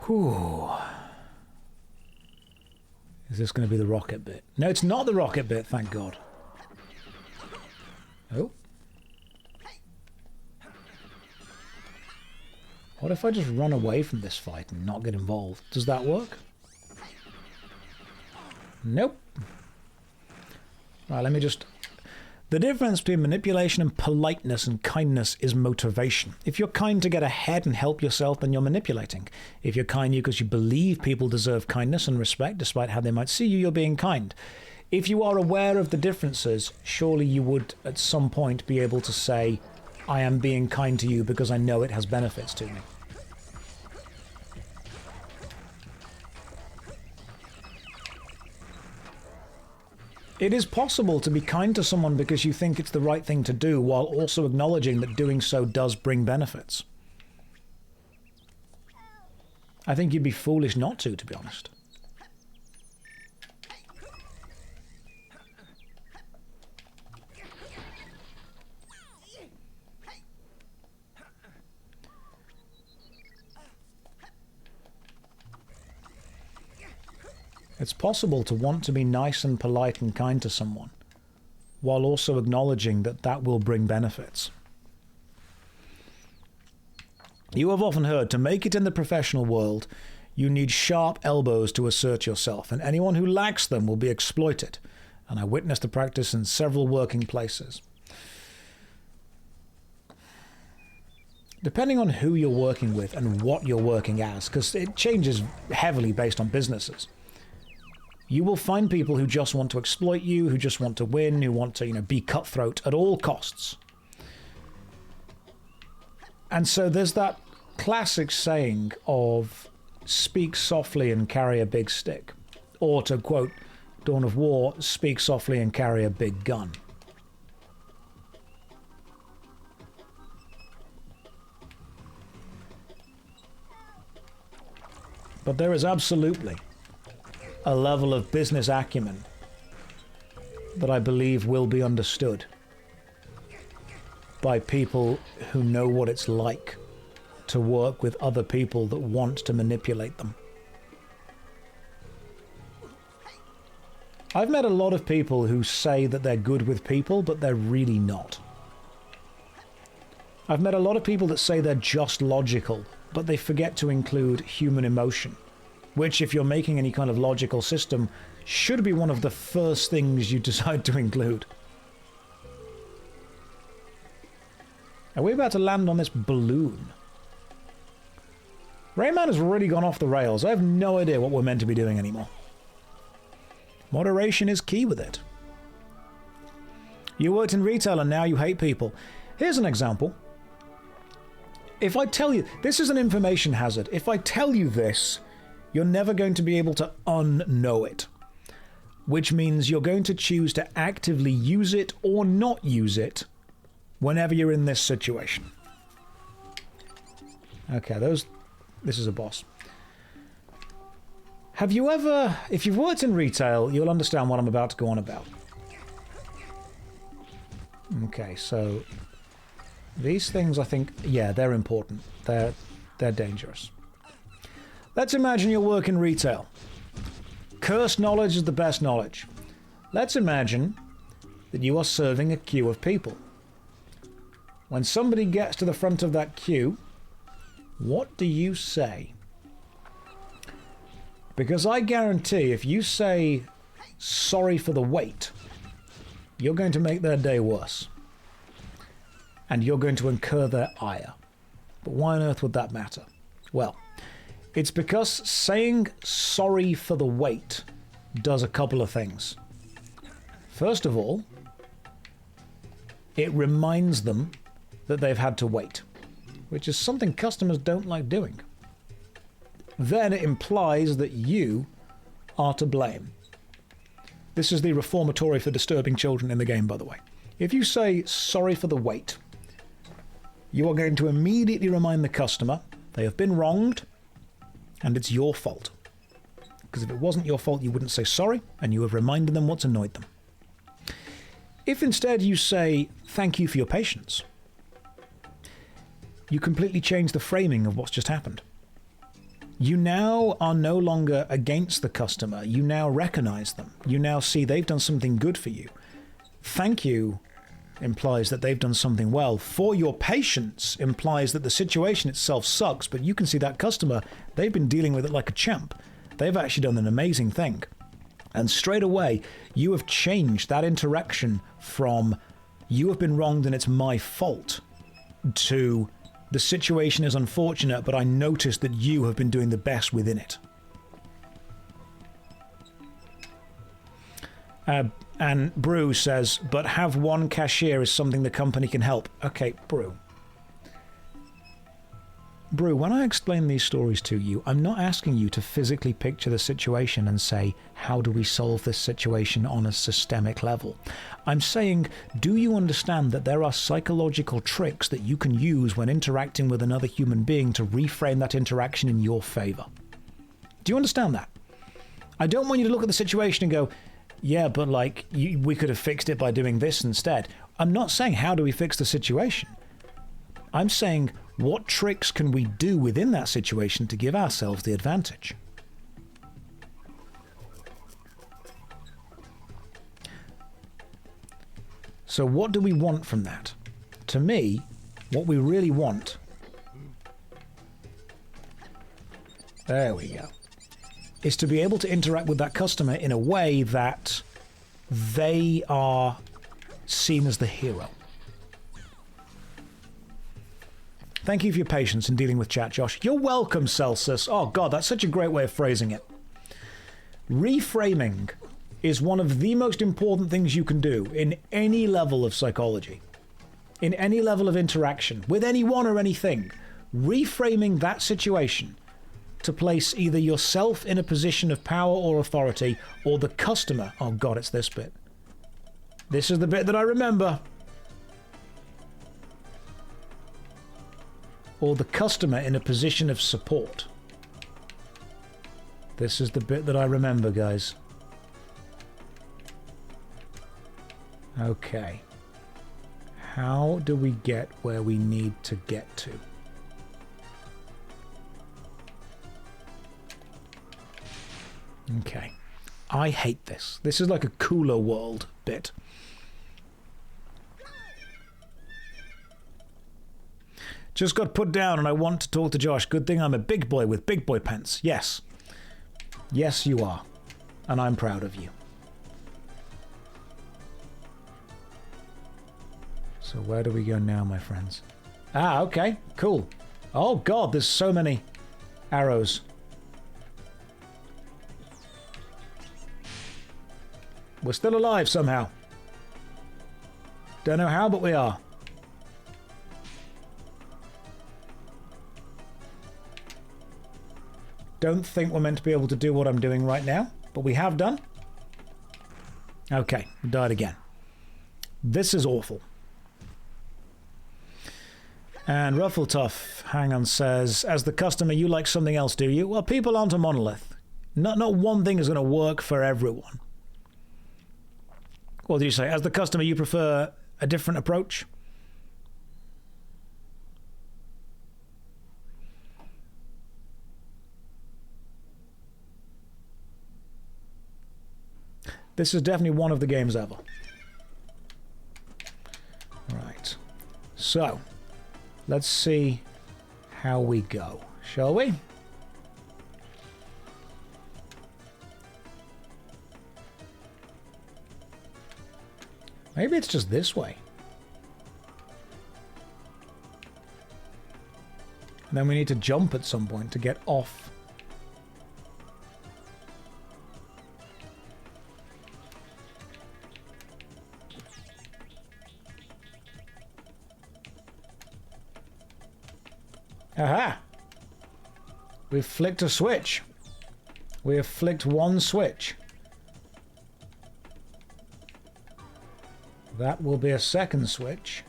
Whew. Is this going to be the rocket bit? No, it's not the rocket bit, thank God. Oh. What if I just run away from this fight and not get involved? Does that work? Nope. Right, let me just... The difference between manipulation and politeness and kindness is motivation. If you're kind to get ahead and help yourself, then you're manipulating. If you're kind because you believe people deserve kindness and respect, despite how they might see you, you're being kind. If you are aware of the differences, surely you would at some point be able to say, I am being kind to you because I know it has benefits to me. It is possible to be kind to someone because you think it's the right thing to do, while also acknowledging that doing so does bring benefits. I think you'd be foolish not to be honest. It's possible to want to be nice and polite and kind to someone, while also acknowledging that that will bring benefits. You have often heard, to make it in the professional world, you need sharp elbows to assert yourself, and anyone who lacks them will be exploited. and I witnessed the practice in several working places. Depending on who you're working with and what you're working as, because it changes heavily based on businesses, you will find people who just want to exploit you, who just want to win, who want to, be cutthroat at all costs. And so there's that classic saying of speak softly and carry a big stick. Or to quote Dawn of War, speak softly and carry a big gun. But there is absolutely a level of business acumen that I believe will be understood by people who know what it's like to work with other people that want to manipulate them. I've met a lot of people who say that they're good with people, but they're really not. I've met a lot of people that say they're just logical, but they forget to include human emotion, which, if you're making any kind of logical system, should be one of the first things you decide to include. Are we about to land on this balloon? Rayman has really gone off the rails. I have no idea what we're meant to be doing anymore. Moderation is key with it. You worked in retail and now you hate people. Here's an example. If I tell you, this is an information hazard. If I tell you this, you're never going to be able to unknow it. Which means you're going to choose to actively use it or not use it whenever you're in this situation. Okay, this is a boss. Have you ever, if you've worked in retail, you'll understand what I'm about to go on about. Okay, so these things, I think, yeah, they're important. They're dangerous. Let's imagine you work in retail. Cursed knowledge is the best knowledge. Let's imagine that you are serving a queue of people. When somebody gets to the front of that queue, what do you say? Because I guarantee if you say, sorry for the wait, you're going to make their day worse. And you're going to incur their ire. But why on earth would that matter? Well, it's because saying sorry for the wait does a couple of things. First of all, it reminds them that they've had to wait, which is something customers don't like doing. Then it implies that you are to blame. This is the reformatory for disturbing children in the game, by the way. If you say sorry for the wait, you are going to immediately remind the customer they have been wronged and it's your fault. Because if it wasn't your fault, you wouldn't say sorry, and you have reminded them what's annoyed them. If instead you say thank you for your patience, you completely change the framing of what's just happened. You now are no longer against the customer. You now recognize them. You now see they've done something good for you. Thank you implies that they've done something well. For your patience implies that the situation itself sucks, but you can see that customer, they've been dealing with it like a champ. They've actually done an amazing thing. And straight away, you have changed that interaction from you have been wronged and it's my fault to the situation is unfortunate, but I noticed that you have been doing the best within it. And Brew says, but have one cashier is something the company can help. Okay, Brew. Brew, when I explain these stories to you, I'm not asking you to physically picture the situation and say, how do we solve this situation on a systemic level? I'm saying, do you understand that there are psychological tricks that you can use when interacting with another human being to reframe that interaction in your favor? Do you understand that? I don't want you to look at the situation and go, yeah, but like, we could have fixed it by doing this instead. I'm not saying, how do we fix the situation? I'm saying, what tricks can we do within that situation to give ourselves the advantage? So what do we want from that? To me, what we really want... There we go. Is to be able to interact with that customer in a way that they are seen as the hero. Thank you for your patience in dealing with chat, Josh. You're welcome, Celsus. Oh, God, that's such a great way of phrasing it. Reframing is one of the most important things you can do in any level of psychology, in any level of interaction, with anyone or anything. Reframing that situation to place either yourself in a position of power or authority, or the customer. Oh, God, it's this bit. This is the bit that I remember. Or the customer in a position of support. This is the bit that I remember, guys. Okay. How do we get where we need to get to? Okay. I hate this. This is like a cooler world bit. Just got put down and I want to talk to Josh. Good thing I'm a big boy with big boy pants. Yes. Yes, you are. And I'm proud of you. So where do we go now, my friends? Ah, okay. Cool. Oh, God, there's so many arrows. We're still alive somehow. Don't know how, but we are. Don't think we're meant to be able to do what I'm doing right now, but we have done. Okay, we died again. This is awful. And Ruffletuff, hang on, says, as the customer, you like something else, do you? Well, people aren't a monolith. Not one thing is going to work for everyone. What did you say? As the customer, you prefer a different approach? This is definitely one of the games ever. Right. So, let's see how we go, shall we? Maybe it's just this way. And then we need to jump at some point to get off. Aha! We've flicked a switch. We have flicked one switch. That will be a second switch.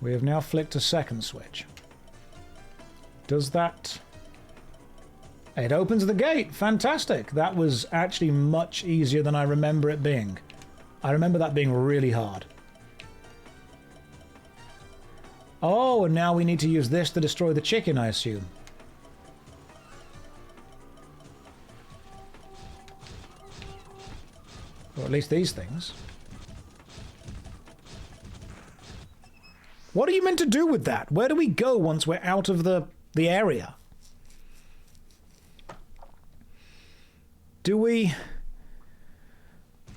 We have now flicked a second switch. Does that... It opens the gate. Fantastic. That was actually much easier than I remember it being. I remember that being really hard. Oh, and now we need to use this to destroy the chicken, I assume. Or at least these things. What are you meant to do with that? Where do we go once we're out of the area? Do we...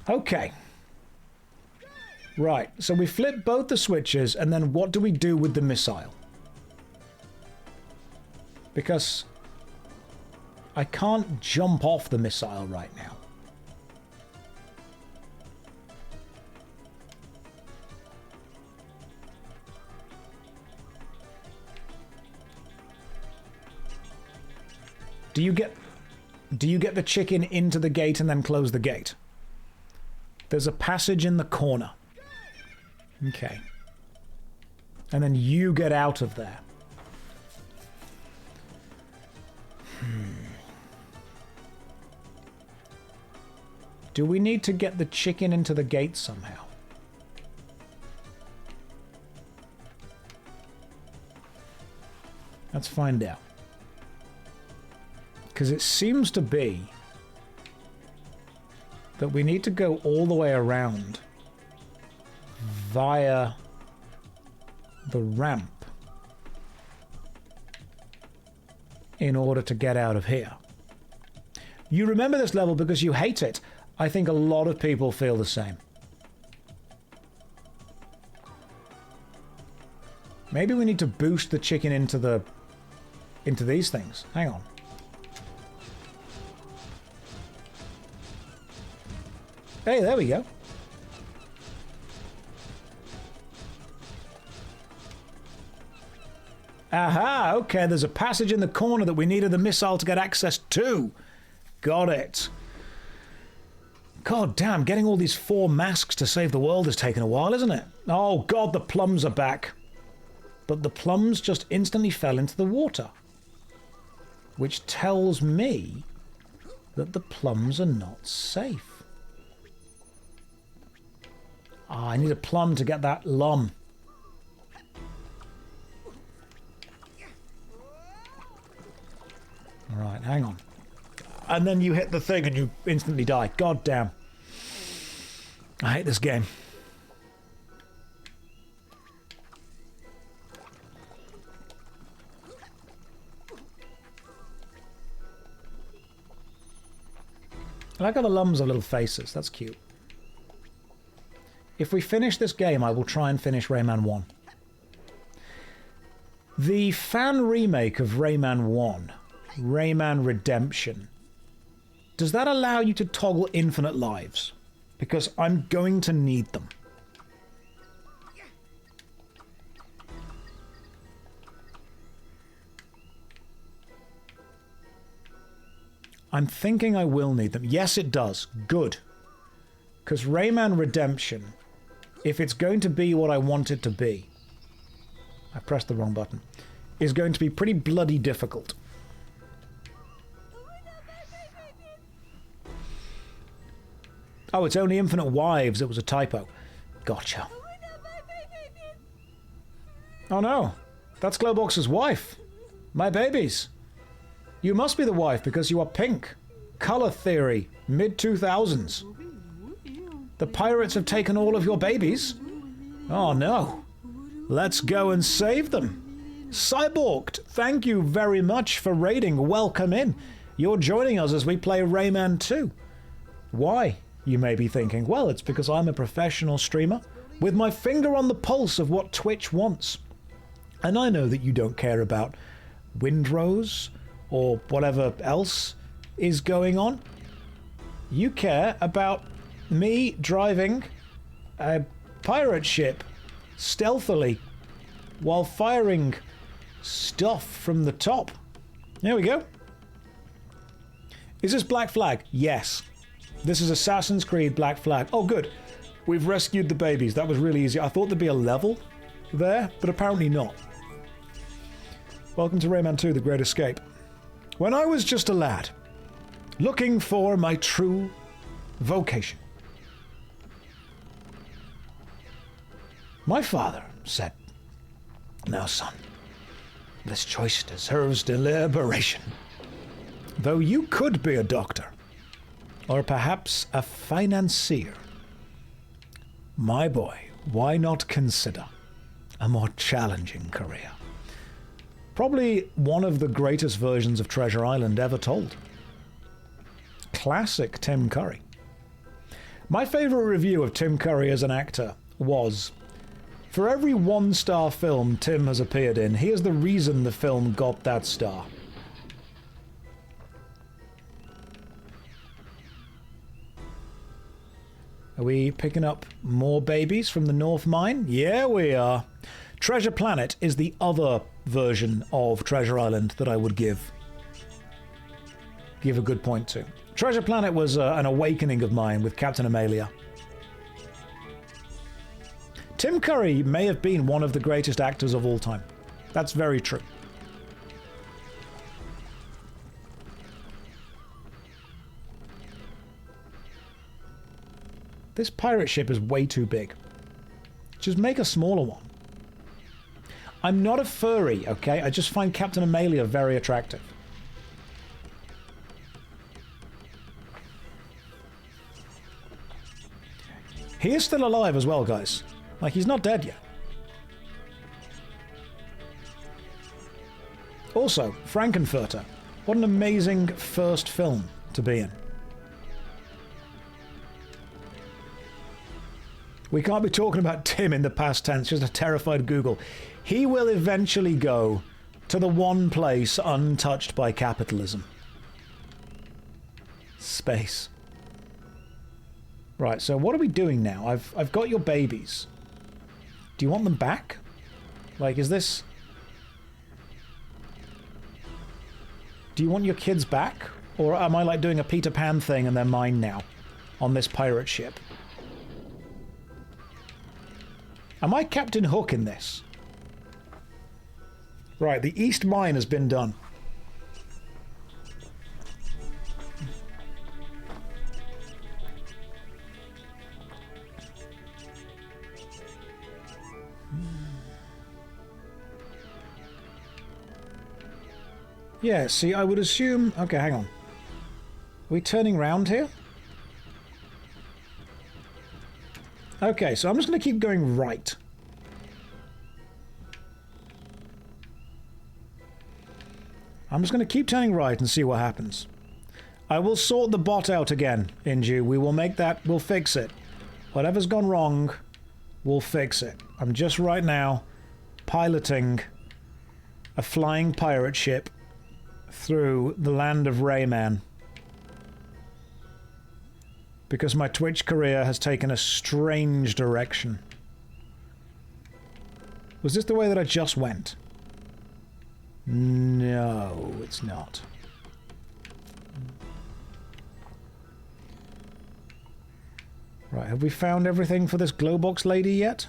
Okay. Right, so we flip both the switches, and then what do we do with the missile? Because I can't jump off the missile right now. Do you get the chicken into the gate and then close the gate? There's a passage in the corner. Okay. And then you get out of there. Do we need to get the chicken into the gate somehow? Let's find out. Because it seems to be that we need to go all the way around via the ramp in order to get out of here. You remember this level because you hate it. I think a lot of people feel the same. Maybe we need to boost the chicken into these things. Hang on. Hey, there we go. Aha, okay, there's a passage in the corner that we needed the missile to get access to. Got it. God damn, getting all these 4 masks to save the world has taken a while, isn't it? Oh god, the plums are back. But the plums just instantly fell into the water. Which tells me that the plums are not safe. Ah, I need a plum to get that lum. Alright, hang on. And then you hit the thing and you instantly die. God damn. I hate this game. I like how the lums have little faces. That's cute. If we finish this game, I will try and finish Rayman 1. The fan remake of Rayman 1, Rayman Redemption, does that allow you to toggle infinite lives? Because I'm going to need them. I'm thinking I will need them. Yes, it does. Good. Because Rayman Redemption, if it's going to be what I want it to be, I pressed the wrong button, is going to be pretty bloody difficult. Oh, it's only infinite wives. It was a typo. Gotcha. Oh no, that's Glowbox's wife. My babies. You must be the wife because you are pink. Color theory, mid-2000s. The pirates have taken all of your babies. Oh no. Let's go and save them. Cyborged, thank you very much for raiding. Welcome in. You're joining us as we play Rayman 2. Why? You may be thinking, well, it's because I'm a professional streamer with my finger on the pulse of what Twitch wants. And I know that you don't care about windrows or whatever else is going on. You care about me driving a pirate ship stealthily while firing stuff from the top. There we go. Is this Black Flag? Yes. This is Assassin's Creed Black Flag. Oh, good. We've rescued the babies. That was really easy. I thought there'd be a level there, but apparently not. Welcome to Rayman 2, The Great Escape. When I was just a lad, looking for my true vocation, my father said, "Now, son, this choice deserves deliberation. Though you could be a doctor, or perhaps a financier, my boy, why not consider a more challenging career? Probably one of the greatest versions of Treasure Island ever told. Classic Tim Curry. My favorite review of Tim Curry as an actor was, for every one-star film Tim has appeared in, here's the reason the film got that star." Are we picking up more babies from the North Mine? Yeah, we are. Treasure Planet is the other version of Treasure Island that I would give a good point to. Treasure Planet was an awakening of mine with Captain Amalia. Tim Curry may have been one of the greatest actors of all time. That's very true. This pirate ship is way too big. Just make a smaller one. I'm not a furry, okay? I just find Captain Amalia very attractive. He is still alive as well, guys. Like, he's not dead yet. Also, Frankenfurter. What an amazing first film to be in. We can't be talking about Tim in the past tense, just a terrified Google. He will eventually go to the one place untouched by capitalism. Space. Right, so what are we doing now? I've got your babies. Do you want them back? Like, is this... Do you want your kids back? Or am I like doing a Peter Pan thing and they're mine now? On this pirate ship? Am I Captain Hook in this? Right, the East Mine has been done. Yeah, see, I would assume... Okay, hang on. Are we turning round here? Okay, so I'm just going to keep going right. I'm just going to keep turning right and see what happens. I will sort the bot out again, Inju. We will make that... We'll fix it. Whatever's gone wrong, we'll fix it. I'm just right now piloting a flying pirate ship through the land of Rayman. Because my Twitch career has taken a strange direction. Was this the way that I just went? No, it's not. Right, have we found everything for this glowbox lady yet?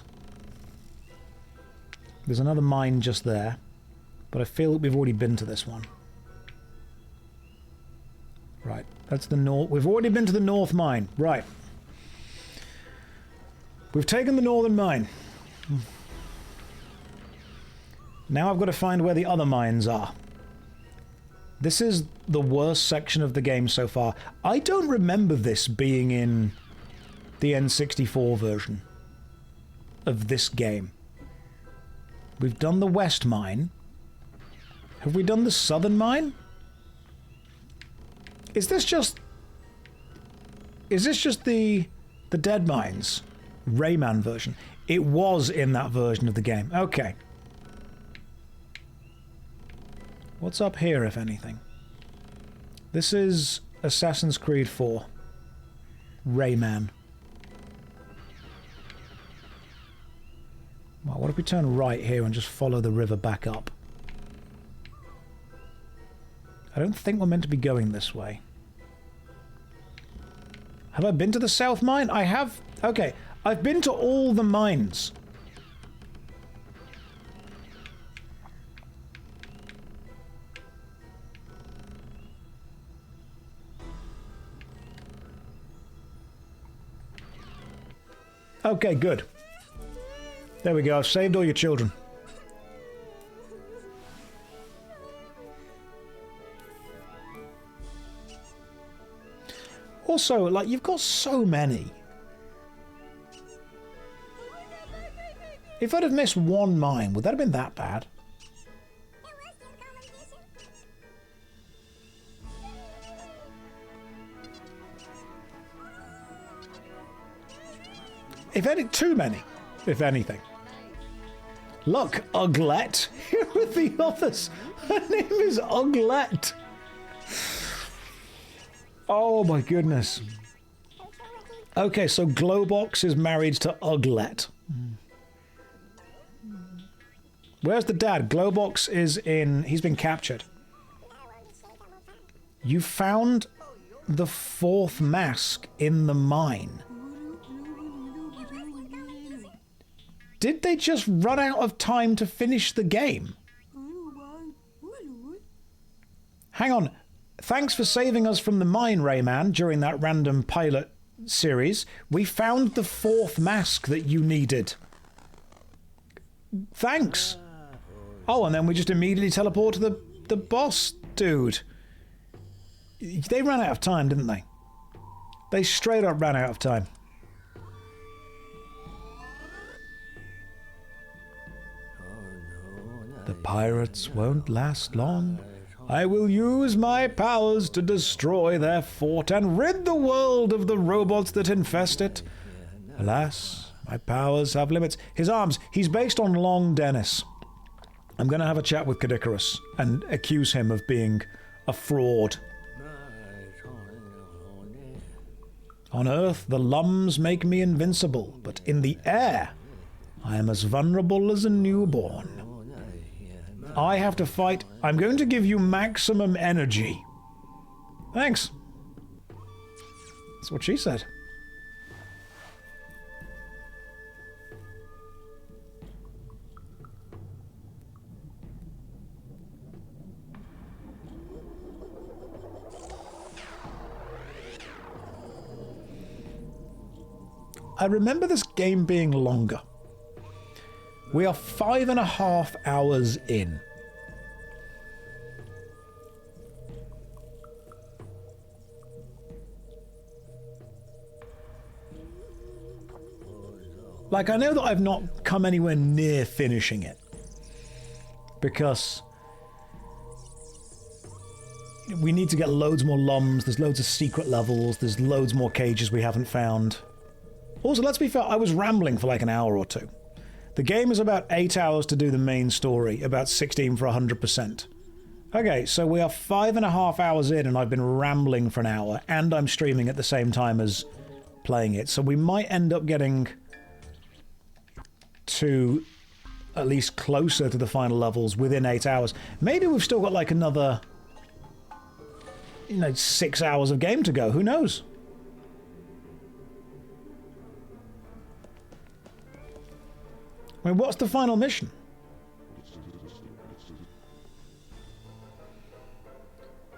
There's another mine just there, but I feel that we've already been to this one. Right, that's the north. We've already been to the north mine. Right. We've taken the northern mine. Now I've got to find where the other mines are. This is the worst section of the game so far. I don't remember this being in the N64 version of this game. We've done the west mine. Have we done the southern mine? Is this just the Dead Mines Rayman version? It was in that version of the game. Okay. What's up here, if anything? This is Assassin's Creed 4. Rayman. Well, what if we turn right here and just follow the river back up? I don't think we're meant to be going this way. Have I been to the south mine? I have... Okay, I've been to all the mines. Okay, good. There we go, I've saved all your children. Also, like, you've got so many. If I'd have missed one mine, would that have been that bad? If any, too many, if anything. Look, Uglet. Here are the others. Her name is Uglet. Oh my goodness. Okay, so Glowbox is married to Uglet. Where's the dad? Glowbox is in... He's been captured. You found the fourth mask in the mine. Did they just run out of time to finish the game? Hang on. Thanks for saving us from the mine, Rayman, during that random pilot series. We found the fourth mask that you needed. Thanks. Oh, and then we just immediately teleport to the boss dude. They ran out of time, didn't they? They straight up ran out of time. The pirates won't last long. I will use my powers to destroy their fort and rid the world of the robots that infest it. Alas, my powers have limits. His arms, he's based on Long Dennis. I'm going to have a chat with Cadicarus and accuse him of being a fraud. On Earth, the lums make me invincible, but in the air, I am as vulnerable as a newborn. I have to fight. I'm going to give you maximum energy. Thanks. That's what she said. I remember this game being longer. We are 5.5 hours in. Like, I know that I've not come anywhere near finishing it. Because we need to get loads more lums, there's loads of secret levels, there's loads more cages we haven't found. Also, let's be fair, I was rambling for like an hour or two. The game is about 8 hours to do the main story, about 16 for 100%. Okay, so we are 5.5 hours in and I've been rambling for an hour, and I'm streaming at the same time as playing it, so we might end up getting to at least closer to the final levels within 8 hours. Maybe we've still got like another, 6 hours of game to go, who knows? I mean, what's the final mission?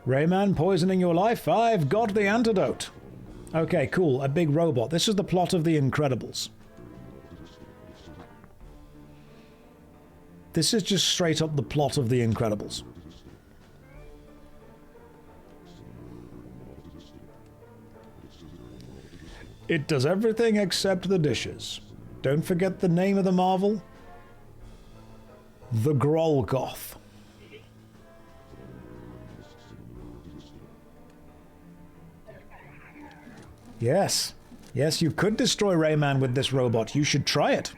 Rayman poisoning your life? I've got the antidote. Okay, cool. A big robot. This is the plot of The Incredibles. This is just straight up the plot of The Incredibles. It does everything except the dishes. Don't forget the name of the marvel. The Grolgoth. Yes. Yes, you could destroy Rayman with this robot. You should try it.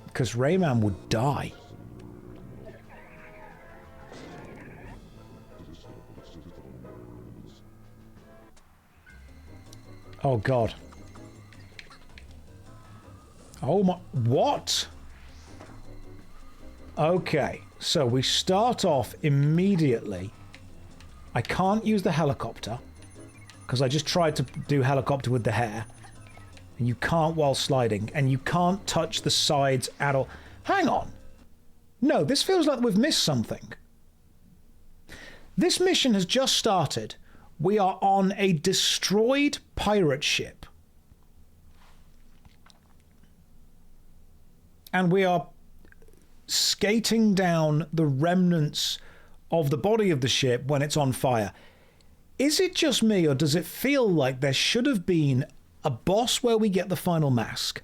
Because Rayman would die. Oh, God. Oh my... What? Okay, so we start off immediately. I can't use the helicopter, because I just tried to do helicopter with the hair. And you can't while sliding, and you can't touch the sides at all. Hang on. No, this feels like we've missed something. This mission has just started. We are on a destroyed pirate ship. And we are skating down the remnants of the body of the ship when it's on fire. Is it just me, or does it feel like there should have been a boss where we get the final mask,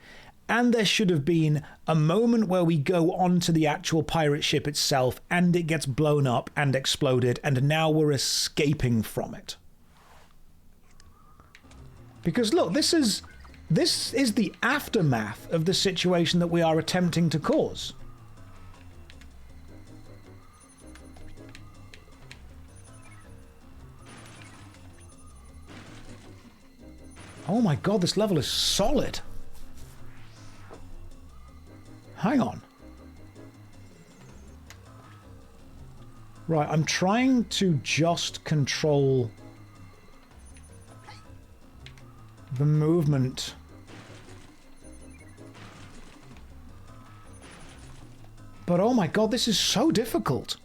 and there should have been a moment where we go onto the actual pirate ship itself and it gets blown up and exploded, and now we're escaping from it? Because look, this is the aftermath of the situation that we are attempting to cause. Oh my God, this level is solid. Hang on. Right, I'm trying to just control the movement. But oh my God, this is so difficult.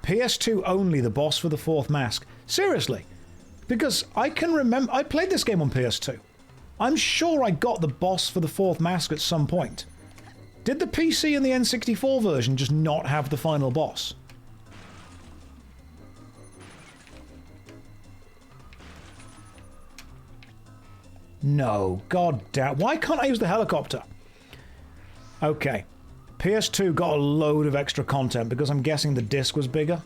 PS2 only, the boss for the fourth mask. Seriously. Because I can remember... I played this game on PS2. I'm sure I got the boss for the fourth mask at some point. Did the PC and the N64 version just not have the final boss? No, god damn. Why can't I use the helicopter? Okay. PS2 got a load of extra content because I'm guessing the disc was bigger.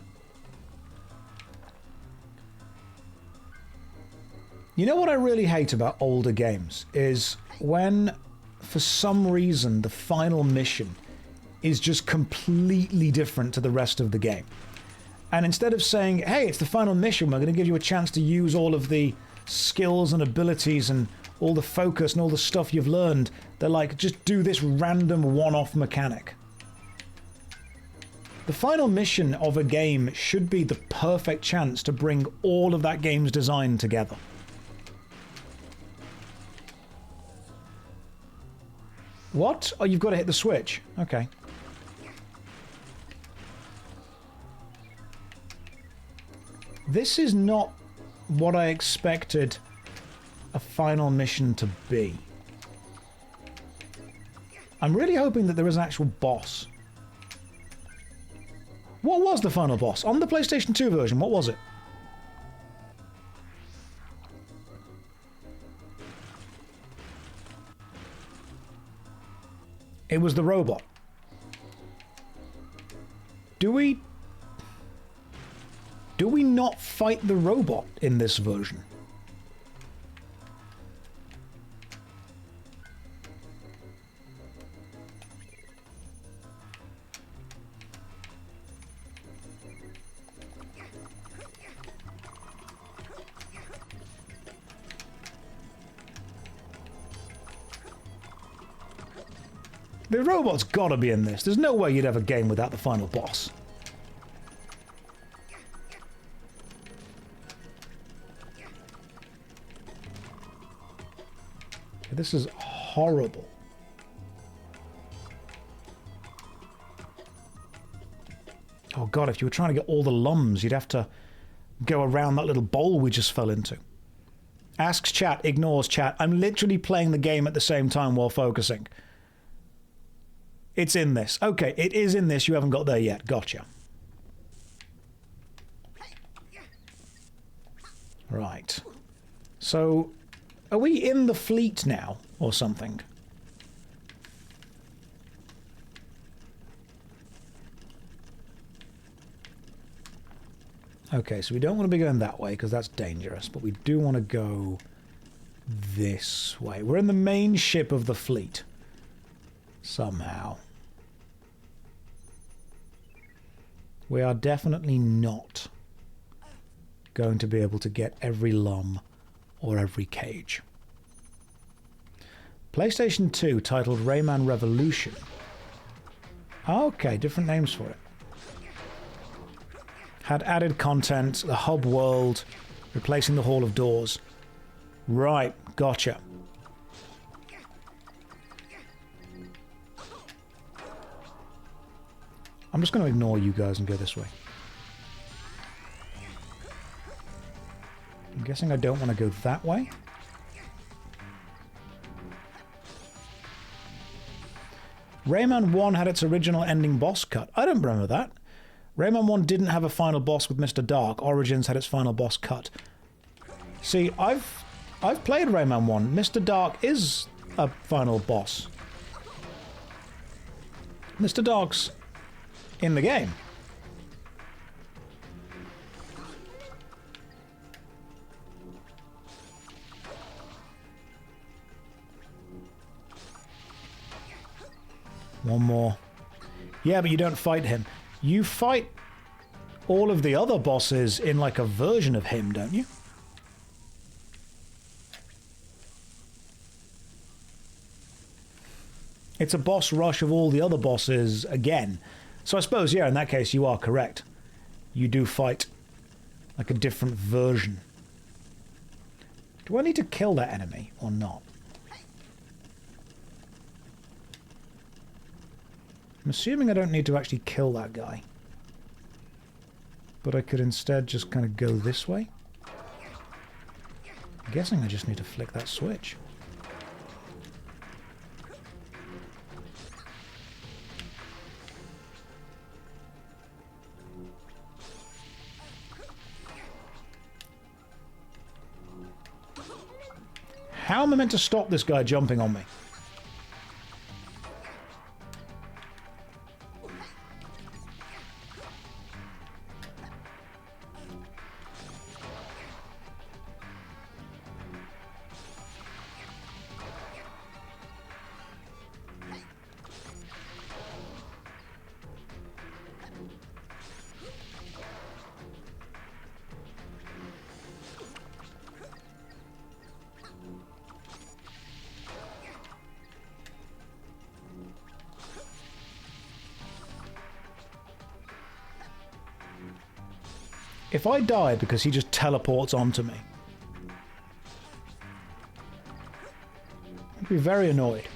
You know what I really hate about older games is when, for some reason, the final mission is just completely different to the rest of the game. And instead of saying, hey, it's the final mission, we're going to give you a chance to use all of the skills and abilities and all the focus and all the stuff you've learned, they're like, just do this random one-off mechanic. The final mission of a game should be the perfect chance to bring all of that game's design together. What? Oh, you've got to hit the switch. Okay. This is not what I expected a final mission to be. I'm really hoping that there is an actual boss. What was the final boss? On the PlayStation 2 version, what was it? It was the robot. Do we not fight the robot in this version? The robot's gotta be in this. There's no way you'd have a game without the final boss. This is horrible. Oh god, if you were trying to get all the lums, you'd have to go around that little bowl we just fell into. Asks chat, ignores chat. I'm literally playing the game at the same time while focusing. It's in this. Okay, it is in this. You haven't got there yet. Gotcha. Right. So, are we in the fleet now, or something? Okay, so we don't want to be going that way, because that's dangerous, but we do want to go this way. We're in the main ship of the fleet. Somehow. We are definitely not going to be able to get every lum or every cage. PlayStation 2 titled Rayman Revolution. Okay, different names for it. Had added content, the hub world, replacing the Hall of Doors. Right, gotcha. I'm just going to ignore you guys and go this way. I'm guessing I don't want to go that way. Rayman 1 had its original ending boss cut. I don't remember that. Rayman 1 didn't have a final boss with Mr. Dark. Origins had its final boss cut. See, I've played Rayman 1. Mr. Dark is a final boss. Mr. Dark's in the game. One more. Yeah, but you don't fight him. You fight all of the other bosses in like a version of him, don't you? It's a boss rush of all the other bosses again. So I suppose, yeah, in that case you are correct. You do fight like a different version. Do I need to kill that enemy or not? I'm assuming I don't need to actually kill that guy. But I could instead just kind of go this way. I'm guessing I just need to flick that switch. How am I meant to stop this guy jumping on me? If I die because he just teleports onto me, I'd be very annoyed.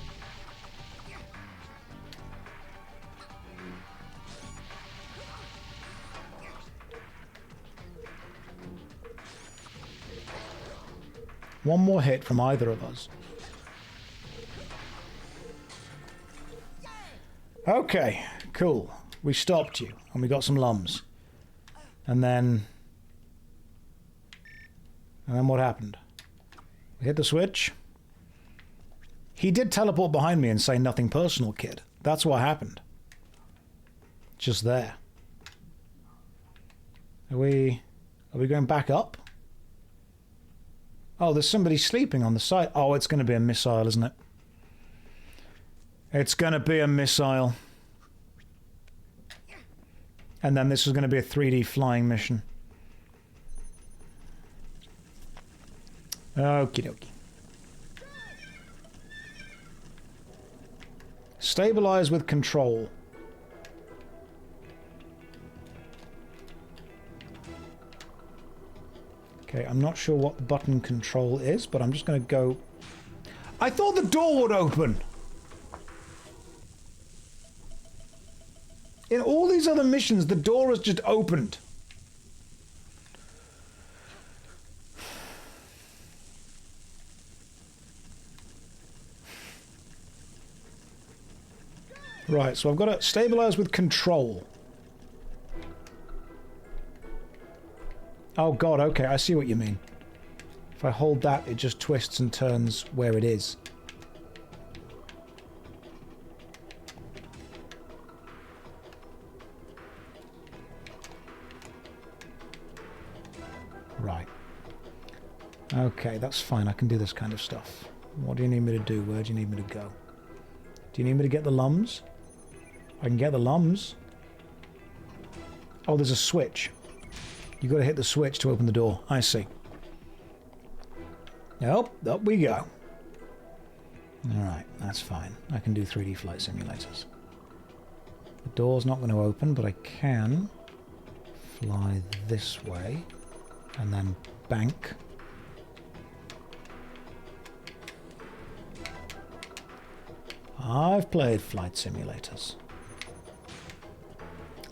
One more hit from either of us. Okay, cool. We stopped you, and we got some lums. And then what happened? We hit the switch. He did teleport behind me and say, "Nothing personal, kid." That's what happened. Just there. Are we going back up? Oh, there's somebody sleeping on the side. Oh, it's going to be a missile, isn't it? It's going to be a missile. And then this is going to be a 3D flying mission. Okie dokie. Stabilize with control. Okay, I'm not sure what the button control is, but I'm just going to go... I thought the door would open! In all these other missions, the door has just opened. Right, so I've got to stabilize with control. Oh god, okay, I see what you mean. If I hold that, it just twists and turns where it is. Right. Okay, that's fine, I can do this kind of stuff. What do you need me to do? Where do you need me to go? Do you need me to get the lums? I can get the lums. Oh, there's a switch. You got to hit the switch to open the door. I see. Oh, up we go. Alright, that's fine. I can do 3D flight simulators. The door's not going to open, but I can fly this way and then bank. I've played flight simulators.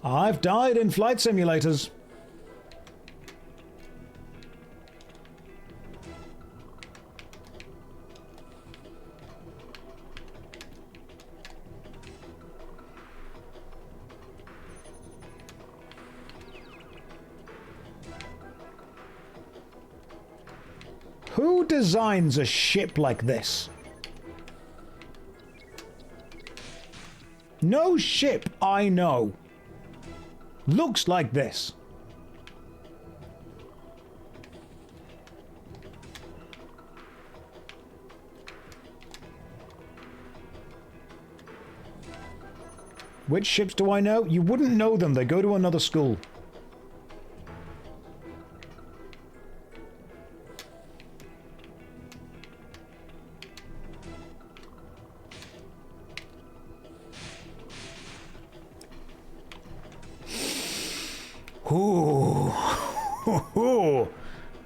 I've died in flight simulators. Who designs a ship like this? No ship I know looks like this. Which ships do I know? You wouldn't know them. They go to another school. Ooh.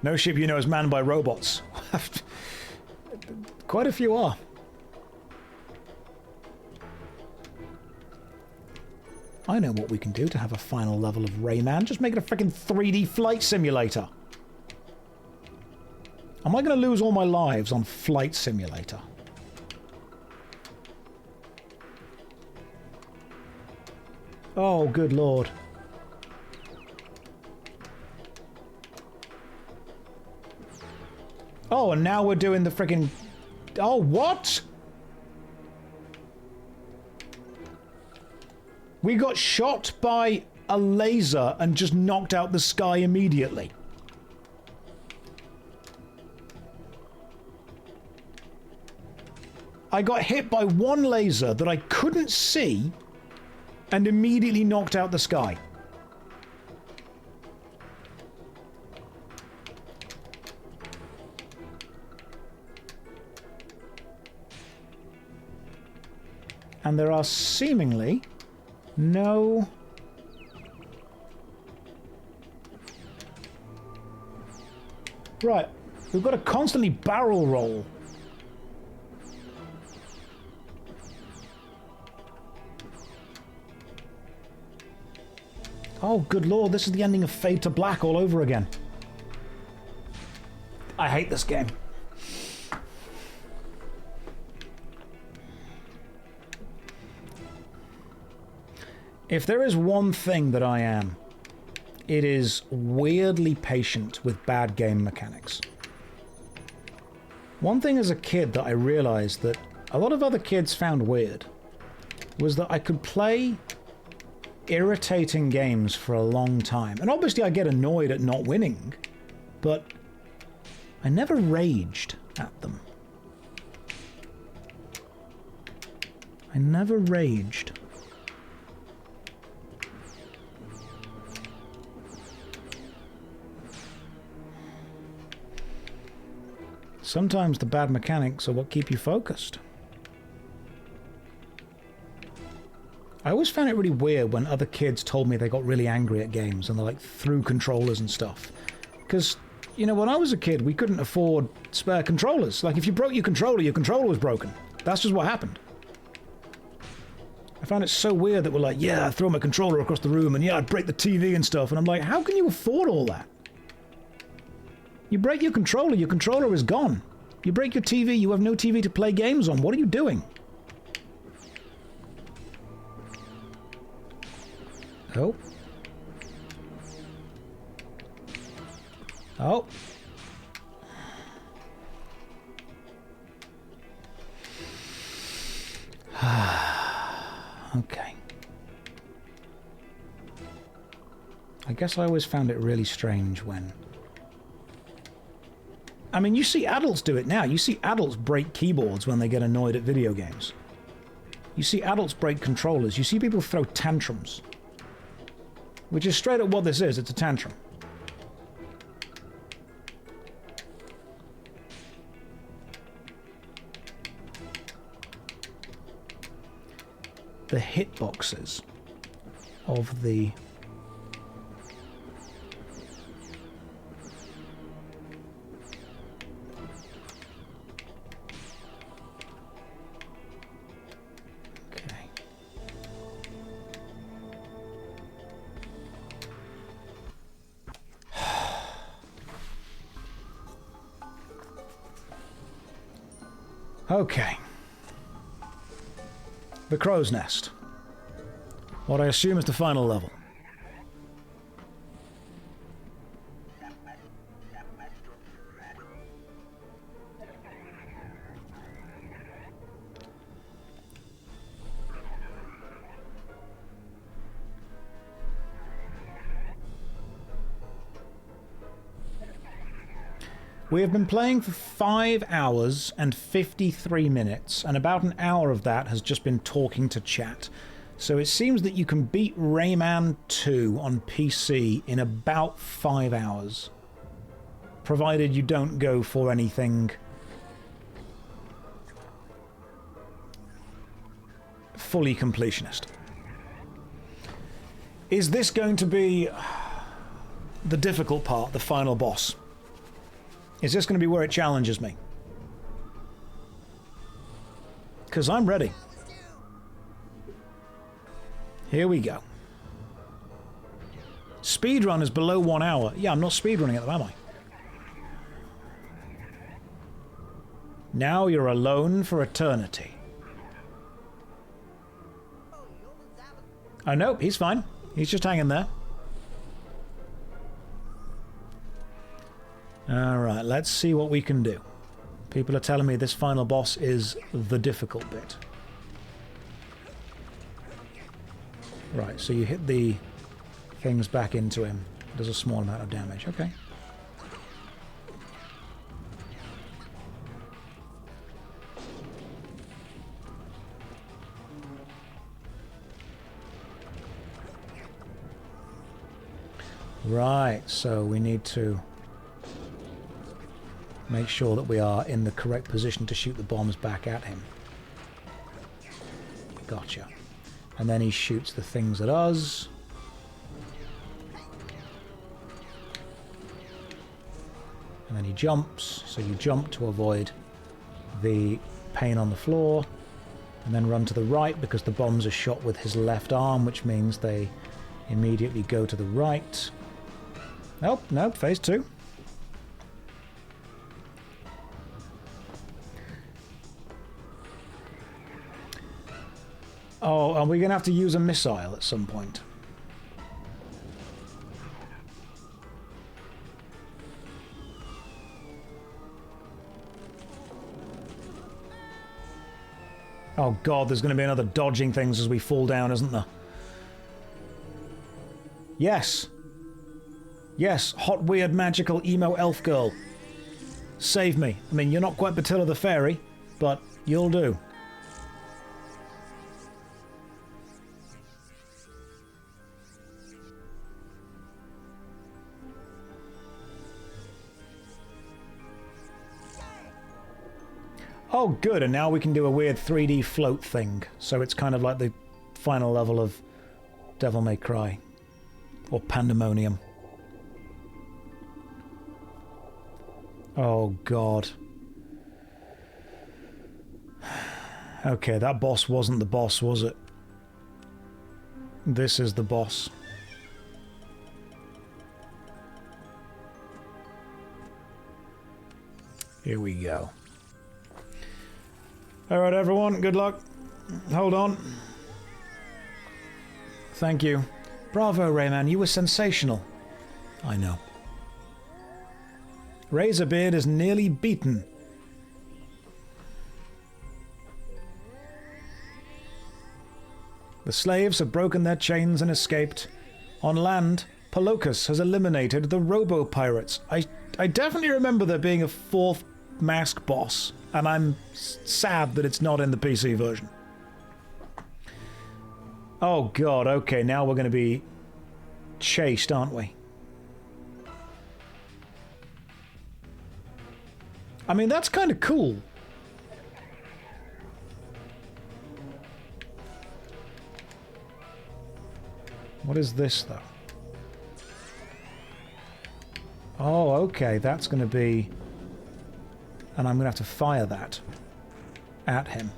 No ship you know is manned by robots. Quite a few are. I know what we can do to have a final level of Rayman. Just make it a freaking 3D flight simulator. Am I going to lose all my lives on Flight Simulator? Oh, good lord. Oh, and now we're doing the freaking... Oh, what? We got shot by a laser and just knocked out the sky immediately. I got hit by one laser that I couldn't see and immediately knocked out the sky. And there are seemingly no... Right. We've got to constantly barrel roll. Oh, good lord, this is the ending of Fade to Black all over again. I hate this game. If there is one thing that I am, it is weirdly patient with bad game mechanics. One thing as a kid that I realized that a lot of other kids found weird was that I could play irritating games for a long time. And obviously I get annoyed at not winning, but I never raged at them. I never raged. Sometimes the bad mechanics are what keep you focused. I always found it really weird when other kids told me they got really angry at games and they like threw controllers and stuff. Because, you know, when I was a kid, we couldn't afford spare controllers. Like, if you broke your controller was broken. That's just what happened. I found it so weird that we're like, yeah, I'd throw my controller across the room and yeah, I'd break the TV and stuff. And I'm like, how can you afford all that? You break your controller is gone. You break your TV, you have no TV to play games on. What are you doing? Oh. Oh. Okay. I guess I always found it really strange when... I mean, you see adults do it now. You see adults break keyboards when they get annoyed at video games. You see adults break controllers. You see people throw tantrums. Which is straight up what this is. It's a tantrum. The hitboxes of the... Okay. The Crow's Nest. What I assume is the final level. We have been playing for 5 hours and 53 minutes, and about an hour of that has just been talking to chat. So it seems that you can beat Rayman 2 on PC in about 5 hours. Provided you don't go for anything fully completionist. Is this going to be the difficult part, the final boss? Is this going to be where it challenges me? Because I'm ready. Here we go. Speedrun is below 1 hour. Yeah, I'm not speedrunning it, am I? Now you're alone for eternity. Oh, nope, he's fine. He's just hanging there. Alright, let's see what we can do. People are telling me this final boss is the difficult bit. Right, so you hit the things back into him. Does a small amount of damage. Okay. Right, so we need to make sure that we are in the correct position to shoot the bombs back at him. Gotcha. And then he shoots the things at us. And then he jumps, so you jump to avoid the pain on the floor, and then run to the right because the bombs are shot with his left arm, which means they immediately go to the right. Nope, nope, phase 2. Oh, are we going to have to use a missile at some point? Oh god, there's going to be another dodging things as we fall down, isn't there? Yes. Yes, hot, weird, magical, emo elf girl. Save me. I mean, you're not quite Batilla the Fairy, but you'll do. Oh, good, and now we can do a weird 3D float thing. So it's kind of like the final level of Devil May Cry. Or Pandemonium. Oh, God. Okay, that boss wasn't the boss, was it? This is the boss. Here we go. Alright everyone, good luck. Hold on. Thank you. Bravo, Rayman, you were sensational. I know. Razorbeard is nearly beaten. The slaves have broken their chains and escaped. On land, Palokus has eliminated the robo-pirates. I definitely remember there being a 4th mask boss, and I'm sad that it's not in the PC version. Oh god, okay, now we're going to be chased, aren't we? I mean, that's kind of cool. What is this, though? Oh, okay, that's going to be... And I'm going to have to fire that at him.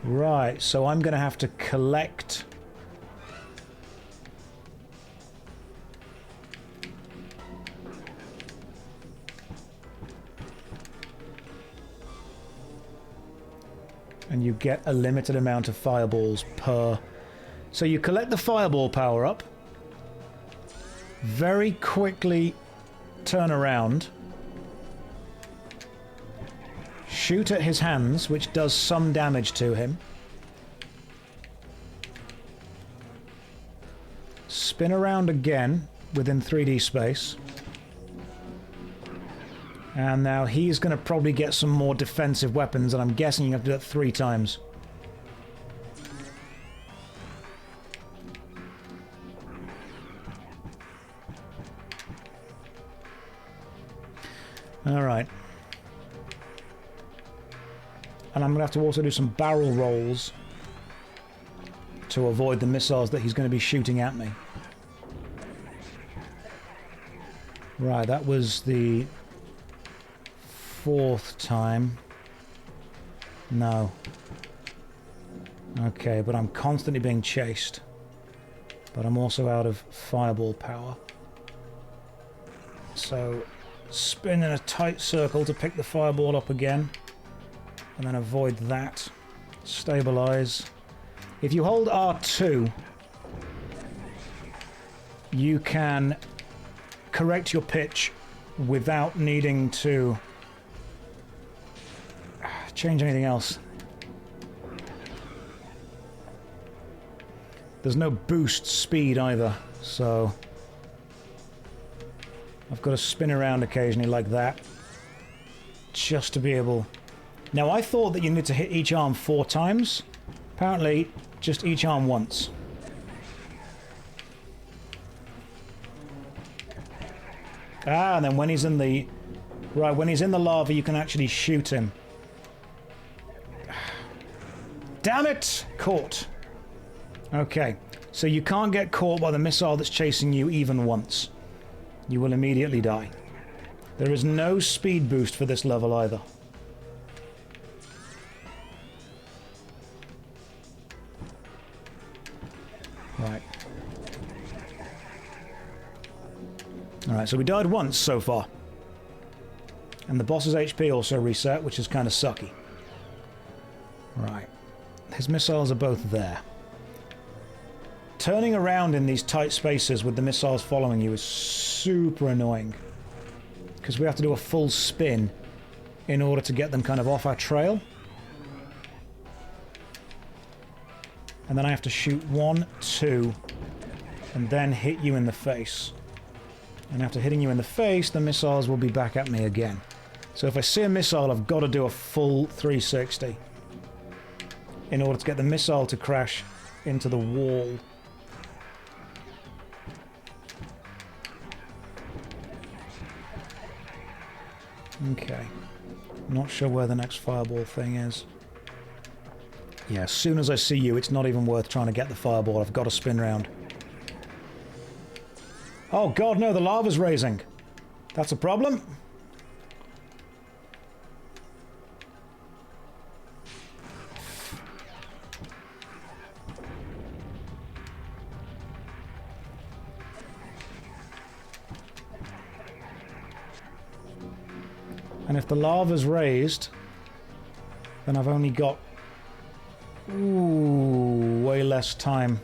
Right, so I'm going to have to collect... And you get a limited amount of fireballs per... So you collect the fireball power up, very quickly turn around, shoot at his hands, which does some damage to him, spin around again within 3D space, and now he's going to probably get some more defensive weapons, and I'm guessing you have to do it 3 times. Alright. And I'm going to have to also do some barrel rolls to avoid the missiles that he's going to be shooting at me. Right, that was the 4th time. No. Okay, but I'm constantly being chased. But I'm also out of fireball power. So... spin in a tight circle to pick the fireball up again. And then avoid that. Stabilize. If you hold R2, you can correct your pitch without needing to change anything else. There's no boost speed either, so... I've got to spin around occasionally like that, just to be able... Now, I thought that you need to hit each arm 4 times. Apparently, just each arm once. Ah, and then when he's in the... Right, when he's in the lava, you can actually shoot him. Damn it! Caught. Okay, so you can't get caught by the missile that's chasing you even once. You will immediately die. There is no speed boost for this level either. Right. Alright, so we died once so far. And the boss's HP also reset, which is kind of sucky. Right. His missiles are both there. Turning around in these tight spaces with the missiles following you is super annoying. Because we have to do a full spin in order to get them kind of off our trail. And then I have to shoot 1, 2, and then hit you in the face. And after hitting you in the face, the missiles will be back at me again. So if I see a missile, I've got to do a full 360 in order to get the missile to crash into the wall. Okay. Not sure where the next fireball thing is. Yeah, as soon as I see you, it's not even worth trying to get the fireball. I've got to spin round. Oh god, no, the lava's raising. That's a problem. And if the lava's raised, then I've only got way less time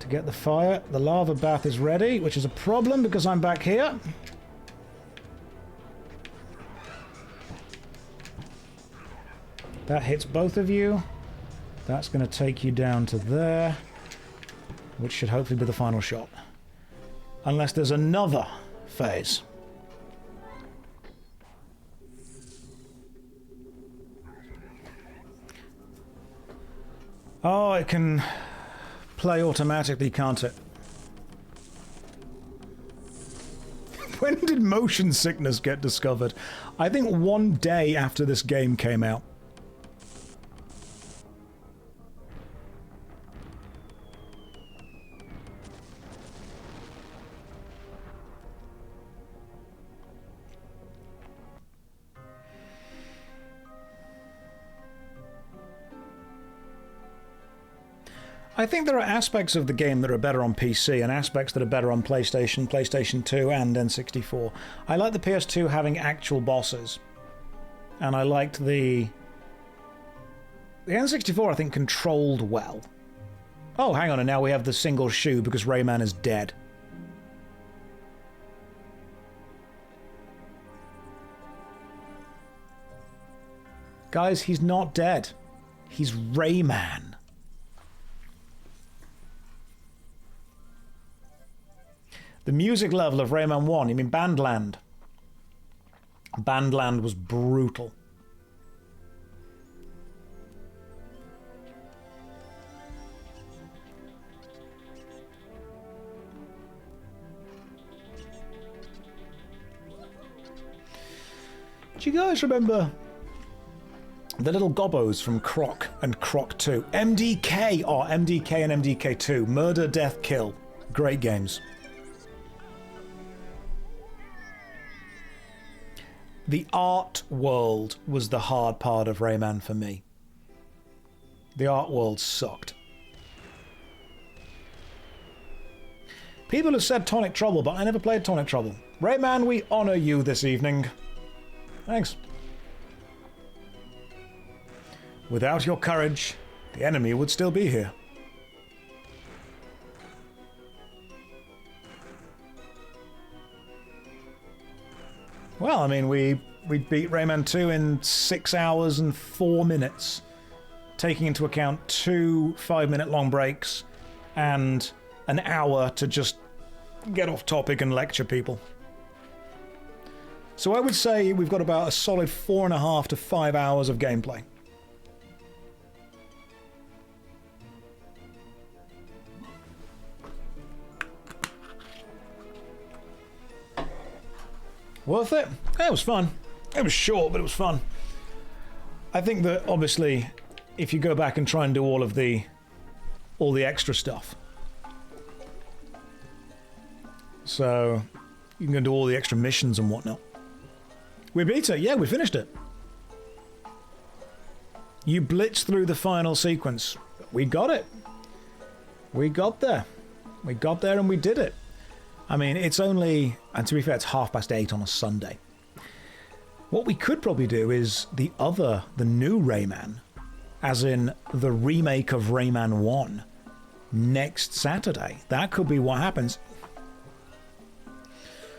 to get the fire. The lava bath is ready, which is a problem because I'm back here. That hits both of you. That's going to take you down to there, which should hopefully be the final shot. Unless there's another phase. Oh, it can play automatically, can't it? When did motion sickness get discovered? I think one day after this game came out. I think there are aspects of the game that are better on PC and aspects that are better on PlayStation, PlayStation 2 and N64. I like the PS2 having actual bosses. And I liked the N64 I think controlled well. Oh, hang on, and now we have the single shoe because Rayman is dead. Guys, he's not dead. He's Rayman. The music level of Rayman 1, you mean Bandland? Bandland was brutal. Do you guys remember the little gobbos from Croc and Croc 2? MDK! Oh, MDK and MDK2. Murder, Death, Kill. Great games. The art world was the hard part of Rayman for me. The art world sucked. People have said Tonic Trouble, but I never played Tonic Trouble. Rayman, we honor you this evening. Thanks. Without your courage, the enemy would still be here. Well, I mean, we beat Rayman 2 in 6 hours and 4 minutes, taking into account 2 5-minute long breaks and an hour to just get off topic and lecture people. So I would say we've got about a solid 4.5 to 5 hours of gameplay. Worth it? It was fun. It was short, but it was fun. I think that obviously, if you go back and try and do all the extra stuff. So, You can go do all the extra missions and whatnot. We beat it. Yeah, we finished it. You blitzed through the final sequence. We got it. We got there. We got there and we did it. I mean, it's only... And to be fair, it's 8:30 on a Sunday. What we could probably do is the new Rayman, as in the remake of Rayman 1, next Saturday. That could be what happens.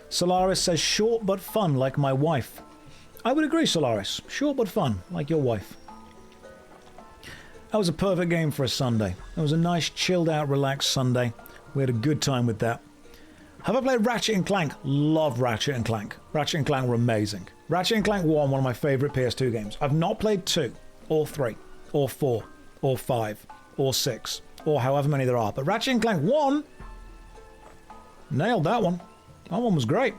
Solaris says, short but fun, like my wife. I would agree, Solaris. Short but fun, like your wife. That was a perfect game for a Sunday. It was a nice, chilled out, relaxed Sunday. We had a good time with that. Have I played Ratchet & Clank? Love Ratchet & Clank. Ratchet & Clank were amazing. Ratchet & Clank 1, one of my favourite PS2 games. I've not played 2, or 3, or 4, or 5, or 6, or however many there are. But Ratchet & Clank 1, nailed that one. That one was great.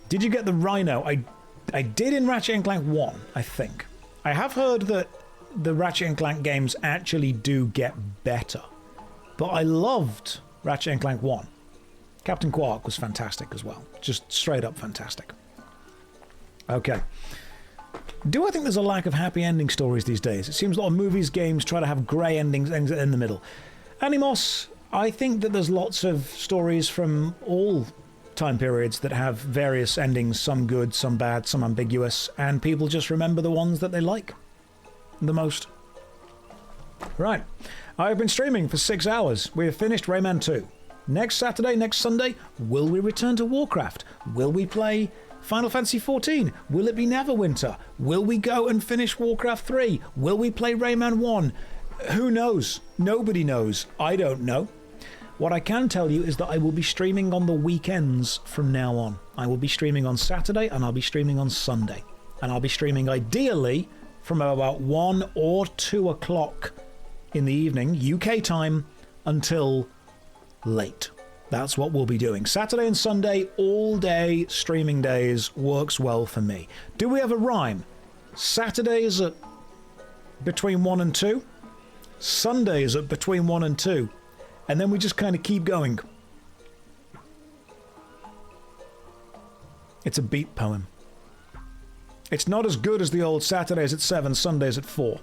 Did you get the Rhino? I did in Ratchet & Clank 1, I think. I have heard that the Ratchet & Clank games actually do get better. But I loved Ratchet & Clank 1. Captain Quark was fantastic as well. Just straight up fantastic. Okay. Do I think there's a lack of happy ending stories these days? It seems a lot of movies, games try to have grey endings in the middle. Animos, I think that there's lots of stories from all time periods that have various endings, some good, some bad, some ambiguous, and people just remember the ones that they like the most. Right. I've been streaming for 6 hours. We have finished Rayman 2. Next Saturday, next Sunday, will we return to Warcraft? Will we play Final Fantasy XIV? Will it be Neverwinter? Will we go and finish Warcraft 3? Will we play Rayman 1? Who knows? Nobody knows. I don't know. What I can tell you is that I will be streaming on the weekends from now on. I will be streaming on Saturday and I'll be streaming on Sunday. And I'll be streaming ideally from about 1 or 2 o'clock in the evening, UK time, until late. That's what we'll be doing. Saturday and Sunday, all day streaming days, works well for me. Do we have a rhyme? Saturdays at between 1 and 2. Sundays at between 1 and 2. And then we just kind of keep going. It's a beat poem. It's not as good as the old Saturdays at 7, Sundays at 4.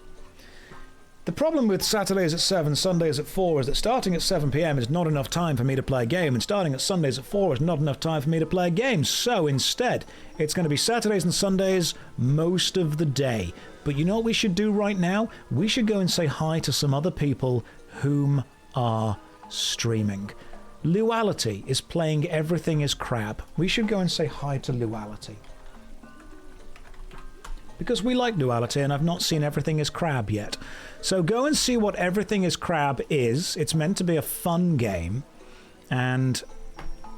The problem with Saturdays at 7, Sundays at 4 is that starting at 7 PM is not enough time for me to play a game, and starting at Sundays at 4 is not enough time for me to play a game. So instead, it's going to be Saturdays and Sundays most of the day. But you know what we should do right now? We should go and say hi to some other people whom are streaming. Luality is playing Everything is Crab. We should go and say hi to Luality. Because we like Duality and I've not seen Everything is Crab yet. So go and see what Everything is Crab is. It's meant to be a fun game, and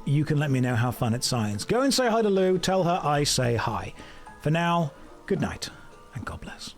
you can let me know how fun it sounds. Go and say hi to Lou, tell her I say hi. For now, good night, and God bless.